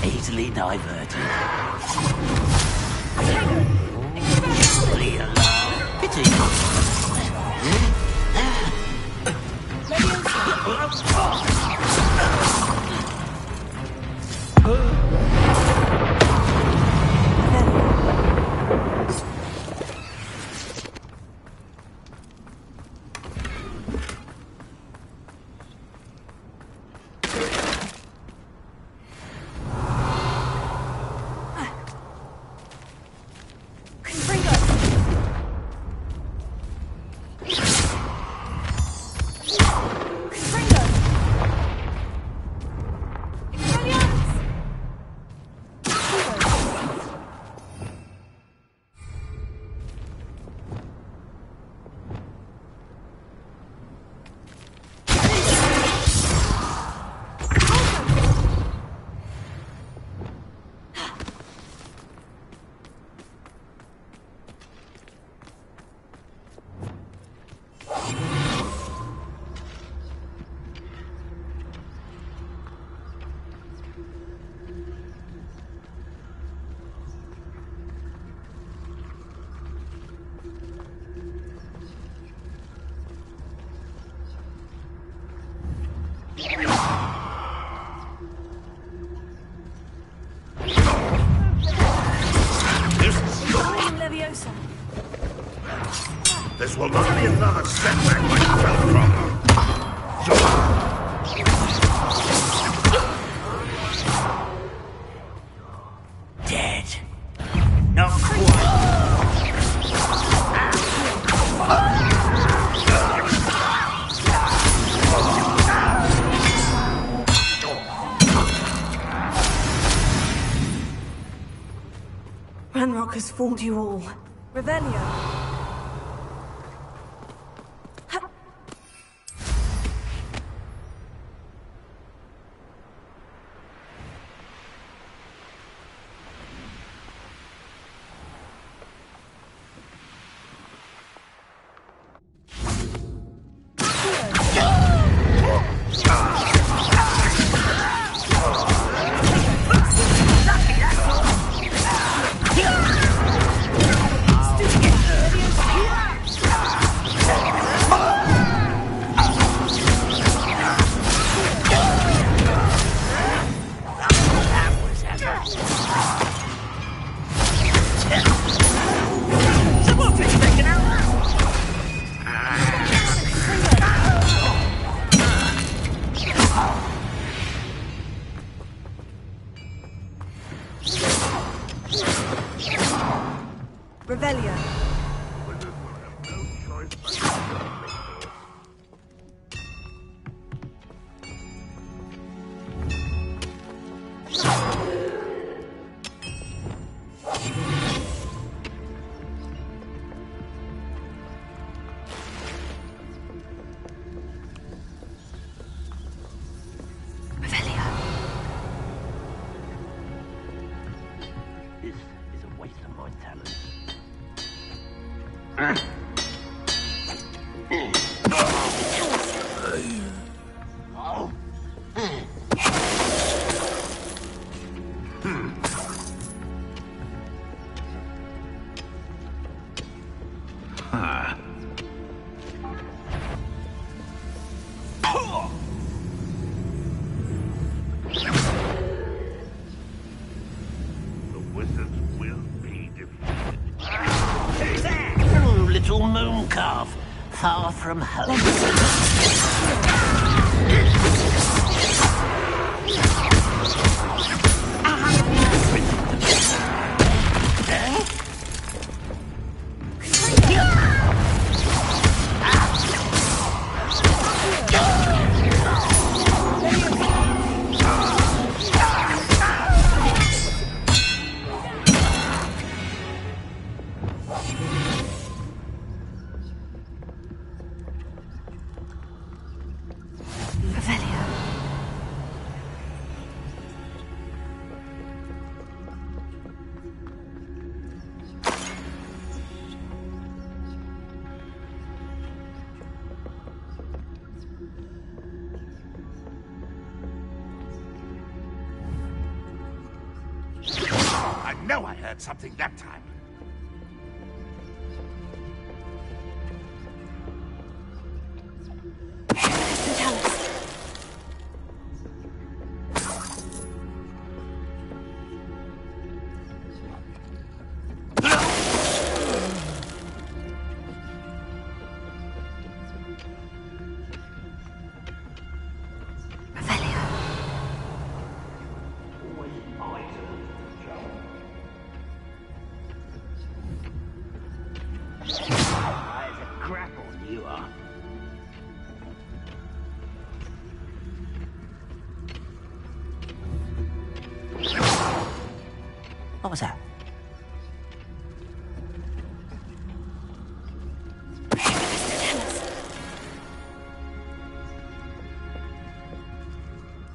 Easily diverted. Pity. This will not be another setback like you fell from. Dead. Not quite. Ranrock has fooled you all. Revelio. Revelio. This is a waste of my talents. moon calf, far from home. I know I heard something that time. What was that?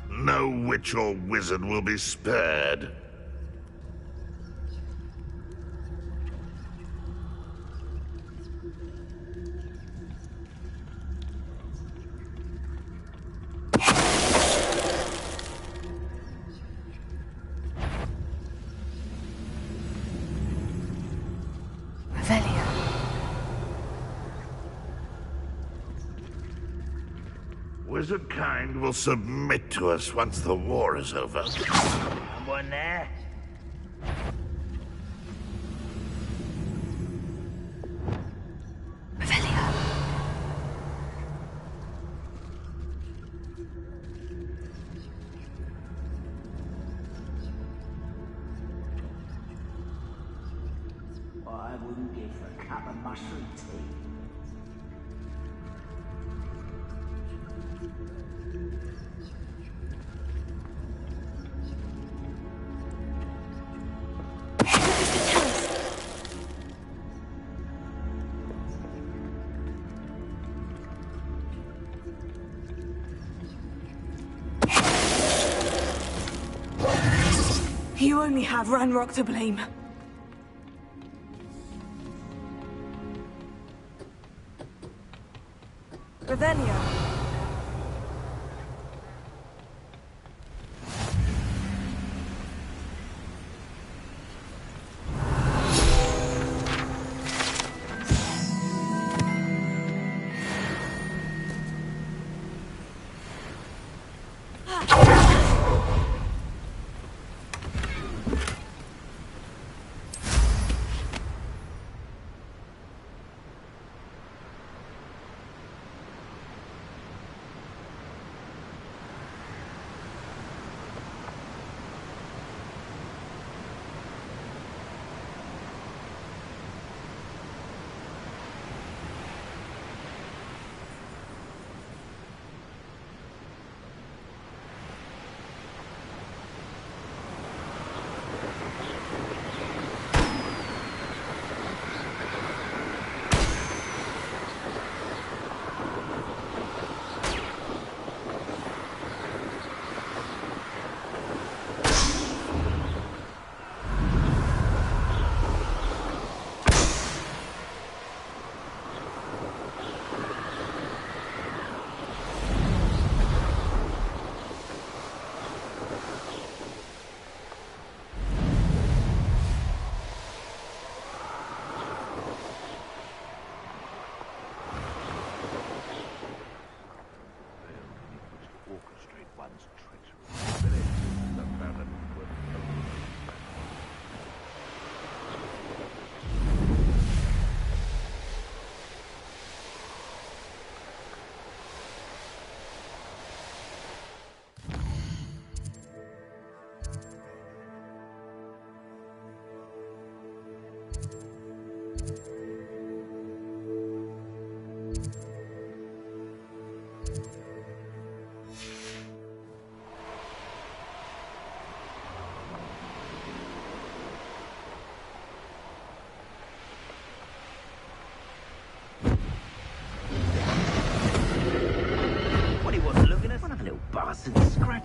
No witch or wizard will be spared. Wizard kind will submit to us once the war is over. Someone there? I wouldn't give a cup of mushroom tea. You only have Ranrock to blame. Revelio.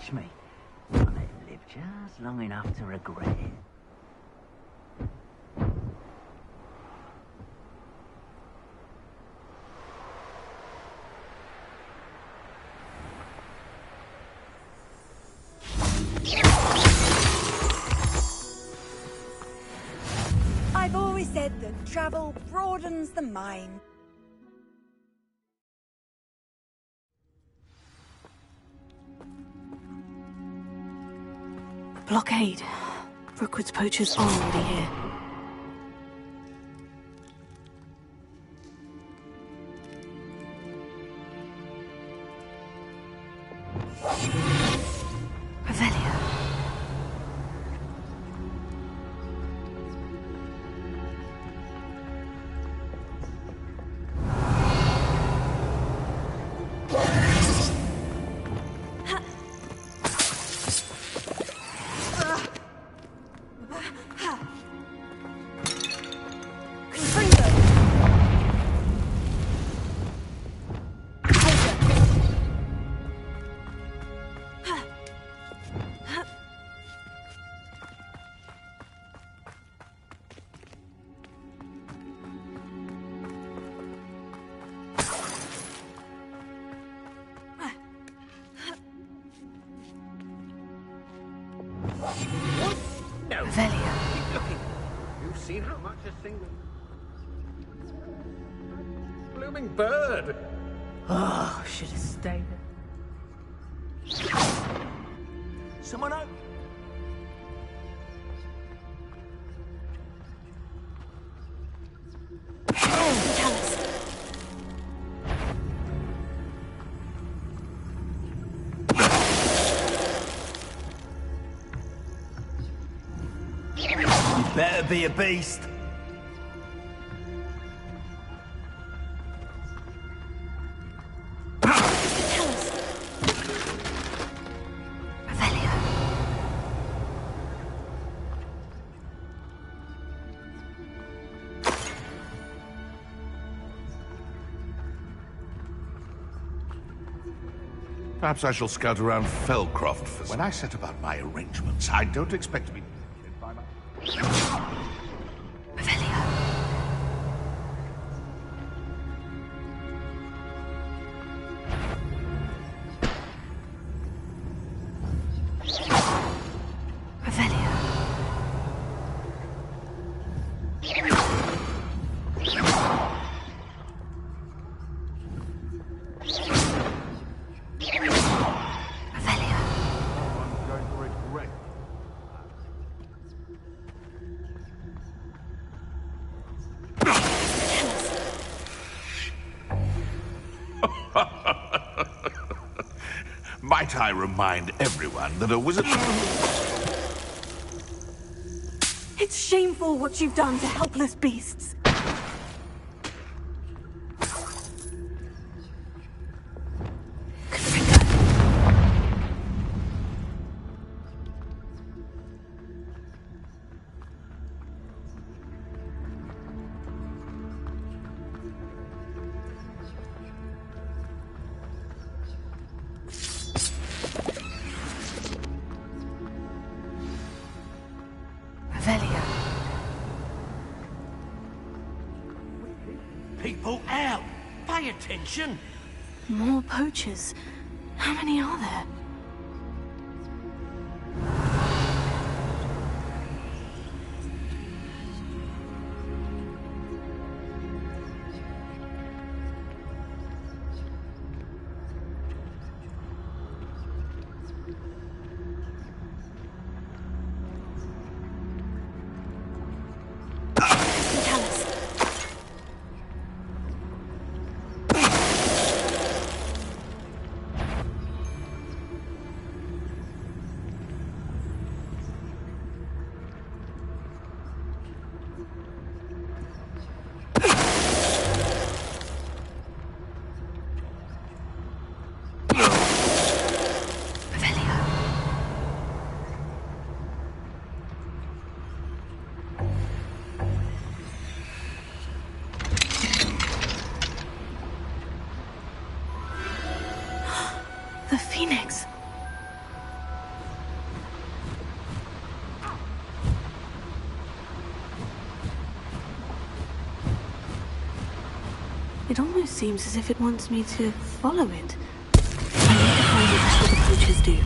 catch me. I'll let him live just long enough to regret it. I've always said that travel broadens the mind. Blockade. Rookwood's poachers are already here. Revelio. No. Keep looking. You've seen how much a single blooming bird. Oh, should have stayed. Someone out? Better be a beast. Perhaps I shall scout around Fellcroft for... When I set about my arrangements, I don't expect to be... by my... Might I remind everyone that a wizard... It's shameful what you've done to helpless beasts. People out! Pay attention! More poachers. How many are there? The Phoenix. It almost seems as if it wants me to follow it. I need to find it before the poachers do.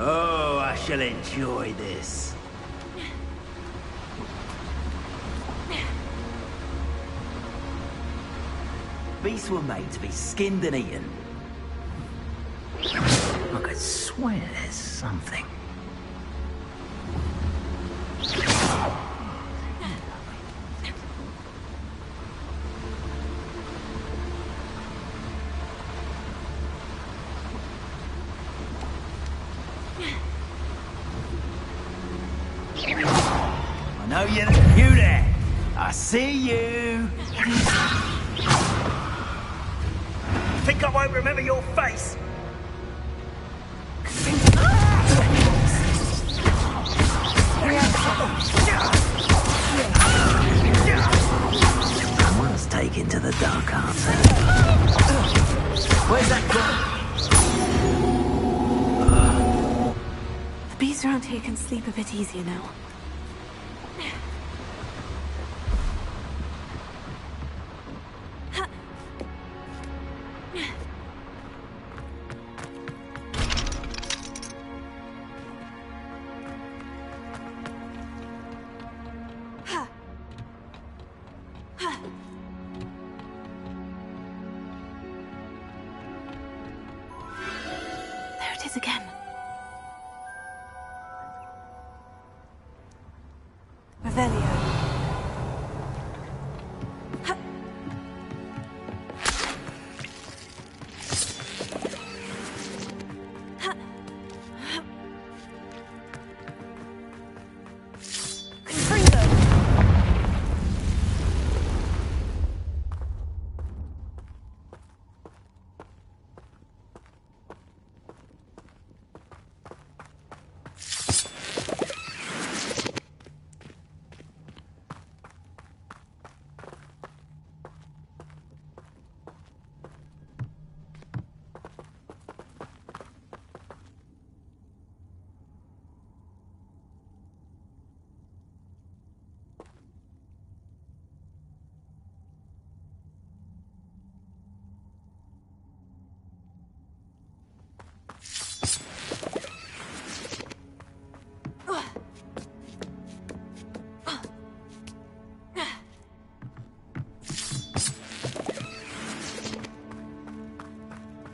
Oh, I shall enjoy this. Beasts were made to be skinned and eaten. I could swear there's something. I know you there. I see you. Think I won't remember your face? Someone's taken to the dark arts. Where's that gone? The bees around here can sleep a bit easier now. There it is again. Revelio.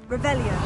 Revelio.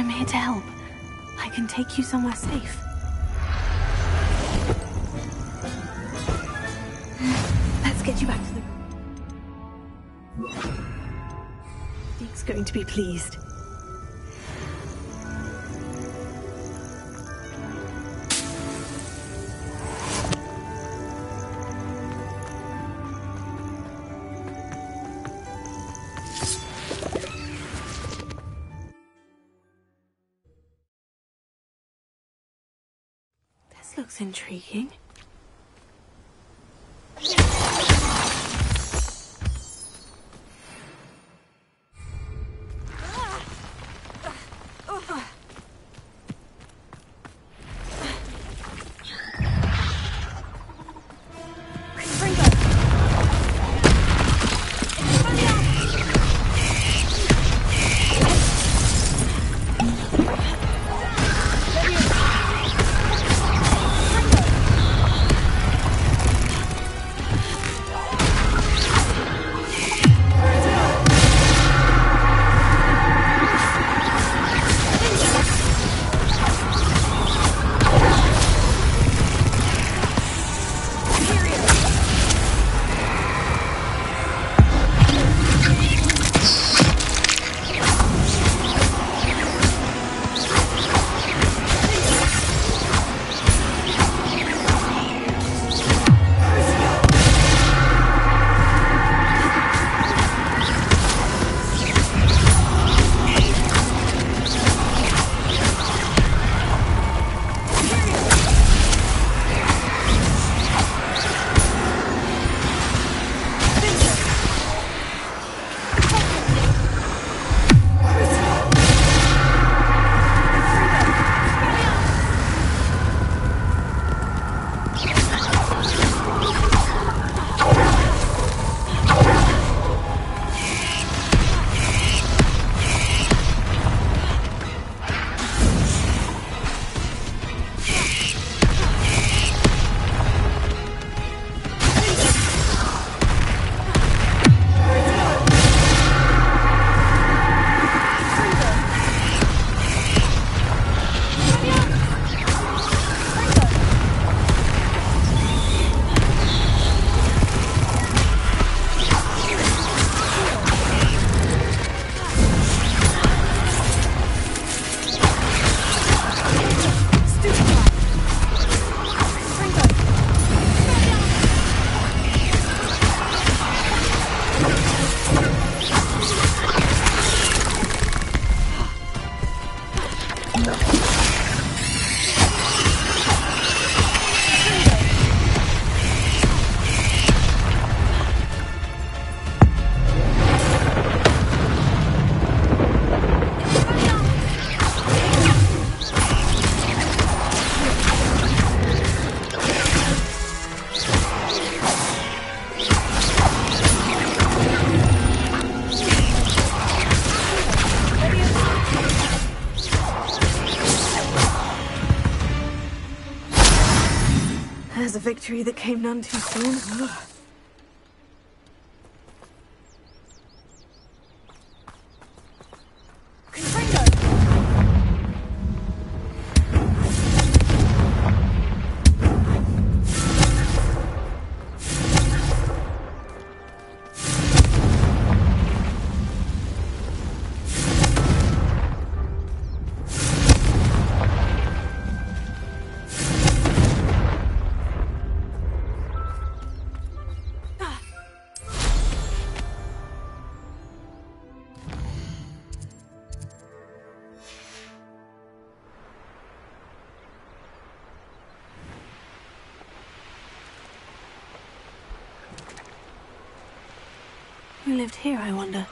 I'm here to help. I can take you somewhere safe. Let's get you back to the room. Deke's going to be pleased. This looks intriguing. There's a victory that came none too soon. Who lived here, I wonder?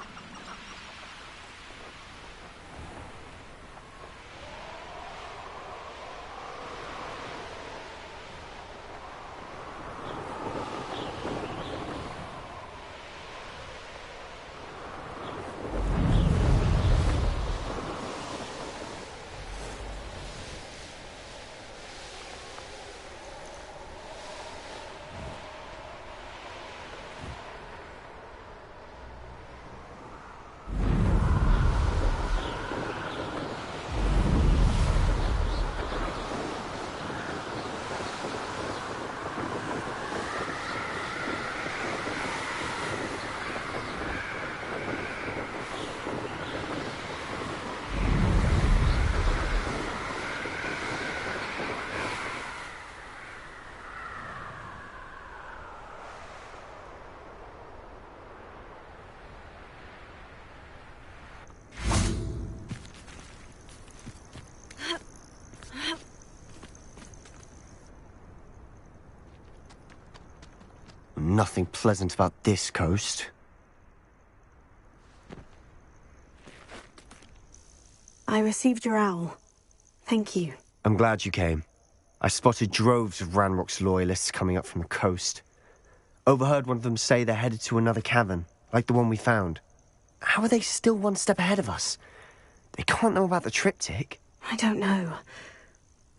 Nothing pleasant about this coast. I received your owl. Thank you. I'm glad you came. I spotted droves of Ranrock's loyalists coming up from the coast. Overheard one of them say they're headed to another cavern, like the one we found. How are they still one step ahead of us? They can't know about the triptych. I don't know.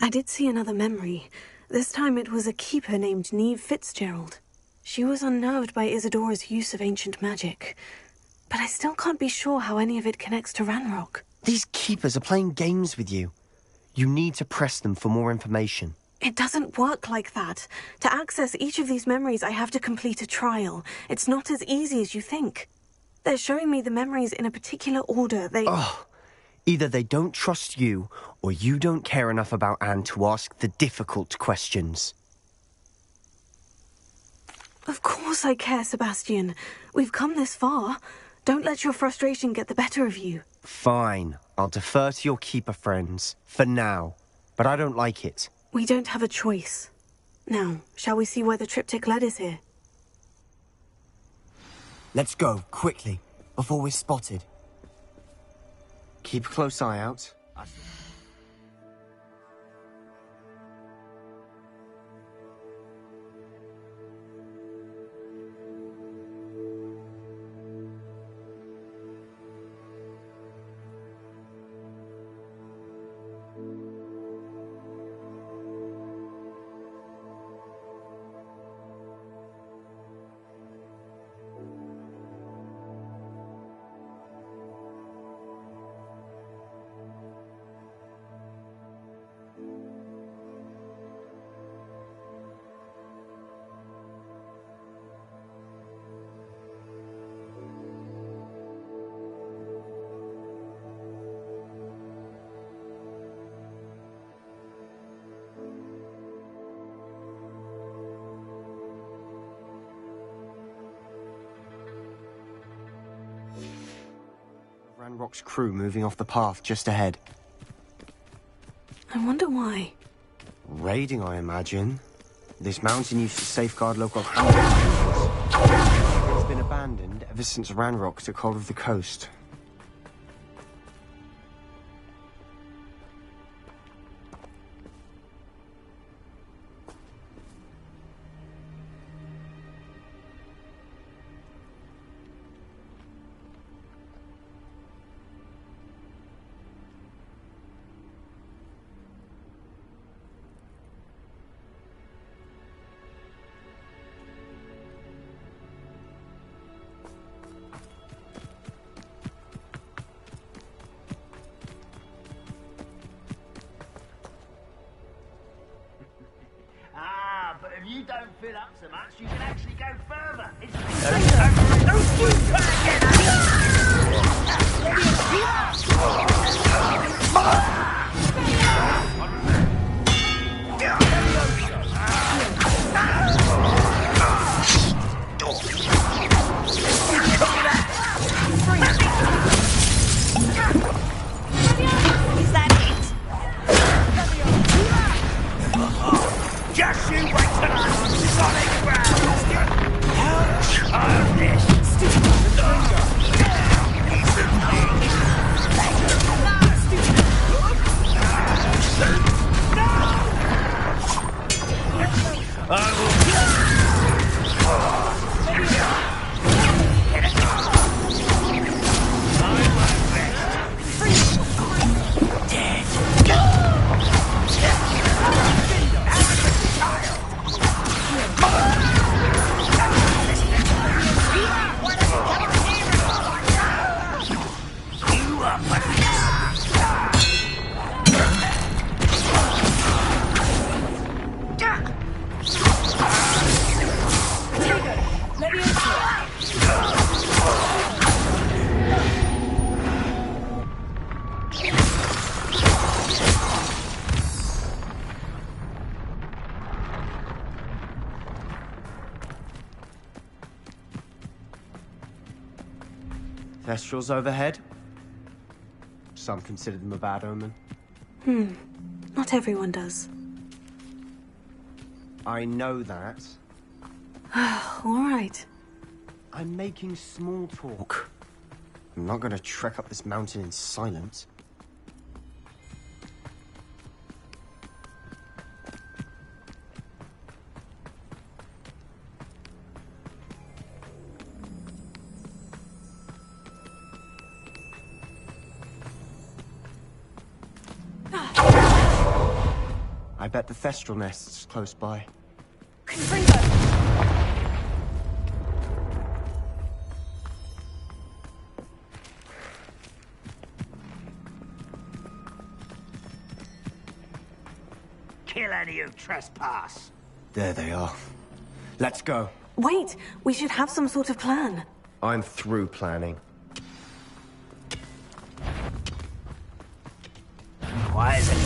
I did see another memory. This time it was a keeper named Neve Fitzgerald. She was unnerved by Isadora's use of ancient magic. But I still can't be sure how any of it connects to Ranrock. These keepers are playing games with you. You need to press them for more information. It doesn't work like that. To access each of these memories, I have to complete a trial. It's not as easy as you think. They're showing me the memories in a particular order. Either they don't trust you, or you don't care enough about Anne to ask the difficult questions. Of course I care, Sebastian. We've come this far. Don't let your frustration get the better of you. Fine. I'll defer to your keeper friends. For now. But I don't like it. We don't have a choice. Now, shall we see where the triptych led us here? Let's go, quickly, before we're spotted. Keep a close eye out. Ranrock's crew moving off the path just ahead. I wonder why. Raiding, I imagine. This mountain used to safeguard local It's been abandoned ever since Ranrock took hold of the coast. But if you don't fill up so much, you can actually go further. Is that it? Just you wait till I'm on solid ground! How of this? Thestrals overhead. Some consider them a bad omen. Not everyone does. I know that. All right. I'm making small talk. I'm not going to trek up this mountain in silence. I bet the Thestral nest's close by. Kill any who trespass. There they are. Let's go. Wait, we should have some sort of plan. I'm through planning. Why is it?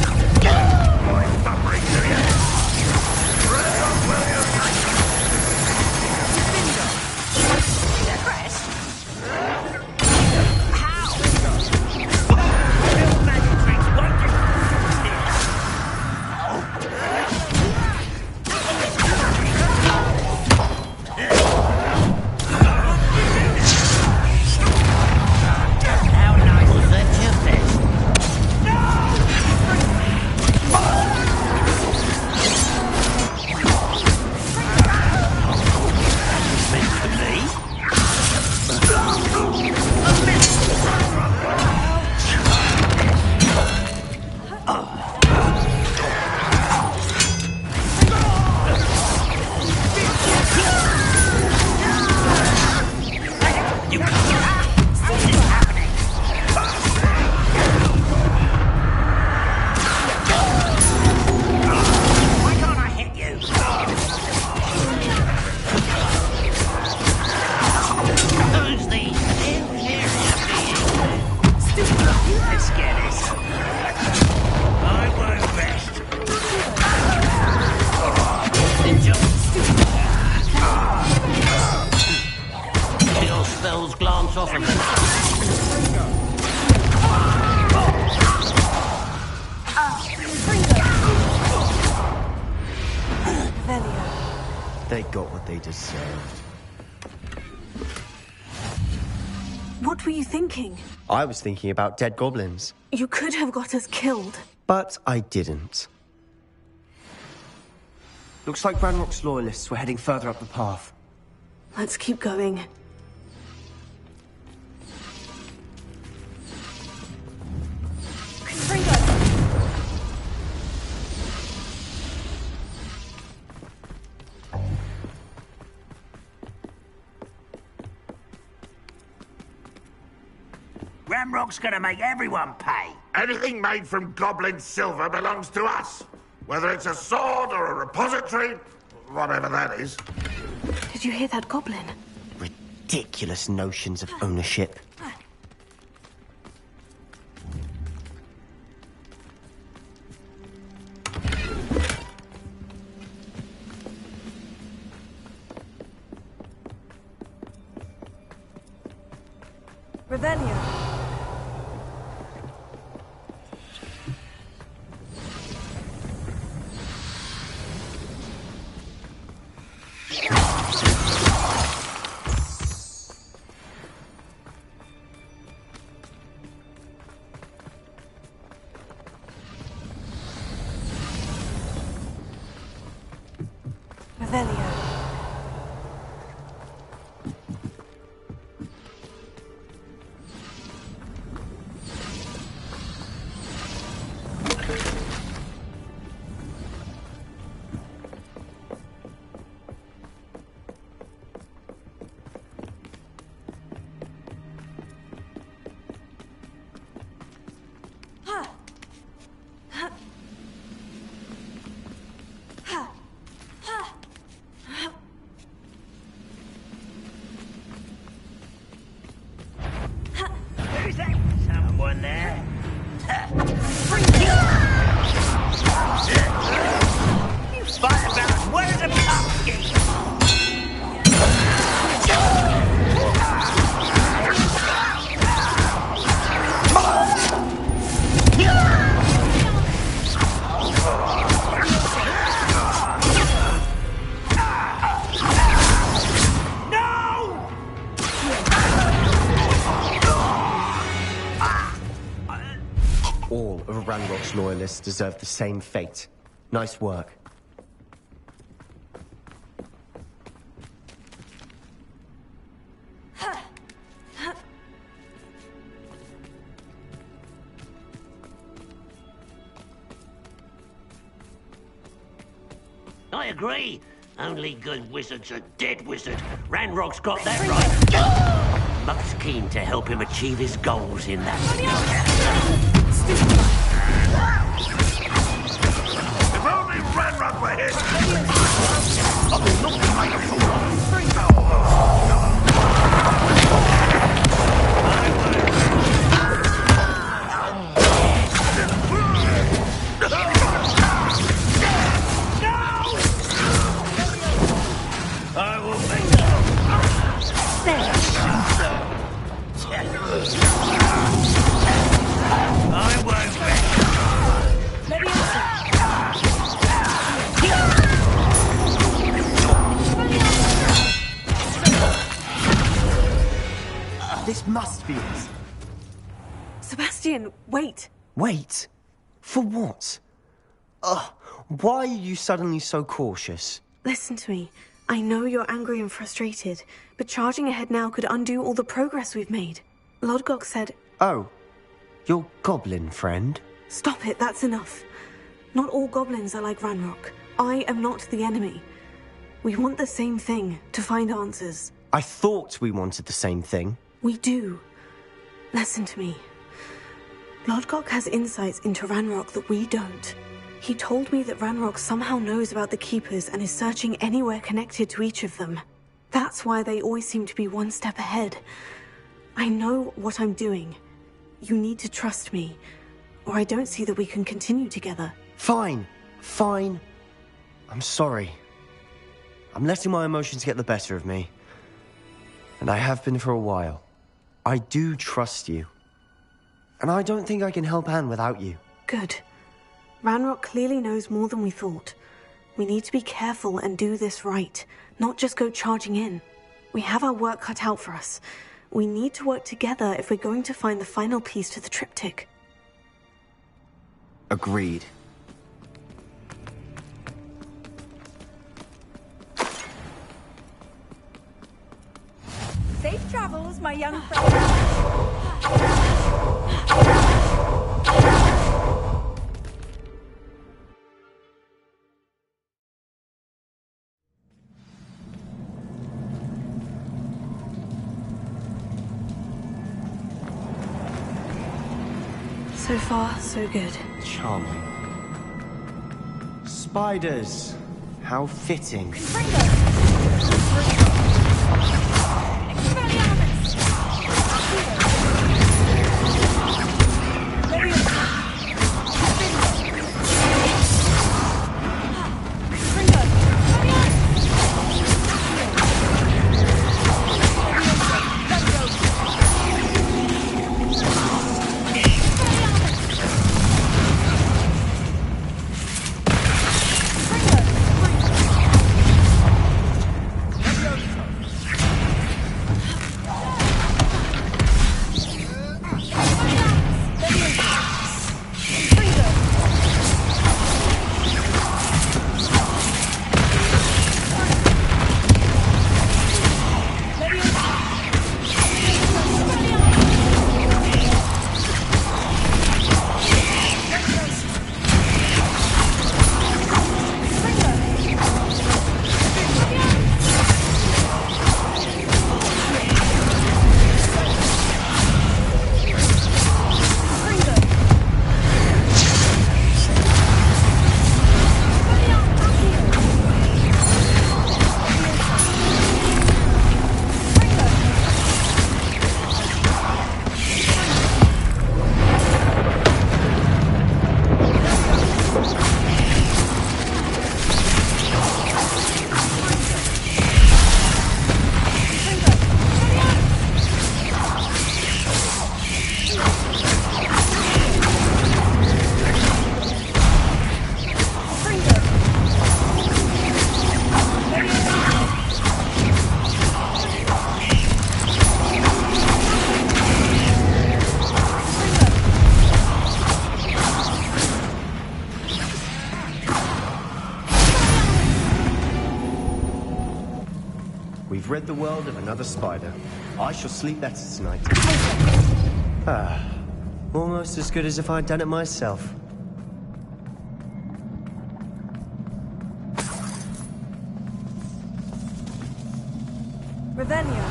They got what they deserved. What were you thinking? I was thinking about dead goblins. You could have got us killed. But I didn't. Looks like Ranrock's loyalists were heading further up the path. Let's keep going. Ramrock's gonna make everyone pay. Anything made from goblin silver belongs to us. Whether it's a sword or a repository, whatever that is. Did you hear that goblin? Ridiculous notions of ownership. Revelio. Who's that? Someone there? You fight about where's a pumpkin? all of Ranrock's loyalists deserve the same fate. Nice work. I agree. Only good wizard's a dead wizard. Ranrock's got that right. Most keen to help him achieve his goals in that. If only Ranrock were here! I'll be looking like a fool. I will make it. I won't This must be it. Sebastian, wait. Wait? For what? Ugh, why are you suddenly so cautious? Listen to me. I know you're angry and frustrated, but charging ahead now could undo all the progress we've made. Lodgok said... Oh, your goblin friend? Stop it, that's enough. Not all goblins are like Ranrock. I am not the enemy. We want the same thing, to find answers. I thought we wanted the same thing. We do. Listen to me. Lodgok has insights into Ranrock that we don't. He told me that Ranrock somehow knows about the Keepers and is searching anywhere connected to each of them. That's why they always seem to be one step ahead. I know what I'm doing. You need to trust me, or I don't see that we can continue together. Fine. Fine. I'm sorry. I'm letting my emotions get the better of me. And I have been for a while. I do trust you. And I don't think I can help Anne without you. Good. Ranrock clearly knows more than we thought. We need to be careful and do this right, not just go charging in. We have our work cut out for us. We need to work together if we're going to find the final piece to the triptych. Agreed. Safe travels, my young friend. So far, so good. Charming. Spiders. How fitting. rid the world of another spider. I shall sleep better tonight. Almost as good as if I'd done it myself. Revelio.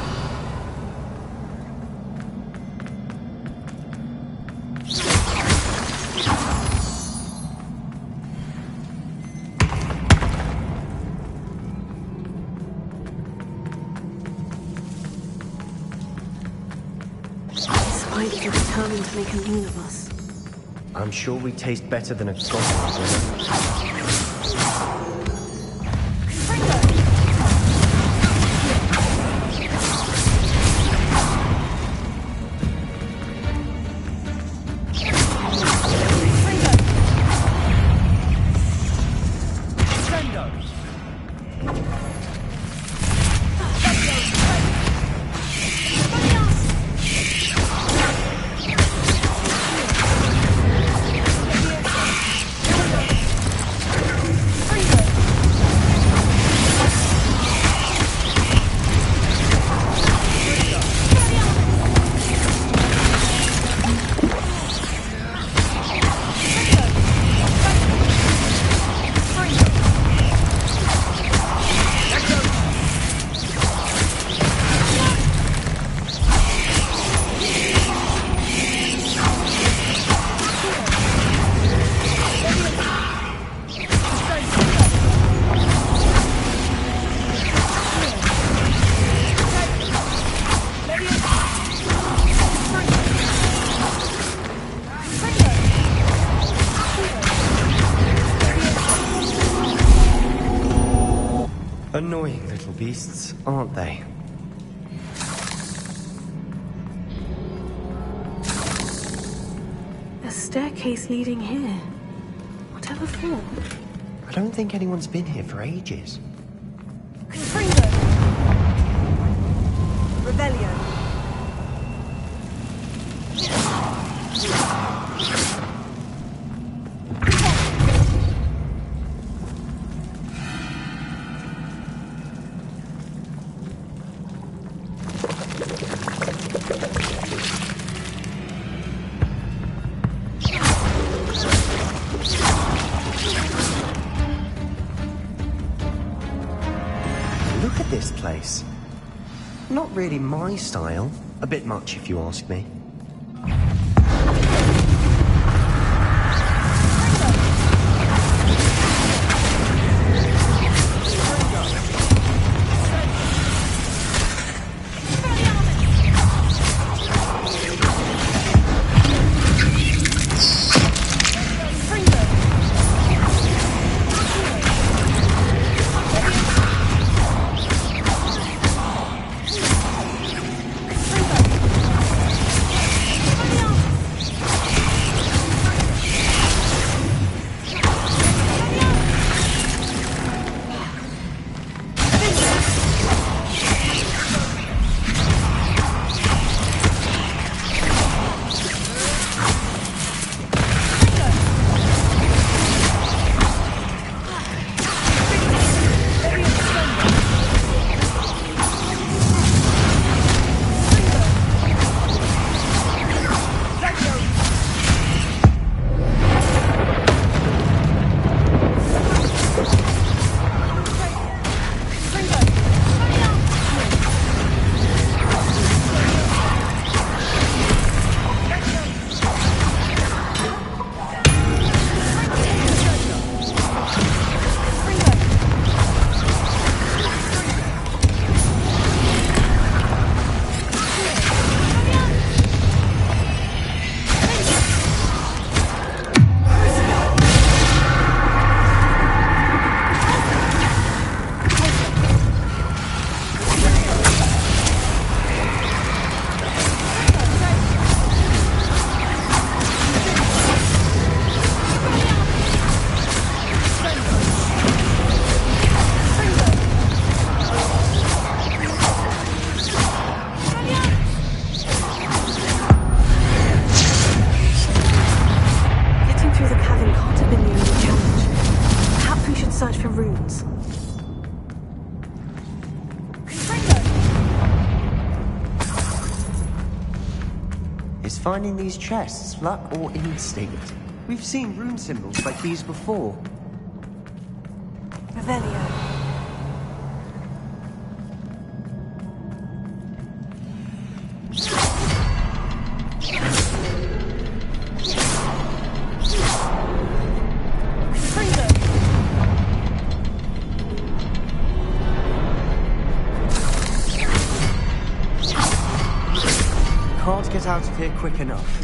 Spiders are determined to make a meal of us. I'm sure we taste better than a goblin. Annoying little beasts, aren't they? A staircase leading here. Whatever for? I don't think anyone's been here for ages. Revelio. Look at this place. Not really my style. A bit much, if you ask me. Search for runes. finding these chests luck or instinct? We've seen rune symbols like these before. Revelio. Can't get out of here quick enough.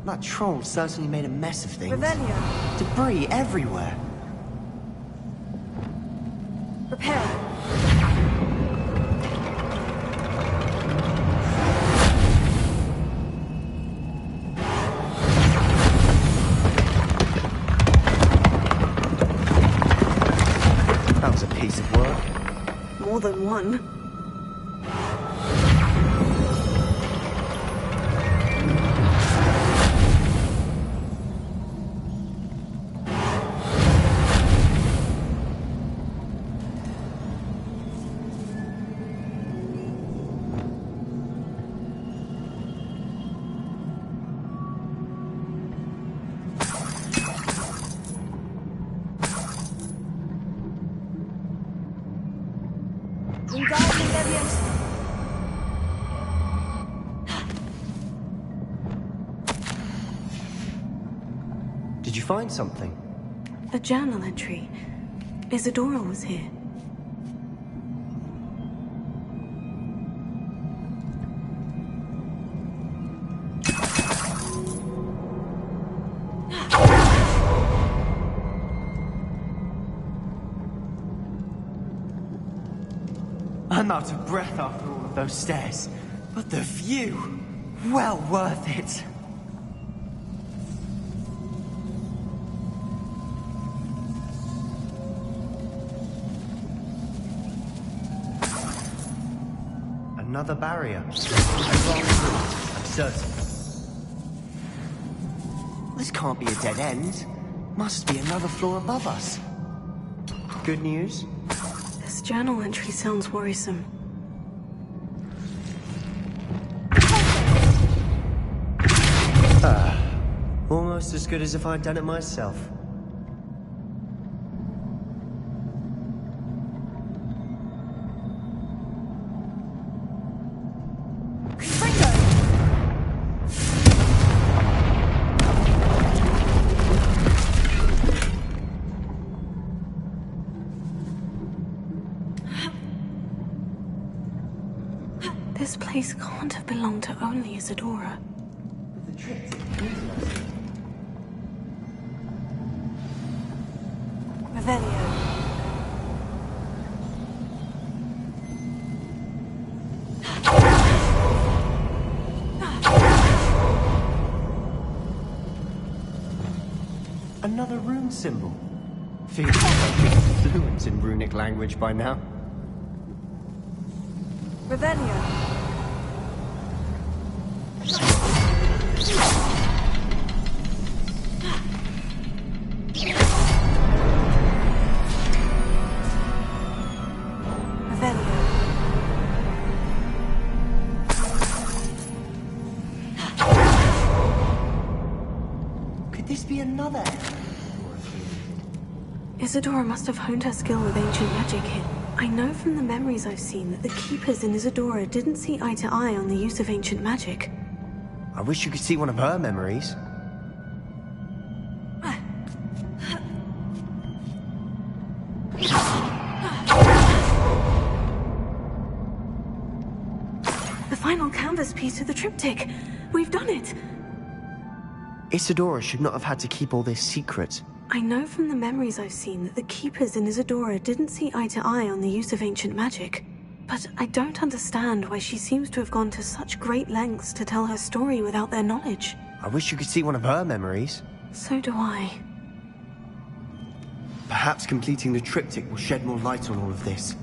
That troll certainly made a mess of things. Revelio. Debris everywhere. Prepare. That was a piece of work. More than one. Did you find something? A journal entry. Isadora was here. I'm out of breath after all of those stairs. But the view! Well worth it! Another barrier. I'm certain. This can't be a dead end. Must be another floor above us. Good news? This journal entry sounds worrisome. Almost as good as if I'd done it myself. This place can't have belonged to only Isadora. The trick Revelio. Another rune symbol. Feels like I'm fluent in runic language by now. Revelio. Could this be another? Isadora must have honed her skill with ancient magic here. I know from the memories I've seen that the Keepers in Isadora didn't see eye to eye on the use of ancient magic. I wish you could see one of her memories. The final canvas piece of the triptych. We've done it. Isadora should not have had to keep all this secret. I know from the memories I've seen that the Keepers in Isadora didn't see eye to eye on the use of ancient magic. But I don't understand why she seems to have gone to such great lengths to tell her story without their knowledge. I wish you could see one of her memories. So do I. Perhaps completing the triptych will shed more light on all of this.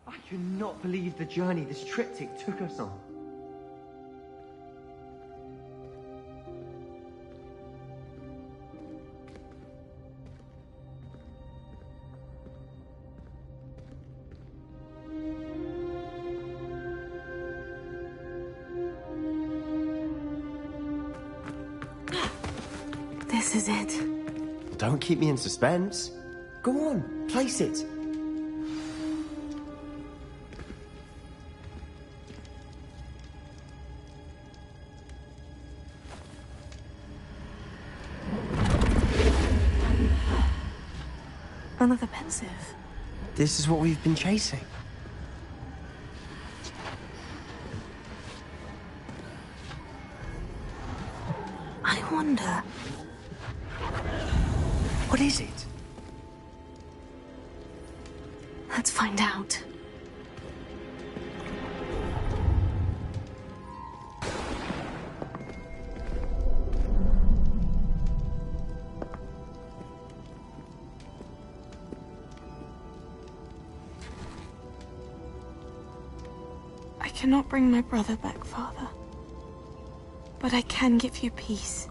I cannot believe the journey this triptych took us on. This is it. Don't keep me in suspense. Go on, place it. Another pensive. This is what we've been chasing. I wonder... What is it? Let's find out. I cannot bring my brother back, Father. But I can give you peace.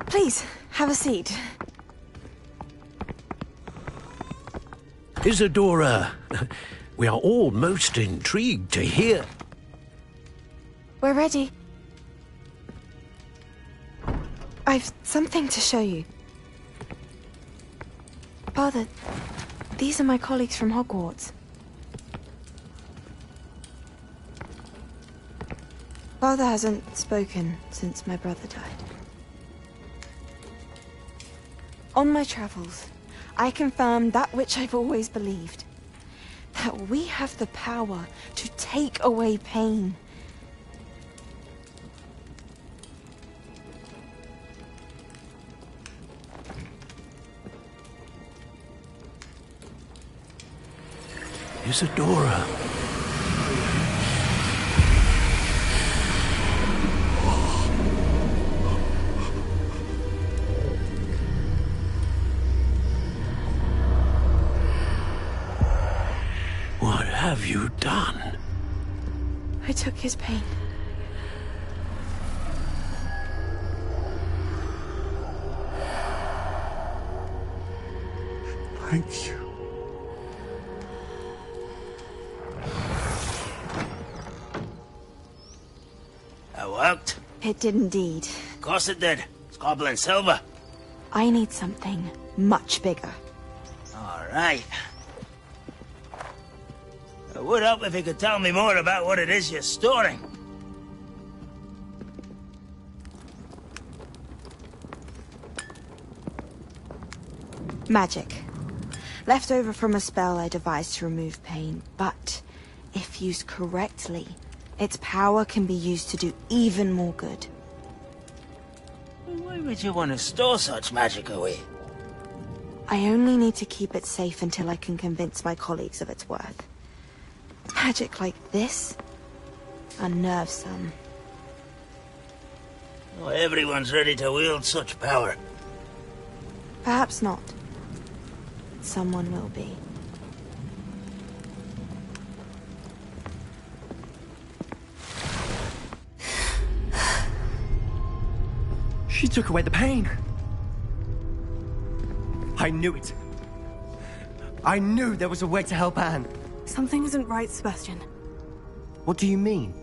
Please, have a seat. Isadora, we are all most intrigued to hear. We're ready. I've something to show you. Father, these are my colleagues from Hogwarts. Father hasn't spoken since my brother died. On my travels, I confirmed that which I've always believed. That we have the power to take away pain. Isadora. What have you done? I took his pain. Thank you. That worked? It did indeed. Of course it did. It's goblin silver. I need something much bigger. All right. It would help if you could tell me more about what it is you're storing. Magic. Left over from a spell I devised to remove pain, but if used correctly, its power can be used to do even more good. Why would you want to store such magic away? I only need to keep it safe until I can convince my colleagues of its worth. Magic like this unnerves some. Not everyone's ready to wield such power. Perhaps not. Someone will be. She took away the pain. I knew it. I knew there was a way to help Anne. Something isn't right, Sebastian. What do you mean?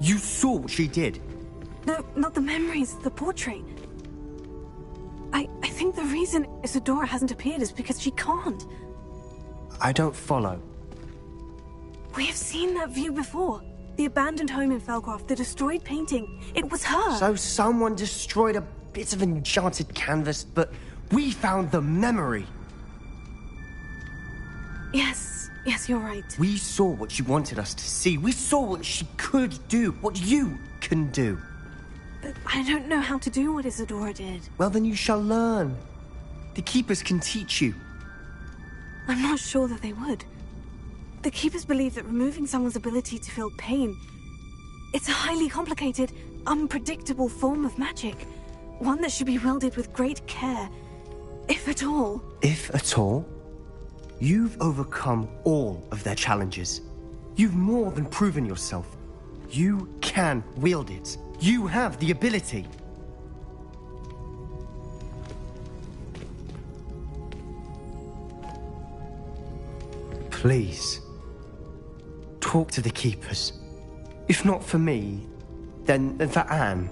You saw what she did. No, not the memories, the portrait. I think the reason Isadora hasn't appeared is because she can't. I don't follow. We have seen that view before. The abandoned home in Felcroft, the destroyed painting. It was her. So someone destroyed a bit of enchanted canvas, but we found the memory. Yes, you're right. We saw what she wanted us to see. We saw what she could do, what you can do. But I don't know how to do what Isadora did. Well, then you shall learn. The Keepers can teach you. I'm not sure that they would. The Keepers believe that removing someone's ability to feel pain, it's a highly complicated, unpredictable form of magic. One that should be wielded with great care, if at all. If at all? You've overcome all of their challenges. You've more than proven yourself. You can wield it. You have the ability. Please, talk to the Keepers. If not for me, then for Anne.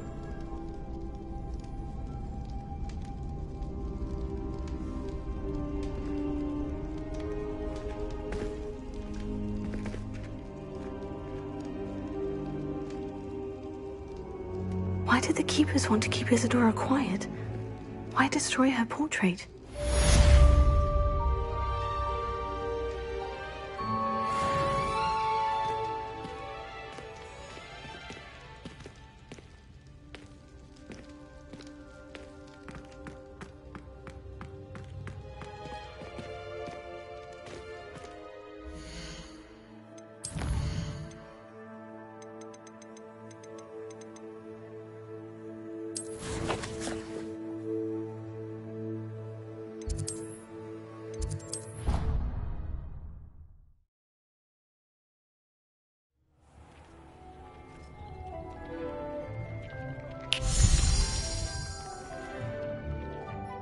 Why did the Keepers want to keep Isadora quiet? Why destroy her portrait?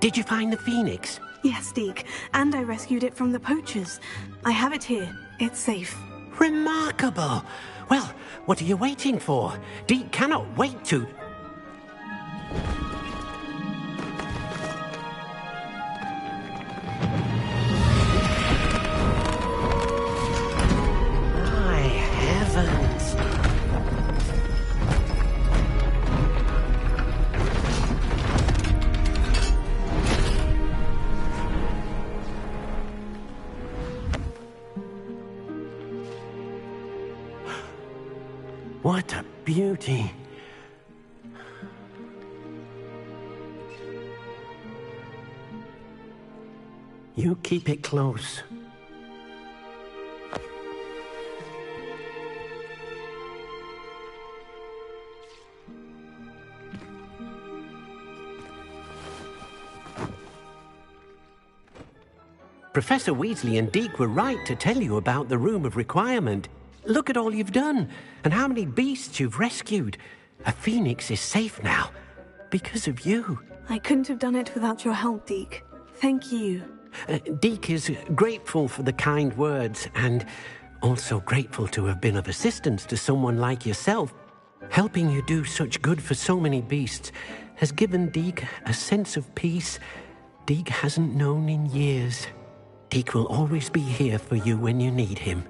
Did you find the phoenix? Yes, Deke, and I rescued it from the poachers. I have it here. It's safe. Remarkable! Well, what are you waiting for? Deke cannot wait to... My heavens! What a beauty. You keep it close. Professor Weasley and Deke were right to tell you about the Room of Requirement. Look at all you've done, and how many beasts you've rescued. A phoenix is safe now, because of you. I couldn't have done it without your help, Deke. Thank you. Deke is grateful for the kind words, and also grateful to have been of assistance to someone like yourself. Helping you do such good for so many beasts has given Deke a sense of peace Deke hasn't known in years. Deke will always be here for you when you need him.